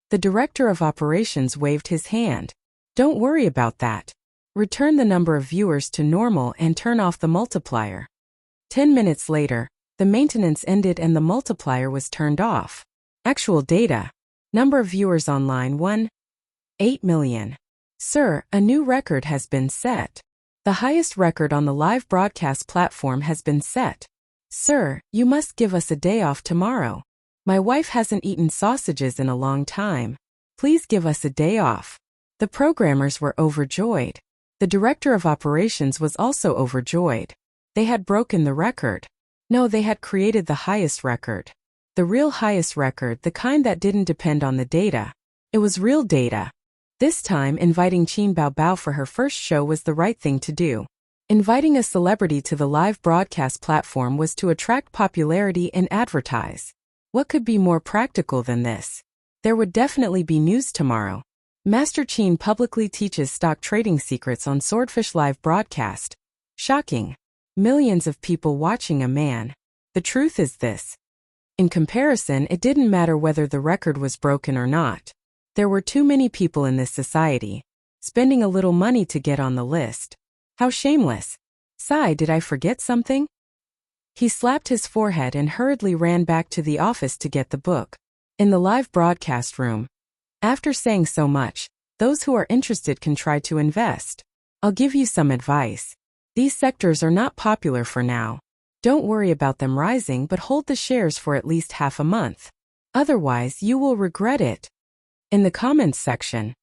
The director of operations waved his hand. Don't worry about that. Return the number of viewers to normal and turn off the multiplier. 10 minutes later, the maintenance ended and the multiplier was turned off. Actual data. Number of viewers online 1.8 million. Sir, a new record has been set. The highest record on the live broadcast platform has been set. Sir, you must give us a day off tomorrow. My wife hasn't eaten sausages in a long time. Please give us a day off. The programmers were overjoyed. The director of operations was also overjoyed. They had broken the record. No, they had created the highest record. The real highest record, the kind that didn't depend on the data. It was real data. This time, inviting Qin Baobao for her first show was the right thing to do. Inviting a celebrity to the live broadcast platform was to attract popularity and advertise. What could be more practical than this? There would definitely be news tomorrow. Master Qin publicly teaches stock trading secrets on Swordfish live broadcast. Shocking. Millions of people watching a man. The truth is this. In comparison, it didn't matter whether the record was broken or not. There were too many people in this society, spending a little money to get on the list. How shameless. Sigh, did I forget something? He slapped his forehead and hurriedly ran back to the office to get the book. In the live broadcast room, after saying so much, those who are interested can try to invest. I'll give you some advice. These sectors are not popular for now. Don't worry about them rising, but hold the shares for at least half a month. Otherwise, you will regret it. In the comments section,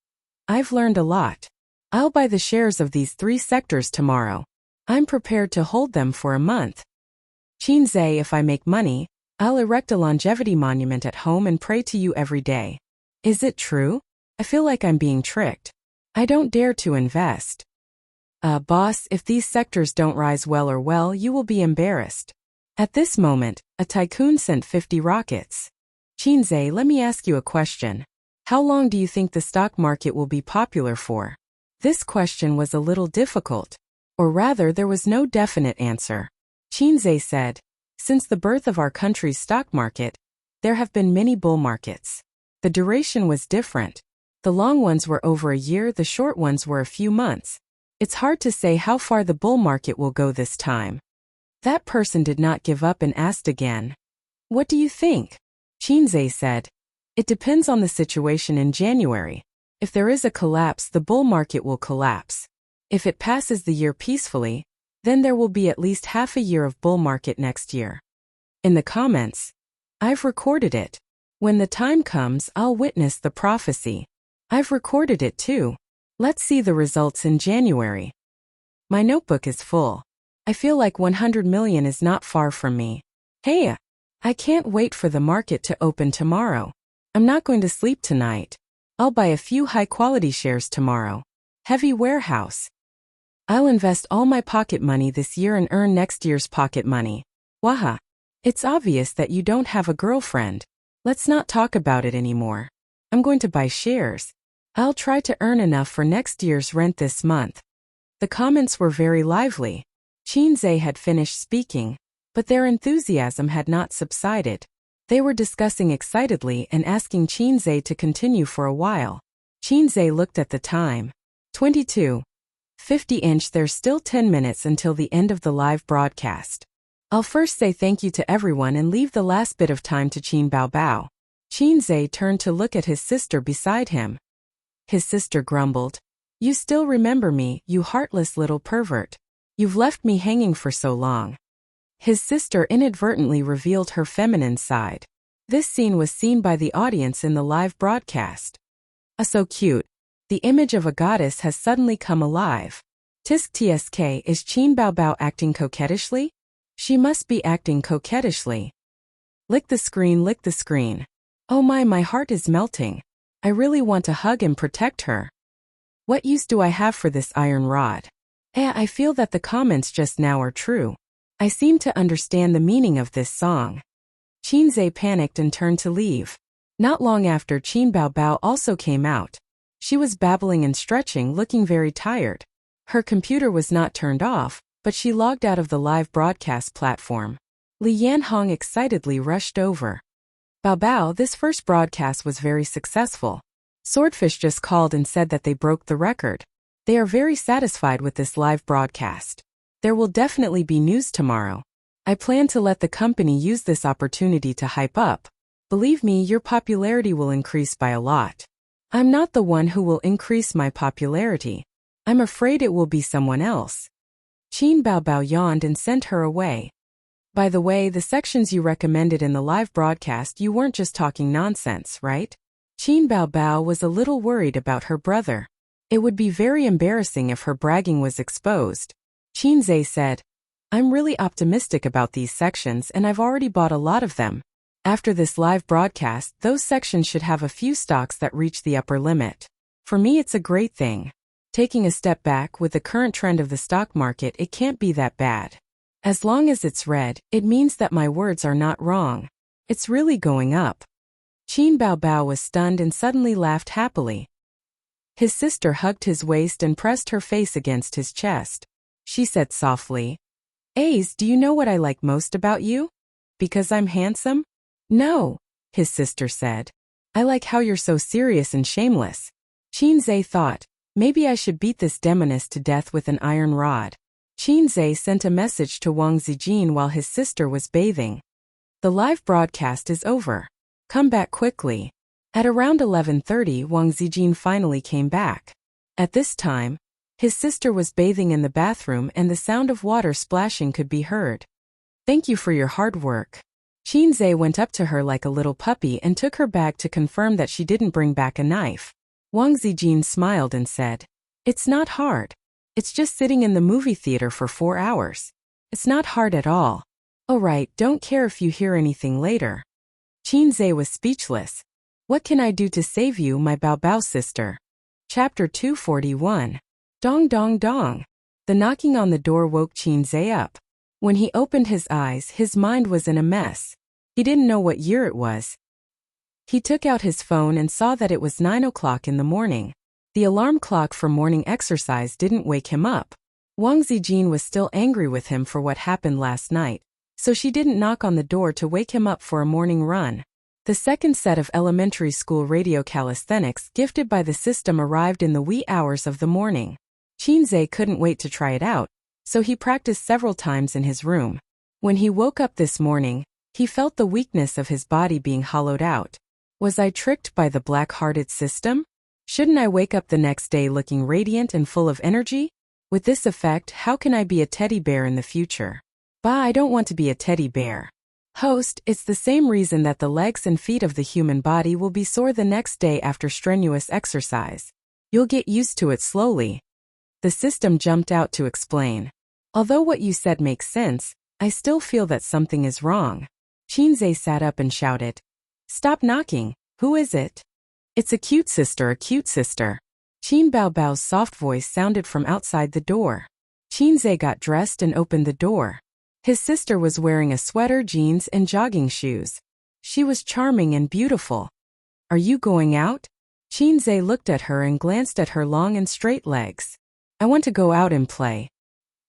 I've learned a lot. I'll buy the shares of these 3 sectors tomorrow. I'm prepared to hold them for a month. Chinze, if I make money, I'll erect a longevity monument at home and pray to you every day. Is it true? I feel like I'm being tricked. I don't dare to invest. Boss, if these sectors don't rise well, you will be embarrassed. At this moment, a tycoon sent 50 rockets. Chinze, let me ask you a question. How long do you think the stock market will be popular for? This question was a little difficult. Or rather, there was no definite answer. Chinze said, since the birth of our country's stock market, there have been many bull markets. The duration was different. The long ones were over a year, the short ones were a few months. It's hard to say how far the bull market will go this time. That person did not give up and asked again. What do you think? Chinze said, it depends on the situation in January. If there is a collapse, the bull market will collapse. If it passes the year peacefully, then there will be at least half a year of bull market next year. In the comments, I've recorded it. When the time comes, I'll witness the prophecy. I've recorded it too. Let's see the results in January. My notebook is full. I feel like 100 million is not far from me. Hey, I can't wait for the market to open tomorrow. I'm not going to sleep tonight. I'll buy a few high-quality shares tomorrow. Heavy warehouse. I'll invest all my pocket money this year and earn next year's pocket money. Waha. It's obvious that you don't have a girlfriend. Let's not talk about it anymore. I'm going to buy shares. I'll try to earn enough for next year's rent this month. The comments were very lively. Chinze had finished speaking, but their enthusiasm had not subsided. They were discussing excitedly and asking Chinze to continue for a while. Chinze looked at the time. 22:50. There's still 10 minutes until the end of the live broadcast. I'll first say thank you to everyone and leave the last bit of time to Qin Baobao. Chinze turned to look at his sister beside him. His sister grumbled. You still remember me, you heartless little pervert. You've left me hanging for so long. His sister inadvertently revealed her feminine side. This scene was seen by the audience in the live broadcast. So cute. The image of a goddess has suddenly come alive. Tsk, is Qin Baobao acting coquettishly? She must be acting coquettishly. Lick the screen, lick the screen. Oh my heart is melting. I really want to hug and protect her. What use do I have for this iron rod? I feel that the comments just now are true. I seem to understand the meaning of this song. Chinze panicked and turned to leave. Not long after, Qin Baobao also came out. She was babbling and stretching, looking very tired. Her computer was not turned off, but she logged out of the live broadcast platform. Li Yanhong excitedly rushed over. Baobao, this first broadcast was very successful. Swordfish just called and said that they broke the record. They are very satisfied with this live broadcast. There will definitely be news tomorrow. I plan to let the company use this opportunity to hype up. Believe me, your popularity will increase by a lot. I'm not the one who will increase my popularity. I'm afraid it will be someone else. Qin Baobao yawned and sent her away. By the way, the sections you recommended in the live broadcast, you weren't just talking nonsense, right? Qin Baobao was a little worried about her brother. It would be very embarrassing if her bragging was exposed. Chinze said, I'm really optimistic about these sections and I've already bought a lot of them. After this live broadcast, those sections should have a few stocks that reach the upper limit. For me, it's a great thing. Taking a step back, with the current trend of the stock market, it can't be that bad. As long as it's red, it means that my words are not wrong. It's really going up. Qin Baobao was stunned and suddenly laughed happily. His sister hugged his waist and pressed her face against his chest. She said softly, Ace, do you know what I like most about you? Because I'm handsome? No, his sister said. I like how you're so serious and shameless. Chinze thought, maybe I should beat this demoness to death with an iron rod. Qinzhe sent a message to Wang Zijin while his sister was bathing. The live broadcast is over. Come back quickly. At around 11:30, Wang Zijin finally came back. At this time, his sister was bathing in the bathroom and the sound of water splashing could be heard. Thank you for your hard work. Qinzhe went up to her like a little puppy and took her bag to confirm that she didn't bring back a knife. Wang Zijin smiled and said, "It's not hard. It's just sitting in the movie theater for 4 hours. It's not hard at all. All right, don't care if you hear anything later." Qinzhe was speechless. What can I do to save you, my Bao sister? Chapter 241. Dong dong dong. The knocking on the door woke Qinzhe up. When he opened his eyes, his mind was in a mess. He didn't know what year it was. He took out his phone and saw that it was 9 o'clock in the morning. The alarm clock for morning exercise didn't wake him up. Wang Zijin was still angry with him for what happened last night, so she didn't knock on the door to wake him up for a morning run. The second set of elementary school radio calisthenics gifted by the system arrived in the wee hours of the morning. Qinzhe couldn't wait to try it out, so he practiced several times in his room. When he woke up this morning, he felt the weakness of his body being hollowed out. Was I tricked by the black-hearted system? Shouldn't I wake up the next day looking radiant and full of energy? With this effect, how can I be a teddy bear in the future? Bah, I don't want to be a teddy bear. Host, it's the same reason that the legs and feet of the human body will be sore the next day after strenuous exercise. You'll get used to it slowly. The system jumped out to explain. Although what you said makes sense, I still feel that something is wrong. Qinzhe sat up and shouted. Stop knocking. Who is it? It's a cute sister, a cute sister. Qin Baobao's soft voice sounded from outside the door. Qinzhe got dressed and opened the door. His sister was wearing a sweater, jeans, and jogging shoes. She was charming and beautiful. Are you going out? Qinzhe looked at her and glanced at her long and straight legs. I want to go out and play.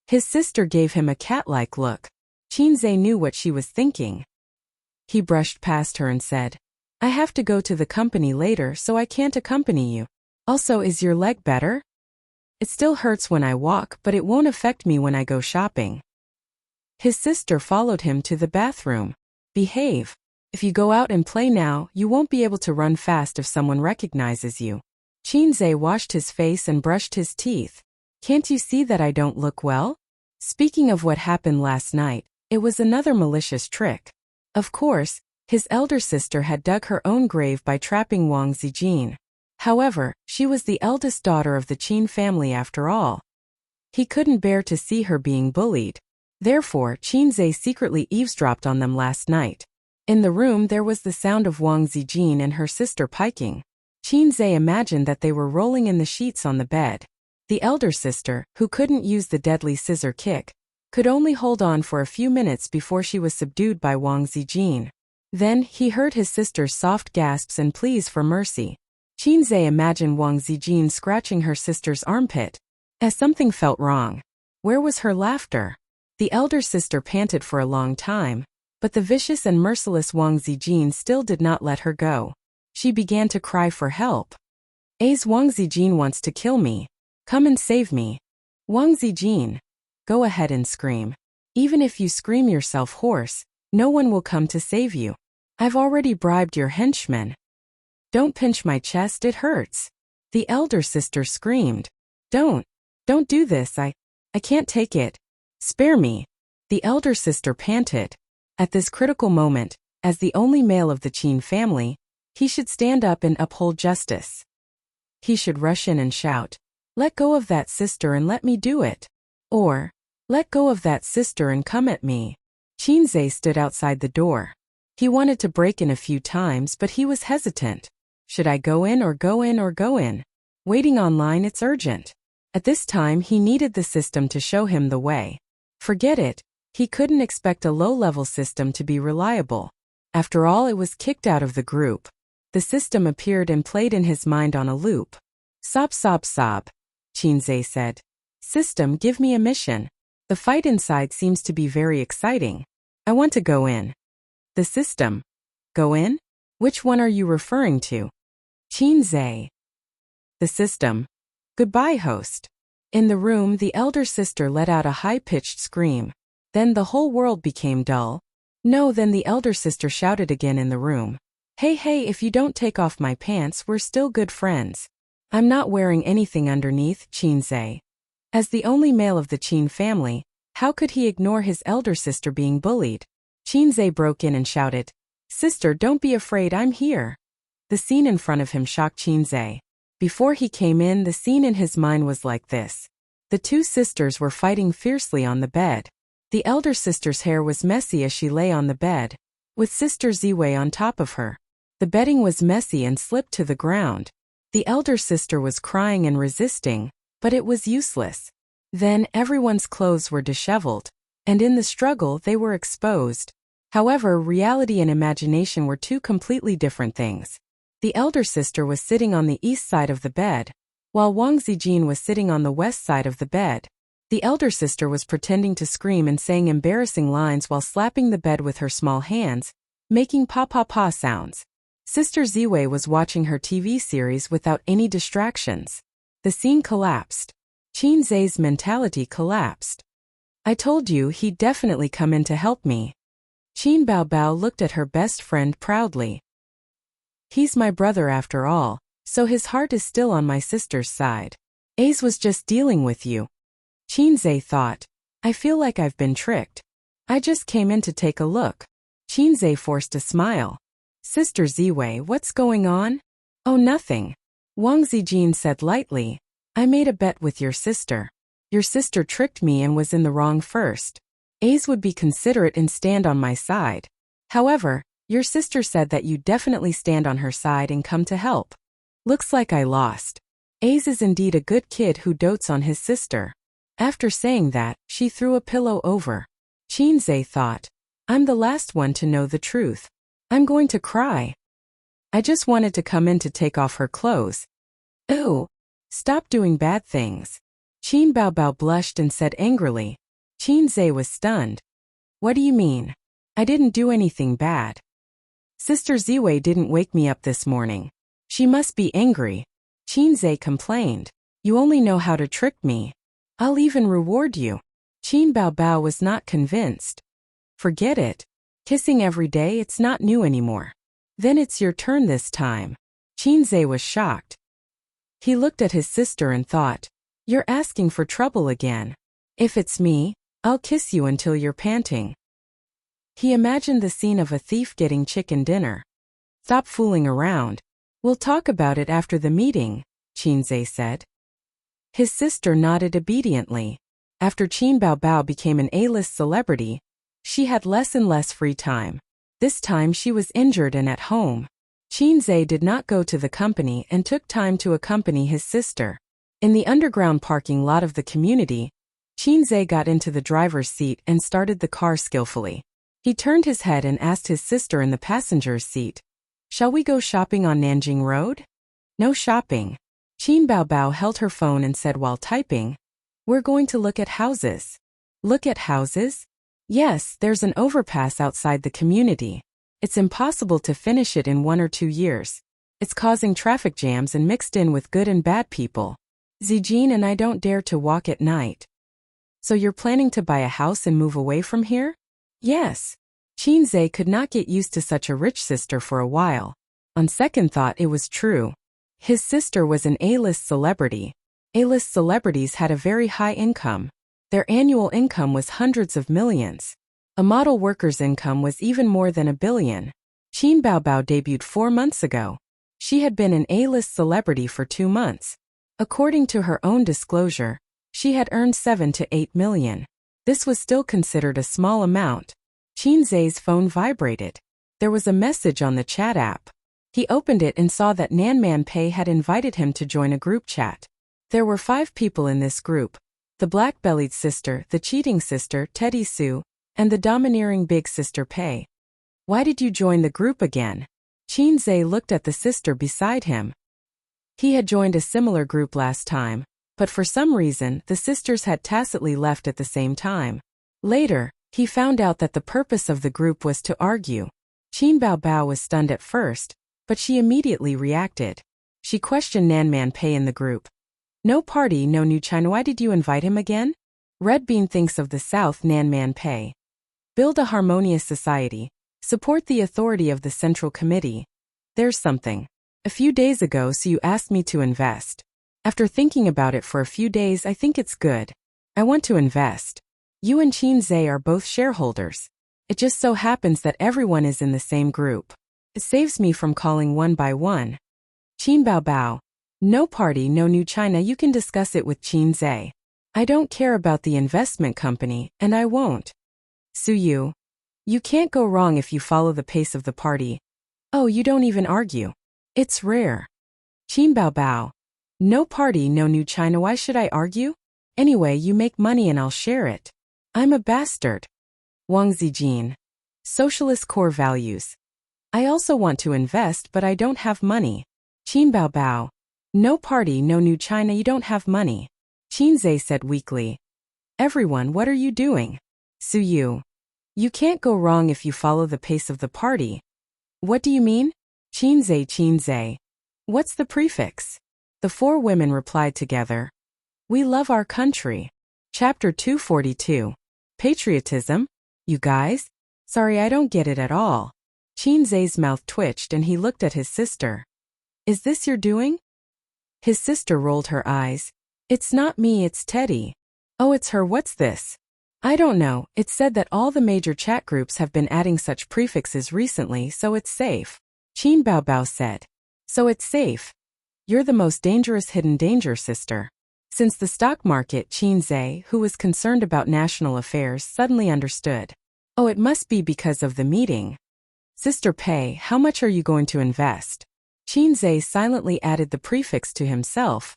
His sister gave him a cat-like look. Qinzhe knew what she was thinking. He brushed past her and said, I have to go to the company later, so I can't accompany you. Also, is your leg better? It still hurts when I walk, but it won't affect me when I go shopping. His sister followed him to the bathroom. Behave. If you go out and play now, you won't be able to run fast if someone recognizes you. Qinzhe washed his face and brushed his teeth. Can't you see that I don't look well? Speaking of what happened last night, it was another malicious trick. Of course, his elder sister had dug her own grave by trapping Wang Zijin. However, she was the eldest daughter of the Qin family after all. He couldn't bear to see her being bullied. Therefore, Qinzhe secretly eavesdropped on them last night. In the room there was the sound of Wang Zijin and her sister piking. Qinzhe imagined that they were rolling in the sheets on the bed. The elder sister, who couldn't use the deadly scissor kick, could only hold on for a few minutes before she was subdued by Wang Zijin. Then, he heard his sister's soft gasps and pleas for mercy. Qinzhe imagined Wang Zijin scratching her sister's armpit. As something felt wrong. Where was her laughter? The elder sister panted for a long time, but the vicious and merciless Wang Zijin still did not let her go. She began to cry for help. Wang Zijin wants to kill me. Come and save me. Wang Zijin. Go ahead and scream. Even if you scream yourself hoarse, no one will come to save you. I've already bribed your henchmen. Don't pinch my chest, it hurts. The elder sister screamed. Don't do this, I can't take it. Spare me. The elder sister panted. At this critical moment, as the only male of the Qin family, he should stand up and uphold justice. He should rush in and shout, let go of that sister and let me do it. Or, let go of that sister and come at me. Qinzhe stood outside the door. He wanted to break in a few times, but he was hesitant. Should I go in or go in or go in? Waiting online, it's urgent. At this time, he needed the system to show him the way. Forget it. He couldn't expect a low-level system to be reliable. After all, it was kicked out of the group. The system appeared and played in his mind on a loop. Sob sob sob. Qinzhe said. System, give me a mission. The fight inside seems to be very exciting. I want to go in. The system. Go in? Which one are you referring to? Qinzhe. The system. Goodbye, host. In the room, the elder sister let out a high-pitched scream. Then the whole world became dull. No, then the elder sister shouted again in the room. Hey, if you don't take off my pants, we're still good friends. I'm not wearing anything underneath, Qinze. As the only male of the Qin family, how could he ignore his elder sister being bullied? Qinze broke in and shouted, Sister, don't be afraid, I'm here. The scene in front of him shocked Qinze. Before he came in, the scene in his mind was like this. The two sisters were fighting fiercely on the bed. The elder sister's hair was messy as she lay on the bed, with Sister Ziwei on top of her. The bedding was messy and slipped to the ground. The elder sister was crying and resisting, but it was useless. Then everyone's clothes were disheveled, and in the struggle they were exposed. However, reality and imagination were two completely different things. The elder sister was sitting on the east side of the bed, while Wang Zijin was sitting on the west side of the bed. The elder sister was pretending to scream and saying embarrassing lines while slapping the bed with her small hands, making pa-pa-pa sounds. Sister Ziwei was watching her TV series without any distractions. The scene collapsed. Qinze's mentality collapsed. I told you he'd definitely come in to help me. Qin Baobao looked at her best friend proudly. He's my brother after all, so his heart is still on my sister's side. Ace was just dealing with you. Qinze thought. I feel like I've been tricked. I just came in to take a look. Qinze forced a smile. Sister Ziwei, what's going on? Oh, nothing. Wang Zijin said lightly. I made a bet with your sister. Your sister tricked me and was in the wrong first. Ace would be considerate and stand on my side. However, your sister said that you definitely stand on her side and come to help. Looks like I lost. Ace is indeed a good kid who dotes on his sister. After saying that, she threw a pillow over. Qinze thought. I'm the last one to know the truth. I'm going to cry. I just wanted to come in to take off her clothes. Ooh. Stop doing bad things. Qin Baobao blushed and said angrily. Qinze was stunned. What do you mean? I didn't do anything bad. Sister Ziwei didn't wake me up this morning. She must be angry. Qinze complained. You only know how to trick me. I'll even reward you. Qin Baobao was not convinced. Forget it. Kissing every day, it's not new anymore. Then it's your turn this time. Qinze was shocked. He looked at his sister and thought, you're asking for trouble again. If it's me, I'll kiss you until you're panting. He imagined the scene of a thief getting chicken dinner. Stop fooling around. We'll talk about it after the meeting, Qinze said. His sister nodded obediently. After Qin Baobao became an A-list celebrity, she had less and less free time. This time she was injured and at home. Qinze did not go to the company and took time to accompany his sister. In the underground parking lot of the community, Qinze got into the driver's seat and started the car skillfully. He turned his head and asked his sister in the passenger's seat, Shall we go shopping on Nanjing Road? No shopping. Qin Baobao held her phone and said while typing, We're going to look at houses. Look at houses? Yes, there's an overpass outside the community. It's impossible to finish it in 1 or 2 years. It's causing traffic jams and mixed in with good and bad people. Zijin and I don't dare to walk at night. So you're planning to buy a house and move away from here? Yes. Qinze could not get used to such a rich sister for a while. On second thought, it was true. His sister was an A-list celebrity. A-list celebrities had a very high income. Their annual income was hundreds of millions. A model worker's income was even more than $1 billion. Qin Baobao debuted 4 months ago. She had been an A-list celebrity for 2 months. According to her own disclosure, she had earned 7 to 8 million. This was still considered a small amount. Qinze's phone vibrated. There was a message on the chat app. He opened it and saw that Nanman Pei had invited him to join a group chat. There were 5 people in this group. The black-bellied sister, the cheating sister, Teddy Sue, and the domineering big sister Pei. Why did you join the group again? Qinze looked at the sister beside him. He had joined a similar group last time, but for some reason the sisters had tacitly left at the same time. Later, he found out that the purpose of the group was to argue. Qin Baobao was stunned at first, but she immediately reacted. She questioned Nanman Pei in the group. No party, no new China. Why did you invite him again? Red Bean thinks of the South. Nan Man Pei. Build a harmonious society. Support the authority of the Central Committee. There's something. A few days ago, so you asked me to invest. After thinking about it for a few days, I think it's good. I want to invest. You and Qin Zhe are both shareholders. It just so happens that everyone is in the same group. It saves me from calling one by one. Qin Bao Bao. No party, no new China. You can discuss it with Qin Zhe. I don't care about the investment company, and I won't. Su Yu. You can't go wrong if you follow the pace of the party. Oh, you don't even argue. It's rare. Qin Bao Bao. No party, no new China. Why should I argue? Anyway, you make money and I'll share it. I'm a bastard. Wang Zijin. Socialist core values. I also want to invest, but I don't have money. Qin Bao Bao. No party, no new China. You don't have money. Qin Zhe said weakly. Everyone, what are you doing? Su Yu. You can't go wrong if you follow the pace of the party. What do you mean? Qin Zhe. What's the prefix? The four women replied together. We love our country. Chapter 242. Patriotism? You guys? Sorry, I don't get it at all. Qin Zhe's mouth twitched and he looked at his sister. Is this your doing? His sister rolled her eyes. It's not me, it's Teddy. Oh, it's her. What's this? I don't know. It's said that all the major chat groups have been adding such prefixes recently, so it's safe. Qin Bao Bao said. So it's safe. You're the most dangerous hidden danger, sister. Since the stock market, Qin Zhe, who was concerned about national affairs, suddenly understood. Oh, it must be because of the meeting. Sister Pei, how much are you going to invest? Qin Zhe silently added the prefix to himself.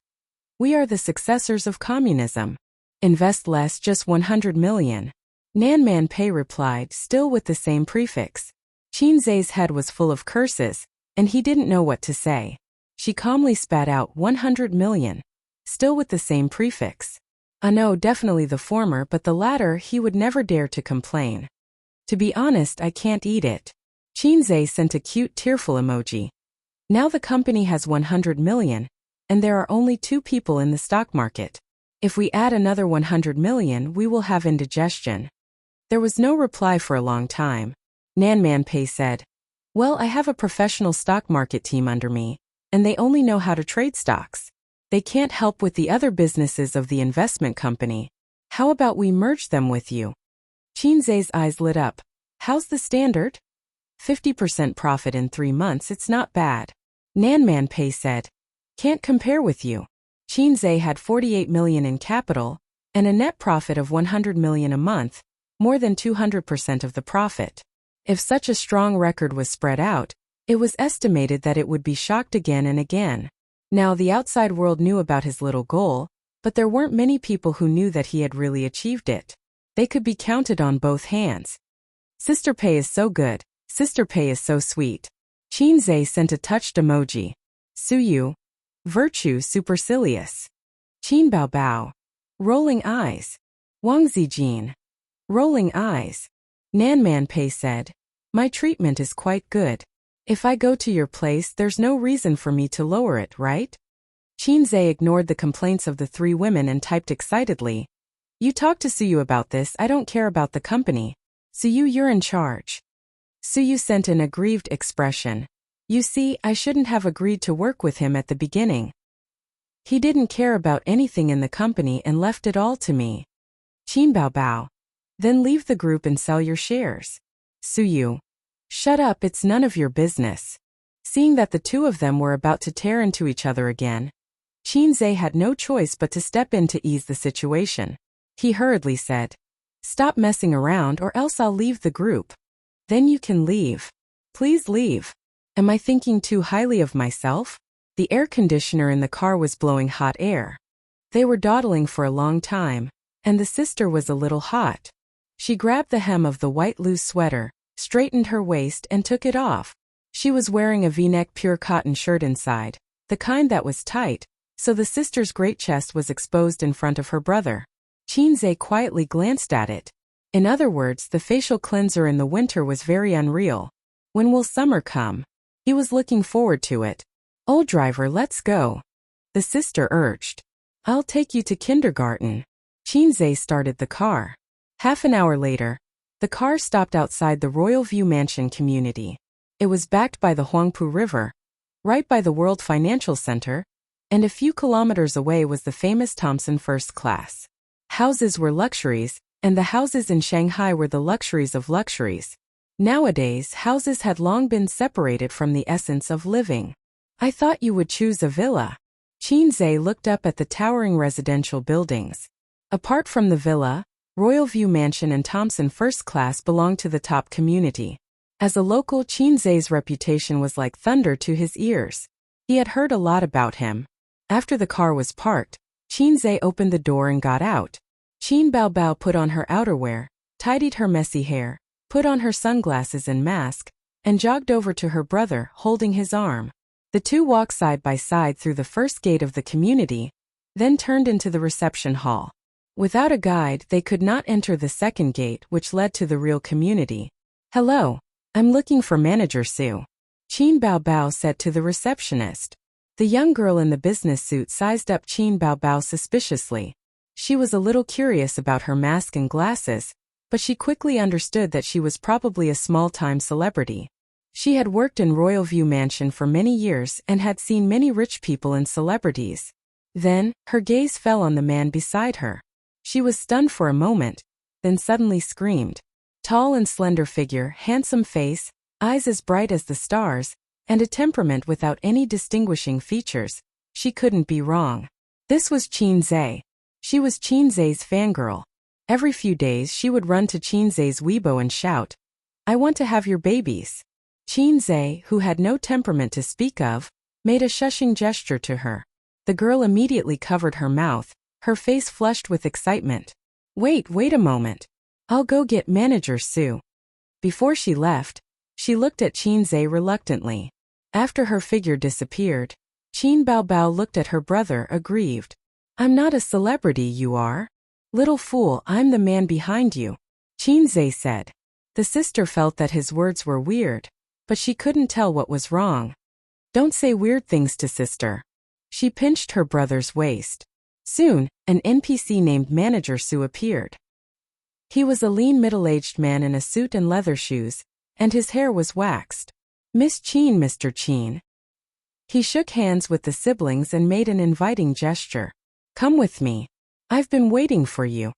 We are the successors of communism. Invest less, just 100 million. Nan Man Pei replied, still with the same prefix. Qin Zhe's head was full of curses, and he didn't know what to say. She calmly spat out 100 million. Still with the same prefix. No, definitely the former, but the latter he would never dare to complain. To be honest, I can't eat it. Qin Zhe sent a cute tearful emoji. Now the company has 100 million, and there are only 2 people in the stock market. If we add another 100 million, we will have indigestion. There was no reply for a long time. Nan Man Pei said, well, I have a professional stock market team under me, and they only know how to trade stocks. They can't help with the other businesses of the investment company. How about we merge them with you? Qin Zhe's eyes lit up. How's the standard? 50% profit in 3 months, it's not bad. Nan Man Pei said. Can't compare with you. Qin Zhe had 48 million in capital, and a net profit of 100 million a month, more than 200% of the profit. If such a strong record was spread out, it was estimated that it would be shocked again and again. Now the outside world knew about his little goal, but there weren't many people who knew that he had really achieved it. They could be counted on both hands. Sister Pei is so good. Sister Pei is so sweet. Qin Zhe sent a touched emoji. Su Yu. Virtue supercilious. Qin Bao Bao. Rolling eyes. Wang Zijin. Rolling eyes. Nan Man Pei said. My treatment is quite good. If I go to your place, there's no reason for me to lower it, right? Qin Zhe ignored the complaints of the 3 women and typed excitedly. You talk to Su Yu about this, I don't care about the company. Su Yu, you're in charge. Su Yu sent an aggrieved expression. You see, I shouldn't have agreed to work with him at the beginning. He didn't care about anything in the company and left it all to me. Qin Bao Bao. Then leave the group and sell your shares. Su Yu. Shut up, it's none of your business. Seeing that the 2 of them were about to tear into each other again, Qin Zhe had no choice but to step in to ease the situation. He hurriedly said, stop messing around or else I'll leave the group. Then you can leave. Please leave. Am I thinking too highly of myself? The air conditioner in the car was blowing hot air. They were dawdling for a long time, and the sister was a little hot. She grabbed the hem of the white loose sweater, straightened her waist and took it off. She was wearing a V-neck pure cotton shirt inside, the kind that was tight, so the sister's great chest was exposed in front of her brother. Qin Zhe quietly glanced at it. In other words, the facial cleanser in the winter was very unreal. When will summer come? He was looking forward to it. Old driver, let's go. The sister urged. I'll take you to kindergarten. Chinze started the car. Half an hour later, the car stopped outside the Royal View Mansion community. It was backed by the Huangpu River, right by the World Financial Center, and a few kilometers away was the famous Thomson First Class. Houses were luxuries, and the houses in Shanghai were the luxuries of luxuries. Nowadays, houses had long been separated from the essence of living. I thought you would choose a villa. Chinze looked up at the towering residential buildings. Apart from the villa, Royal View Mansion and Thomson First Class belonged to the top community. As a local, Chinze's reputation was like thunder to his ears. He had heard a lot about him. After the car was parked, Chinze opened the door and got out. Qin Baobao put on her outerwear, tidied her messy hair, put on her sunglasses and mask, and jogged over to her brother, holding his arm. The two walked side by side through the first gate of the community, then turned into the reception hall. Without a guide, they could not enter the second gate, which led to the real community. Hello, I'm looking for Manager Su. Qin Baobao said to the receptionist. The young girl in the business suit sized up Qin Baobao suspiciously. She was a little curious about her mask and glasses, but she quickly understood that she was probably a small-time celebrity. She had worked in Royal View Mansion for many years and had seen many rich people and celebrities. Then, her gaze fell on the man beside her. She was stunned for a moment, then suddenly screamed. Tall and slender figure, handsome face, eyes as bright as the stars, and a temperament without any distinguishing features. She couldn't be wrong. This was Chinze. She was Chinze's fangirl. Every few days she would run to Chinze's Weibo and shout, "I want to have your babies." Chinze, who had no temperament to speak of, made a shushing gesture to her. The girl immediately covered her mouth, her face flushed with excitement. Wait a moment. I'll go get Manager Su." Before she left, she looked at Chinze reluctantly. After her figure disappeared, Qin Baobao looked at her brother aggrieved. "I'm not a celebrity, you are. Little fool, I'm the man behind you," Chinze said. The sister felt that his words were weird, but she couldn't tell what was wrong. "Don't say weird things to sister." She pinched her brother's waist. Soon, an NPC named Manager Su appeared. He was a lean middle-aged man in a suit and leather shoes, and his hair was waxed. "Miss Qin, Mr. Qin." He shook hands with the siblings and made an inviting gesture. "Come with me. I've been waiting for you."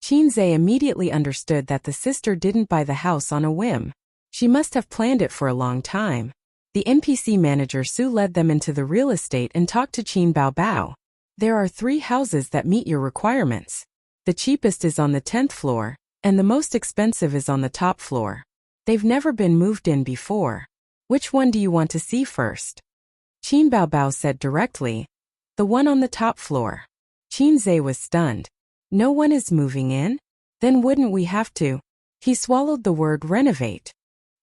Chinze immediately understood that the sister didn't buy the house on a whim. She must have planned it for a long time. The NPC Manager Su led them into the real estate and talked to Qin Baobao. "There are 3 houses that meet your requirements. The cheapest is on the 10th floor, and the most expensive is on the top floor. They've never been moved in before. Which one do you want to see first?" Qin Baobao said directly, "The one on the top floor." Chinze was stunned. "No one is moving in? Then wouldn't we have to?" He swallowed the word renovate.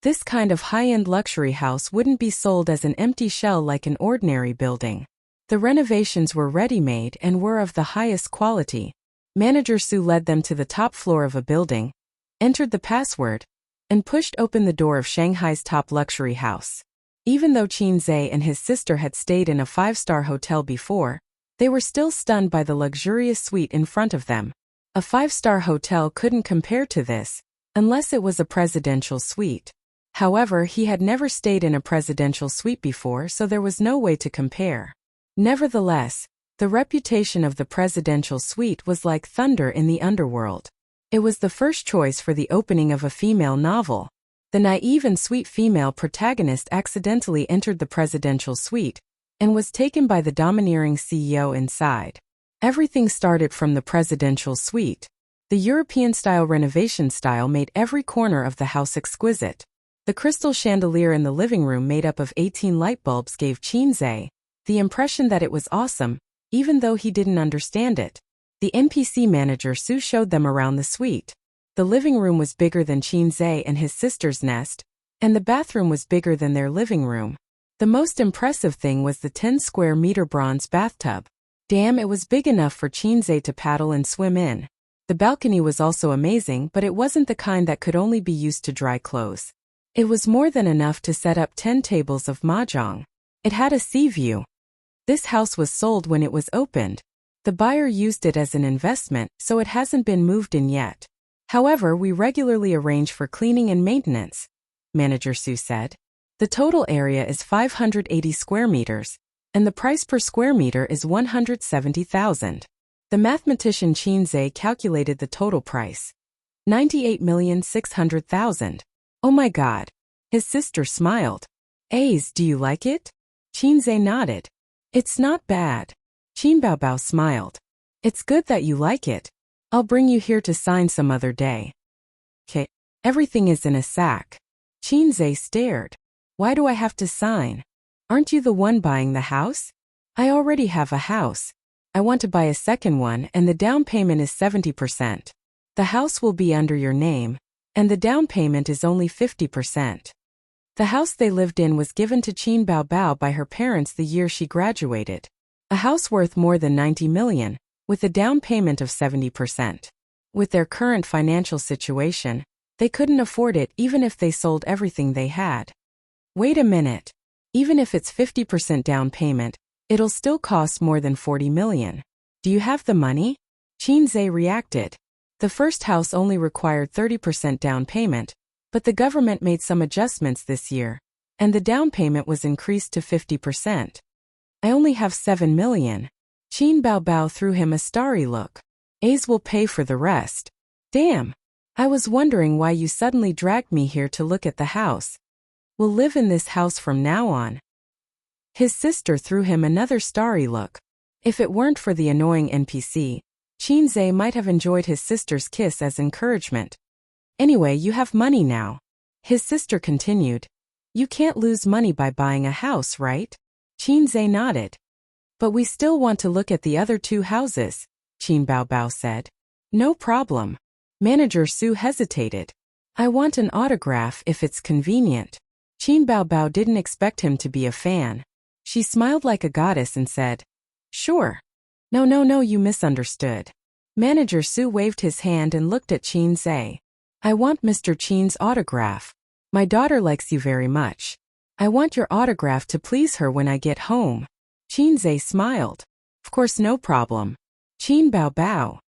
This kind of high-end luxury house wouldn't be sold as an empty shell like an ordinary building. The renovations were ready-made and were of the highest quality. Manager Su led them to the top floor of a building, entered the password, and pushed open the door of Shanghai's top luxury house. Even though Chinze and his sister had stayed in a 5-star hotel before, they were still stunned by the luxurious suite in front of them. A 5-star hotel couldn't compare to this, unless it was a presidential suite. However, he had never stayed in a presidential suite before, so there was no way to compare. Nevertheless, the reputation of the presidential suite was like thunder in the underworld. It was the first choice for the opening of a female novel. The naive and sweet female protagonist accidentally entered the presidential suite and was taken by the domineering CEO inside. Everything started from the presidential suite. The European-style renovation style made every corner of the house exquisite. The crystal chandelier in the living room made up of 18 light bulbs gave Chinze the impression that it was awesome, even though he didn't understand it. The NPC Manager Su showed them around the suite. The living room was bigger than Chinze and his sister's nest, and the bathroom was bigger than their living room. The most impressive thing was the 10-square-meter bronze bathtub. Damn, it was big enough for Chinze to paddle and swim in. The balcony was also amazing, but it wasn't the kind that could only be used to dry clothes. It was more than enough to set up 10 tables of mahjong. It had a sea view. This house was sold when it was opened. The buyer used it as an investment, so it hasn't been moved in yet. However, we regularly arrange for cleaning and maintenance, Manager Sue said. The total area is 580 square meters, and the price per square meter is $170,000. The mathematician Chinze calculated the total price. $98,600,000. Oh my God. His sister smiled. Ace, do you like it? Chinze nodded. It's not bad. Bao smiled. It's good that you like it. I'll bring you here to sign some other day. Okay. Everything is in a sack. Chinze stared. Why do I have to sign? Aren't you the one buying the house? I already have a house. I want to buy a second one and the down payment is 70%. The house will be under your name, and the down payment is only 50%. The house they lived in was given to Bao by her parents the year she graduated. A house worth more than $90 million, with a down payment of 70%. With their current financial situation, they couldn't afford it even if they sold everything they had. Wait a minute. Even if it's 50% down payment, it'll still cost more than $40 million. Do you have the money? Chinze reacted. The first house only required 30% down payment, but the government made some adjustments this year, and the down payment was increased to 50%. I only have $7 million. Bao threw him a starry look. Ace will pay for the rest. Damn. I was wondering why you suddenly dragged me here to look at the house. We'll live in this house from now on. His sister threw him another starry look. If it weren't for the annoying NPC, Chinze might have enjoyed his sister's kiss as encouragement. Anyway, you have money now. His sister continued. You can't lose money by buying a house, right? Chinze nodded. But we still want to look at the other two houses, Bao said. No problem. Manager Sue hesitated. I want an autograph if it's convenient. Bao didn't expect him to be a fan. She smiled like a goddess and said, Sure. No, you misunderstood. Manager Sue waved his hand and looked at Chinze. I want Mr. Chin's autograph. My daughter likes you very much. I want your autograph to please her when I get home. Chinze smiled. Of course, no problem. Bao.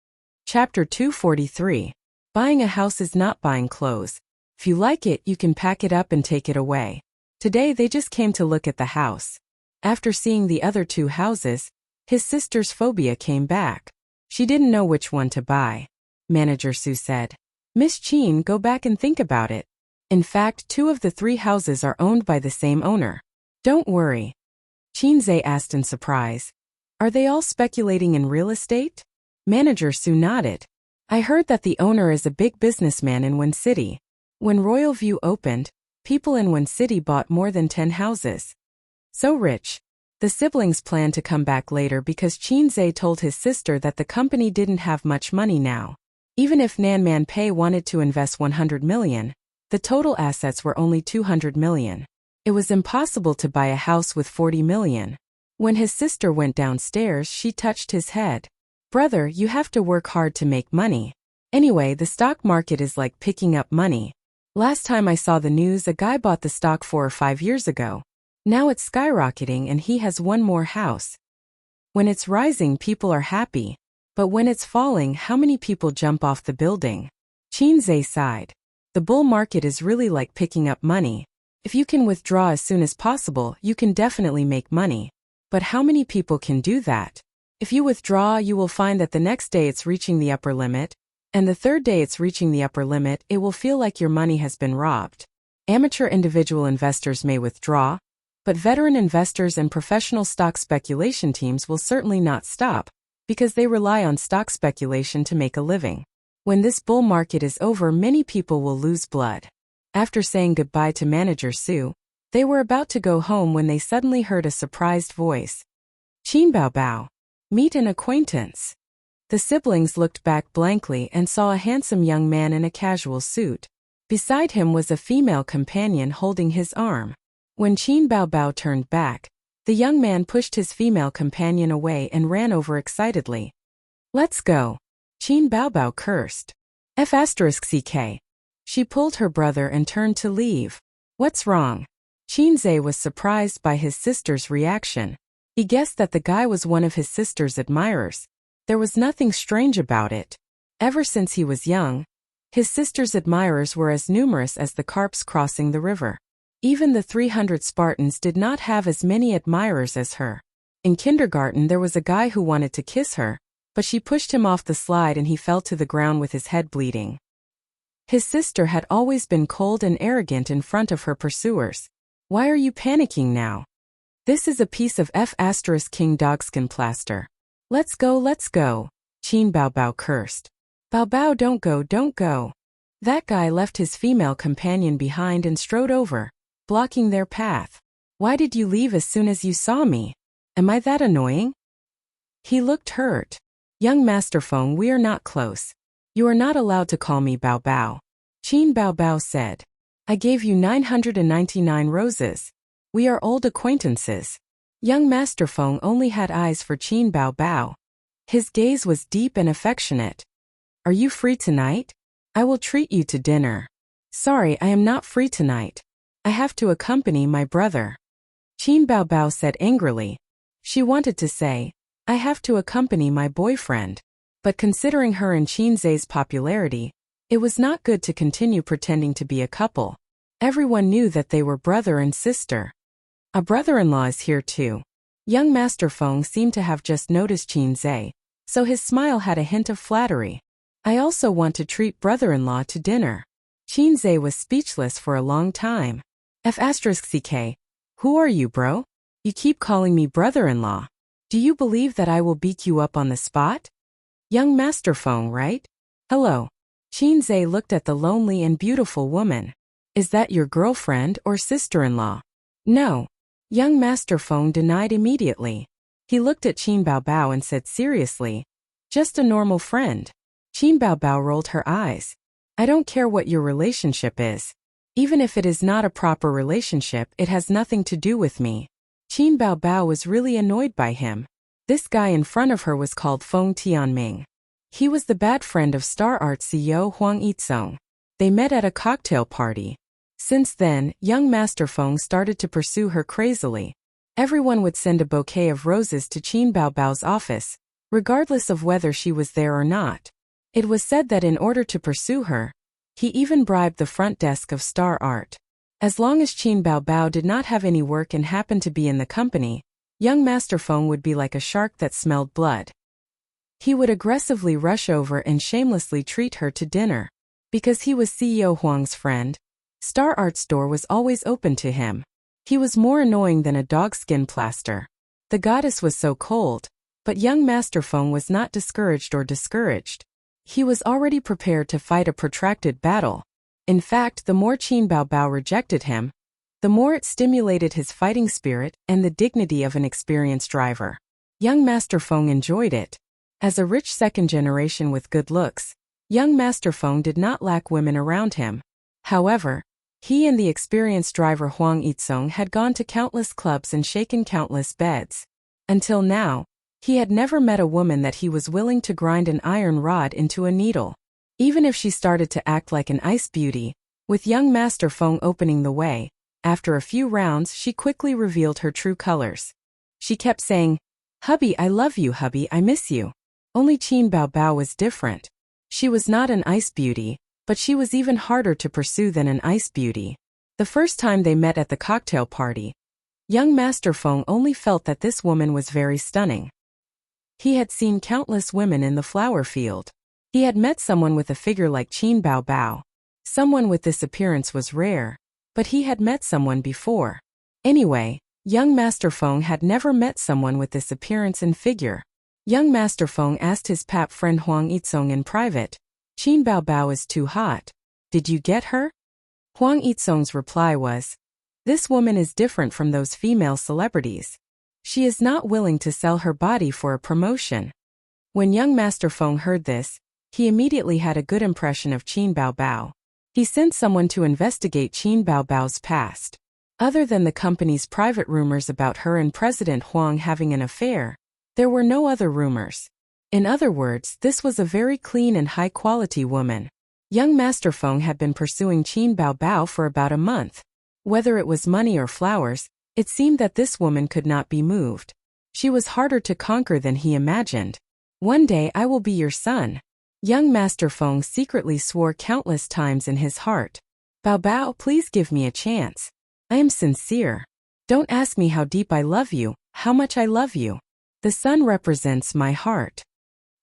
Chapter 243. Buying a house is not buying clothes. If you like it, you can pack it up and take it away. Today they just came to look at the house. After seeing the other two houses, his sister's phobia came back. She didn't know which one to buy. Manager Sue said, Miss Chin, go back and think about it. In fact, 2 of the 3 houses are owned by the same owner. Don't worry. Chinze asked in surprise. Are they all speculating in real estate? Manager Sue nodded. I heard that the owner is a big businessman in One City. When Royal View opened, people in One City bought more than 10 houses. So rich. The siblings planned to come back later because Chinze told his sister that the company didn't have much money now. Even if Nanman Pei wanted to invest $100 million, the total assets were only $200 million. It was impossible to buy a house with $40 million. When his sister went downstairs, she touched his head. Brother, you have to work hard to make money. Anyway, the stock market is like picking up money. Last time I saw the news, a guy bought the stock 4 or 5 years ago. Now it's skyrocketing and he has one more house. When it's rising, people are happy. But when it's falling, how many people jump off the building? Chinze sighed. The bull market is really like picking up money. If you can withdraw as soon as possible, you can definitely make money. But how many people can do that? If you withdraw, you will find that the next day it's reaching the upper limit, and the third day it's reaching the upper limit, it will feel like your money has been robbed. Amateur individual investors may withdraw, but veteran investors and professional stock speculation teams will certainly not stop, because they rely on stock speculation to make a living. When this bull market is over, many people will lose blood. After saying goodbye to Manager Sue, they were about to go home when they suddenly heard a surprised voice. Bao. Meet an acquaintance. The siblings looked back blankly and saw a handsome young man in a casual suit. Beside him was a female companion holding his arm. When Bao turned back, the young man pushed his female companion away and ran over excitedly. Let's go. Bao cursed. F***ck. She pulled her brother and turned to leave. What's wrong? Chinze was surprised by his sister's reaction. He guessed that the guy was one of his sister's admirers. There was nothing strange about it. Ever since he was young, his sister's admirers were as numerous as the carps crossing the river. Even the 300 Spartans did not have as many admirers as her. In kindergarten there was a guy who wanted to kiss her, but she pushed him off the slide and he fell to the ground with his head bleeding. His sister had always been cold and arrogant in front of her pursuers. Why are you panicking now? This is a piece of King dogskin plaster. Let's go, Qin Bao Bao cursed. Bao Bao, don't go. That guy left his female companion behind and strode over, blocking their path. Why did you leave as soon as you saw me? Am I that annoying? He looked hurt. Young Master Feng, we are not close. You are not allowed to call me Bao Bao. Qin Bao Bao said. I gave you 999 roses. We are old acquaintances. Young Master Feng only had eyes for Qin Bao Bao. His gaze was deep and affectionate. Are you free tonight? I will treat you to dinner. Sorry, I am not free tonight. I have to accompany my brother. Qin Bao Bao said angrily. She wanted to say, I have to accompany my boyfriend. But considering her and Qin Zai's popularity, it was not good to continue pretending to be a couple. Everyone knew that they were brother and sister. A brother-in-law is here too. Young Master Feng seemed to have just noticed Qin Zai, so his smile had a hint of flattery. I also want to treat brother-in-law to dinner. Qin Zai was speechless for a long time. F***ck. Who are you, bro? You keep calling me brother-in-law. Do you believe that I will beat you up on the spot? Young Master Feng, right? Hello. Qin Zai looked at the lonely and beautiful woman. Is that your girlfriend or sister-in-law? No. Young Master Feng denied immediately. He looked at Qin Bao Bao and said seriously, just a normal friend. Qin Bao Bao rolled her eyes. I don't care what your relationship is. Even if it is not a proper relationship, it has nothing to do with me. Qin Bao Bao was really annoyed by him. This guy in front of her was called Feng Tianming. He was the bad friend of Star Art CEO Huang Yizong. They met at a cocktail party. Since then, young Master Feng started to pursue her crazily. Everyone would send a bouquet of roses to Qin Bao Bao's office, regardless of whether she was there or not. It was said that in order to pursue her, he even bribed the front desk of Star Art. As long as Qin Bao Bao did not have any work and happened to be in the company, young Master Feng would be like a shark that smelled blood. He would aggressively rush over and shamelessly treat her to dinner. Because he was CEO Huang's friend, Star Art's door was always open to him. He was more annoying than a dogskin plaster. The goddess was so cold, but young Master Feng was not discouraged or discouraged. He was already prepared to fight a protracted battle. In fact, the more Qin Bao Bao rejected him, the more it stimulated his fighting spirit and the dignity of an experienced driver. Young Master Feng enjoyed it. As a rich second generation with good looks, young Master Feng did not lack women around him. However, he and the experienced driver Huang Yizong had gone to countless clubs and shaken countless beds. Until now, he had never met a woman that he was willing to grind an iron rod into a needle. Even if she started to act like an ice beauty, with young Master Feng opening the way, after a few rounds she quickly revealed her true colors. She kept saying, "Hubby, I love you, hubby, I miss you." Only Qin Bao Bao was different. She was not an ice beauty, but she was even harder to pursue than an ice beauty. The first time they met at the cocktail party, young Master Feng only felt that this woman was very stunning. He had seen countless women in the flower field. He had met someone with a figure like Qin Bao Bao. Someone with this appearance was rare, but he had met someone before. Anyway, young Master Feng had never met someone with this appearance and figure. Young Master Feng asked his pap friend Huang Yizong in private, "Qin Bao Bao is too hot. Did you get her?" Huang Yizong's reply was, "This woman is different from those female celebrities. She is not willing to sell her body for a promotion." When young Master Feng heard this, he immediately had a good impression of Qin Bao Bao. He sent someone to investigate Qin Bao Bao's past. Other than the company's private rumors about her and President Huang having an affair, there were no other rumors. In other words, this was a very clean and high-quality woman. Young Master Feng had been pursuing Qin Bao Bao for about a month. Whether it was money or flowers, it seemed that this woman could not be moved. She was harder to conquer than he imagined. One day I will be your son. Young Master Feng secretly swore countless times in his heart. Bao Bao, please give me a chance. I am sincere. Don't ask me how deep I love you, how much I love you. The sun represents my heart.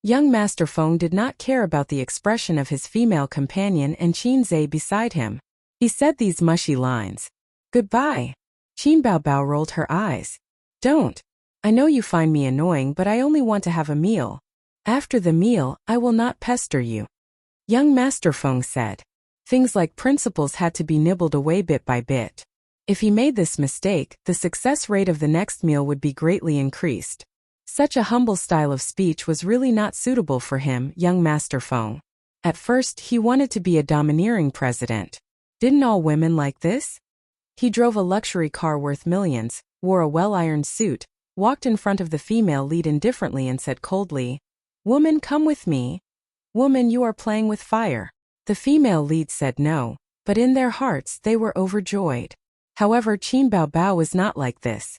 Young Master Feng did not care about the expression of his female companion and Qin Zhe beside him. He said these mushy lines. Goodbye. Qin Bao Bao rolled her eyes. Don't. I know you find me annoying, but I only want to have a meal. After the meal, I will not pester you. Young Master Feng said. Things like principles had to be nibbled away bit by bit. If he made this mistake, the success rate of the next meal would be greatly increased. Such a humble style of speech was really not suitable for him, young Master Feng. At first, he wanted to be a domineering president. Didn't all women like this? He drove a luxury car worth millions, wore a well-ironed suit, walked in front of the female lead indifferently and said coldly, "Woman, come with me. Woman, you are playing with fire." The female lead said no, but in their hearts they were overjoyed. However, Qin Bao Bao was not like this.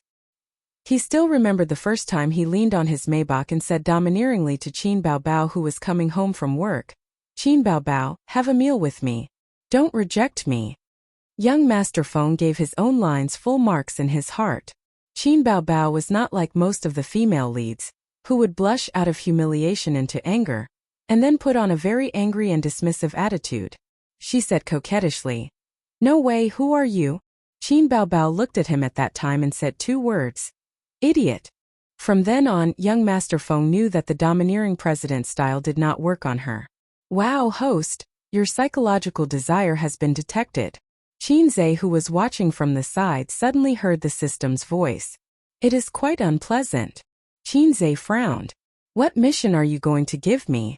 He still remembered the first time he leaned on his Maybach and said domineeringly to Qin Bao Bao, who was coming home from work, "Qin Bao Bao, have a meal with me. Don't reject me." Young Master Feng gave his own lines full marks in his heart. Qin Bao Bao was not like most of the female leads, who would blush out of humiliation into anger, and then put on a very angry and dismissive attitude. She said coquettishly, "No way, who are you?" Qin Bao Bao looked at him at that time and said 2 words. "Idiot." From then on, young Master Feng knew that the domineering president style did not work on her. "Wow, host, your psychological desire has been detected." Qin Zhe, who was watching from the side, suddenly heard the system's voice. "It is quite unpleasant." Qin Zhe frowned. "What mission are you going to give me?"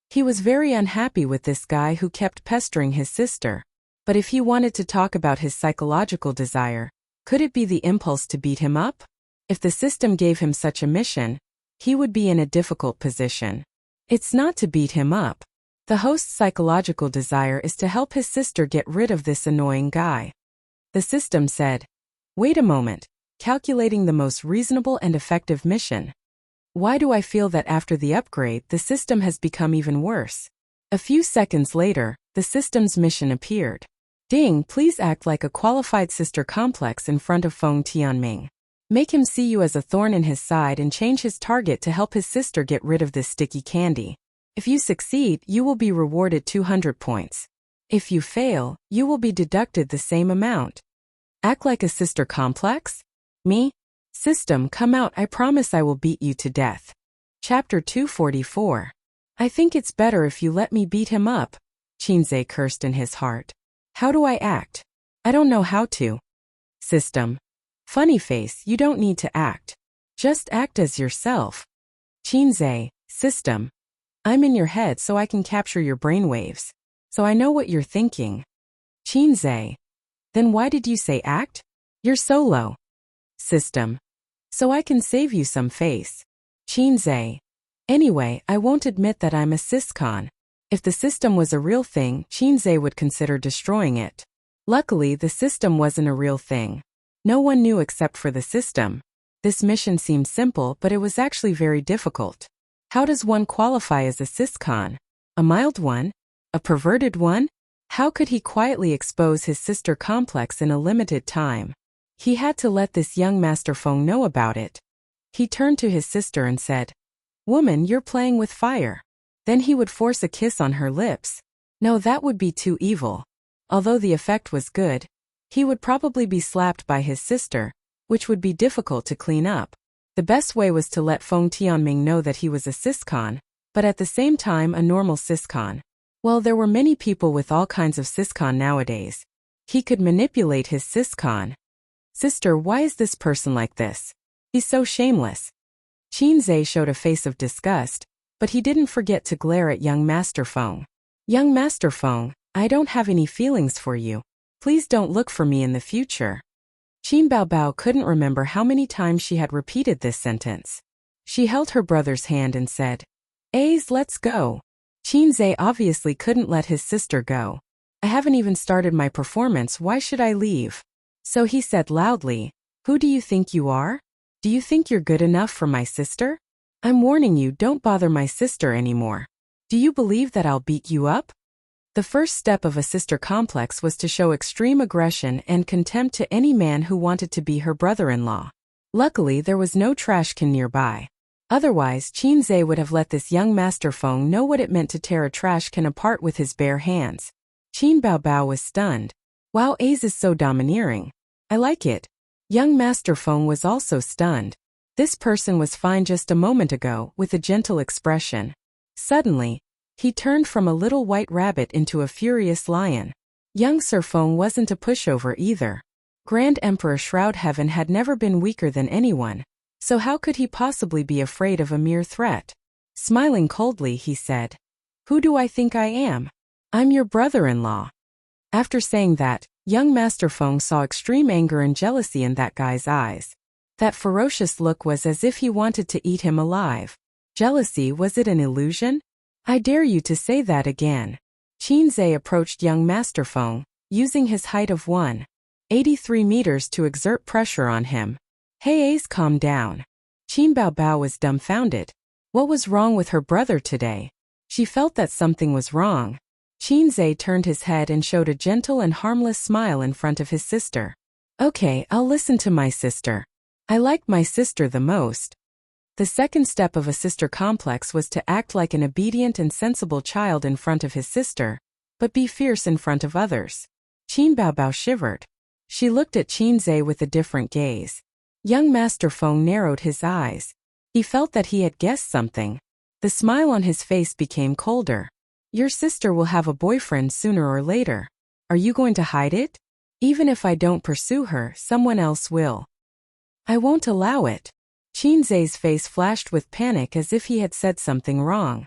He was very unhappy with this guy who kept pestering his sister. But if he wanted to talk about his psychological desire, could it be the impulse to beat him up? If the system gave him such a mission, he would be in a difficult position. It's not to beat him up. The host's psychological desire is to help his sister get rid of this annoying guy. The system said, "Wait a moment, calculating the most reasonable and effective mission. Why do I feel that after the upgrade the system has become even worse?" A few seconds later, the system's mission appeared. "Ding, please act like a qualified sister complex in front of Feng Tianming. Make him see you as a thorn in his side and change his target to help his sister get rid of this sticky candy. If you succeed, you will be rewarded 200 points. If you fail, you will be deducted the same amount." Act like a sister complex? Me? System, come out, I promise I will beat you to death. Chapter 244. "I think it's better if you let me beat him up." Qin Zhe cursed in his heart. "How do I act? I don't know how to." System. "Funny face, you don't need to act. Just act as yourself." Qin Zhe. System. "I'm in your head so I can capture your brainwaves. So I know what you're thinking." Qin Zhe. "Then why did you say act? You're solo." System. "So I can save you some face." Qin Zhe. "Anyway, I won't admit that I'm a syscon." If the system was a real thing, Qin Zhe would consider destroying it. Luckily, the system wasn't a real thing. No one knew except for the system. This mission seemed simple, but it was actually very difficult. How does one qualify as a syscon? A mild one? A perverted one? How could he quietly expose his sister complex in a limited time? He had to let this young Master Feng know about it. He turned to his sister and said, "Woman, you're playing with fire." Then he would force a kiss on her lips. No, that would be too evil. Although the effect was good, he would probably be slapped by his sister, which would be difficult to clean up. The best way was to let Feng Tianming know that he was a syscon, but at the same time a normal syscon. Well, there were many people with all kinds of syscon nowadays. He could manipulate his syscon. "Sister, why is this person like this? He's so shameless." Qin Zhe showed a face of disgust, but he didn't forget to glare at young Master Feng. "Young Master Feng, I don't have any feelings for you. Please don't look for me in the future." Qin Bao Bao couldn't remember how many times she had repeated this sentence. She held her brother's hand and said, "Ace, let's go." Qin Zhe obviously couldn't let his sister go. "I haven't even started my performance, why should I leave?" So he said loudly, "Who do you think you are? Do you think you're good enough for my sister? I'm warning you, don't bother my sister anymore. Do you believe that I'll beat you up? The first step of a sister complex was to show extreme aggression and contempt to any man who wanted to be her brother-in-law. Luckily, there was no trash can nearby. Otherwise, Qinze would have let this young Master Feng know what it meant to tear a trash can apart with his bare hands. Qin Baobao was stunned. Wow, Ace is so domineering. I like it. Young Master Feng was also stunned. This person was fine just a moment ago, with a gentle expression. Suddenly, he turned from a little white rabbit into a furious lion. Young Sir Feng wasn't a pushover either. Grand Emperor Shroud Heaven had never been weaker than anyone, so how could he possibly be afraid of a mere threat? Smiling coldly, he said, "Who do I think I am? I'm your brother-in-law." After saying that, young Master Feng saw extreme anger and jealousy in that guy's eyes. That ferocious look was as if he wanted to eat him alive. Jealousy, was it an illusion? I dare you to say that again. Qinze approached young Master Feng, using his height of 183 meters to exert pressure on him. Hey Ace, calm down. Qin Baobao was dumbfounded. What was wrong with her brother today? She felt that something was wrong. Qinze turned his head and showed a gentle and harmless smile in front of his sister. Okay, I'll listen to my sister. I like my sister the most. The second step of a sister complex was to act like an obedient and sensible child in front of his sister, but be fierce in front of others. Qin Baobao shivered. She looked at Qinze with a different gaze. Young Master Feng narrowed his eyes. He felt that he had guessed something. The smile on his face became colder. Your sister will have a boyfriend sooner or later. Are you going to hide it? Even if I don't pursue her, someone else will. I won't allow it. Qinze's face flashed with panic as if he had said something wrong.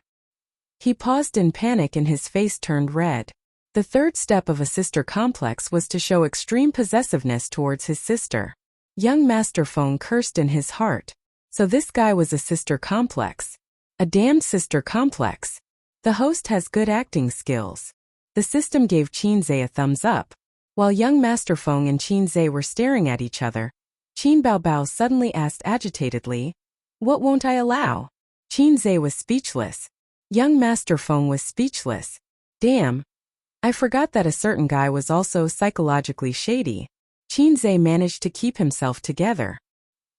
He paused in panic and his face turned red. The third step of a sister complex was to show extreme possessiveness towards his sister. Young Master Feng cursed in his heart. So this guy was a sister complex. A damned sister complex. The host has good acting skills. The system gave Qinze a thumbs up. While young Master Feng and Qinze were staring at each other, Qin Baobao suddenly asked agitatedly, "What won't I allow?" Qinze was speechless. Young Master Feng was speechless. Damn. I forgot that a certain guy was also psychologically shady. Qinze managed to keep himself together.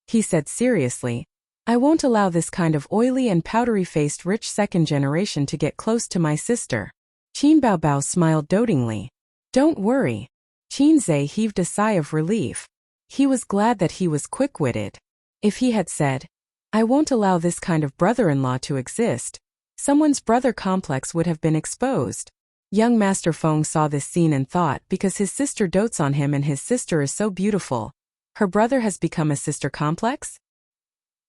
He said seriously, I won't allow this kind of oily and powdery-faced rich second generation to get close to my sister. Qin Baobao smiled dotingly. Don't worry. Qinze heaved a sigh of relief. He was glad that he was quick-witted. If he had said, I won't allow this kind of brother-in-law to exist, someone's brother complex would have been exposed. Young Master Feng saw this scene and thought, because his sister dotes on him and his sister is so beautiful, her brother has become a sister complex?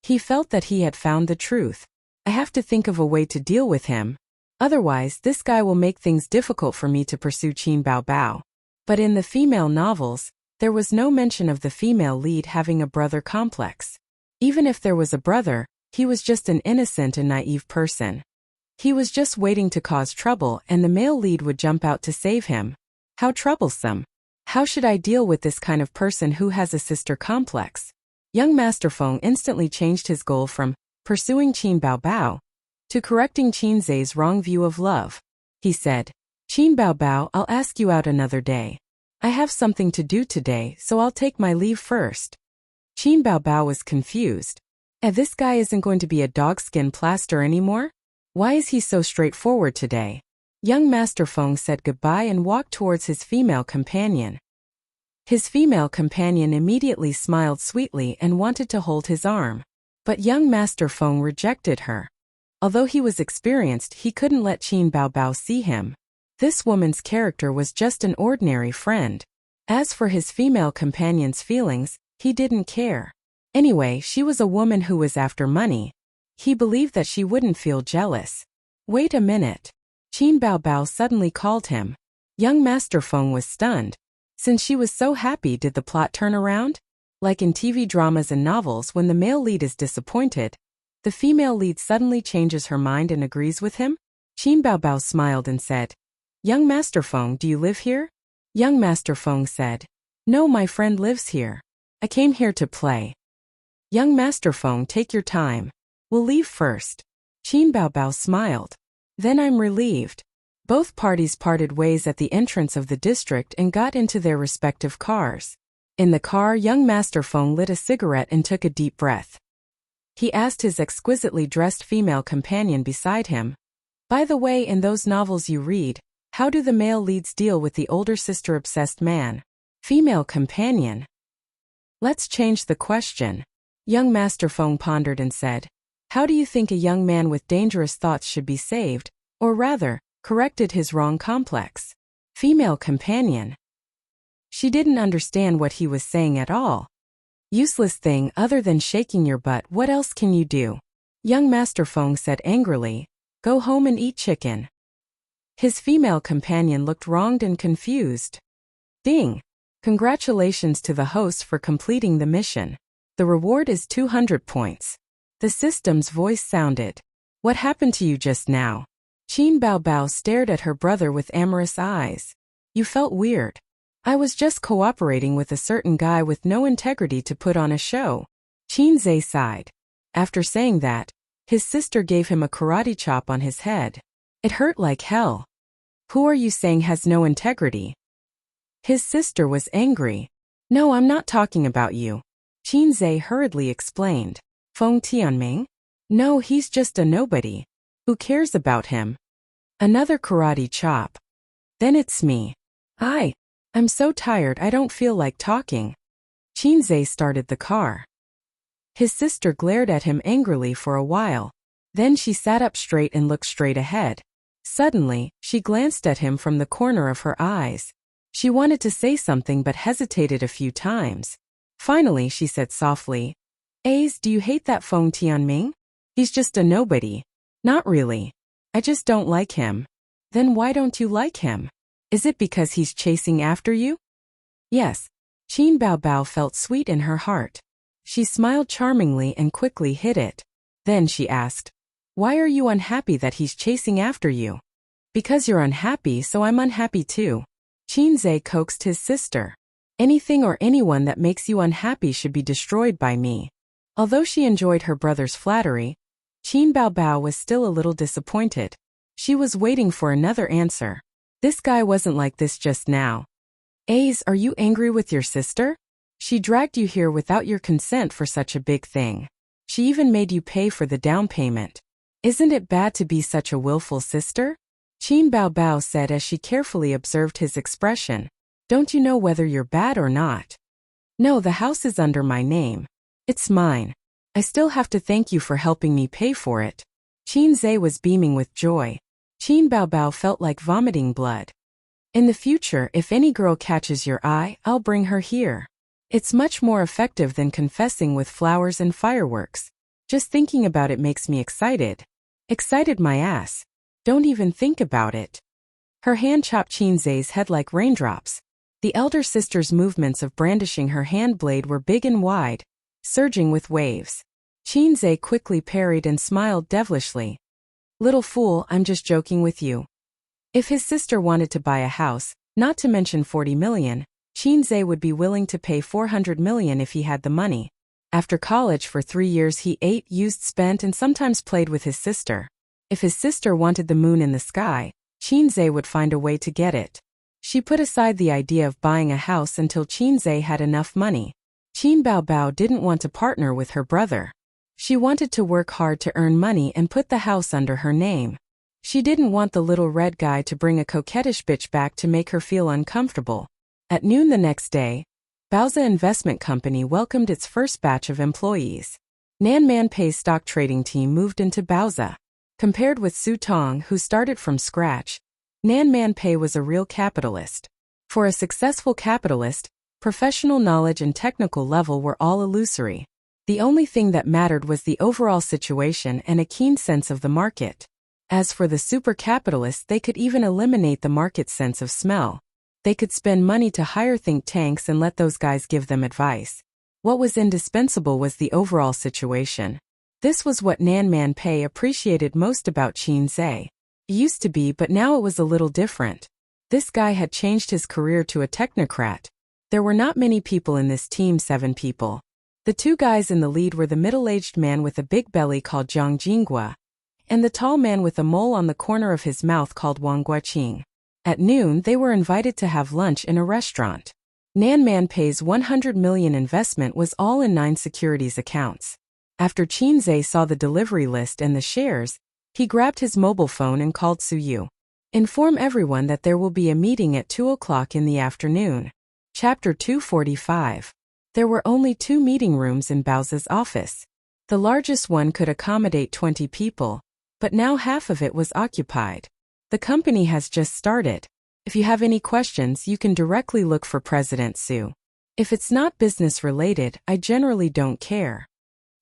He felt that he had found the truth. I have to think of a way to deal with him. Otherwise, this guy will make things difficult for me to pursue Qin Baobao. But in the female novels, there was no mention of the female lead having a brother complex. Even if there was a brother, he was just an innocent and naive person. He was just waiting to cause trouble and the male lead would jump out to save him. How troublesome. How should I deal with this kind of person who has a sister complex? Young Master Feng instantly changed his goal from pursuing Qin Baobao to correcting Qinze's wrong view of love. He said, Qin Baobao, I'll ask you out another day. I have something to do today, so I'll take my leave first. Qin Baobao was confused. This guy isn't going to be a dogskin plaster anymore? Why is he so straightforward today? Young Master Feng said goodbye and walked towards his female companion. His female companion immediately smiled sweetly and wanted to hold his arm. But young Master Feng rejected her. Although he was experienced, he couldn't let Qin Baobao see him. This woman's character was just an ordinary friend. As for his female companion's feelings, he didn't care. Anyway, she was a woman who was after money. He believed that she wouldn't feel jealous. Wait a minute. Qin Baobao suddenly called him. Young Master Feng was stunned. Since she was so happy, did the plot turn around? Like in TV dramas and novels, when the male lead is disappointed, the female lead suddenly changes her mind and agrees with him? Qin Baobao smiled and said, Young Master Feng, do you live here? Young Master Feng said, No, my friend lives here. I came here to play. Young Master Feng, take your time. We'll leave first. Qin Baobao smiled. Then I'm relieved. Both parties parted ways at the entrance of the district and got into their respective cars. In the car, young Master Feng lit a cigarette and took a deep breath. He asked his exquisitely dressed female companion beside him, "By the way, in those novels you read, how do the male leads deal with the older sister-obsessed man?" Female companion. Let's change the question. Young Master Feng pondered and said, "How do you think a young man with dangerous thoughts should be saved, or rather, corrected his wrong complex?" Female companion. She didn't understand what he was saying at all. Useless thing, other than shaking your butt, what else can you do? Young Master Feng said angrily, "Go home and eat chicken." His female companion looked wronged and confused. Ding! Congratulations to the host for completing the mission. The reward is 200 points. The system's voice sounded. What happened to you just now? Qin Baobao stared at her brother with amorous eyes. You felt weird. I was just cooperating with a certain guy with no integrity to put on a show. Qin Zhe sighed. After saying that, his sister gave him a karate chop on his head. It hurt like hell. Who are you saying has no integrity? His sister was angry. No, I'm not talking about you. Qin Zhe hurriedly explained. Feng Tianming? No, he's just a nobody. Who cares about him? Another karate chop. Then it's me. I'm so tired I don't feel like talking. Qin Zhe started the car. His sister glared at him angrily for a while. Then she sat up straight and looked straight ahead. Suddenly, she glanced at him from the corner of her eyes. She wanted to say something but hesitated a few times. Finally, she said softly, do you hate that Feng Tianming? He's just a nobody. Not really. I just don't like him. Then why don't you like him? Is it because he's chasing after you? Yes. Qin Baobao felt sweet in her heart. She smiled charmingly and quickly hid it. Then she asked, why are you unhappy that he's chasing after you? Because you're unhappy, so I'm unhappy too. Qin Zhe coaxed his sister. Anything or anyone that makes you unhappy should be destroyed by me. Although she enjoyed her brother's flattery, Qin Baobao was still a little disappointed. She was waiting for another answer. This guy wasn't like this just now. Are you angry with your sister? She dragged you here without your consent for such a big thing. She even made you pay for the down payment. Isn't it bad to be such a willful sister? Qin Baobao said as she carefully observed his expression. Don't you know whether you're bad or not? No, the house is under my name. It's mine. I still have to thank you for helping me pay for it. Qin Zhe was beaming with joy. Qin Baobao felt like vomiting blood. In the future, if any girl catches your eye, I'll bring her here. It's much more effective than confessing with flowers and fireworks. Just thinking about it makes me excited. Excited my ass. Don't even think about it. Her hand chopped Qin Zhe's head like raindrops. The elder sister's movements of brandishing her hand blade were big and wide, surging with waves. Qin Zhe quickly parried and smiled devilishly. Little fool, I'm just joking with you. If his sister wanted to buy a house, not to mention 40 million, Qin Zhe would be willing to pay 400 million if he had the money. After college for 3 years he ate, used, spent and sometimes played with his sister. If his sister wanted the moon in the sky, Qin Zhe would find a way to get it. She put aside the idea of buying a house until Qin Zhe had enough money. Qin Baobao didn't want to partner with her brother. She wanted to work hard to earn money and put the house under her name. She didn't want the little red guy to bring a coquettish bitch back to make her feel uncomfortable. At noon the next day, Baoza Investment Company welcomed its first batch of employees. Nan Manpei's stock trading team moved into Baoza. Compared with Su Tong, who started from scratch, Nan Manpei was a real capitalist. For a successful capitalist, professional knowledge and technical level were all illusory. The only thing that mattered was the overall situation and a keen sense of the market. As for the super capitalists, they could even eliminate the market's sense of smell. They could spend money to hire think tanks and let those guys give them advice. What was indispensable was the overall situation. This was what Nan Manpei appreciated most about Qin Zhe. It used to be, but now it was a little different. This guy had changed his career to a technocrat. There were not many people in this team, 7 people. The two guys in the lead were the middle-aged man with a big belly called Zhang Jinghua, and the tall man with a mole on the corner of his mouth called Wang Guoqing. At noon, they were invited to have lunch in a restaurant. Nanman Pei's 100 million investment was all in 9 securities accounts. After Qinzhe saw the delivery list and the shares, he grabbed his mobile phone and called Suyu. Inform everyone that there will be a meeting at 2 o'clock in the afternoon. Chapter 245. There were only 2 meeting rooms in Baozi's office. The largest one could accommodate 20 people, but now half of it was occupied. The company has just started. If you have any questions, you can directly look for President Su. If it's not business related, I generally don't care.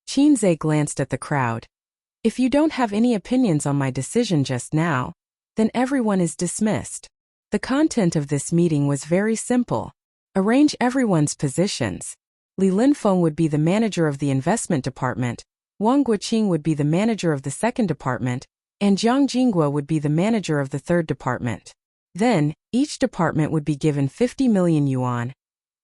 Qinzhe glanced at the crowd. If you don't have any opinions on my decision just now, then everyone is dismissed. The content of this meeting was very simple. Arrange everyone's positions. Li Linfeng would be the manager of the investment department, Wang Guoqing would be the manager of the second department, and Zhang Jinghua would be the manager of the third department. Then, each department would be given 50 million yuan,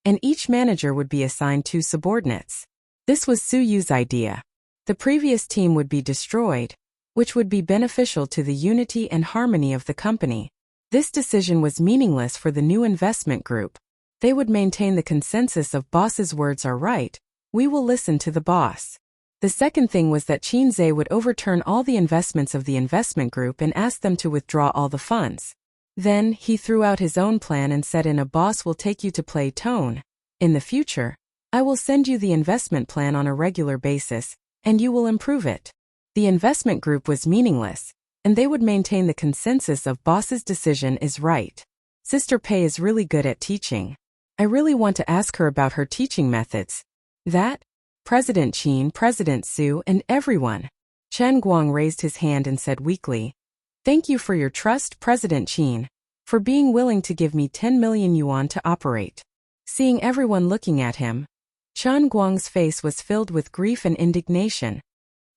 and each manager would be assigned 2 subordinates. This was Suyu's idea. The previous team would be destroyed, which would be beneficial to the unity and harmony of the company. This decision was meaningless for the new investment group. They would maintain the consensus of boss's words are right, we will listen to the boss. The second thing was that Qinzhe would overturn all the investments of the investment group and ask them to withdraw all the funds. Then, he threw out his own plan and said in a boss will take you to play tone. In the future, I will send you the investment plan on a regular basis, and you will improve it. The investment group was meaningless, and they would maintain the consensus of boss's decision is right. Sister Pei is really good at teaching. I really want to ask her about her teaching methods. That? President Qin, President Su, and everyone. Chen Guang raised his hand and said weakly, "Thank you for your trust, President Qin, for being willing to give me 10 million yuan to operate." Seeing everyone looking at him, Chen Guang's face was filled with grief and indignation.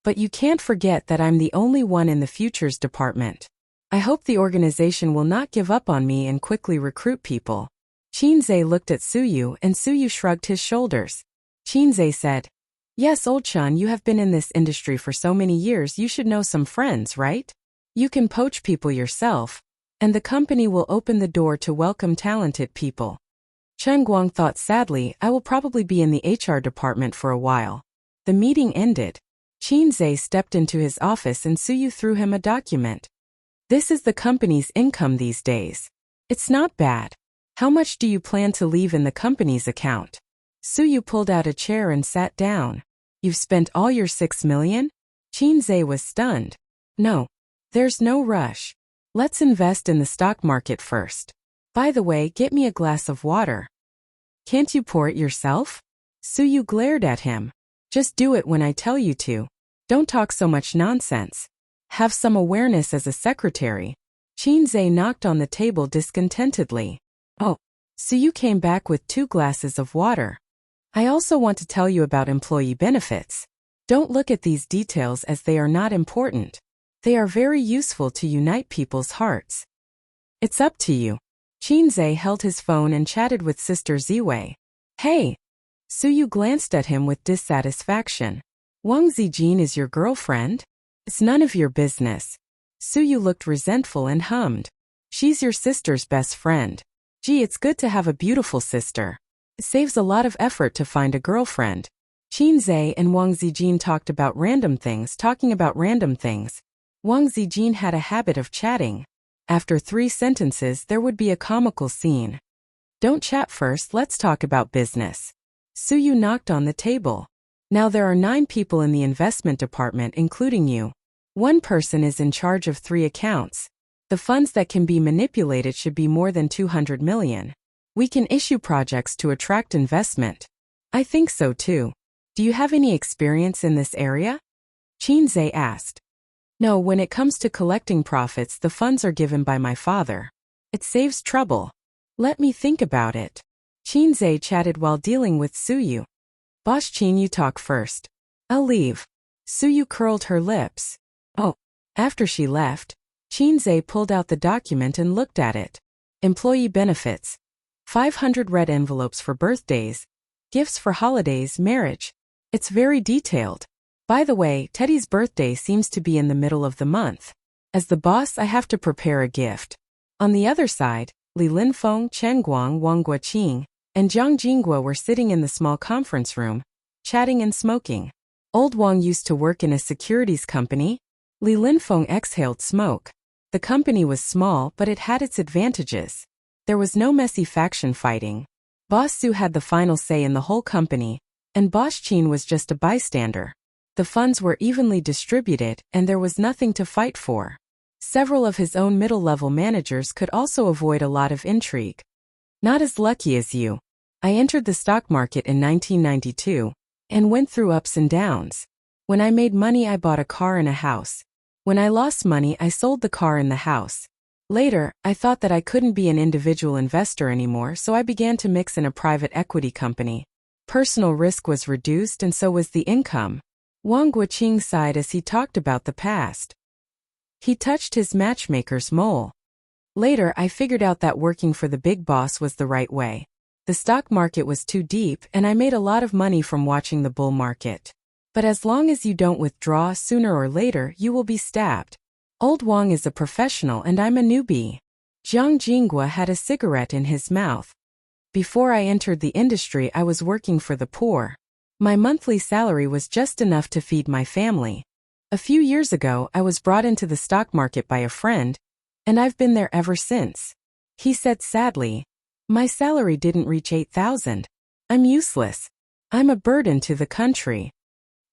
"But you can't forget that I'm the only one in the futures department. I hope the organization will not give up on me and quickly recruit people." Qinzhe looked at Suyu and Suyu shrugged his shoulders. Qinzhe said, "Yes, old Chen, you have been in this industry for so many years, you should know some friends, right? You can poach people yourself, and the company will open the door to welcome talented people." Chen Guang thought sadly, I will probably be in the HR department for a while. The meeting ended. Qinzhe stepped into his office and Suyu threw him a document. "This is the company's income these days. It's not bad. How much do you plan to leave in the company's account?" Suyu pulled out a chair and sat down. "You've spent all your 6 million? Qinzhe was stunned. "No. There's no rush. Let's invest in the stock market first. By the way, get me a glass of water." "Can't you pour it yourself?" Suyu glared at him. "Just do it when I tell you to. Don't talk so much nonsense. Have some awareness as a secretary." Qinzhe knocked on the table discontentedly. "Oh." Suyu came back with 2 glasses of water. "I also want to tell you about employee benefits. Don't look at these details as they are not important. They are very useful to unite people's hearts. It's up to you." Qinzhe held his phone and chatted with Sister Ziwei. "Hey." Suyu glanced at him with dissatisfaction. "Wang Zijin is your girlfriend? It's none of your business." Suyu looked resentful and hummed. "She's your sister's best friend. Gee, it's good to have a beautiful sister. It saves a lot of effort to find a girlfriend." Qinzhe and Wang Zijin talked about random things, talking about random things. Wang Zijin had a habit of chatting. After 3 sentences, there would be a comical scene. "Don't chat first, let's talk about business." Suyu knocked on the table. "Now there are 9 people in the investment department, including you. 1 person is in charge of 3 accounts. The funds that can be manipulated should be more than 200 million. We can issue projects to attract investment." "I think so too. Do you have any experience in this area?" Qinzhe asked. "No, when it comes to collecting profits, the funds are given by my father. It saves trouble. Let me think about it." Qinzhe chatted while dealing with Suyu. "Boss Qin, you talk first. I'll leave." Suyu curled her lips. "Oh." After she left, Qinzhe pulled out the document and looked at it. Employee benefits. 500 red envelopes for birthdays, gifts for holidays, marriage. It's very detailed. By the way, Teddy's birthday seems to be in the middle of the month. As the boss, I have to prepare a gift. On the other side, Li Linfeng, Chen Guang, Wang Guoqing, and Jiang Jingguo were sitting in the small conference room, chatting and smoking. Old Wang used to work in a securities company. Li Linfeng exhaled smoke. The company was small, but it had its advantages. There was no messy faction fighting. Boss Su had the final say in the whole company, and Boss Qin was just a bystander. The funds were evenly distributed, and there was nothing to fight for. Several of his own middle-level managers could also avoid a lot of intrigue. Not as lucky as you. I entered the stock market in 1992 and went through ups and downs. When I made money, I bought a car and a house. When I lost money, I sold the car and the house. Later, I thought that I couldn't be an individual investor anymore, so I began to mix in a private equity company. Personal risk was reduced and so was the income. Wang Guoqing sighed as he talked about the past. He touched his matchmaker's mole. Later, I figured out that working for the big boss was the right way. The stock market was too deep, and I made a lot of money from watching the bull market. But as long as you don't withdraw, sooner or later, you will be stabbed. Old Wang is a professional and I'm a newbie. Jiang Jingguo had a cigarette in his mouth. Before I entered the industry, I was working for the poor. My monthly salary was just enough to feed my family. A few years ago, I was brought into the stock market by a friend, and I've been there ever since. He said sadly, my salary didn't reach 8,000. I'm useless. I'm a burden to the country.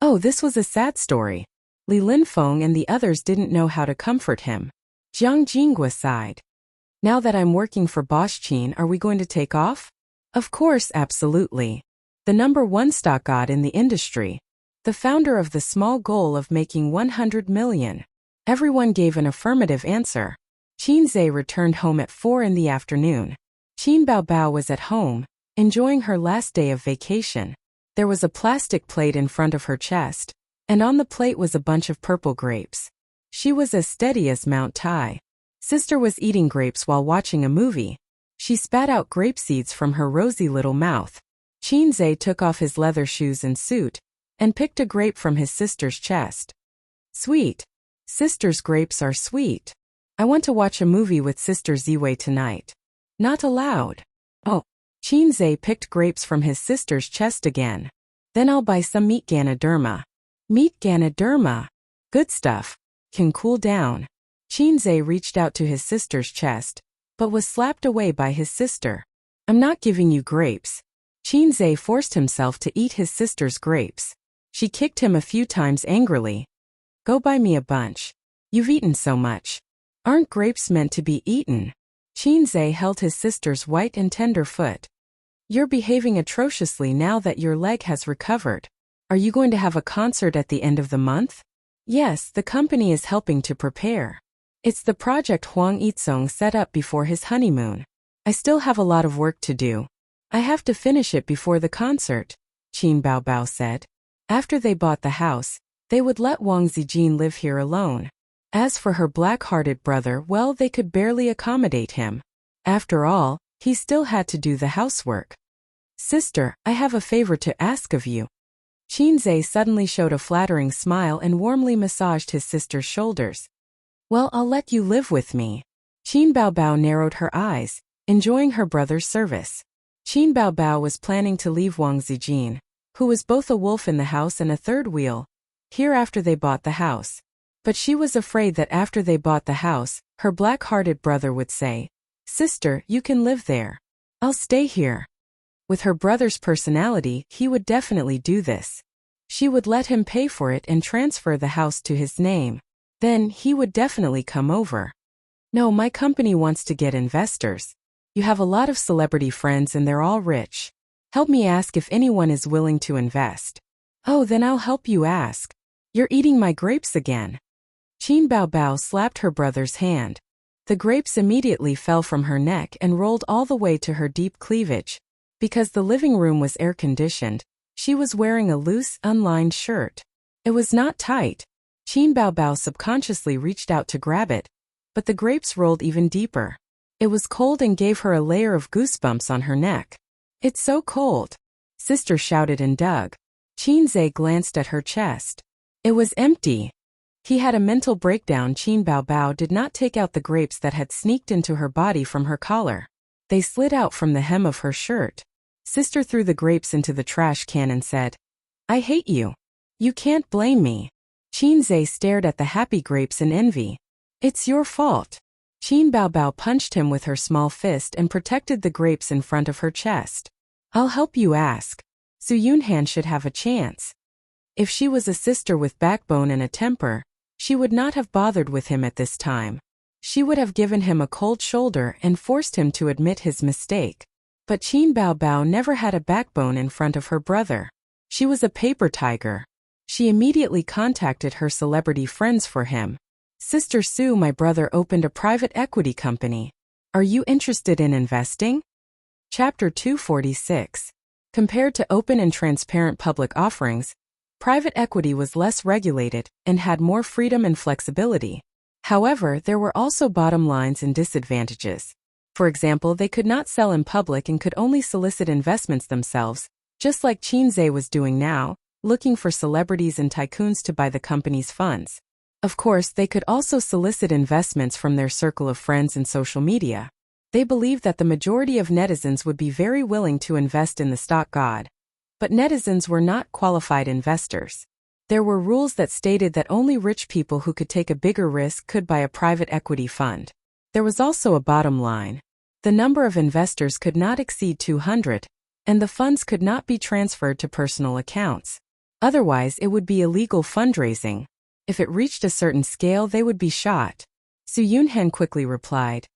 Oh, this was a sad story. Li Linfeng and the others didn't know how to comfort him. Jiang Jingguo sighed. Now that I'm working for Boss Qin, are we going to take off? Of course, absolutely. The #1 stock god in the industry. The founder of the small goal of making 100 million. Everyone gave an affirmative answer. Qin Zhe returned home at 4 in the afternoon. Qin Baobao was at home, enjoying her last day of vacation. There was a plastic plate in front of her chest, and on the plate was a bunch of purple grapes. She was as steady as Mount Tai. Sister was eating grapes while watching a movie. She spat out grape seeds from her rosy little mouth. Qin Zhe took off his leather shoes and suit, and picked a grape from his sister's chest. Sweet. Sister's grapes are sweet. I want to watch a movie with Sister Ziwei tonight. Not allowed. Oh. Qin Zhe picked grapes from his sister's chest again. Then I'll buy some meat Ganoderma. Meat Ganoderma. Good stuff. Can cool down. Qin Zhe reached out to his sister's chest, but was slapped away by his sister. I'm not giving you grapes. Qin Zhe forced himself to eat his sister's grapes. She kicked him a few times angrily. Go buy me a bunch. You've eaten so much. Aren't grapes meant to be eaten? Qin Zhe held his sister's white and tender foot. You're behaving atrociously now that your leg has recovered. Are you going to have a concert at the end of the month? Yes, the company is helping to prepare. It's the project Huang Yizong set up before his honeymoon. I still have a lot of work to do. I have to finish it before the concert, Qin Baobao said. After they bought the house, they would let Wang Zijin live here alone. As for her black-hearted brother, well, they could barely accommodate him. After all, he still had to do the housework. Sister, I have a favor to ask of you. Qin Zhe suddenly showed a flattering smile and warmly massaged his sister's shoulders. Well, I'll let you live with me. Qin Baobao narrowed her eyes, enjoying her brother's service. Qin Baobao was planning to leave Wang Zijin, who was both a wolf in the house and a third wheel, here after they bought the house. But she was afraid that after they bought the house, her black-hearted brother would say, Sister, you can live there. I'll stay here. With her brother's personality, he would definitely do this. She would let him pay for it and transfer the house to his name. Then, he would definitely come over. No, my company wants to get investors. You have a lot of celebrity friends and they're all rich. Help me ask if anyone is willing to invest. Oh, then I'll help you ask. You're eating my grapes again. Qin Baobao slapped her brother's hand. The grapes immediately fell from her neck and rolled all the way to her deep cleavage. Because the living room was air-conditioned, she was wearing a loose, unlined shirt. It was not tight. Qin Baobao subconsciously reached out to grab it, but the grapes rolled even deeper. It was cold and gave her a layer of goosebumps on her neck. It's so cold. Sister shouted and dug. Qinze glanced at her chest. It was empty. He had a mental breakdown. Qin Baobao did not take out the grapes that had sneaked into her body from her collar. They slid out from the hem of her shirt. Sister threw the grapes into the trash can and said, "I hate you. You can't blame me." Qinze stared at the happy grapes in envy. "It's your fault." Qin Baobao punched him with her small fist and protected the grapes in front of her chest. "I'll help you ask. Su Yunhan should have a chance." If she was a sister with backbone and a temper, she would not have bothered with him at this time. She would have given him a cold shoulder and forced him to admit his mistake. But Qin Baobao never had a backbone in front of her brother. She was a paper tiger. She immediately contacted her celebrity friends for him. "Sister Su, my brother opened a private equity company. Are you interested in investing?" Chapter 246. Compared to open and transparent public offerings, private equity was less regulated and had more freedom and flexibility. However, there were also bottom lines and disadvantages. For example, they could not sell in public and could only solicit investments themselves, just like Qinze was doing now, looking for celebrities and tycoons to buy the company's funds. Of course, they could also solicit investments from their circle of friends and social media. They believed that the majority of netizens would be very willing to invest in the stock god. But netizens were not qualified investors. There were rules that stated that only rich people who could take a bigger risk could buy a private equity fund. There was also a bottom line. The number of investors could not exceed 200, and the funds could not be transferred to personal accounts. Otherwise, it would be illegal fundraising. If it reached a certain scale, they would be shot. Su Yunhan quickly replied,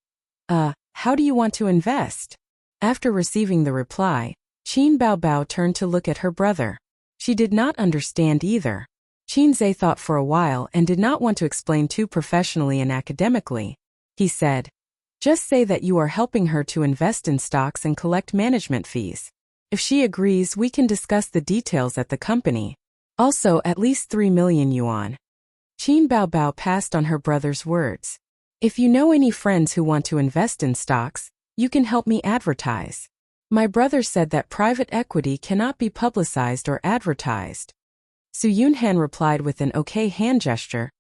how do you want to invest?" After receiving the reply, Qin Baobao turned to look at her brother. She did not understand either. Qinze thought for a while and did not want to explain too professionally and academically. He said, "Just say that you are helping her to invest in stocks and collect management fees. If she agrees, we can discuss the details at the company. Also, at least 3 million yuan. Qin Baobao passed on her brother's words. "If you know any friends who want to invest in stocks, you can help me advertise." My brother said that private equity cannot be publicized or advertised. Su Yunhan replied with an okay hand gesture,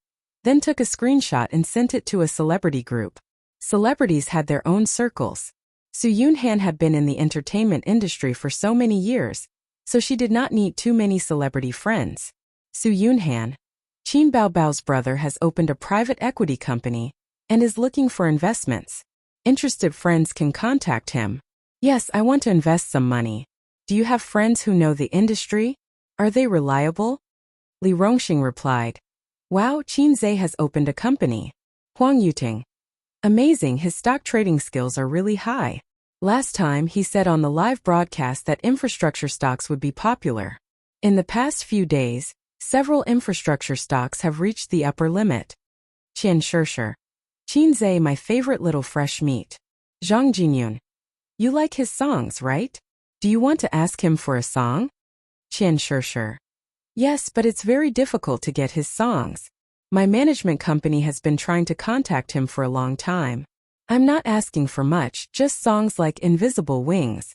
then took a screenshot and sent it to a celebrity group. Celebrities had their own circles. Su Yunhan had been in the entertainment industry for so many years, so she did not need too many celebrity friends. Su Yunhan, Qin Baobao's brother, has opened a private equity company and is looking for investments. Interested friends can contact him. "Yes, I want to invest some money. Do you have friends who know the industry? Are they reliable?" Li Rongxing replied, "Wow, Qinze has opened a company. Huang Yuting. Amazing, his stock trading skills are really high. Last time he said on the live broadcast that infrastructure stocks would be popular. In the past few days, several infrastructure stocks have reached the upper limit. Qian Shishir. Qinze, my favorite little fresh meat. Zhang Jinyun. You like his songs, right? Do you want to ask him for a song?" Qian Shishir. "Yes, but it's very difficult to get his songs. My management company has been trying to contact him for a long time. I'm not asking for much, just songs like Invisible Wings."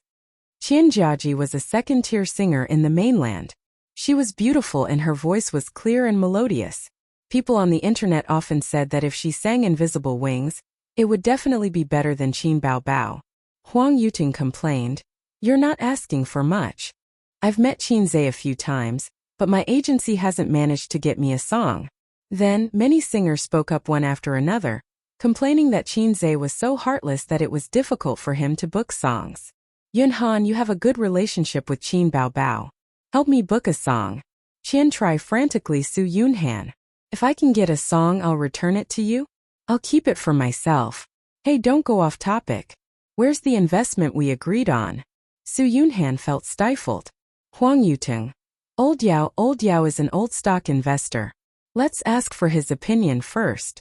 Qian Jiaji was a second-tier singer in the mainland. She was beautiful and her voice was clear and melodious. People on the internet often said that if she sang Invisible Wings, it would definitely be better than Qin Baobao. Huang Yuting complained, "You're not asking for much. I've met Qinze a few times, but my agency hasn't managed to get me a song." Then, many singers spoke up one after another, complaining that Qinze was so heartless that it was difficult for him to book songs. "Yunhan, you have a good relationship with Qin Baobao. Help me book a song." Qian tried frantically. Su Yunhan. "If I can get a song, I'll return it to you. I'll keep it for myself. Hey, don't go off topic. Where's the investment we agreed on?" Su Yunhan felt stifled. Huang Yuting. Old Yao is an old stock investor. Let's ask for his opinion first."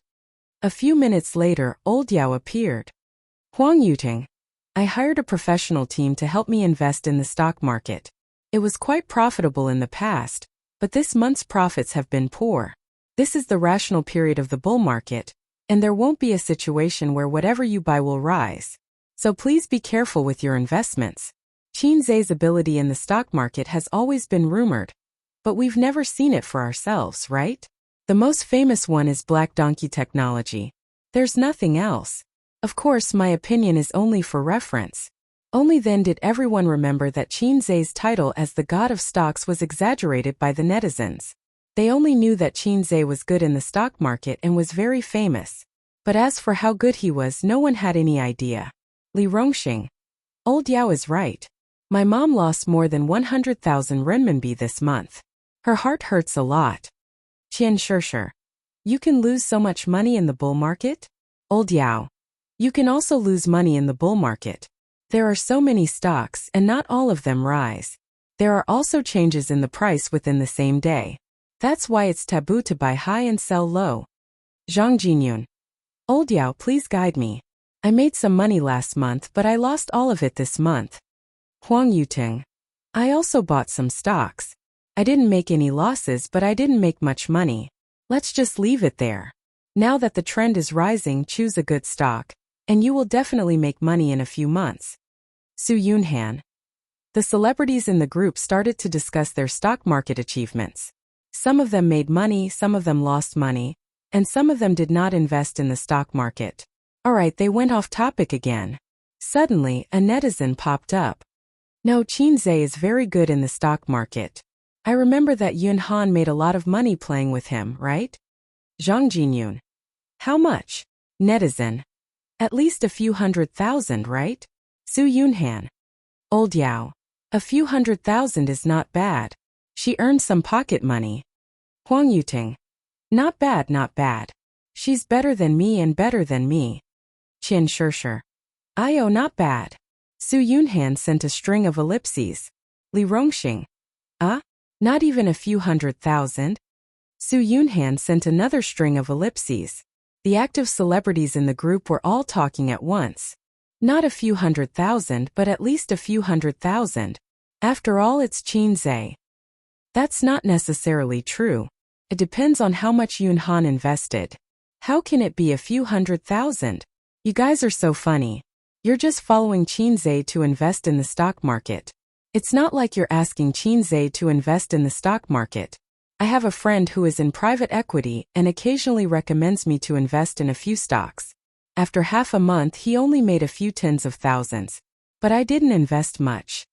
A few minutes later, Old Yao appeared. Huang Yuting. "I hired a professional team to help me invest in the stock market. It was quite profitable in the past, but this month's profits have been poor. This is the rational period of the bull market, and there won't be a situation where whatever you buy will rise. So please be careful with your investments. Qinze's ability in the stock market has always been rumored, but we've never seen it for ourselves, right? The most famous one is Black Donkey technology. There's nothing else. Of course, my opinion is only for reference. Only then did everyone remember that Qin Zhe's title as the god of stocks was exaggerated by the netizens. They only knew that Qin Zhe was good in the stock market and was very famous. But as for how good he was, no one had any idea. Li Rongxing. Old Yao is right. My mom lost more than 100,000 renminbi this month. Her heart hurts a lot. Qian Shishir. You can lose so much money in the bull market? Old Yao. You can also lose money in the bull market. There are so many stocks and not all of them rise. There are also changes in the price within the same day. That's why it's taboo to buy high and sell low. Zhang Jinyun. Old Yao, please guide me. I made some money last month, but I lost all of it this month. Huang Yuting. I also bought some stocks. I didn't make any losses, but I didn't make much money. Let's just leave it there. Now that the trend is rising, choose a good stock, and you will definitely make money in a few months. Su Yunhan. The celebrities in the group started to discuss their stock market achievements. Some of them made money, some of them lost money, and some of them did not invest in the stock market. Alright, they went off topic again. Suddenly, a netizen popped up. No, Qin Zhe is very good in the stock market. I remember that Yun Han made a lot of money playing with him, right? Zhang Jinyun. How much? Netizen. At least a few 100,000, right? Su Yunhan. Old Yao. A few 100,000 is not bad. She earned some pocket money. Huang Yuting. Not bad, not bad. She's better than me and better than me. Qian Shishir. Ayo, not bad. Su Yunhan sent a string of ellipses. Li Rongxing. Not even a few 100,000? Su Yunhan sent another string of ellipses. The active celebrities in the group were all talking at once. Not a few 100,000, but at least a few 100,000. After all, it's Qin Zhe. That's not necessarily true. It depends on how much Yun Han invested. How can it be a few 100,000? You guys are so funny. You're just following Qin Zhe to invest in the stock market. It's not like you're asking Qin Zhe to invest in the stock market. I have a friend who is in private equity and occasionally recommends me to invest in a few stocks. After half a month, he only made a few tens of thousands. But I didn't invest much.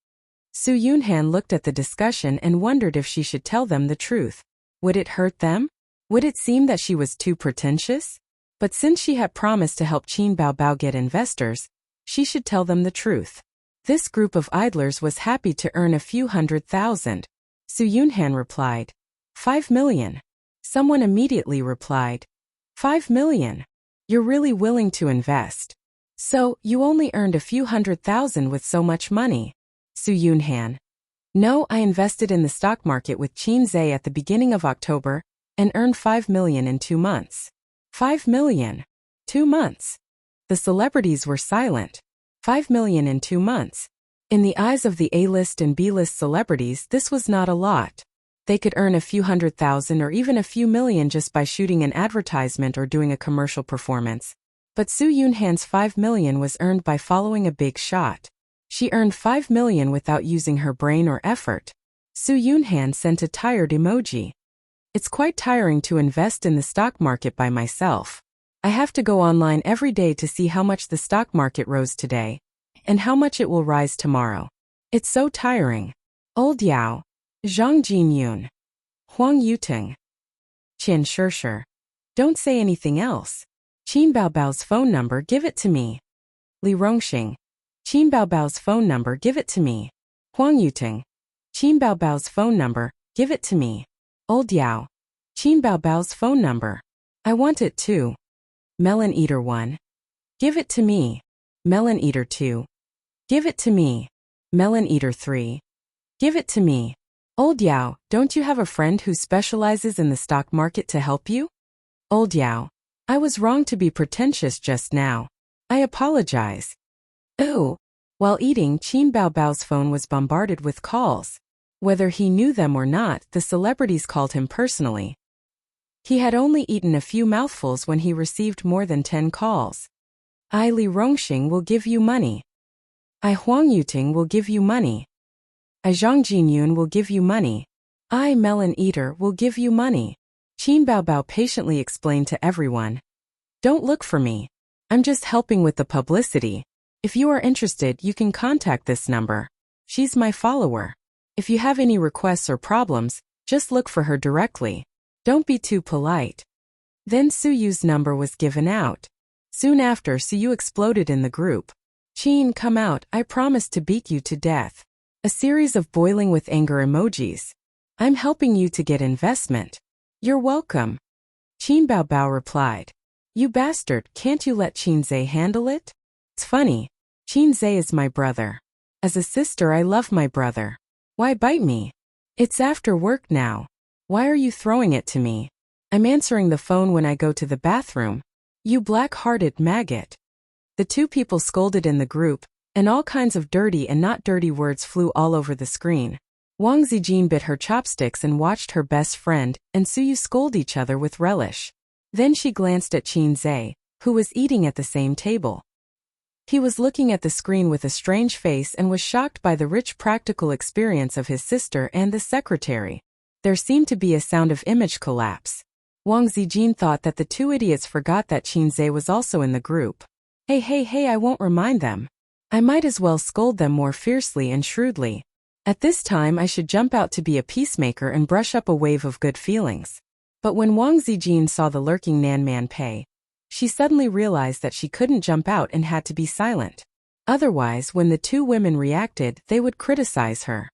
Su Yunhan looked at the discussion and wondered if she should tell them the truth. Would it hurt them? Would it seem that she was too pretentious? But since she had promised to help Qin Baobao get investors, she should tell them the truth. This group of idlers was happy to earn a few 100,000. Su Yunhan replied, 5 million. Someone immediately replied, 5 million. You're really willing to invest. So, you only earned a few 100,000 with so much money. Su Yunhan. No, I invested in the stock market with Qin Zhe at the beginning of October and earned 5 million in 2 months. 5 million. 2 months. The celebrities were silent. 5 million in 2 months. In the eyes of the A-list and B-list celebrities, this was not a lot. They could earn a few 100,000 or even a few million just by shooting an advertisement or doing a commercial performance. But Su Yunhan's 5 million was earned by following a big shot. She earned 5 million without using her brain or effort. Su Yunhan sent a tired emoji. It's quite tiring to invest in the stock market by myself. I have to go online every day to see how much the stock market rose today, and how much it will rise tomorrow. It's so tiring. Old Yao. Zhang Jinyun. Huang Yuting. Qian Shishir. Don't say anything else. Qin Baobao's phone number, give it to me. Li Rongxing. Qin Baobao's phone number, give it to me. Huang Yuting. Qin Baobao's phone number, give it to me. Old Yao. Qin Baobao's phone number. I want it too. Melon Eater 1. Give it to me. Melon Eater 2. Give it to me. Melon Eater 3. Give it to me. Old Yao, don't you have a friend who specializes in the stock market to help you? Old Yao. I was wrong to be pretentious just now. I apologize. Ooh. While eating, Qin Baobao's phone was bombarded with calls. Whether he knew them or not, the celebrities called him personally. He had only eaten a few mouthfuls when he received more than 10 calls. I Li Rongxing will give you money. I Huang Yuting will give you money. I Zhang Jinyun will give you money. I, Melon Eater, will give you money. Qin Baobao patiently explained to everyone. Don't look for me. I'm just helping with the publicity. If you are interested, you can contact this number. She's my follower. If you have any requests or problems, just look for her directly. Don't be too polite. Then Suyu's number was given out. Soon after, Suyu exploded in the group. Qin, come out, I promise to beat you to death. A series of boiling with anger emojis. I'm helping you to get investment. You're welcome. Qin Baobao replied. You bastard, can't you let Qinze handle it? It's funny. Qinze is my brother. As a sister, I love my brother. Why bite me? It's after work now. Why are you throwing it to me? I'm answering the phone when I go to the bathroom. You black-hearted maggot. The two people scolded in the group, and all kinds of dirty and not dirty words flew all over the screen. Wang Zijin bit her chopsticks and watched her best friend and Suyu scold each other with relish. Then she glanced at Qinze, who was eating at the same table. He was looking at the screen with a strange face and was shocked by the rich practical experience of his sister and the secretary. There seemed to be a sound of image collapse. Wang Zijin thought that the two idiots forgot that Qinze was also in the group. Hey, I won't remind them. I might as well scold them more fiercely and shrewdly. At this time I should jump out to be a peacemaker and brush up a wave of good feelings. But when Wang Zijin saw the lurking Nanman Pei, she suddenly realized that she couldn't jump out and had to be silent. Otherwise, when the two women reacted, they would criticize her.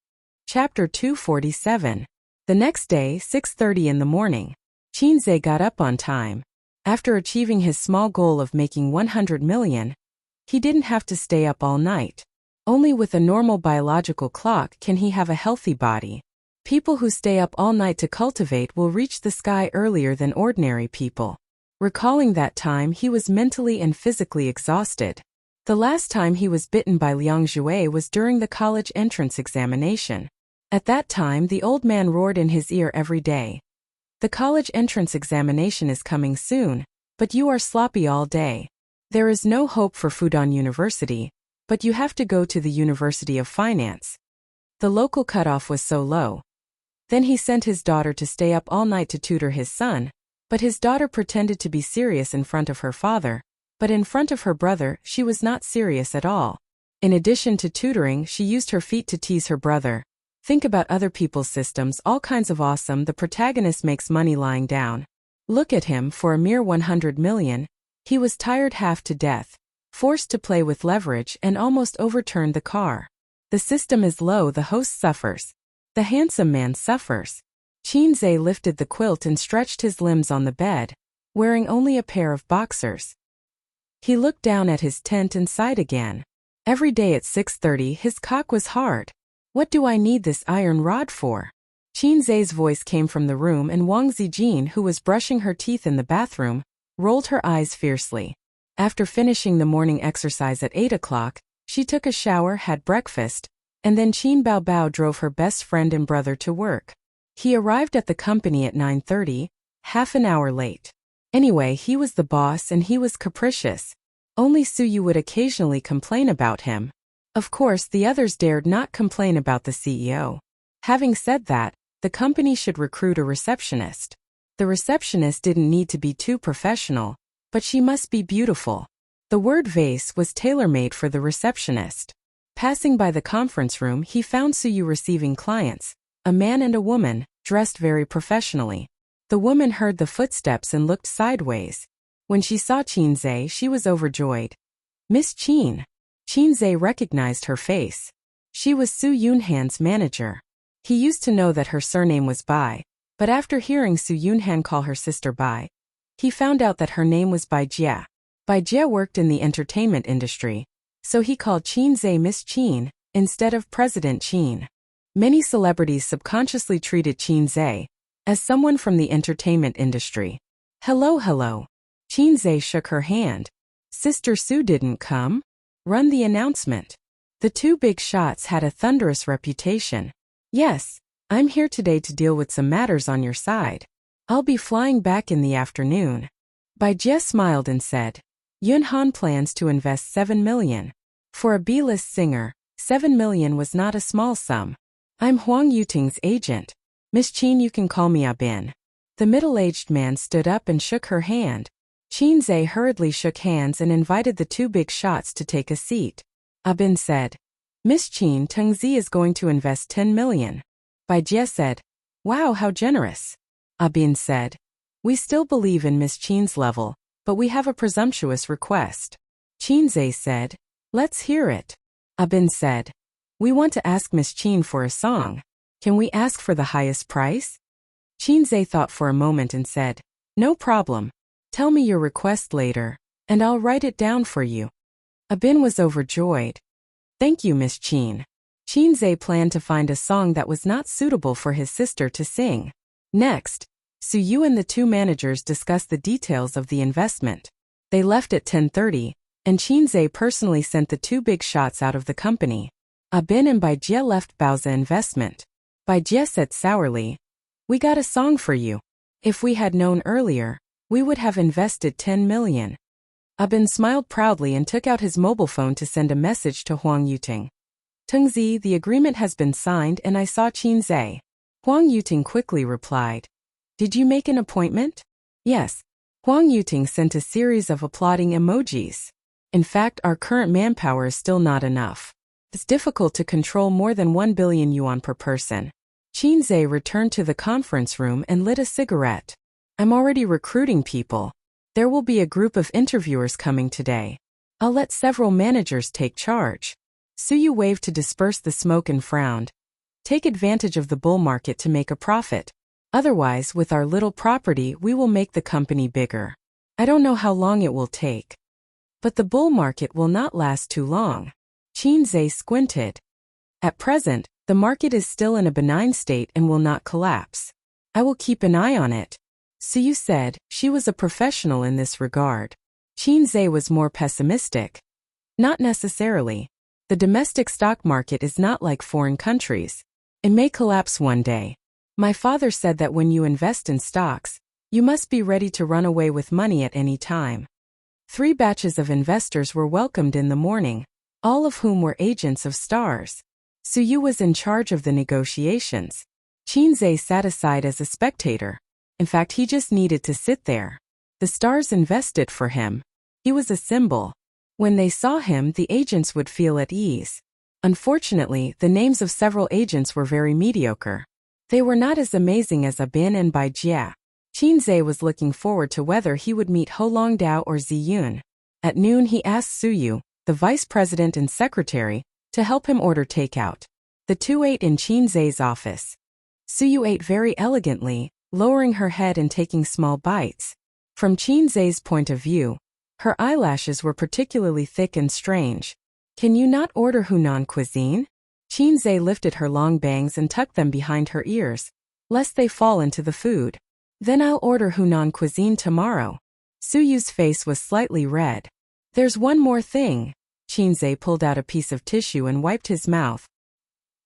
Chapter 247. The next day, 6:30 in the morning, Qinze got up on time. After achieving his small goal of making 100 million, he didn't have to stay up all night. Only with a normal biological clock can he have a healthy body. People who stay up all night to cultivate will reach the sky earlier than ordinary people. Recalling that time, he was mentally and physically exhausted. The last time he was bitten by Liang Jue was during the college entrance examination. At that time, the old man roared in his ear every day. The college entrance examination is coming soon, but you are sloppy all day. There is no hope for Fudan University, but you have to go to the University of Finance. The local cutoff was so low. Then he sent his daughter to stay up all night to tutor his son, but his daughter pretended to be serious in front of her father, but in front of her brother she was not serious at all. In addition to tutoring, she used her feet to tease her brother. Think about other people's systems, all kinds of awesome. The protagonist makes money lying down. Look at him, for a mere 100 million. He was tired half to death, forced to play with leverage and almost overturned the car. The system is low, the host suffers. The handsome man suffers. Qinze lifted the quilt and stretched his limbs on the bed, wearing only a pair of boxers. He looked down at his tent and sighed again. Every day at 6:30 his cock was hard. What do I need this iron rod for? Qinze's voice came from the room, and Wang Zijin, who was brushing her teeth in the bathroom, rolled her eyes fiercely. After finishing the morning exercise at 8 o'clock, she took a shower, had breakfast, and then Qin Baobao drove her best friend and brother to work. He arrived at the company at 9:30, half an hour late. Anyway, he was the boss and he was capricious. Only Suyu would occasionally complain about him. Of course, the others dared not complain about the CEO. Having said that, the company should recruit a receptionist. The receptionist didn't need to be too professional, but she must be beautiful. The word vase was tailor-made for the receptionist. Passing by the conference room, he found Suyu receiving clients, a man and a woman, dressed very professionally. The woman heard the footsteps and looked sideways. When she saw Qinze, she was overjoyed. Miss Qin. Qinze recognized her face. She was Su Yunhan's manager. He used to know that her surname was Bai, but after hearing Su Yunhan call her sister Bai, he found out that her name was Bai Jie. Bai Jie worked in the entertainment industry, so he called Qinze Miss Qin instead of President Qin. Many celebrities subconsciously treated Qinze as someone from the entertainment industry. Hello. Qinze shook her hand. Sister Su didn't come? Run the announcement. The two big shots had a thunderous reputation. Yes, I'm here today to deal with some matters on your side. I'll be flying back in the afternoon. Bai Jie smiled and said, Yunhan plans to invest 7 million. For a B-list singer, 7 million was not a small sum. I'm Huang Yuting's agent. Miss Chin, you can call me Abin. The middle-aged man stood up and shook her hand. Chinze hurriedly shook hands and invited the two big shots to take a seat. Abin said, Miss Chin, Tengzi is going to invest 10 million. Bai Jie said, wow, how generous. Abin said, we still believe in Miss Chin's level, but we have a presumptuous request. Chinze said, let's hear it. Abin said, we want to ask Miss Chin for a song. Can we ask for the highest price? Chinze thought for a moment and said, no problem. Tell me your request later, and I'll write it down for you. Abin was overjoyed. Thank you, Miss Chin. Chinze planned to find a song that was not suitable for his sister to sing. Next, Suyu and the two managers discussed the details of the investment. They left at 10:30, and Chinze personally sent the two big shots out of the company. Abin and Bai Jie left Baoza Investment. Bai Jie said sourly, we got a song for you. If we had known earlier, we would have invested 10 million. Abin smiled proudly and took out his mobile phone to send a message to Huang Yuting. Tengzi, the agreement has been signed and I saw Chinze. Huang Yuting quickly replied. Did you make an appointment? Yes. Huang Yuting sent a series of applauding emojis. In fact, our current manpower is still not enough. It's difficult to control more than 1 billion yuan per person. Chinze returned to the conference room and lit a cigarette. I'm already recruiting people. There will be a group of interviewers coming today. I'll let several managers take charge. Suyu waved to disperse the smoke and frowned. Take advantage of the bull market to make a profit. Otherwise, with our little property, we will make the company bigger. I don't know how long it will take. But the bull market will not last too long. Chinze squinted. At present, the market is still in a benign state and will not collapse. I will keep an eye on it. Suyu said. She was a professional in this regard. Chinze was more pessimistic. Not necessarily. The domestic stock market is not like foreign countries. It may collapse one day. My father said that when you invest in stocks, you must be ready to run away with money at any time. 3 batches of investors were welcomed in the morning, all of whom were agents of stars. Suyu was in charge of the negotiations. Chinze sat aside as a spectator. In fact, he just needed to sit there. The stars invested for him. He was a symbol. When they saw him, the agents would feel at ease. Unfortunately, the names of several agents were very mediocre. They were not as amazing as Abin and Bai Jie. Chinze was looking forward to whether he would meet Ho Longdao or Ziyun. At noon he asked Suyu, the vice president and secretary, to help him order takeout. The two ate in Chinze's office. Suyu ate very elegantly, lowering her head and taking small bites. From Chinze's point of view, her eyelashes were particularly thick and strange. Can you not order Hunan cuisine? Chinze lifted her long bangs and tucked them behind her ears, lest they fall into the food. Then I'll order Hunan cuisine tomorrow. Suyu's face was slightly red. There's one more thing. Chinze pulled out a piece of tissue and wiped his mouth.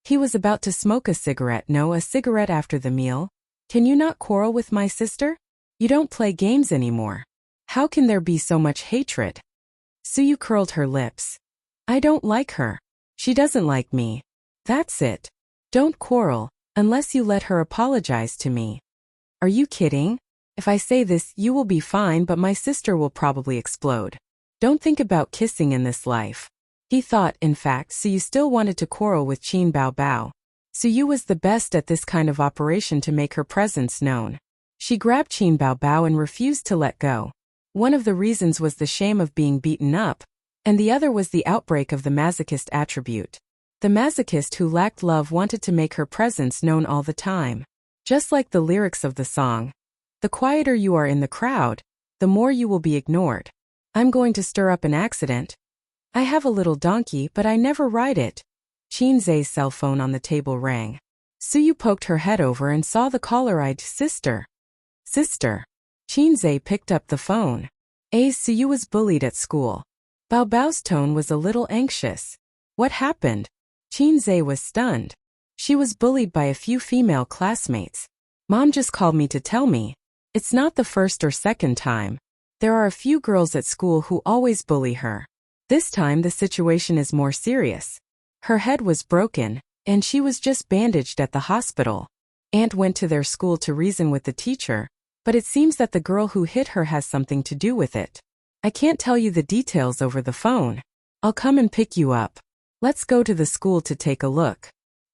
He was about to smoke a cigarette. No, a cigarette after the meal. Can you not quarrel with my sister? You don't play games anymore. How can there be so much hatred? Suyu curled her lips. I don't like her. She doesn't like me. That's it. Don't quarrel, unless you let her apologize to me. Are you kidding? If I say this, you will be fine, but my sister will probably explode. Don't think about kissing in this life. He thought, in fact, Suyu still wanted to quarrel with Qin Bao Bao. Suyu was the best at this kind of operation to make her presence known. She grabbed Qin Bao Bao and refused to let go. One of the reasons was the shame of being beaten up, and the other was the outbreak of the masochist attribute. The masochist who lacked love wanted to make her presence known all the time. Just like the lyrics of the song, the quieter you are in the crowd, the more you will be ignored. I'm going to stir up an accident. I have a little donkey, but I never ride it. Chinze's cell phone on the table rang. Suyu poked her head over and saw the caller-eyed sister. Sister. Chinze picked up the phone. Suyu was bullied at school. Bao Bao's tone was a little anxious. What happened? Chinze was stunned. She was bullied by a few female classmates. Mom just called me to tell me. It's not the first or second time. There are a few girls at school who always bully her. This time the situation is more serious. Her head was broken, and she was just bandaged at the hospital. Aunt went to their school to reason with the teacher, but it seems that the girl who hit her has something to do with it. I can't tell you the details over the phone. I'll come and pick you up. Let's go to the school to take a look.